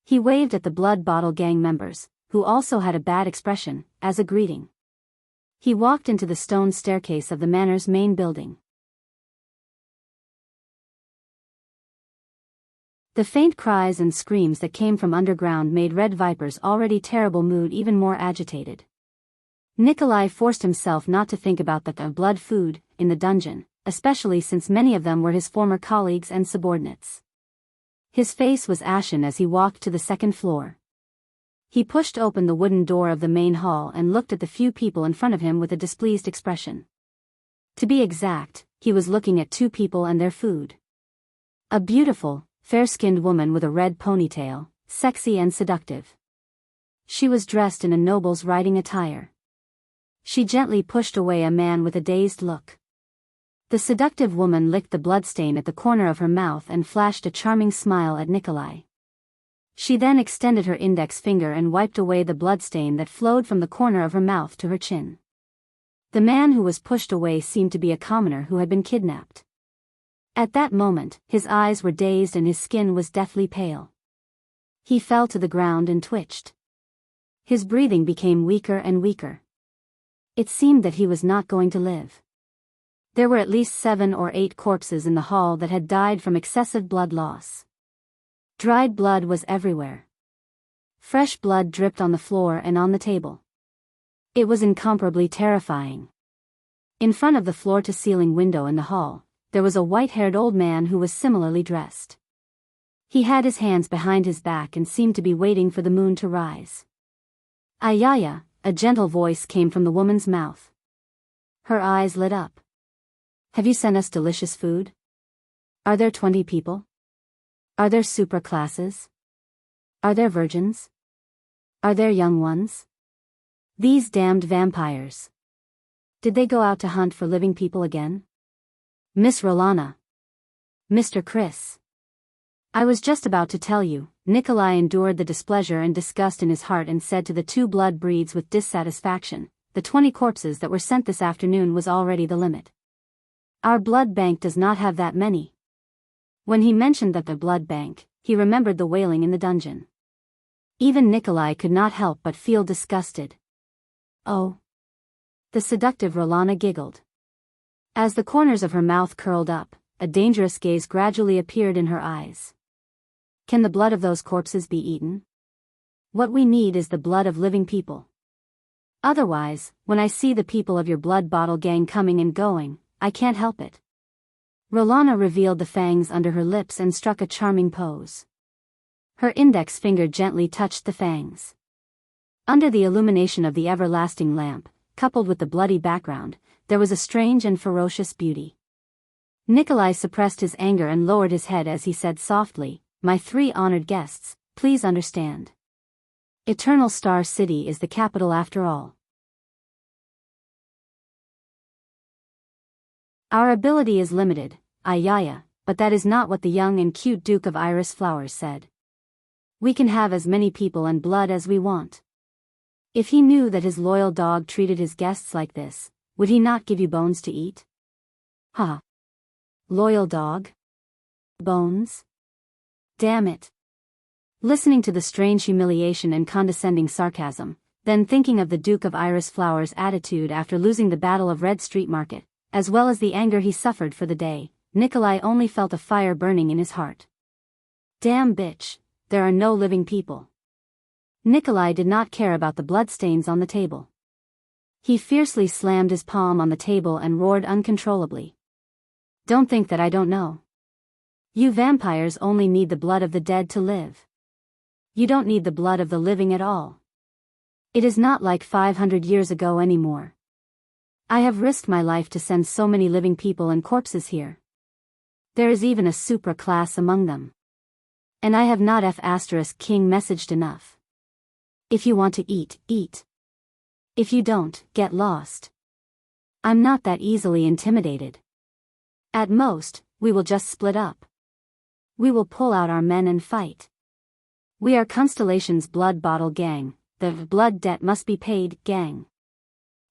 He waved at the Blood Bottle Gang members, who also had a bad expression, as a greeting. He walked into the stone staircase of the manor's main building. The faint cries and screams that came from underground made Red Viper's already terrible mood even more agitated. Nikolai forced himself not to think about the blood food in the dungeon, especially since many of them were his former colleagues and subordinates. His face was ashen as he walked to the second floor. He pushed open the wooden door of the main hall and looked at the few people in front of him with a displeased expression. To be exact, he was looking at two people and their food. A beautiful, fair-skinned woman with a red ponytail, sexy and seductive. She was dressed in a noble's riding attire. She gently pushed away a man with a dazed look. The seductive woman licked the bloodstain at the corner of her mouth and flashed a charming smile at Nikolai. She then extended her index finger and wiped away the bloodstain that flowed from the corner of her mouth to her chin. The man who was pushed away seemed to be a commoner who had been kidnapped. At that moment, his eyes were dazed and his skin was deathly pale. He fell to the ground and twitched. His breathing became weaker and weaker. It seemed that he was not going to live. There were at least 7 or 8 corpses in the hall that had died from excessive blood loss. Dried blood was everywhere. Fresh blood dripped on the floor and on the table. It was incomparably terrifying. In front of the floor-to-ceiling window in the hall, there was a white-haired old man who was similarly dressed. He had his hands behind his back and seemed to be waiting for the moon to rise. Ayaya, a gentle voice came from the woman's mouth. Her eyes lit up. Have you sent us delicious food? Are there 20 people? Are there super classes? Are there virgins? Are there young ones? These damned vampires. Did they go out to hunt for living people again? Miss Rolana. Mr. Chris. I was just about to tell you. Nikolai endured the displeasure and disgust in his heart and said to the 2 blood breeds with dissatisfaction, the 20 corpses that were sent this afternoon was already the limit. Our blood bank does not have that many. When he mentioned that the blood bank, he remembered the wailing in the dungeon. Even Nikolai could not help but feel disgusted. Oh. The seductive Rolana giggled. As the corners of her mouth curled up, a dangerous gaze gradually appeared in her eyes. Can the blood of those corpses be eaten? What we need is the blood of living people. Otherwise, when I see the people of your blood bottle gang coming and going, I can't help it. Rolana revealed the fangs under her lips and struck a charming pose. Her index finger gently touched the fangs. Under the illumination of the everlasting lamp, coupled with the bloody background, there was a strange and ferocious beauty. Nikolai suppressed his anger and lowered his head as he said softly, "My 3 honored guests, please understand. Eternal Star City is the capital after all. Our ability is limited, Ayaya, but that is not what the young and cute Duke of Iris Flowers said. We can have as many people and blood as we want. If he knew that his loyal dog treated his guests like this, would he not give you bones to eat?" "Ha! Loyal dog? Bones? Damn it." Listening to the strange humiliation and condescending sarcasm, then thinking of the Duke of Iris Flowers' attitude after losing the Battle of Red Street Market, as well as the anger he suffered for the day, Nikolai only felt a fire burning in his heart. Damn bitch, there are no living people. Nikolai did not care about the bloodstains on the table. He fiercely slammed his palm on the table and roared uncontrollably. Don't think that I don't know. You vampires only need the blood of the dead to live. You don't need the blood of the living at all. It is not like 500 years ago anymore. I have risked my life to send so many living people and corpses here. There is even a supra class among them. And I have not F*King messaged enough. If you want to eat, eat. If you don't, get lost. I'm not that easily intimidated. At most, we will just split up. We will pull out our men and fight. We are Constellation's blood bottle gang, the blood debt must be paid gang.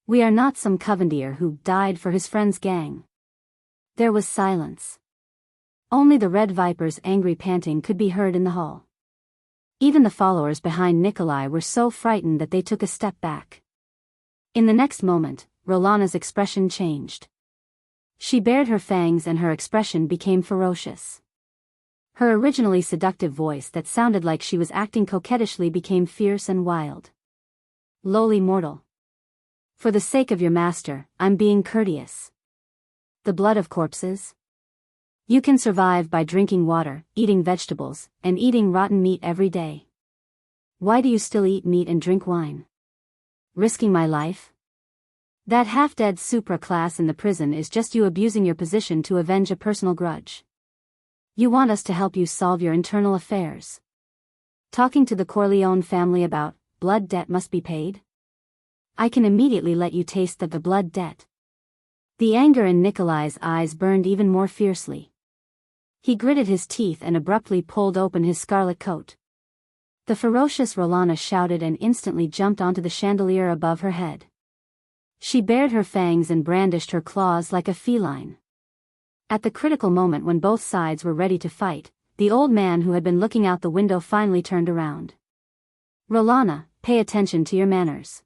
We are not some Covendier who died for his friend's gang. There was silence. Only the Red Viper's angry panting could be heard in the hall. Even the followers behind Nikolai were so frightened that they took a step back. In the next moment, Rolana's expression changed. She bared her fangs and her expression became ferocious. Her originally seductive voice that sounded like she was acting coquettishly became fierce and wild. Lowly mortal. For the sake of your master, I'm being courteous. The blood of corpses? You can survive by drinking water, eating vegetables, and eating rotten meat every day. Why do you still eat meat and drink wine? Risking my life? That half-dead supra class in the prison is just you abusing your position to avenge a personal grudge. You want us to help you solve your internal affairs. Talking to the Corleone family about, blood debt must be paid? I can immediately let you taste the blood debt. The anger in Nikolai's eyes burned even more fiercely. He gritted his teeth and abruptly pulled open his scarlet coat. The ferocious Rolana shouted and instantly jumped onto the chandelier above her head. She bared her fangs and brandished her claws like a feline. At the critical moment when both sides were ready to fight, the old man who had been looking out the window finally turned around. Rolana, pay attention to your manners.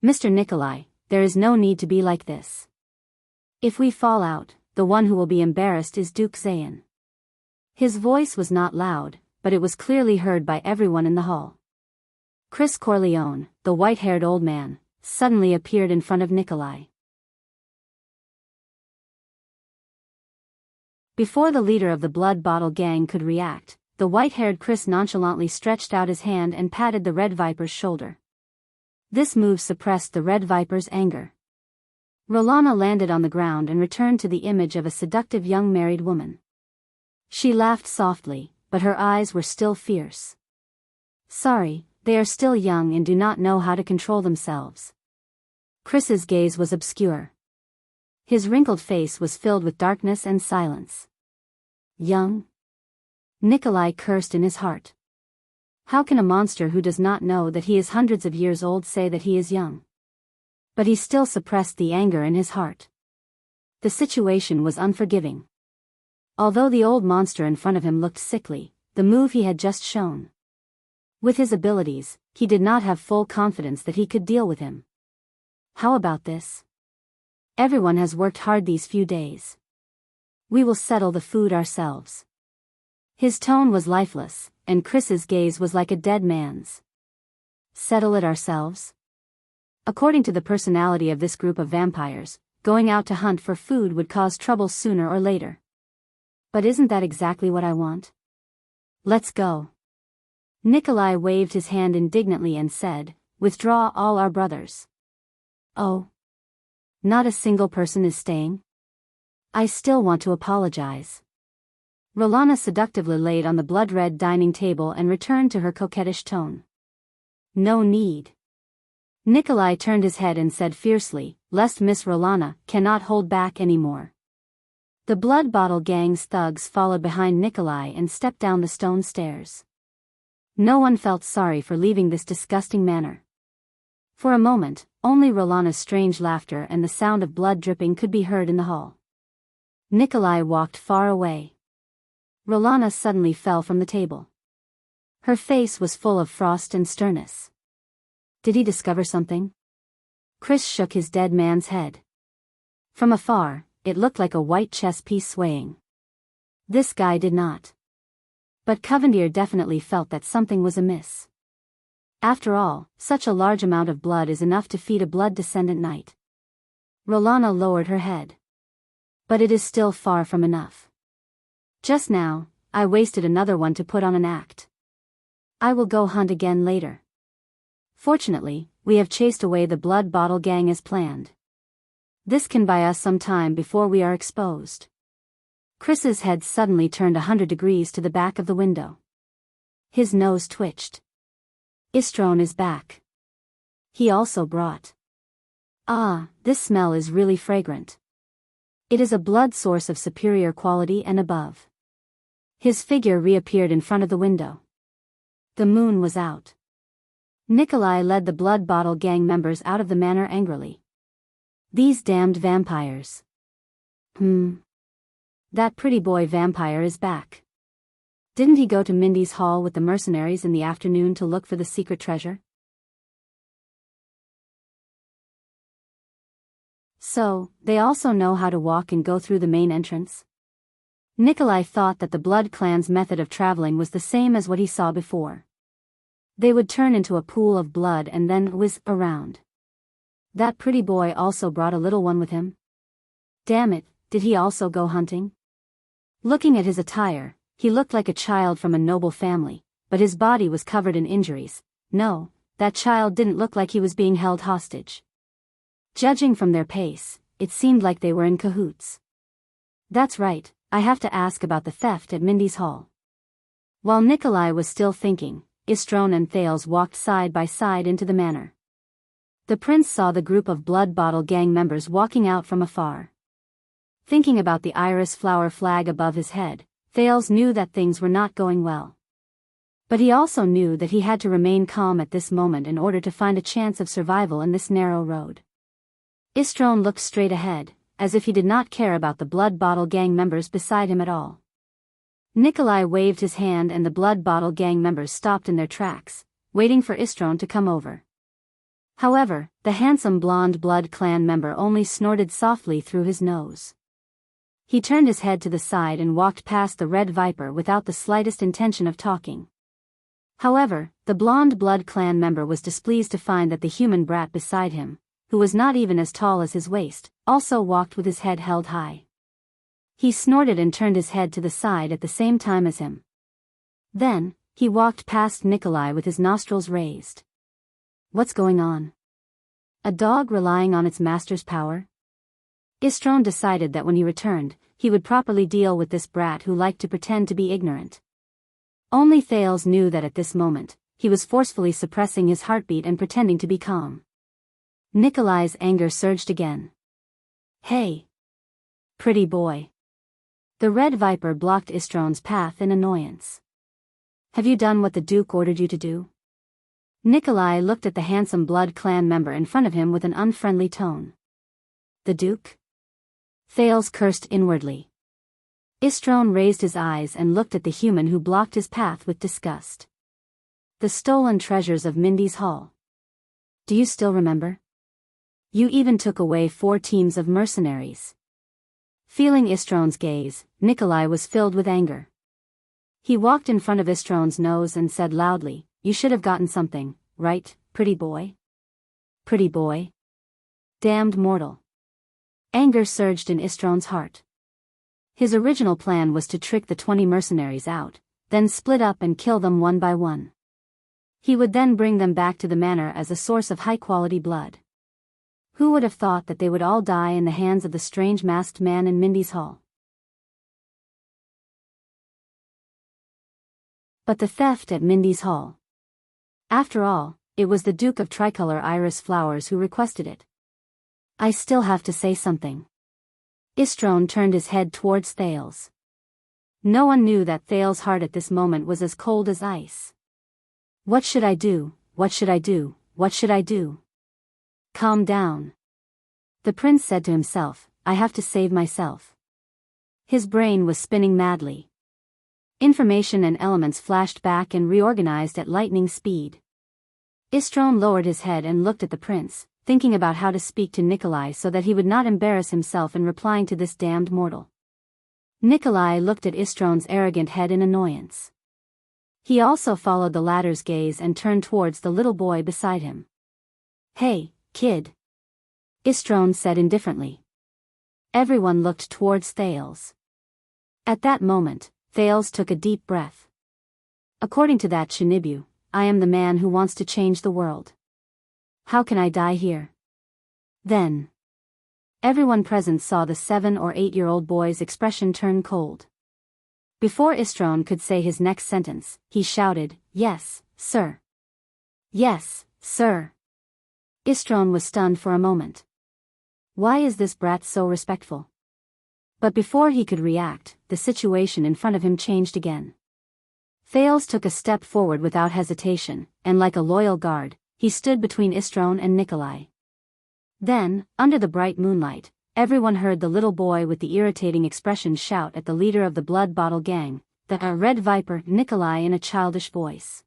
Mr. Nikolai, there is no need to be like this. If we fall out, the one who will be embarrassed is Duke Zayn. His voice was not loud, but it was clearly heard by everyone in the hall. Chris Corleone, the white-haired old man, suddenly appeared in front of Nikolai. Before the leader of the Blood Bottle Gang could react, the white-haired Chris nonchalantly stretched out his hand and patted the Red Viper's shoulder. This move suppressed the Red Viper's anger. Rolana landed on the ground and returned to the image of a seductive young married woman. She laughed softly, but her eyes were still fierce. Sorry, they are still young and do not know how to control themselves. Chris's gaze was obscure. His wrinkled face was filled with darkness and silence. Young? Nikolai cursed in his heart. How can a monster who does not know that he is hundreds of years old say that he is young? But he still suppressed the anger in his heart. The situation was unforgiving. Although the old monster in front of him looked sickly, the move he had just shown. With his abilities, he did not have full confidence that he could deal with him. How about this? Everyone has worked hard these few days. We will settle the food ourselves. His tone was lifeless, and Chris's gaze was like a dead man's. Settle it ourselves? According to the personality of this group of vampires, going out to hunt for food would cause trouble sooner or later. But isn't that exactly what I want? Let's go. Nikolai waved his hand indignantly and said, Withdraw all our brothers. Oh. Not a single person is staying? I still want to apologize. Rolana seductively laid on the blood-red dining table and returned to her coquettish tone. No need. Nikolai turned his head and said fiercely, lest Miss Rolana cannot hold back anymore. The Blood Bottle Gang's thugs followed behind Nikolai and stepped down the stone stairs. No one felt sorry for leaving this disgusting manor. For a moment, only Rolana's strange laughter and the sound of blood dripping could be heard in the hall. Nikolai walked far away. Rolana suddenly fell from the table. Her face was full of frost and sternness. Did he discover something? Chris shook his dead man's head. From afar, it looked like a white chess piece swaying. This guy did not. But Covendier definitely felt that something was amiss. After all, such a large amount of blood is enough to feed a blood-descendant knight. Rolana lowered her head. But it is still far from enough. Just now, I wasted another one to put on an act. I will go hunt again later. Fortunately, we have chased away the Blood Bottle Gang as planned. This can buy us some time before we are exposed. Chris's head suddenly turned 100 degrees to the back of the window. His nose twitched. Istron is back. He also brought. Ah, this smell is really fragrant. It is a blood source of superior quality and above. His figure reappeared in front of the window. The moon was out. Nikolai led the Blood Bottle gang members out of the manor angrily. These damned vampires. That pretty boy vampire is back. Didn't he go to Mindy's hall with the mercenaries in the afternoon to look for the secret treasure? So, they also know how to walk and go through the main entrance? Nikolai thought that the Blood Clan's method of traveling was the same as what he saw before. They would turn into a pool of blood and then whiz around. That pretty boy also brought a little one with him. Damn it, did he also go hunting? Looking at his attire, he looked like a child from a noble family, but his body was covered in injuries. No, that child didn't look like he was being held hostage. Judging from their pace, it seemed like they were in cahoots. That's right, I have to ask about the theft at Mindy's hall. While Nikolai was still thinking, Istron and Thales walked side by side into the manor. The prince saw the group of Blood Bottle gang members walking out from afar. Thinking about the iris flower flag above his head, Thales knew that things were not going well. But he also knew that he had to remain calm at this moment in order to find a chance of survival in this narrow road. Istron looked straight ahead, as if he did not care about the Blood Bottle gang members beside him at all. Nikolai waved his hand and the Blood Bottle gang members stopped in their tracks, waiting for Istron to come over. However, the handsome blonde Blood Clan member only snorted softly through his nose. He turned his head to the side and walked past the Red Viper without the slightest intention of talking. However, the blonde Blood Clan member was displeased to find that the human brat beside him, who was not even as tall as his waist, also walked with his head held high. He snorted and turned his head to the side at the same time as him. Then, he walked past Nikolai with his nostrils raised. What's going on? A dog relying on its master's power? Istron decided that when he returned, he would properly deal with this brat who liked to pretend to be ignorant. Only Thales knew that at this moment, he was forcefully suppressing his heartbeat and pretending to be calm. Nikolai's anger surged again. Hey! Pretty boy. The Red Viper blocked Istron's path in annoyance. Have you done what the Duke ordered you to do? Nikolai looked at the handsome Blood Clan member in front of him with an unfriendly tone. The Duke? Thales cursed inwardly. Istron raised his eyes and looked at the human who blocked his path with disgust. The stolen treasures of Mindy's hall. Do you still remember? You even took away 4 teams of mercenaries. Feeling Istron's gaze, Nikolai was filled with anger. He walked in front of Istron's nose and said loudly, "You should have gotten something, right, pretty boy?" Pretty boy? Damned mortal. Anger surged in Istron's heart. His original plan was to trick the 20 mercenaries out, then split up and kill them one by one. He would then bring them back to the manor as a source of high-quality blood. Who would have thought that they would all die in the hands of the strange masked man in Mindy's hall? But the theft at Mindy's hall. After all, it was the Duke of Tricolor Iris Flowers who requested it. I still have to say something. Istron turned his head towards Thales. No one knew that Thales' heart at this moment was as cold as ice. What should I do? What should I do? What should I do? Calm down. The prince said to himself, I have to save myself. His brain was spinning madly. Information and elements flashed back and reorganized at lightning speed. Istron lowered his head and looked at the prince, thinking about how to speak to Nikolai so that he would not embarrass himself in replying to this damned mortal. Nikolai looked at Istron's arrogant head in annoyance. He also followed the latter's gaze and turned towards the little boy beside him. Hey, kid. Istron said indifferently. Everyone looked towards Thales. At that moment, Thales took a deep breath. According to that Shinibu, I am the man who wants to change the world. How can I die here? Then. Everyone present saw the 7 or 8-year-old boy's expression turn cold. Before Istron could say his next sentence, he shouted, Yes, sir. Yes, sir. Istron was stunned for a moment. Why is this brat so respectful? But before he could react, the situation in front of him changed again. Thales took a step forward without hesitation, and like a loyal guard, he stood between Istron and Nikolai. Then, under the bright moonlight, everyone heard the little boy with the irritating expression shout at the leader of the Blood Bottle Gang, the Red Viper, Nikolai, in a childish voice.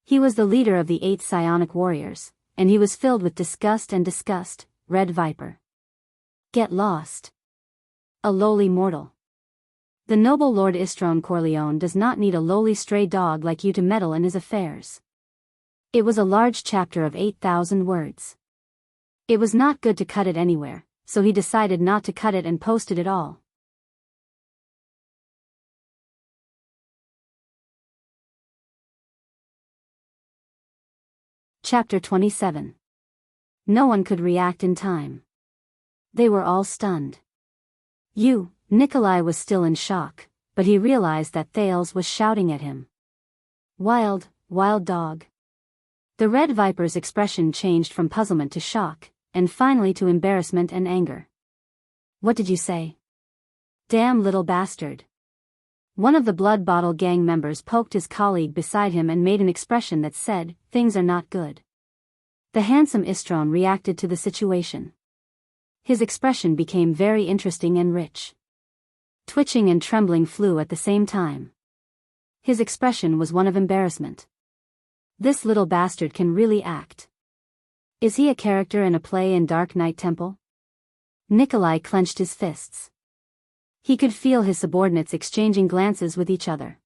He was the leader of the 8 psionic warriors, and he was filled with disgust. Red Viper. Get lost. A lowly mortal. The noble Lord Istron Corleone does not need a lowly stray dog like you to meddle in his affairs. It was a large chapter of 8,000 words. It was not good to cut it anywhere, so he decided not to cut it and posted it all. Chapter 27. No one could react in time. They were all stunned. Nikolai was still in shock, but he realized that Thales was shouting at him. Wild dog. The Red Viper's expression changed from puzzlement to shock, and finally to embarrassment and anger. What did you say? Damn little bastard. One of the Blood Bottle Gang members poked his colleague beside him and made an expression that said, things are not good. The handsome Istron reacted to the situation. His expression became very interesting and rich. Twitching and trembling flew at the same time. His expression was one of embarrassment. This little bastard can really act. Is he a character in a play in Dark Knight Temple? Nikolai clenched his fists. He could feel his subordinates exchanging glances with each other.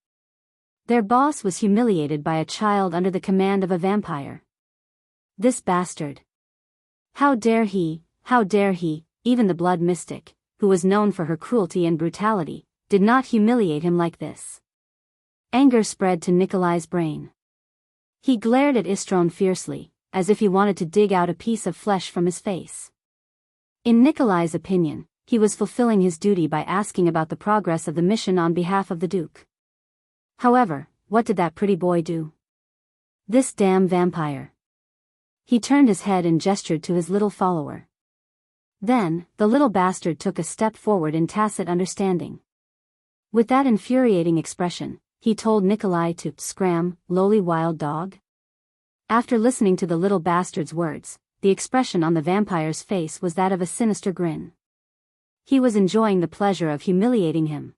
Their boss was humiliated by a child under the command of a vampire. This bastard. How dare he, even the Blood Mystic, who was known for her cruelty and brutality, did not humiliate him like this. Anger spread to Nikolai's brain. He glared at Istron fiercely, as if he wanted to dig out a piece of flesh from his face. In Nikolai's opinion, he was fulfilling his duty by asking about the progress of the mission on behalf of the Duke. However, what did that pretty boy do? This damn vampire. He turned his head and gestured to his little follower. Then, the little bastard took a step forward in tacit understanding. With that infuriating expression, he told Nikolai to scram, lowly wild dog. After listening to the little bastard's words, the expression on the vampire's face was that of a sinister grin. He was enjoying the pleasure of humiliating him.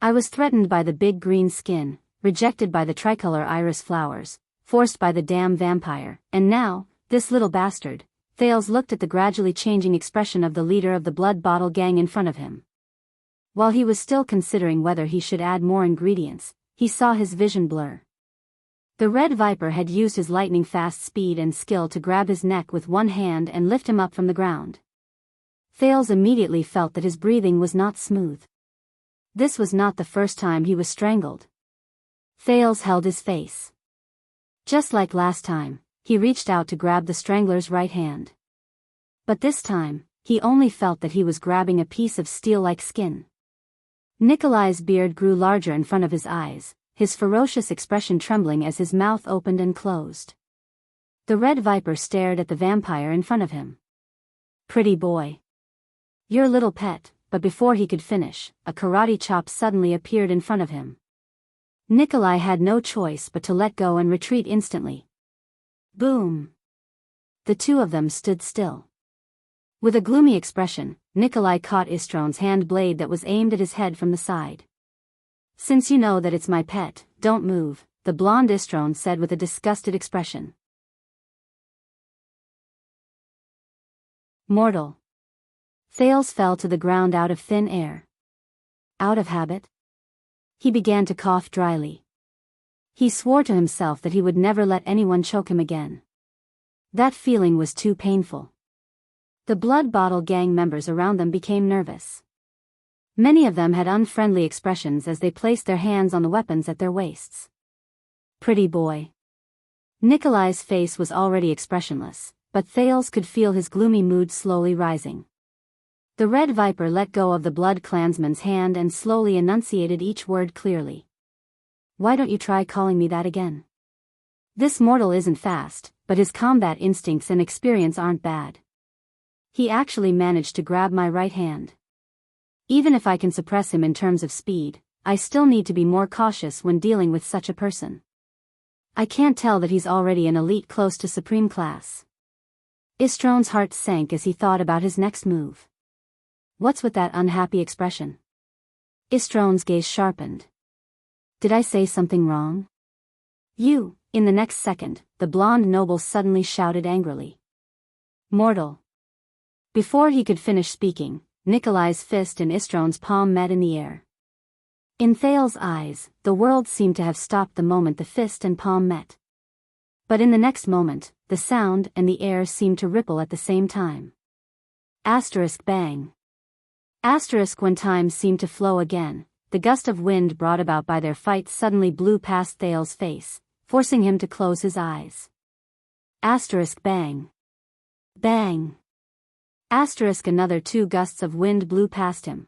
I was threatened by the big green skin, rejected by the tricolor iris flowers, forced by the damn vampire, and now, this little bastard. Thales looked at the gradually changing expression of the leader of the Blood Bottle Gang in front of him. While he was still considering whether he should add more ingredients, he saw his vision blur. The Red Viper had used his lightning-fast speed and skill to grab his neck with one hand and lift him up from the ground. Thales immediately felt that his breathing was not smooth. This was not the first time he was strangled. Thales held his face. Just like last time, he reached out to grab the strangler's right hand. But this time, he only felt that he was grabbing a piece of steel-like skin. Nikolai's beard grew larger in front of his eyes, his ferocious expression trembling as his mouth opened and closed. The Red Viper stared at the vampire in front of him. Pretty boy. Your little pet, but before he could finish, a karate chop suddenly appeared in front of him. Nikolai had no choice but to let go and retreat instantly. Boom! The two of them stood still. With a gloomy expression, Nikolai caught Istron's hand blade that was aimed at his head from the side. Since you know that it's my pet, don't move, the blonde Istron said with a disgusted expression. Mortal. Thales fell to the ground out of thin air. Out of habit? He began to cough dryly. He swore to himself that he would never let anyone choke him again. That feeling was too painful. The Blood Bottle Gang members around them became nervous. Many of them had unfriendly expressions as they placed their hands on the weapons at their waists. Pretty boy. Nikolai's face was already expressionless, but Thales could feel his gloomy mood slowly rising. The Red Viper let go of the Blood Clansman's hand and slowly enunciated each word clearly. Why don't you try calling me that again? This mortal isn't fast, but his combat instincts and experience aren't bad. He actually managed to grab my right hand. Even if I can suppress him in terms of speed, I still need to be more cautious when dealing with such a person. I can't tell that he's already an elite close to supreme class. Istron's heart sank as he thought about his next move. What's with that unhappy expression? Istron's gaze sharpened. Did I say something wrong? You, in the next second, the blonde noble suddenly shouted angrily. Mortal. Before he could finish speaking, Nikolai's fist and Istron's palm met in the air. In Thales's eyes, the world seemed to have stopped the moment the fist and palm met. But in the next moment, the sound and the air seemed to ripple at the same time. Bang. When time seemed to flow again, the gust of wind brought about by their fight suddenly blew past Thales's face, forcing him to close his eyes. Bang. Bang. Another 2 gusts of wind blew past him.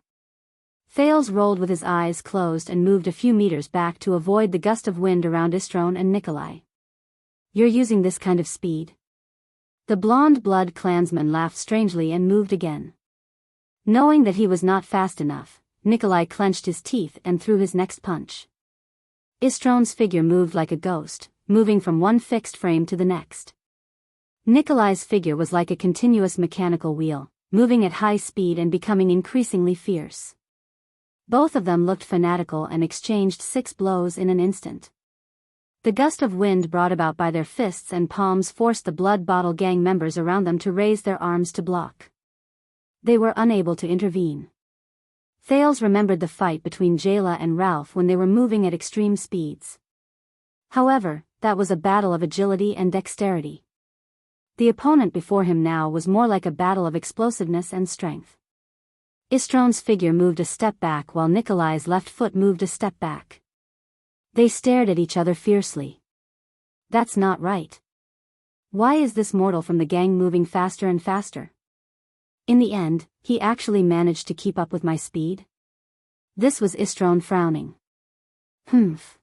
Thales rolled with his eyes closed and moved a few meters back to avoid the gust of wind around Istron and Nikolai. You're using this kind of speed? The blonde blood clansman laughed strangely and moved again. Knowing that he was not fast enough, Nikolai clenched his teeth and threw his next punch. Istron's figure moved like a ghost, moving from one fixed frame to the next. Nikolai's figure was like a continuous mechanical wheel, moving at high speed and becoming increasingly fierce. Both of them looked fanatical and exchanged 6 blows in an instant. The gust of wind brought about by their fists and palms forced the Blood Bottle gang members around them to raise their arms to block. They were unable to intervene. Thales remembered the fight between Jayla and Ralph when they were moving at extreme speeds. However, that was a battle of agility and dexterity. The opponent before him now was more like a battle of explosiveness and strength. Istron's figure moved a step back while Nikolai's left foot moved a step back. They stared at each other fiercely. That's not right. Why is this mortal from the gang moving faster and faster? In the end, he actually managed to keep up with my speed? This was Istron frowning. Humph.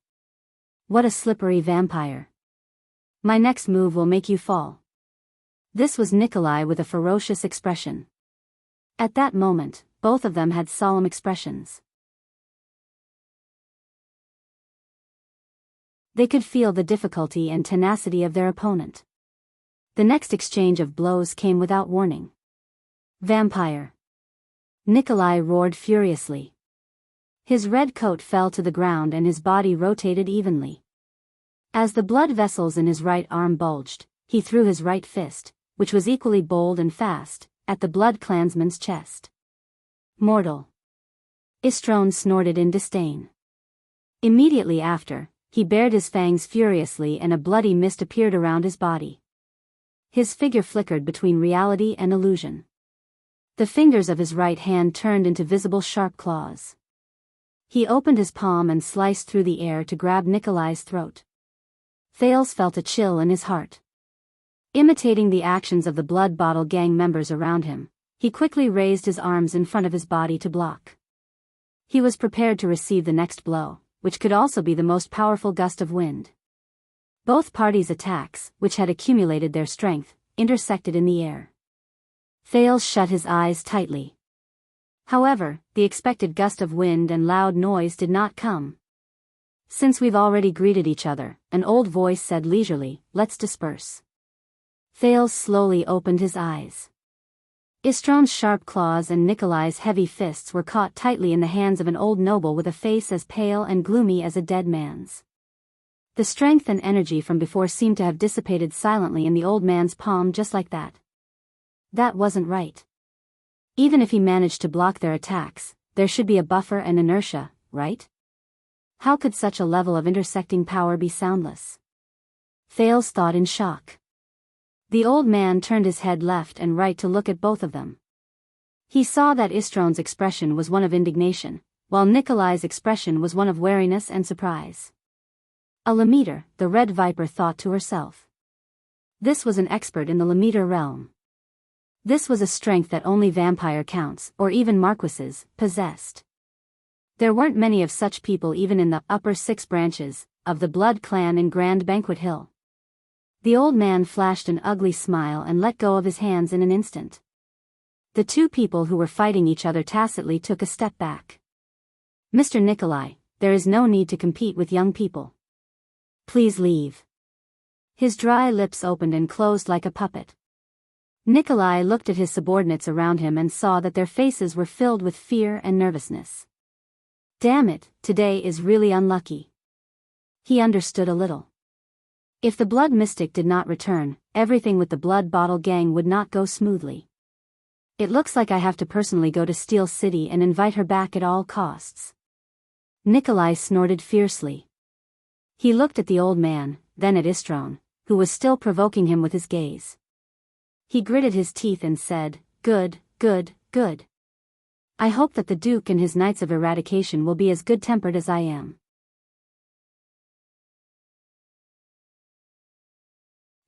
What a slippery vampire. My next move will make you fall. This was Nikolai with a ferocious expression. At that moment, both of them had solemn expressions. They could feel the difficulty and tenacity of their opponent. The next exchange of blows came without warning. Vampire. Nikolai roared furiously. His red coat fell to the ground and his body rotated evenly. As the blood vessels in his right arm bulged, he threw his right fist, which was equally bold and fast, at the blood clansman's chest. Mortal. Istron snorted in disdain. Immediately after, he bared his fangs furiously and a bloody mist appeared around his body. His figure flickered between reality and illusion. The fingers of his right hand turned into visible sharp claws. He opened his palm and sliced through the air to grab Nikolai's throat. Thales felt a chill in his heart. Imitating the actions of the Blood Bottle gang members around him, he quickly raised his arms in front of his body to block. He was prepared to receive the next blow, which could also be the most powerful gust of wind. Both parties' attacks, which had accumulated their strength, intersected in the air. Thales shut his eyes tightly. However, the expected gust of wind and loud noise did not come. Since we've already greeted each other, an old voice said leisurely, let's disperse. Thales slowly opened his eyes. Istron's sharp claws and Nikolai's heavy fists were caught tightly in the hands of an old noble with a face as pale and gloomy as a dead man's. The strength and energy from before seemed to have dissipated silently in the old man's palm just like that. That wasn't right. Even if he managed to block their attacks, there should be a buffer and inertia, right? How could such a level of intersecting power be soundless? Thales thought in shock. The old man turned his head left and right to look at both of them. He saw that Istron's expression was one of indignation, while Nikolai's expression was one of wariness and surprise. A Lameter, the Red Viper thought to herself. This was an expert in the Lameter realm. This was a strength that only vampire counts, or even marquises, possessed. There weren't many of such people even in the upper 6 branches of the Blood Clan in Grand Banquet Hill. The old man flashed an ugly smile and let go of his hands in an instant. The two people who were fighting each other tacitly took a step back. Mr. Nikolai, there is no need to compete with young people. Please leave. His dry lips opened and closed like a puppet. Nikolai looked at his subordinates around him and saw that their faces were filled with fear and nervousness. Damn it, today is really unlucky. He understood a little. If the blood mystic did not return, everything with the blood bottle gang would not go smoothly. It looks like I have to personally go to Steel City and invite her back at all costs. Nikolai snorted fiercely. He looked at the old man, then at Istron, who was still provoking him with his gaze. He gritted his teeth and said, "Good, good, good. I hope that the Duke and his Knights of Eradication will be as good-tempered as I am."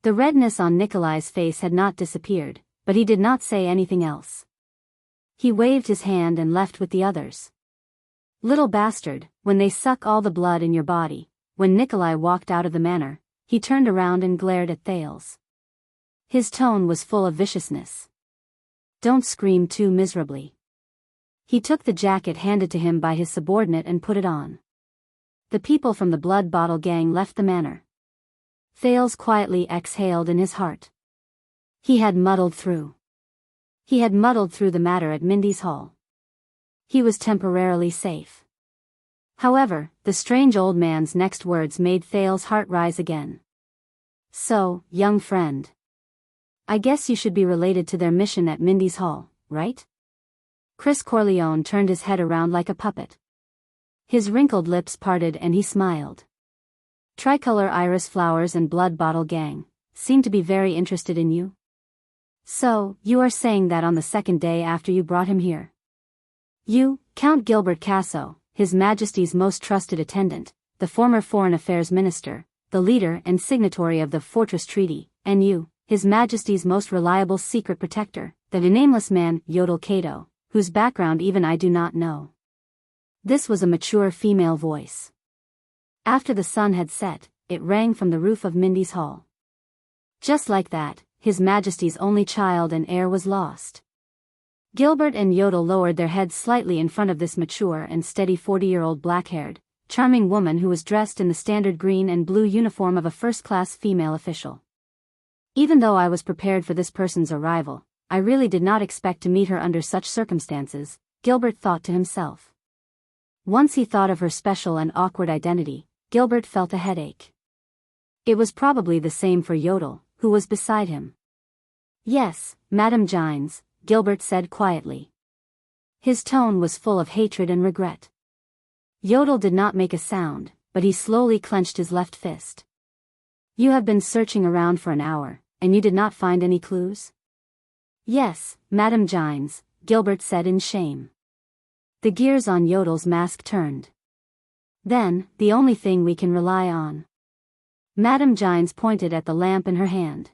The redness on Nikolai's face had not disappeared, but he did not say anything else. He waved his hand and left with the others. Little bastard, when they suck all the blood in your body. When Nikolai walked out of the manor, he turned around and glared at Thales. His tone was full of viciousness. Don't scream too miserably. He took the jacket handed to him by his subordinate and put it on. The people from the blood bottle gang left the manor. Thales quietly exhaled in his heart. He had muddled through. He had muddled through the matter at Mindy's Hall. He was temporarily safe. However, the strange old man's next words made Thales' heart rise again. So, young friend. I guess you should be related to their mission at Mindy's Hall, right? Chris Corleone turned his head around like a puppet. His wrinkled lips parted and he smiled. Tricolor iris flowers and blood bottle gang seem to be very interested in you. So, you are saying that on the second day after you brought him here? You, Count Gilbert Casso, His Majesty's most trusted attendant, the former Foreign Affairs Minister, the leader and signatory of the Fortress Treaty, and you, His Majesty's most reliable secret protector, the nameless man, Yodel Kato, whose background even I do not know. This was a mature female voice. After the sun had set, it rang from the roof of Mindy's Hall. Just like that, His Majesty's only child and heir was lost. Gilbert and Yodel lowered their heads slightly in front of this mature and steady 40-year-old black-haired, charming woman who was dressed in the standard green and blue uniform of a first-class female official. Even though I was prepared for this person's arrival, I really did not expect to meet her under such circumstances, Gilbert thought to himself. Once he thought of her special and awkward identity, Gilbert felt a headache. It was probably the same for Yodel, who was beside him. Yes, Madame Gines, Gilbert said quietly. His tone was full of hatred and regret. Yodel did not make a sound, but he slowly clenched his left fist. You have been searching around for an hour, and you did not find any clues? Yes, Madame Gines, Gilbert said in shame. The gears on Yodel's mask turned. Then, the only thing we can rely on. Madame Gines pointed at the lamp in her hand.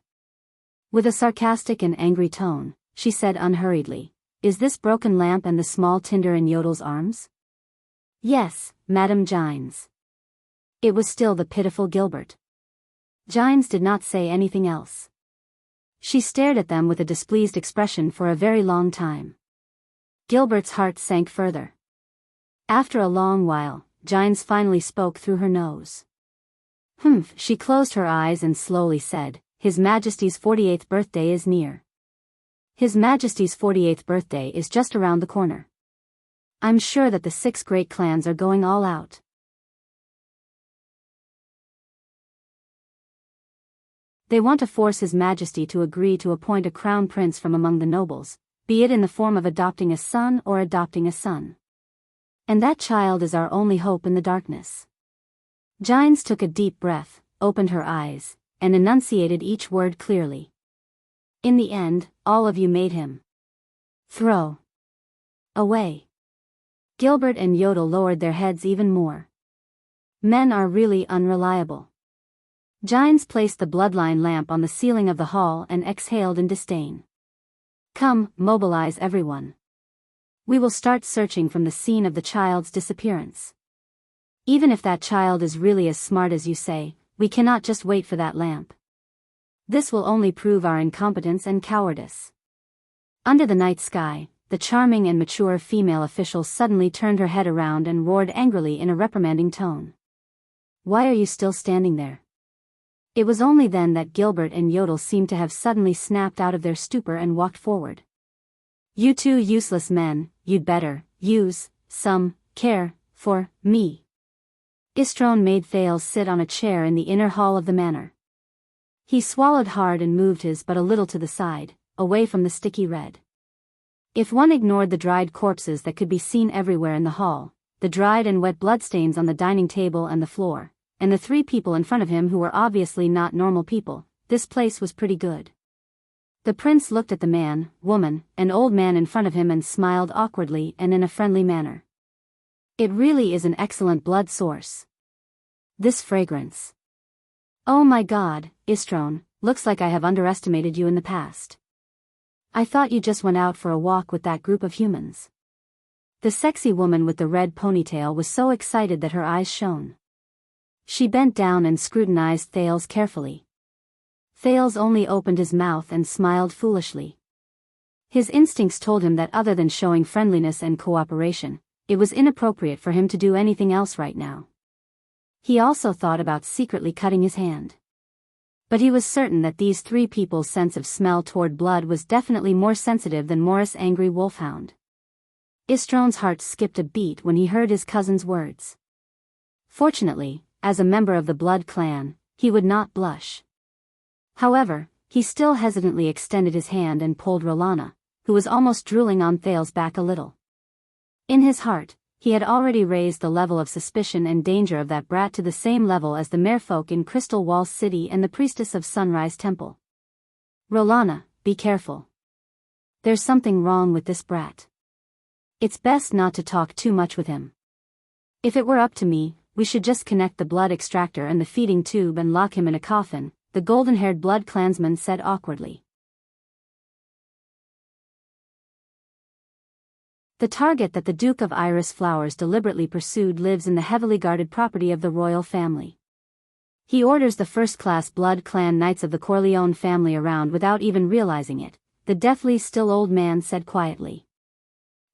With a sarcastic and angry tone, she said unhurriedly, "Is this broken lamp and the small tinder in Yodel's arms?" Yes, Madame Gines. It was still the pitiful Gilbert. Gines did not say anything else. She stared at them with a displeased expression for a very long time. Gilbert's heart sank further. After a long while, Gines finally spoke through her nose. Humph, she closed her eyes and slowly said, His Majesty's 48th birthday is near. His Majesty's 48th birthday is just around the corner. I'm sure that the 6 great clans are going all out. They want to force His Majesty to agree to appoint a crown prince from among the nobles, be it in the form of adopting a son or adopting a son. And that child is our only hope in the darkness. Gines took a deep breath, opened her eyes, and enunciated each word clearly. In the end, all of you made him throw away. Gilbert and Yodel lowered their heads even more. Men are really unreliable. Gines placed the bloodline lamp on the ceiling of the hall and exhaled in disdain. Come, mobilize everyone. We will start searching from the scene of the child's disappearance. Even if that child is really as smart as you say, we cannot just wait for that lamp. This will only prove our incompetence and cowardice. Under the night sky, the charming and mature female official suddenly turned her head around and roared angrily in a reprimanding tone. "Why are you still standing there?" It was only then that Gilbert and Yodel seemed to have suddenly snapped out of their stupor and walked forward. "You two useless men, you'd better use some care for me." Istrone made Thales sit on a chair in the inner hall of the manor. He swallowed hard and moved his butt a little to the side, away from the sticky red. If one ignored the dried corpses that could be seen everywhere in the hall, the dried and wet bloodstains on the dining table and the floor, and the three people in front of him who were obviously not normal people, this place was pretty good. The prince looked at the man, woman, and old man in front of him and smiled awkwardly and in a friendly manner. "It really is an excellent blood source. This fragrance. Oh my God, Istrone, looks like I have underestimated you in the past. I thought you just went out for a walk with that group of humans." The sexy woman with the red ponytail was so excited that her eyes shone. She bent down and scrutinized Thales carefully. Thales only opened his mouth and smiled foolishly. His instincts told him that other than showing friendliness and cooperation, it was inappropriate for him to do anything else right now. He also thought about secretly cutting his hand. But he was certain that these three people's sense of smell toward blood was definitely more sensitive than Morris' angry wolfhound. Istrone's heart skipped a beat when he heard his cousin's words. Fortunately, as a member of the Blood clan, he would not blush. However, he still hesitantly extended his hand and pulled Rolana, who was almost drooling on Thales, back a little. In his heart, he had already raised the level of suspicion and danger of that brat to the same level as the merfolk in Crystal Wall City and the priestess of Sunrise Temple. "Rolana, be careful. There's something wrong with this brat. It's best not to talk too much with him. If it were up to me, we should just connect the blood extractor and the feeding tube and lock him in a coffin," the golden-haired blood clansman said awkwardly. The target that the Duke of Iris Flowers deliberately pursued lives in the heavily guarded property of the royal family. He orders the first-class Blood clan knights of the Corleone family around without even realizing it, the deathly still old man said quietly.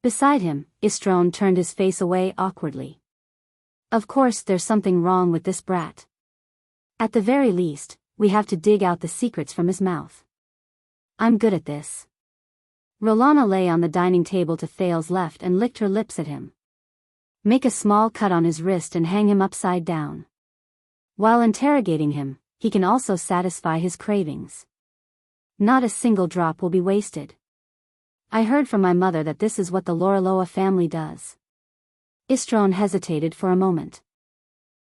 Beside him, Istrone turned his face away awkwardly. "Of course there's something wrong with this brat. At the very least, we have to dig out the secrets from his mouth. I'm good at this." Rolana lay on the dining table to Thales' left and licked her lips at him. "Make a small cut on his wrist and hang him upside down. While interrogating him, he can also satisfy his cravings. Not a single drop will be wasted. I heard from my mother that this is what the Loraloa family does." Istrone hesitated for a moment.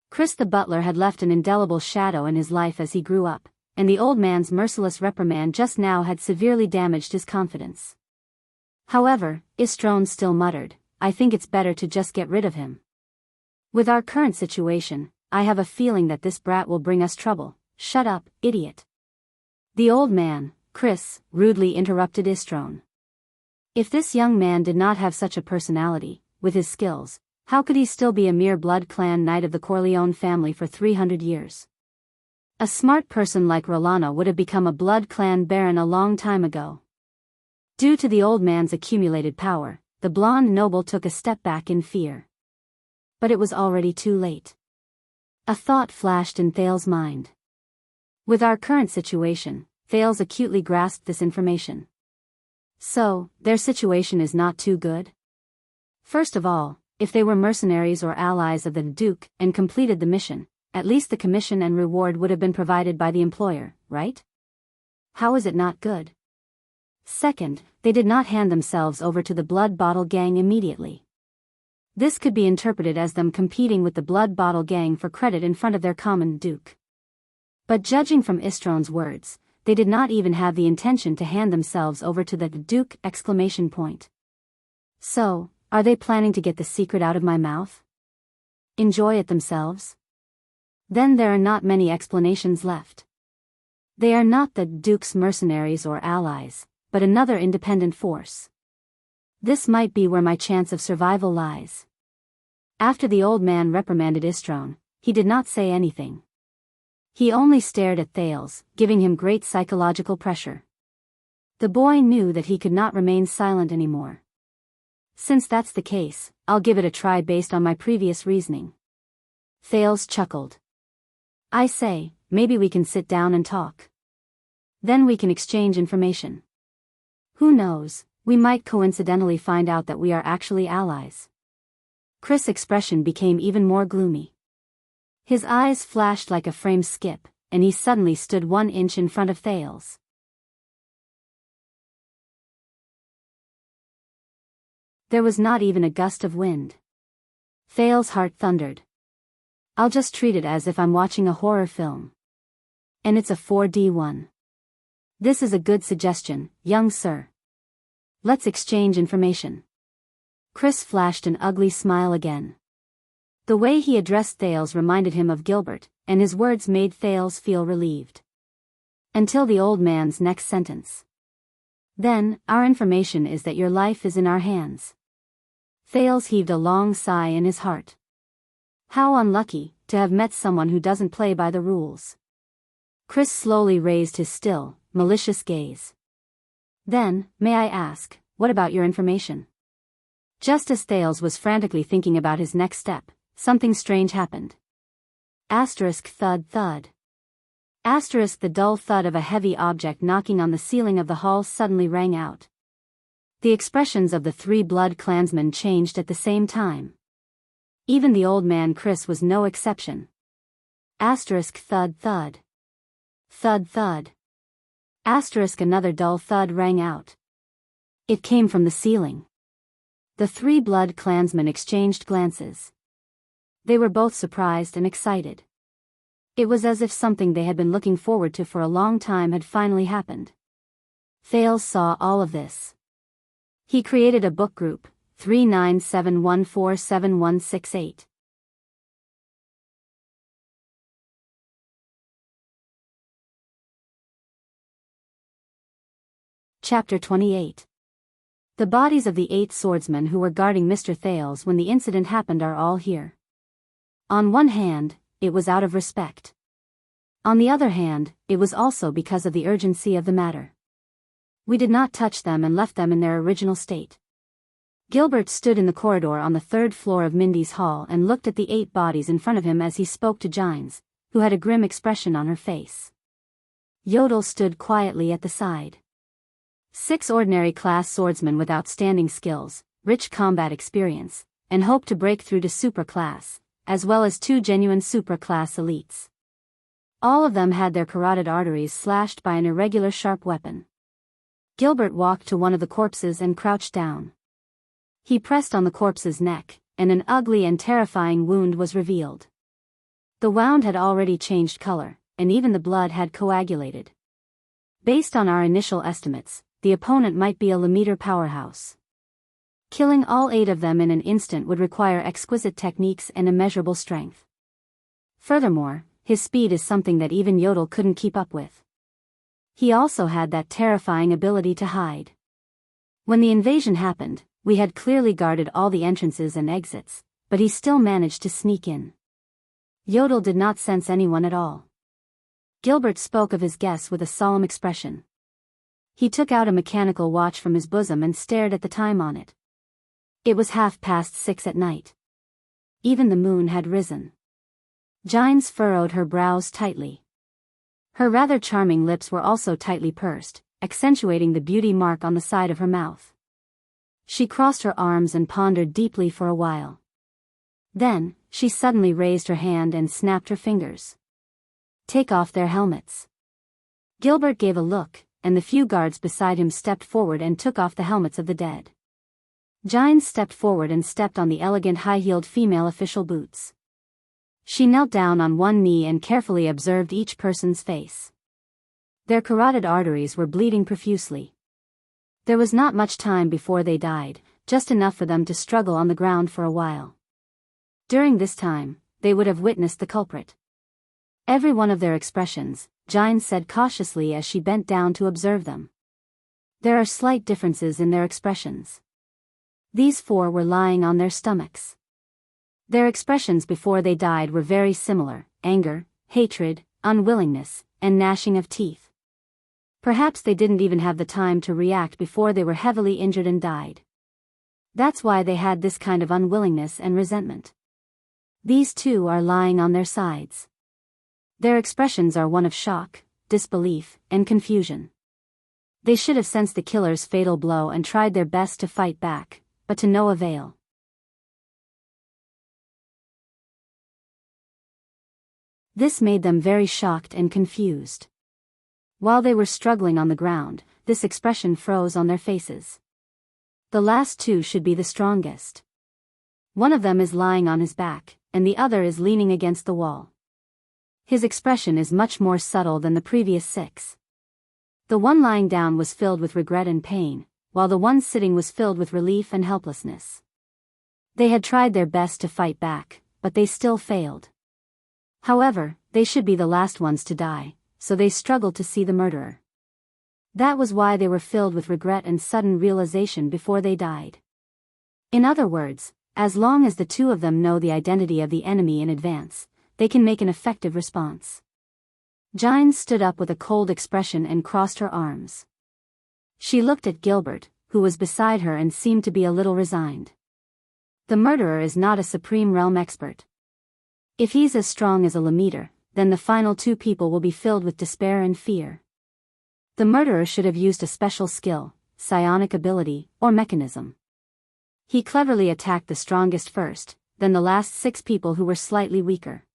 Chris the butler had left an indelible shadow in his life as he grew up, and the old man's merciless reprimand just now had severely damaged his confidence. However, Istrone still muttered, "I think it's better to just get rid of him. With our current situation, I have a feeling that this brat will bring us trouble." "Shut up, idiot." The old man, Chris, rudely interrupted Istrone. If this young man did not have such a personality, with his skills, how could he still be a mere Blood clan knight of the Corleone family for 300 years? A smart person like Rolana would have become a Blood clan baron a long time ago. Due to the old man's accumulated power, the blonde noble took a step back in fear. But it was already too late. A thought flashed in Thales' mind. With our current situation, Thales acutely grasped this information. So, their situation is not too good? First of all, if they were mercenaries or allies of the Duke and completed the mission, at least the commission and reward would have been provided by the employer, right? How is it not good? Second, they did not hand themselves over to the Blood Bottle Gang immediately. This could be interpreted as them competing with the Blood Bottle Gang for credit in front of their common Duke. But judging from Istrone's words, they did not even have the intention to hand themselves over to the Duke! So, are they planning to get the secret out of my mouth? Enjoy it themselves? Then there are not many explanations left. They are not the Duke's mercenaries or allies, but another independent force. This might be where my chance of survival lies. After the old man reprimanded Istrone, he did not say anything. He only stared at Thales, giving him great psychological pressure. The boy knew that he could not remain silent anymore. Since that's the case, I'll give it a try based on my previous reasoning. Thales chuckled. I say, maybe we can sit down and talk. Then we can exchange information. Who knows, we might coincidentally find out that we are actually allies. Chris' expression became even more gloomy. His eyes flashed like a frame skip, and he suddenly stood 1 inch in front of Thales. There was not even a gust of wind. Thales' heart thundered. I'll just treat it as if I'm watching a horror film. And it's a 4D one. This is a good suggestion, young sir. Let's exchange information. Chris flashed an ugly smile again. The way he addressed Thales reminded him of Gilbert, and his words made Thales feel relieved. Until the old man's next sentence. Then, our information is that your life is in our hands. Thales heaved a long sigh in his heart. How unlucky, to have met someone who doesn't play by the rules. Chris slowly raised his still, malicious gaze. Then, may I ask, what about your information? Just as Thales was frantically thinking about his next step, something strange happened. Asterisk thud thud. Asterisk the dull thud of a heavy object knocking on the ceiling of the hall suddenly rang out. The expressions of the 3 blood clansmen changed at the same time. Even the old man Chris was no exception. Asterisk thud thud. Thud thud. Asterisk another dull thud rang out. It came from the ceiling. The 3 blood clansmen exchanged glances. They were both surprised and excited. It was as if something they had been looking forward to for a long time had finally happened. Thales saw all of this. He created a book group, 3971471168. Chapter 28. The bodies of the 8 swordsmen who were guarding Mr. Thales when the incident happened are all here. On one hand, it was out of respect. On the other hand, it was also because of the urgency of the matter. We did not touch them and left them in their original state. Gilbert stood in the corridor on the 3rd floor of Mindy's hall and looked at the 8 bodies in front of him as he spoke to Jianghu, who had a grim expression on her face. Yodel stood quietly at the side. 6 ordinary class swordsmen with outstanding skills, rich combat experience, and hope to break through to super class, as well as 2 genuine super class elites. All of them had their carotid arteries slashed by an irregular sharp weapon. Gilbert walked to one of the corpses and crouched down. He pressed on the corpse's neck, and an ugly and terrifying wound was revealed. The wound had already changed color, and even the blood had coagulated. Based on our initial estimates, the opponent might be a Lemeter powerhouse. Killing all 8 of them in an instant would require exquisite techniques and immeasurable strength. Furthermore, his speed is something that even Yodel couldn't keep up with. He also had that terrifying ability to hide. When the invasion happened, we had clearly guarded all the entrances and exits, but he still managed to sneak in. Yodel did not sense anyone at all. Gilbert spoke of his guess with a solemn expression. He took out a mechanical watch from his bosom and stared at the time on it. It was 6:30 at night. Even the moon had risen. Jianghu furrowed her brows tightly. Her rather charming lips were also tightly pursed, accentuating the beauty mark on the side of her mouth. She crossed her arms and pondered deeply for a while. Then, she suddenly raised her hand and snapped her fingers. Take off their helmets. Gilbert gave a look, and the few guards beside him stepped forward and took off the helmets of the dead. Jianghu stepped forward and stepped on the elegant high-heeled female official boots. She knelt down on one knee and carefully observed each person's face. Their carotid arteries were bleeding profusely. There was not much time before they died, just enough for them to struggle on the ground for a while. During this time, they would have witnessed the culprit. Every one of their expressions, Jianghu said cautiously as she bent down to observe them. There are slight differences in their expressions. These 4 were lying on their stomachs. Their expressions before they died were very similar: anger, hatred, unwillingness, and gnashing of teeth. Perhaps they didn't even have the time to react before they were heavily injured and died. That's why they had this kind of unwillingness and resentment. These two are lying on their sides. Their expressions are one of shock, disbelief, and confusion. They should have sensed the killer's fatal blow and tried their best to fight back, but to no avail. This made them very shocked and confused. While they were struggling on the ground, this expression froze on their faces. The last two should be the strongest. One of them is lying on his back, and the other is leaning against the wall. His expression is much more subtle than the previous 6. The one lying down was filled with regret and pain, while the one sitting was filled with relief and helplessness. They had tried their best to fight back, but they still failed. However, they should be the last ones to die, so they struggled to see the murderer. That was why they were filled with regret and sudden realization before they died. In other words, as long as the two of them know the identity of the enemy in advance, they can make an effective response. Jianghu stood up with a cold expression and crossed her arms. She looked at Gilbert, who was beside her, and seemed to be a little resigned. The murderer is not a supreme realm expert. If he's as strong as a Lamiter, then the final two people will be filled with despair and fear. The murderer should have used a special skill, psionic ability, or mechanism. He cleverly attacked the strongest first, then the last 6 people who were slightly weaker.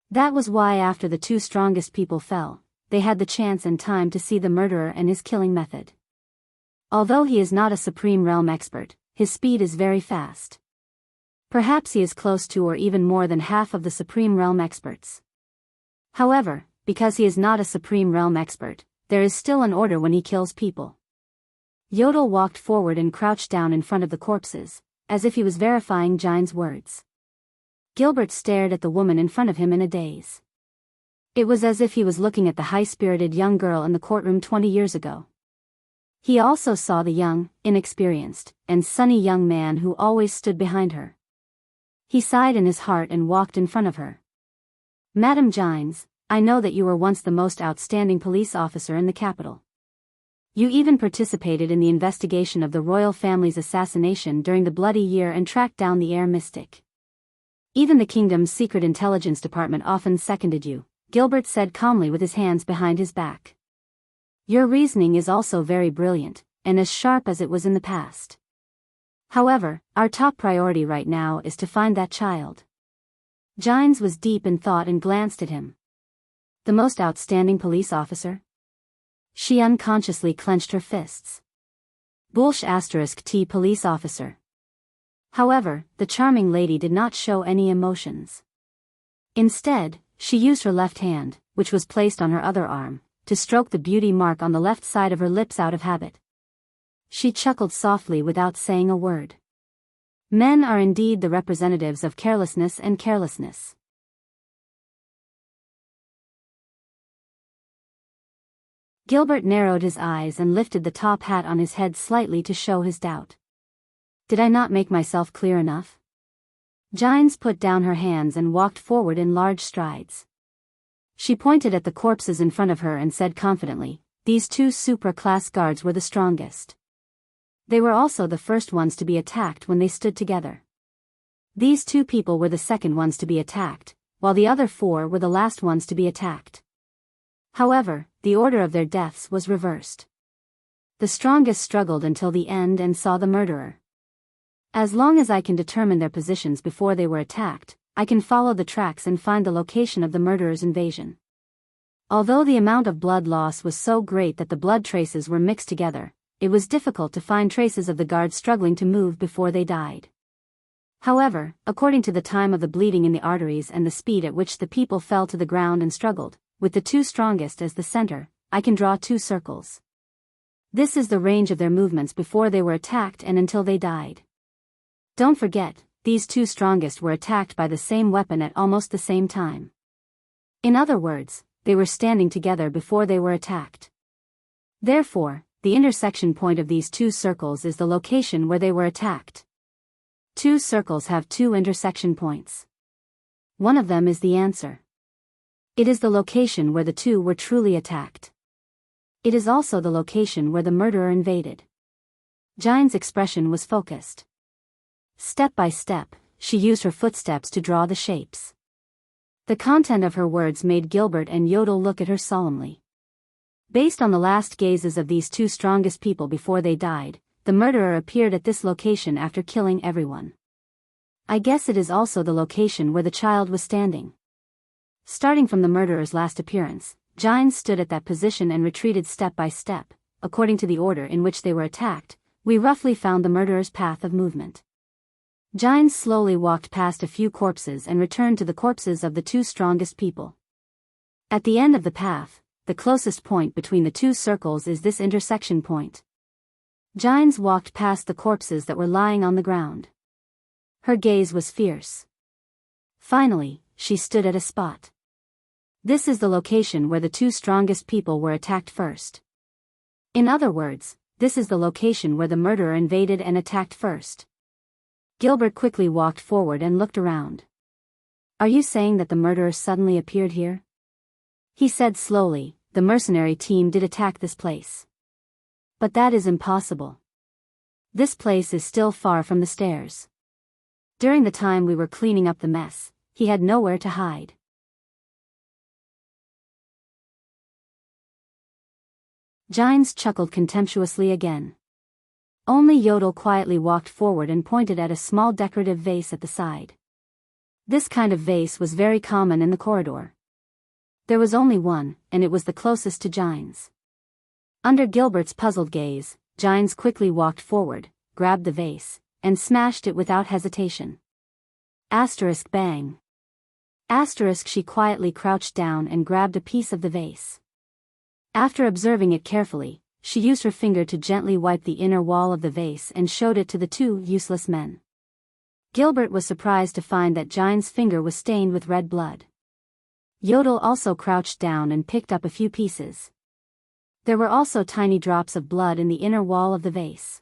That was why after the 2 strongest people fell, they had the chance and time to see the murderer and his killing method. Although he is not a supreme realm expert, his speed is very fast. Perhaps he is close to or even more than half of the supreme realm experts. However, because he is not a supreme realm expert, there is still an order when he kills people. Yodel walked forward and crouched down in front of the corpses, as if he was verifying Jianghu's words. Gilbert stared at the woman in front of him in a daze. It was as if he was looking at the high-spirited young girl in the courtroom 20 years ago. He also saw the young, inexperienced, and sunny young man who always stood behind her. He sighed in his heart and walked in front of her. Madam Jianghu, I know that you were once the most outstanding police officer in the capital. You even participated in the investigation of the royal family's assassination during the Bloody Year and tracked down the air mystic. Even the kingdom's secret intelligence department often seconded you, Gilbert said calmly with his hands behind his back. Your reasoning is also very brilliant, and as sharp as it was in the past. However, our top priority right now is to find that child. Jianghu was deep in thought and glanced at him. The most outstanding police officer? She unconsciously clenched her fists. T police officer. However, the charming lady did not show any emotions. Instead, she used her left hand, which was placed on her other arm, to stroke the beauty mark on the left side of her lips out of habit. She chuckled softly without saying a word. Men are indeed the representatives of carelessness and carelessness. Gilbert narrowed his eyes and lifted the top hat on his head slightly to show his doubt. Did I not make myself clear enough? Jianghu put down her hands and walked forward in large strides. She pointed at the corpses in front of her and said confidently, these 2 supra-class guards were the strongest. They were also the first ones to be attacked when they stood together. These 2 people were the second ones to be attacked, while the other 4 were the last ones to be attacked. However, the order of their deaths was reversed. The strongest struggled until the end and saw the murderer. As long as I can determine their positions before they were attacked, I can follow the tracks and find the location of the murderer's invasion. Although the amount of blood loss was so great that the blood traces were mixed together, it was difficult to find traces of the guards struggling to move before they died. However, according to the time of the bleeding in the arteries and the speed at which the people fell to the ground and struggled, with the 2 strongest as the center, I can draw 2 circles. This is the range of their movements before they were attacked and until they died. Don't forget, these 2 strongest were attacked by the same weapon at almost the same time. In other words, they were standing together before they were attacked. Therefore, the intersection point of these 2 circles is the location where they were attacked. 2 circles have 2 intersection points. One of them is the answer. It is the location where the 2 were truly attacked. It is also the location where the murderer invaded. Jine's expression was focused. Step by step, she used her footsteps to draw the shapes. The content of her words made Gilbert and Yodel look at her solemnly. Based on the last gazes of these two strongest people before they died, the murderer appeared at this location after killing everyone. I guess it is also the location where the child was standing. Starting from the murderer's last appearance, Jine stood at that position and retreated step by step, according to the order in which they were attacked. We roughly found the murderer's path of movement. Jine slowly walked past a few corpses and returned to the corpses of the two strongest people. At the end of the path, the closest point between the two circles is this intersection point. Jines walked past the corpses that were lying on the ground. Her gaze was fierce. Finally, she stood at a spot. This is the location where the two strongest people were attacked first. In other words, this is the location where the murderer invaded and attacked first. Gilbert quickly walked forward and looked around. Are you saying that the murderer suddenly appeared here? He said slowly, the mercenary team did attack this place. But that is impossible. This place is still far from the stairs. During the time we were cleaning up the mess, he had nowhere to hide. Jines chuckled contemptuously again. Only Yodel quietly walked forward and pointed at a small decorative vase at the side. This kind of vase was very common in the corridor. There was only one, and it was the closest to Jines. Under Gilbert's puzzled gaze, Jines quickly walked forward, grabbed the vase, and smashed it without hesitation. Asterisk bang. Asterisk she quietly crouched down and grabbed a piece of the vase. After observing it carefully, she used her finger to gently wipe the inner wall of the vase and showed it to the two useless men. Gilbert was surprised to find that Jine's finger was stained with red blood. Yodel also crouched down and picked up a few pieces. There were also tiny drops of blood in the inner wall of the vase.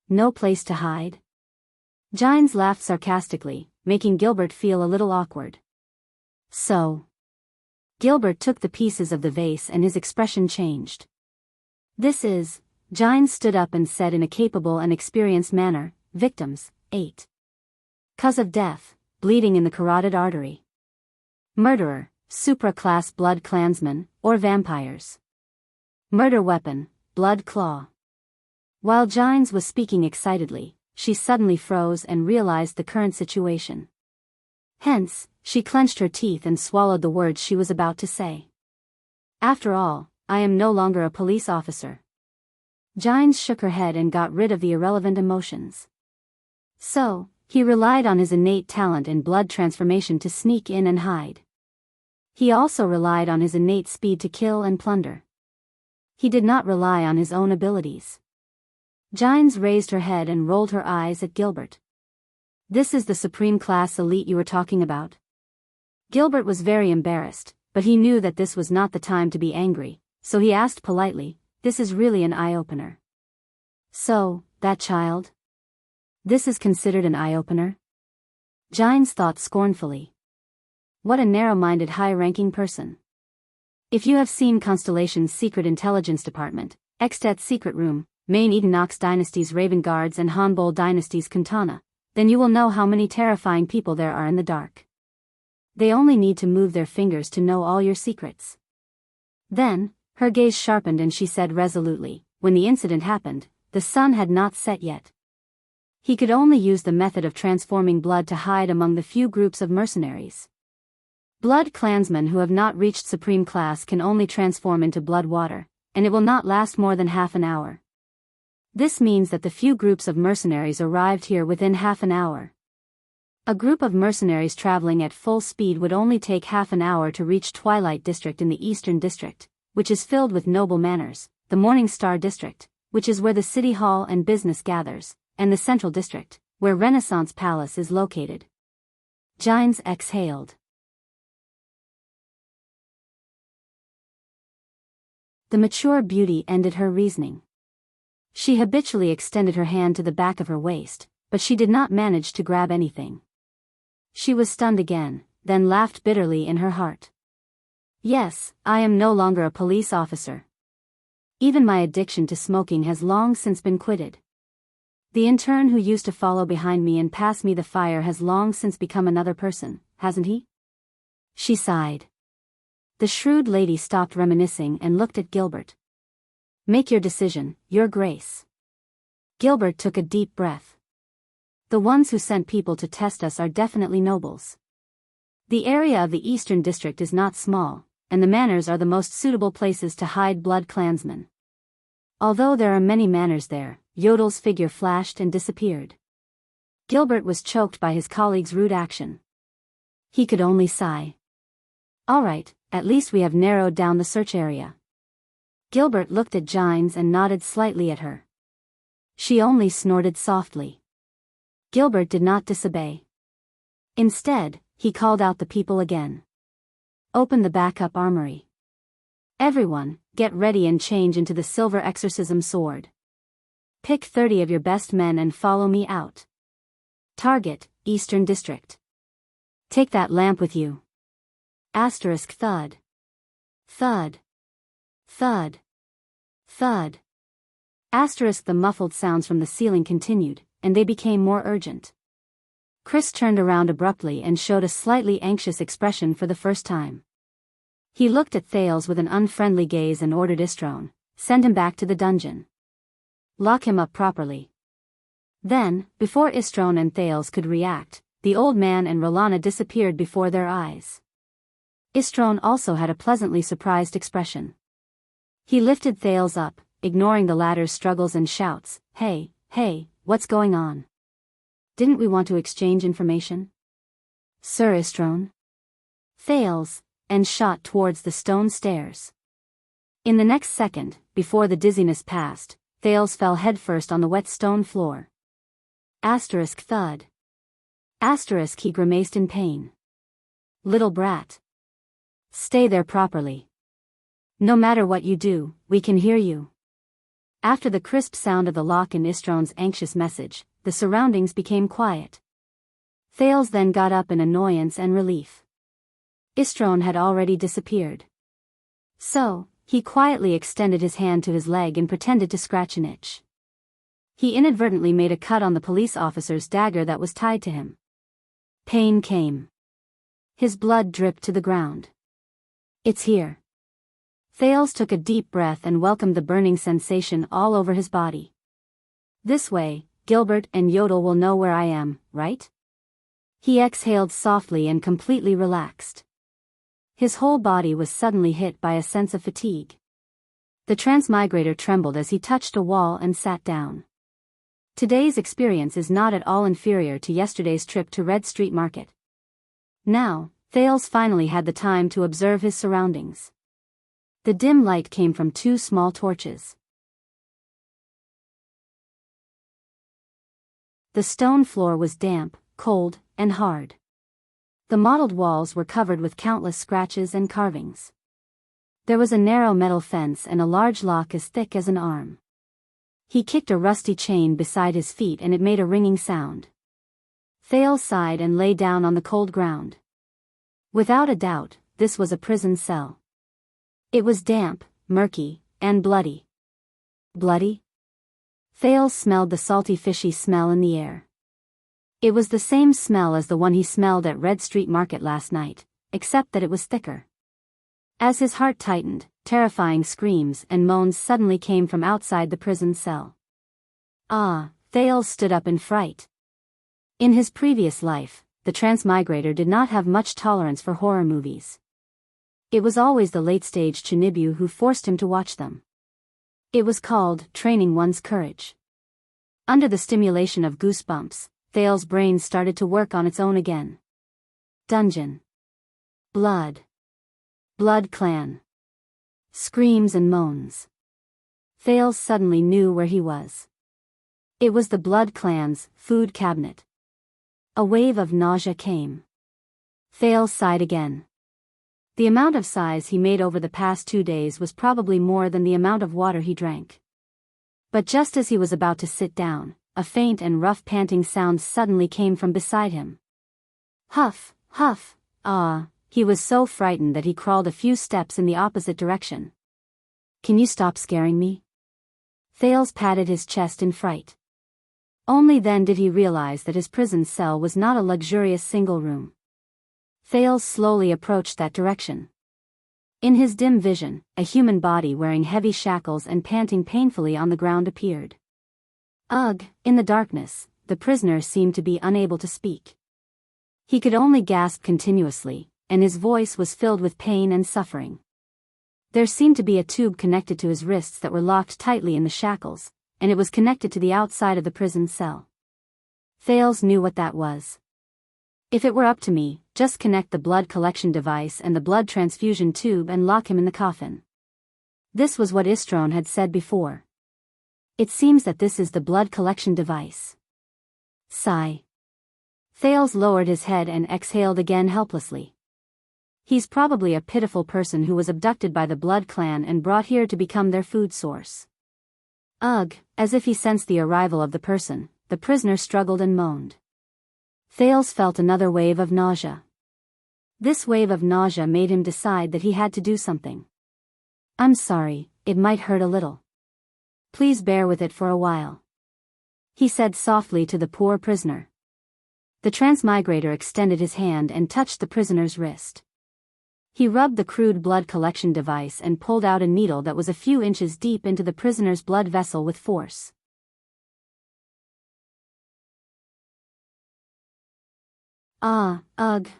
No place to hide? Jines laughed sarcastically, making Gilbert feel a little awkward. So. Gilbert took the pieces of the vase and his expression changed. This is, Jines stood up and said in a capable and experienced manner, victims, 8. Cause of death, bleeding in the carotid artery. Murderer, supra-class blood clansmen, or vampires. Murder weapon, blood claw. While Jines was speaking excitedly, she suddenly froze and realized the current situation. Hence, she clenched her teeth and swallowed the words she was about to say. After all, I am no longer a police officer. Jines shook her head and got rid of the irrelevant emotions. So, he relied on his innate talent in blood transformation to sneak in and hide. He also relied on his innate speed to kill and plunder. He did not rely on his own abilities. Jines raised her head and rolled her eyes at Gilbert. This is the supreme class elite you were talking about? Gilbert was very embarrassed, but he knew that this was not the time to be angry, so he asked politely, this is really an eye-opener. So, that child? This is considered an eye-opener? Jines thought scornfully. What a narrow-minded high-ranking person. If you have seen Constellation's Secret Intelligence Department, Extet's Secret Room, Main Edonox Dynasty's Raven Guards and Hanbol Dynasty's Kantana, then you will know how many terrifying people there are in the dark. They only need to move their fingers to know all your secrets. Then, her gaze sharpened and she said resolutely, when the incident happened, the sun had not set yet. He could only use the method of transforming blood to hide among the few groups of mercenaries. Blood clansmen who have not reached supreme class can only transform into blood water, and it will not last more than half an hour. This means that the few groups of mercenaries arrived here within half an hour. A group of mercenaries traveling at full speed would only take half an hour to reach Twilight District in the Eastern District, which is filled with noble manners, the Morning Star District, which is where the City Hall and business gathers, and the Central District, where Renaissance Palace is located. Jines exhaled. The mature beauty ended her reasoning. She habitually extended her hand to the back of her waist, but she did not manage to grab anything. She was stunned again, then laughed bitterly in her heart. Yes, I am no longer a police officer. Even my addiction to smoking has long since been quitted. The intern who used to follow behind me and pass me the fire has long since become another person, hasn't he? She sighed. The shrewd lady stopped reminiscing and looked at Gilbert. Make your decision, Your Grace. Gilbert took a deep breath. The ones who sent people to test us are definitely nobles. The area of the Eastern District is not small, and the manors are the most suitable places to hide blood clansmen. Although there are many manors there, Yodel's figure flashed and disappeared. Gilbert was choked by his colleague's rude action. He could only sigh. All right, at least we have narrowed down the search area. Gilbert looked at Gines and nodded slightly at her. She only snorted softly. Gilbert did not disobey. Instead, he called out the people again. Open the backup armory. Everyone, get ready and change into the silver exorcism sword. Pick 30 of your best men and follow me out. Target, Eastern District. Take that lamp with you. Asterisk thud. Thud. Thud. Thud. Asterisk the muffled sounds from the ceiling continued, and they became more urgent. Chris turned around abruptly and showed a slightly anxious expression for the first time. He looked at Thales with an unfriendly gaze and ordered Istrone, send him back to the dungeon. Lock him up properly. Then, before Istrone and Thales could react, the old man and Rolana disappeared before their eyes. Istrone also had a pleasantly surprised expression. He lifted Thales up, ignoring the latter's struggles and shouts, Hey, what's going on? Didn't we want to exchange information? Sir Istrone? Thales, and shot towards the stone stairs. In the next second, before the dizziness passed, Thales fell headfirst on the wet stone floor. Asterisk thud. Asterisk he grimaced in pain. Little brat. Stay there properly. No matter what you do, we can hear you. After the crisp sound of the lock and Istrone's anxious message, the surroundings became quiet. Thales then got up in annoyance and relief. Istrone had already disappeared. So, he quietly extended his hand to his leg and pretended to scratch an itch. He inadvertently made a cut on the police officer's dagger that was tied to him. Pain came. His blood dripped to the ground. It's here. Thales took a deep breath and welcomed the burning sensation all over his body. This way, Gilbert and Yodel will know where I am, right? He exhaled softly and completely relaxed. His whole body was suddenly hit by a sense of fatigue. The transmigrator trembled as he touched a wall and sat down. Today's experience is not at all inferior to yesterday's trip to Red Street Market. Now, Thales finally had the time to observe his surroundings. The dim light came from 2 small torches. The stone floor was damp, cold, and hard. The mottled walls were covered with countless scratches and carvings. There was a narrow metal fence and a large lock as thick as an arm. He kicked a rusty chain beside his feet and it made a ringing sound. Thales sighed and lay down on the cold ground. Without a doubt, this was a prison cell. It was damp, murky, and bloody. Bloody? Thales smelled the salty fishy smell in the air. It was the same smell as the one he smelled at Red Street Market last night, except that it was thicker. As his heart tightened, terrifying screams and moans suddenly came from outside the prison cell. Thales stood up in fright. In his previous life, the transmigrator did not have much tolerance for horror movies. It was always the late-stage Chinibu who forced him to watch them. It was called training one's courage. Under the stimulation of goosebumps, Thales' brain started to work on its own again. Dungeon. Blood. Blood clan. Screams and moans. Thales suddenly knew where he was. It was the Blood Clan's food cabinet. A wave of nausea came. Thales sighed again. The amount of sighs he made over the past 2 days was probably more than the amount of water he drank. But just as he was about to sit down, a faint and rough panting sound suddenly came from beside him. Huff, huff, he was so frightened that he crawled a few steps in the opposite direction. can you stop scaring me? Thales patted his chest in fright. Only then did he realize that his prison cell was not a luxurious single room. Thales slowly approached that direction. In his dim vision, a human body wearing heavy shackles and panting painfully on the ground appeared. Ugh! In the darkness, the prisoner seemed to be unable to speak. He could only gasp continuously, and his voice was filled with pain and suffering. There seemed to be a tube connected to his wrists that were locked tightly in the shackles, and it was connected to the outside of the prison cell. Thales knew what that was. If it were up to me, just connect the blood collection device and the blood transfusion tube and lock him in the coffin. This was what Istron had said before. It seems that this is the blood collection device. Sigh. Thales lowered his head and exhaled again helplessly. He's probably a pitiful person who was abducted by the Blood Clan and brought here to become their food source. Ugh! As if he sensed the arrival of the person, the prisoner struggled and moaned. Thales felt another wave of nausea. This wave of nausea made him decide that he had to do something. I'm sorry, it might hurt a little. Please bear with it for a while, he said softly to the poor prisoner. The transmigrator extended his hand and touched the prisoner's wrist. He rubbed the crude blood collection device and pulled out a needle that was a few inches deep into the prisoner's blood vessel with force. Ugh,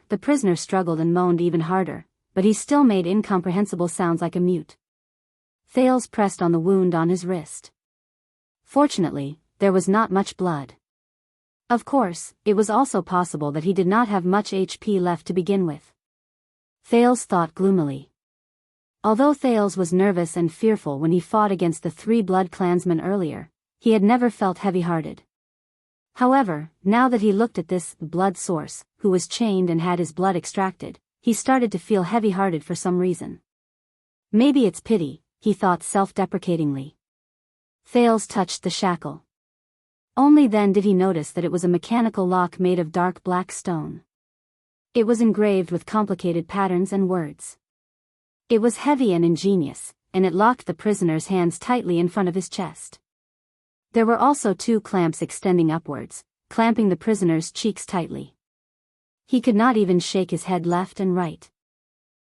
the prisoner struggled and moaned even harder, but he still made incomprehensible sounds like a mute. Thales pressed on the wound on his wrist. Fortunately, there was not much blood. Of course, it was also possible that he did not have much HP left to begin with. Thales thought gloomily. Although Thales was nervous and fearful when he fought against the 3 blood clansmen earlier, he had never felt heavy-hearted. However, now that he looked at this blood source, who was chained and had his blood extracted, he started to feel heavy-hearted for some reason. Maybe it's pity, he thought self-deprecatingly. Thales touched the shackle. Only then did he notice that it was a mechanical lock made of dark black stone. It was engraved with complicated patterns and words. It was heavy and ingenious, and it locked the prisoner's hands tightly in front of his chest. There were also 2 clamps extending upwards, clamping the prisoner's cheeks tightly. He could not even shake his head left and right.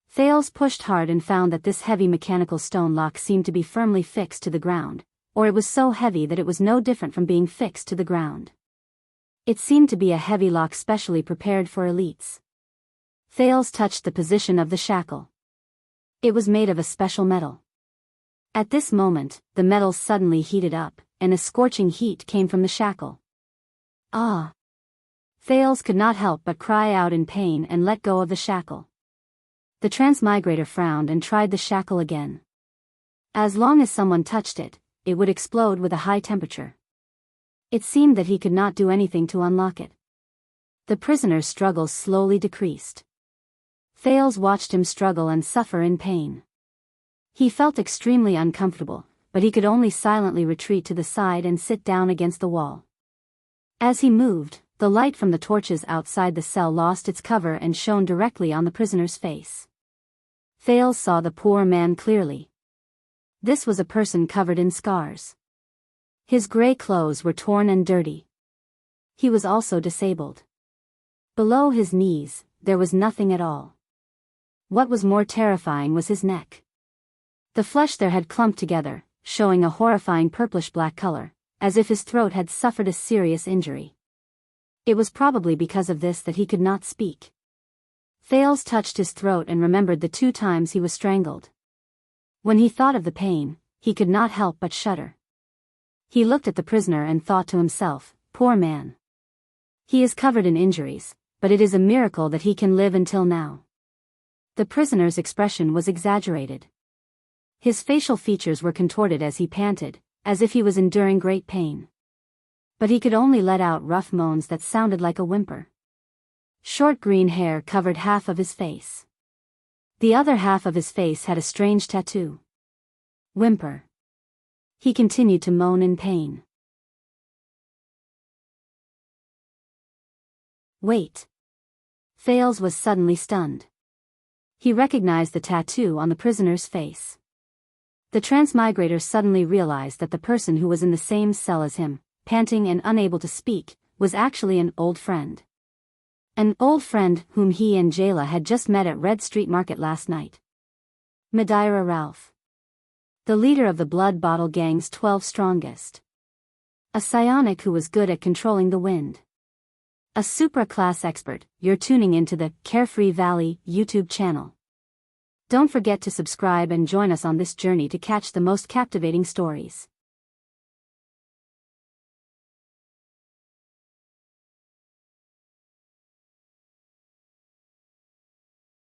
Thales pushed hard and found that this heavy mechanical stone lock seemed to be firmly fixed to the ground, or it was so heavy that it was no different from being fixed to the ground. It seemed to be a heavy lock specially prepared for elites. Thales touched the position of the shackle. It was made of a special metal. At this moment, the metal suddenly heated up, and a scorching heat came from the shackle. Ah! Thales could not help but cry out in pain and let go of the shackle. The transmigrator frowned and tried the shackle again. As long as someone touched it, it would explode with a high temperature. It seemed that he could not do anything to unlock it. The prisoner's struggles slowly decreased. Thales watched him struggle and suffer in pain. He felt extremely uncomfortable, but he could only silently retreat to the side and sit down against the wall. As he moved, the light from the torches outside the cell lost its cover and shone directly on the prisoner's face. Thales saw the poor man clearly. This was a person covered in scars. His gray clothes were torn and dirty. He was also disabled. Below his knees, there was nothing at all. What was more terrifying was his neck. The flesh there had clumped together, showing a horrifying purplish-black color, as if his throat had suffered a serious injury. It was probably because of this that he could not speak. Thales touched his throat and remembered the 2 times he was strangled. When he thought of the pain, he could not help but shudder. He looked at the prisoner and thought to himself, poor man. He is covered in injuries, but it is a miracle that he can live until now. The prisoner's expression was exaggerated. His facial features were contorted as he panted, as if he was enduring great pain. But he could only let out rough moans that sounded like a whimper. Short green hair covered half of his face. The other half of his face had a strange tattoo. Whimper. He continued to moan in pain. Wait. Thales was suddenly stunned. He recognized the tattoo on the prisoner's face. The transmigrator suddenly realized that the person who was in the same cell as him, panting and unable to speak, was actually an old friend. An old friend whom he and Jayla had just met at Red Street Market last night. Madeira Ralph. The leader of the Blood Bottle Gang's 12 strongest. A psionic who was good at controlling the wind. A supra-class expert. You're tuning into the Carefree Valley YouTube channel. Don't forget to subscribe and join us on this journey to catch the most captivating stories.